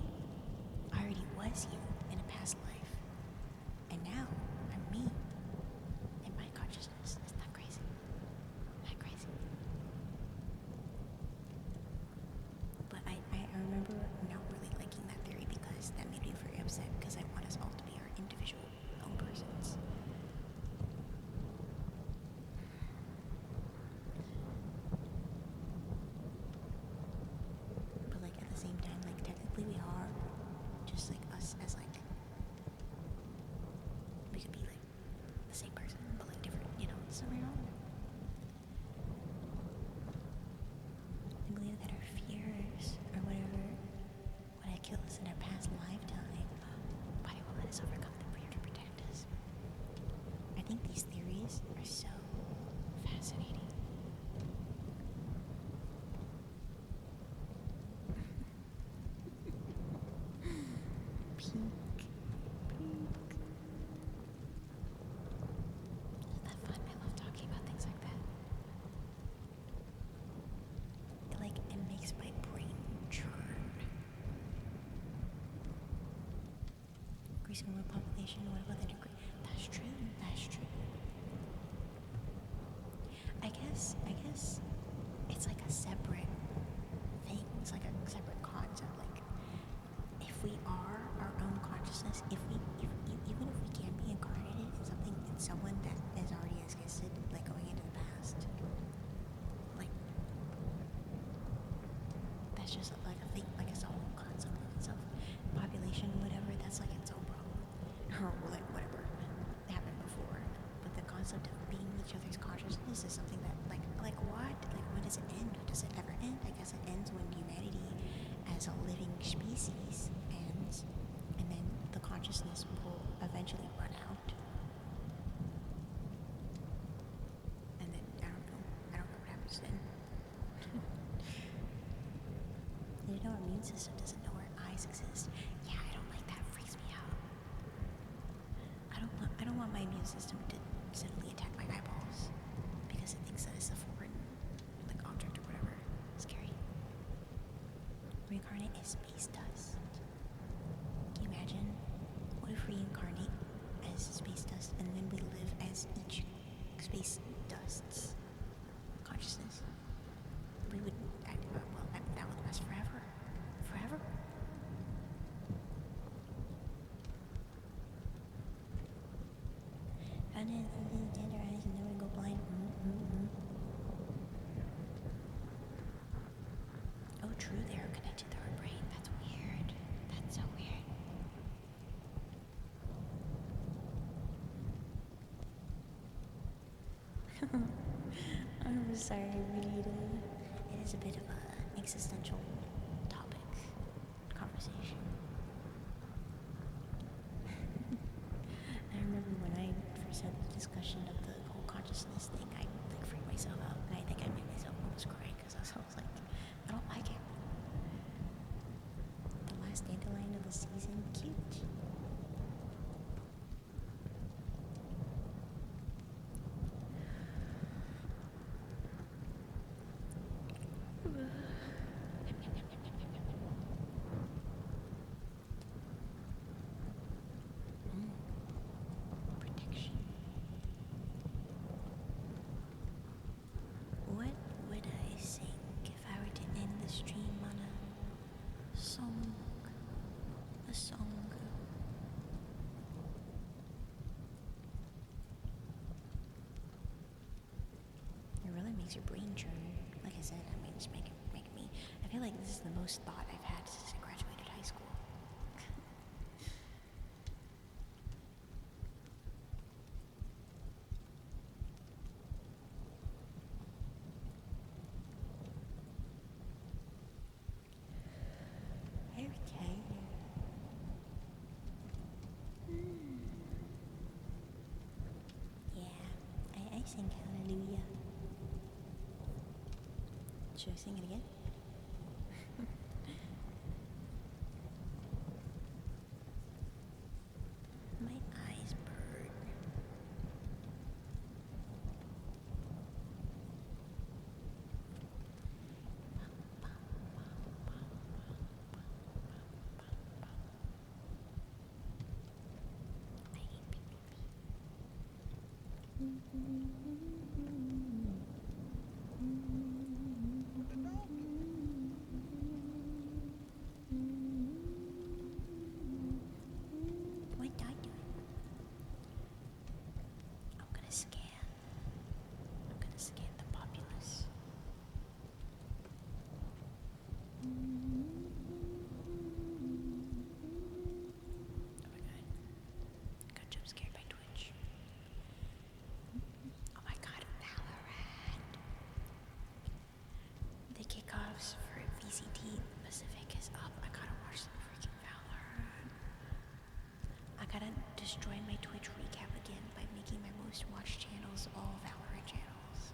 A: I already was you in a past life. And now I'm me in my consciousness. Isn't that crazy? Isn't that crazy? But I remember not really liking that theory because that made me very upset because I want us all to be our individual own persons. But like at the same time, like technically we are just like us as like we could be like the same person but like different, you know, it's something wrong. I believe that our fears or whatever would have killed us in our past lifetime, body will let us overcome them for you to protect us. I think these theories are so fascinating. Peak. Isn't that fun? I love talking about things like that. It makes my brain churn. Increasing world population, what about the degree? That's true, that's true. I guess it's like a separate thing. It's like a separate concept. Like if we are our own consciousness, even if we can be incarnated in something, in someone that has already existed, like going into the past, like that's just like a thing, like it's a whole concept of itself. Population, whatever, that's like its own problem, or like whatever happened before. But the concept of being each other's consciousness is something that like what? Like when does it end? Does it ever end? I guess it ends when humanity as a living species ends, and then the consciousness will eventually run out. And then I don't know what happens then. You know, our immune system doesn't know our eyes exist. Yeah, I don't like that. It freaks me out. I don't want my immune system to suddenly attack my eyeballs because it thinks that it's a foreign like object or whatever. Scary. Reincarnate as space dust. Can you imagine? What if we reincarnate as space dust and then we live as each space dust's consciousness? We would that would last forever. Forever? Found it in tender eyes and then we go blind. Oh, true, they are connected to our brain. That's weird. That's so weird. I'm sorry, Rita. It is a bit of an existential topic, conversation. I remember when I first had the discussion of the whole consciousness thing, I like freaked myself out, and I think I made myself almost cry because I was like, I don't like it. The last dandelion of the season, cute. Protection. What would I sing if I were to end the stream on a song? A song. It really makes your brain churn. Like I said, I mean, just make me. I feel like this is the most thought I've had since I graduated high school. Okay. Yeah, I sing Hallelujah. Should I sing it again? My eyes burn. I hate pee.
B: What the dog do?
A: What did I do? I'm gonna scan. I'm gonna scan the populace. Oh my god. Got jump scared by Twitch. Oh my god, Valorant. The kickoffs for VCT Pacific is up. I gotta watch some freaking Valorant. I gotta destroy my Twitch recap again by making my most watched channels all Valorant channels.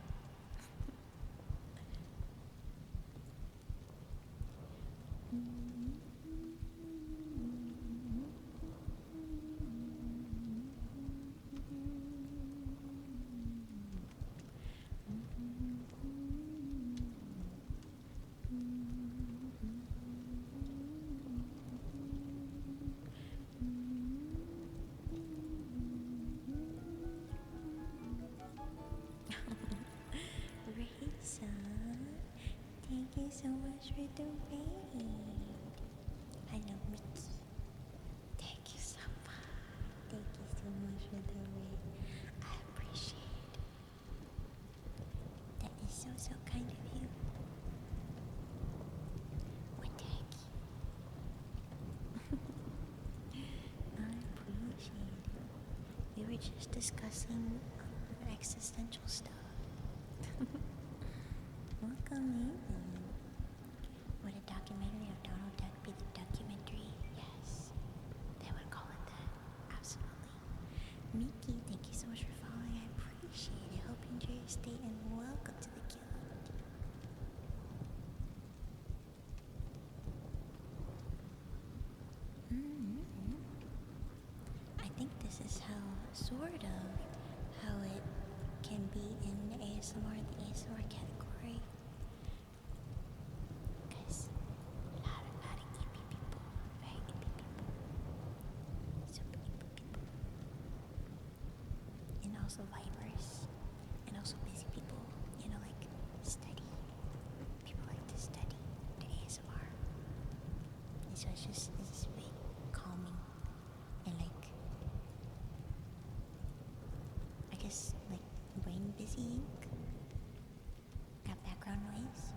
A: Raisa, thank you so much for the raid. Hello, Mickey. Thank you so much. Thank you so much for the raid. I appreciate it. That is so, so kind of you. Well, thank you. I appreciate it. We were just discussing existential stuff. Welcome in. Would a documentary of Donald Duck be the documentary? Yes. They would call it that. Absolutely. Mickey, thank you so much for following. I appreciate it. Hope you enjoy your stay and welcome to the guild. I think this is sort of, how it can be in ASMR, the ASMR category. Because a lot of eepy people, very eepy people, super eepy people. And also vibers, and also busy people, like study. People like to study the ASMR. And so it's just really calming and I guess brain busying. Got background noise.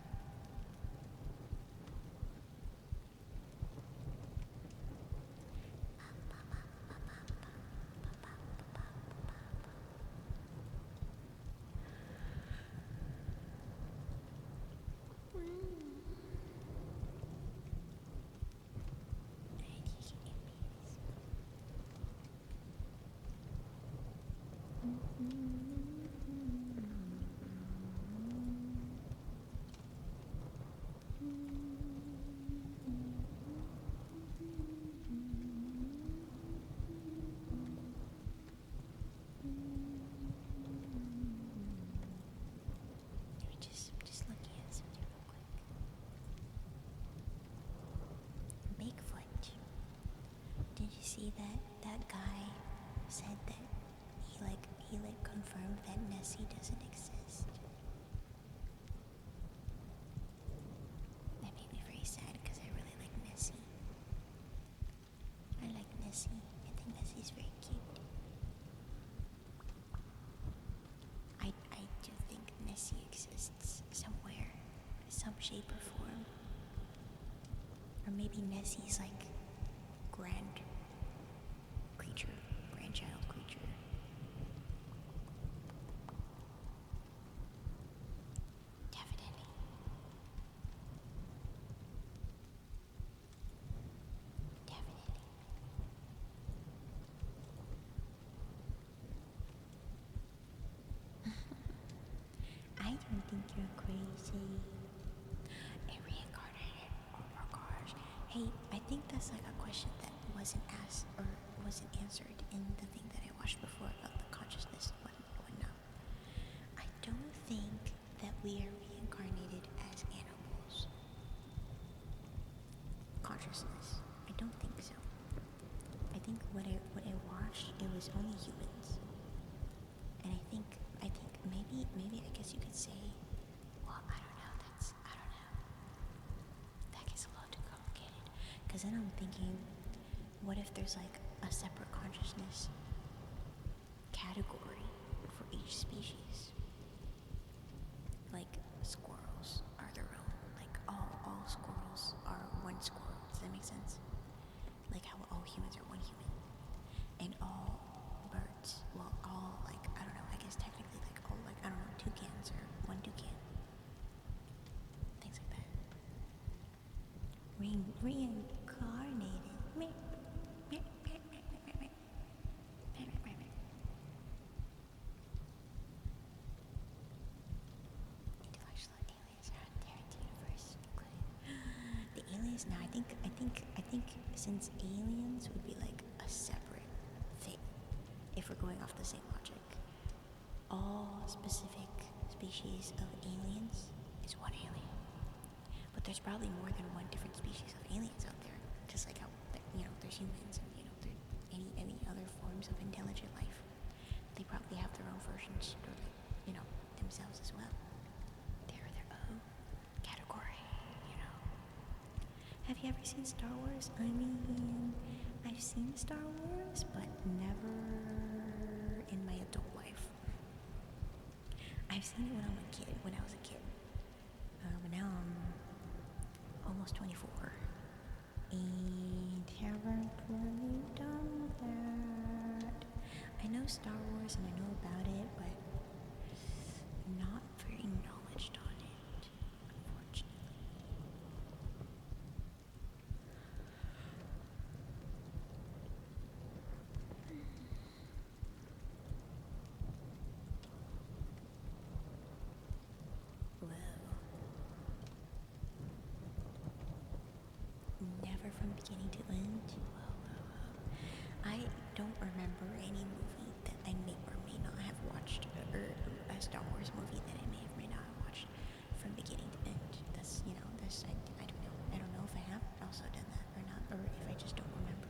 A: Just looking at something real quick. Bigfoot. Did you see that guy said that he confirmed that Nessie doesn't exist? That made me very sad because I really like Nessie. I like Nessie. I think Nessie's very cute. I do think Nessie exists somewhere. maybe Nessie's like grandchild creature. Definitely. Definitely. I don't think you're crazy. A reincarnated, oh my gosh. Hey, I think that's like a question that wasn't asked or wasn't answered in the thing that I watched before about the consciousness and whatnot. I don't think that we are reincarnated as animals. Consciousness. I don't think so. I think what I watched, it was only humans. And I think maybe I guess you could say, well, I don't know, I don't know. That gets a little too complicated. Because then I'm thinking, what if there's like a separate consciousness category for each species? Like squirrels are their own. Like all squirrels are one squirrel. Does that make sense? Like how all humans are one human. And all birds, well, all like, I don't know, I guess technically like all like, I don't know, toucans or one toucan. Things like that. Reincarnated. Intellectual aliens are out there in the universe, including the aliens. Now, I think since aliens would be like a separate thing, if we're going off the same logic, all specific species of aliens is one alien. But there's probably more than one different species of aliens out there, just like how there's humans and there any other forms of intelligent life. They probably have their own versions, or like themselves as well. They're their own category. Have you ever seen Star Wars? I mean, I've seen Star Wars, but never in my adult life. I've seen it when I was a kid. But now I'm almost 24. And haven't really done that. I know Star Wars and I know about it, but not very knowledgeable on it, unfortunately. Never from beginning to end. I don't remember any movie that I may or may not have watched, or a Star Wars movie that I may or may not have watched from beginning to end. That's I don't know. I don't know if I have also done that or not, or if I just don't remember.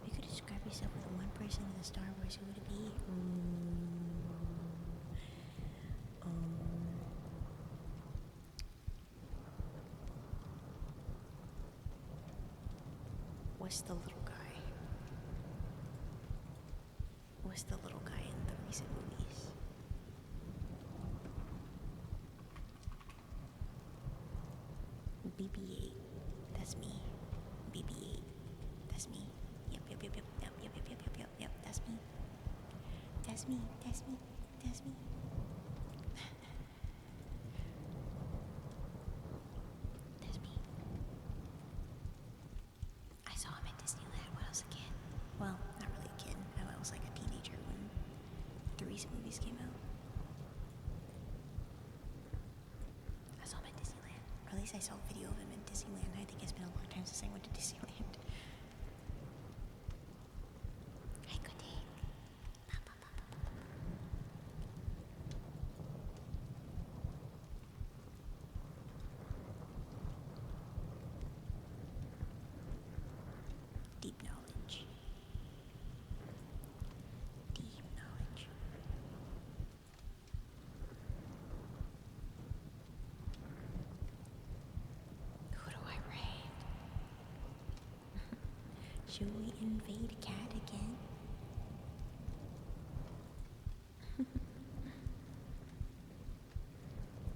A: If you could describe yourself with one person in the Star Wars, who would it be? What's the little guy? What's the little guy in the recent movies? BB-8. That's me. BB-8. That's me. Yep. That's me. That's me. That's me. That's me. That's me. I saw him at Disneyland when I was a kid. Well, not really a kid. I was like a teenager when the recent movies came out. I saw him at Disneyland. Or at least I saw a video of him at Disneyland. I think it's been a long time since I went to Disneyland. Hi, good day. Deep knowledge. Deep knowledge. Who do I raid? Should we invade Cat again?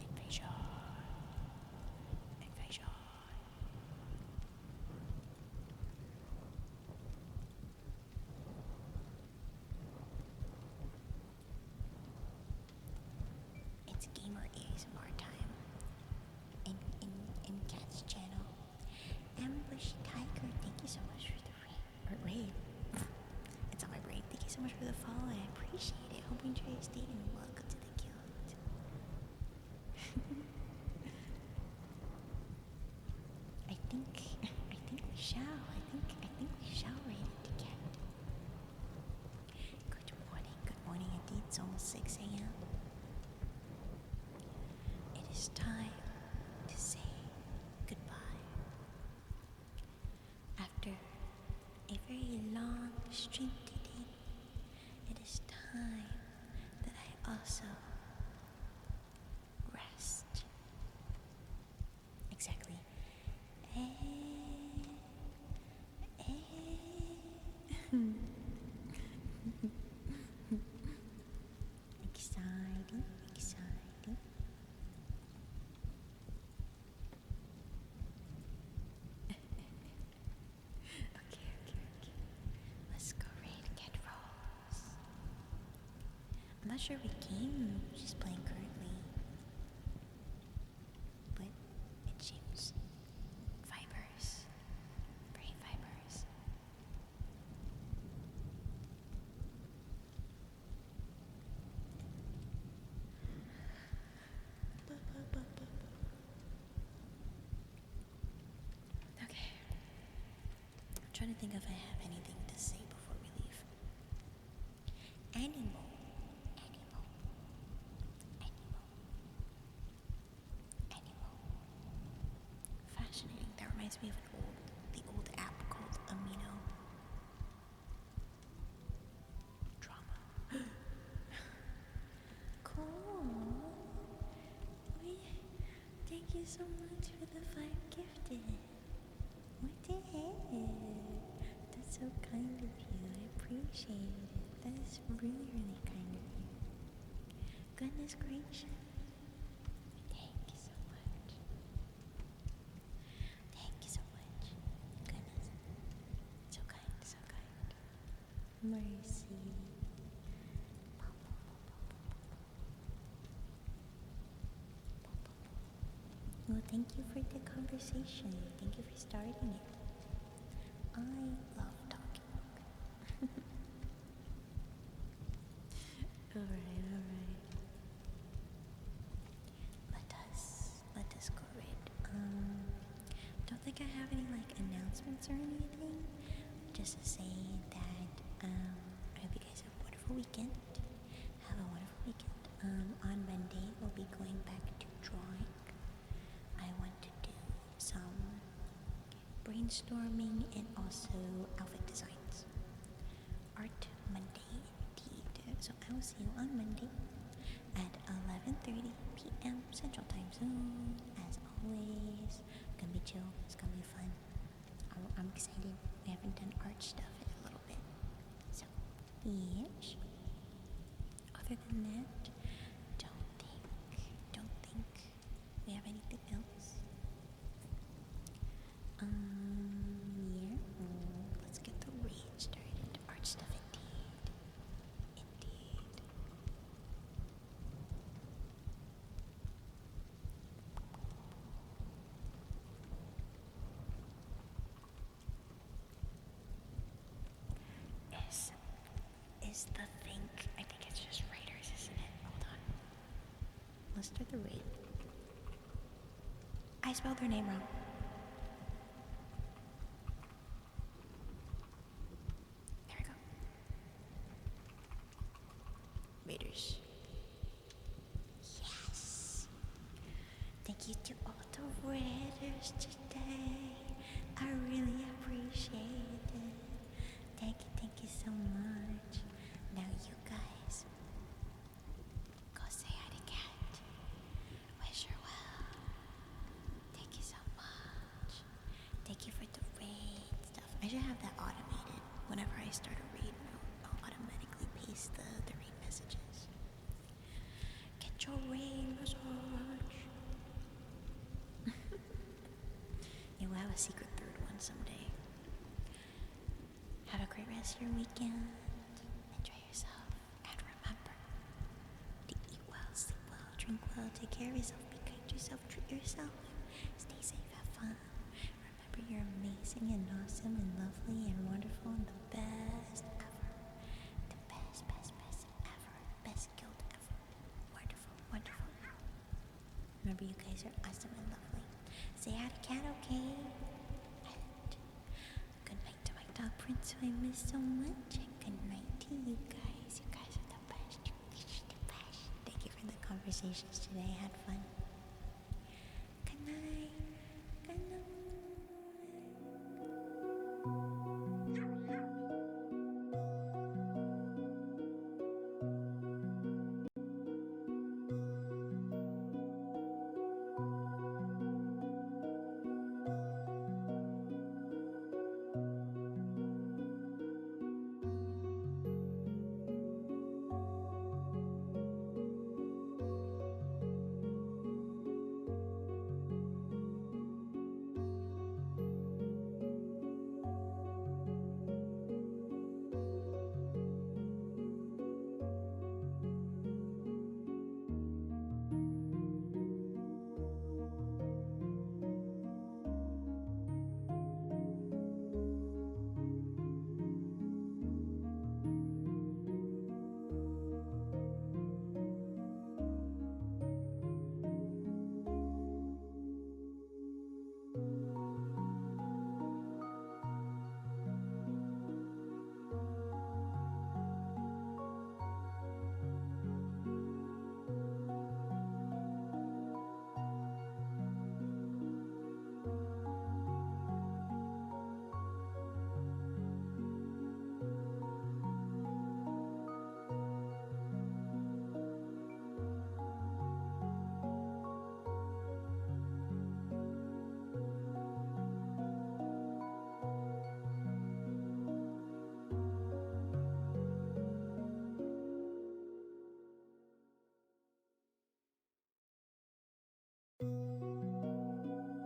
A: Invasion. It's gamer ASMR time. In Cat's channel. Ambush Tiger, thank you so much for the raid. It's on my brain. Thank you so much for the follow. I appreciate it. Hope you enjoy your stay and welcome to the guild. I think we shall. I think we shall raid it together. Good morning indeed. It's almost 6 a.m. It is time to say goodbye. After a very long stream today, it is time that I also rest. Exactly. Exciting. Okay. Let's go raid Get Rose. I'm not sure what game she's playing currently, but it seems fibers. Brain fibers. Okay. I'm trying to think if I have anything to say before we leave. Animal. Fascinating. That reminds me of the old app called Amino. Drama. Cool. Thank you so much for the 5 gifted. What the heck? That's so kind of you. I appreciate it. That is really kind of you. Goodness gracious. Thank you so much. Goodness. So kind. Mercy. Well, thank you for the conversation. Thank you for starting it. I love talking. Alright. Let us go raid. Don't think I have any announcements or anything. Just to say that I hope you guys have a wonderful weekend. On Monday we'll be going back to drawing. I want to do some brainstorming and also outfit designs. Art Monday indeed. So I will see you on Monday at 11:30 p.m. Central Time Zone. As always, it's gonna be chill. It's gonna be fun. I'm excited. We haven't done art stuff in a little bit. So, yes. Other than that, don't think we have anything else. Yeah. Let's get the raid started. Art stuff indeed. Is the thing, I think it's just raiders, isn't it? Hold on. Let's start the raid. I spelled their name wrong. There we go. Raiders. Yes. Thank you to all the raiders today. I really appreciate it. Thank you so much. Now you guys, go say hi to Cat. Wish her well. Thank you so much. Thank you for the raid stuff. I should have that automated. Whenever I start a raid, I'll automatically paste the raid messages. Get your raid massage. Yeah, we'll have a secret third one someday. Have a great rest of your weekend. Enjoy yourself. And remember to eat well, sleep well, drink well, take care of yourself, be kind to yourself, treat yourself. Stay safe, have fun. Remember, you're amazing and awesome and lovely and wonderful and the best ever. The best, best, best ever. Best guild ever. Wonderful, wonderful. Remember, you guys are awesome and lovely. Say hi to Cat, okay? And good night to my dog Prince, who I miss so much. And good night to you guys. You guys are the best. You're the best. Thank you for the conversations today. I had fun.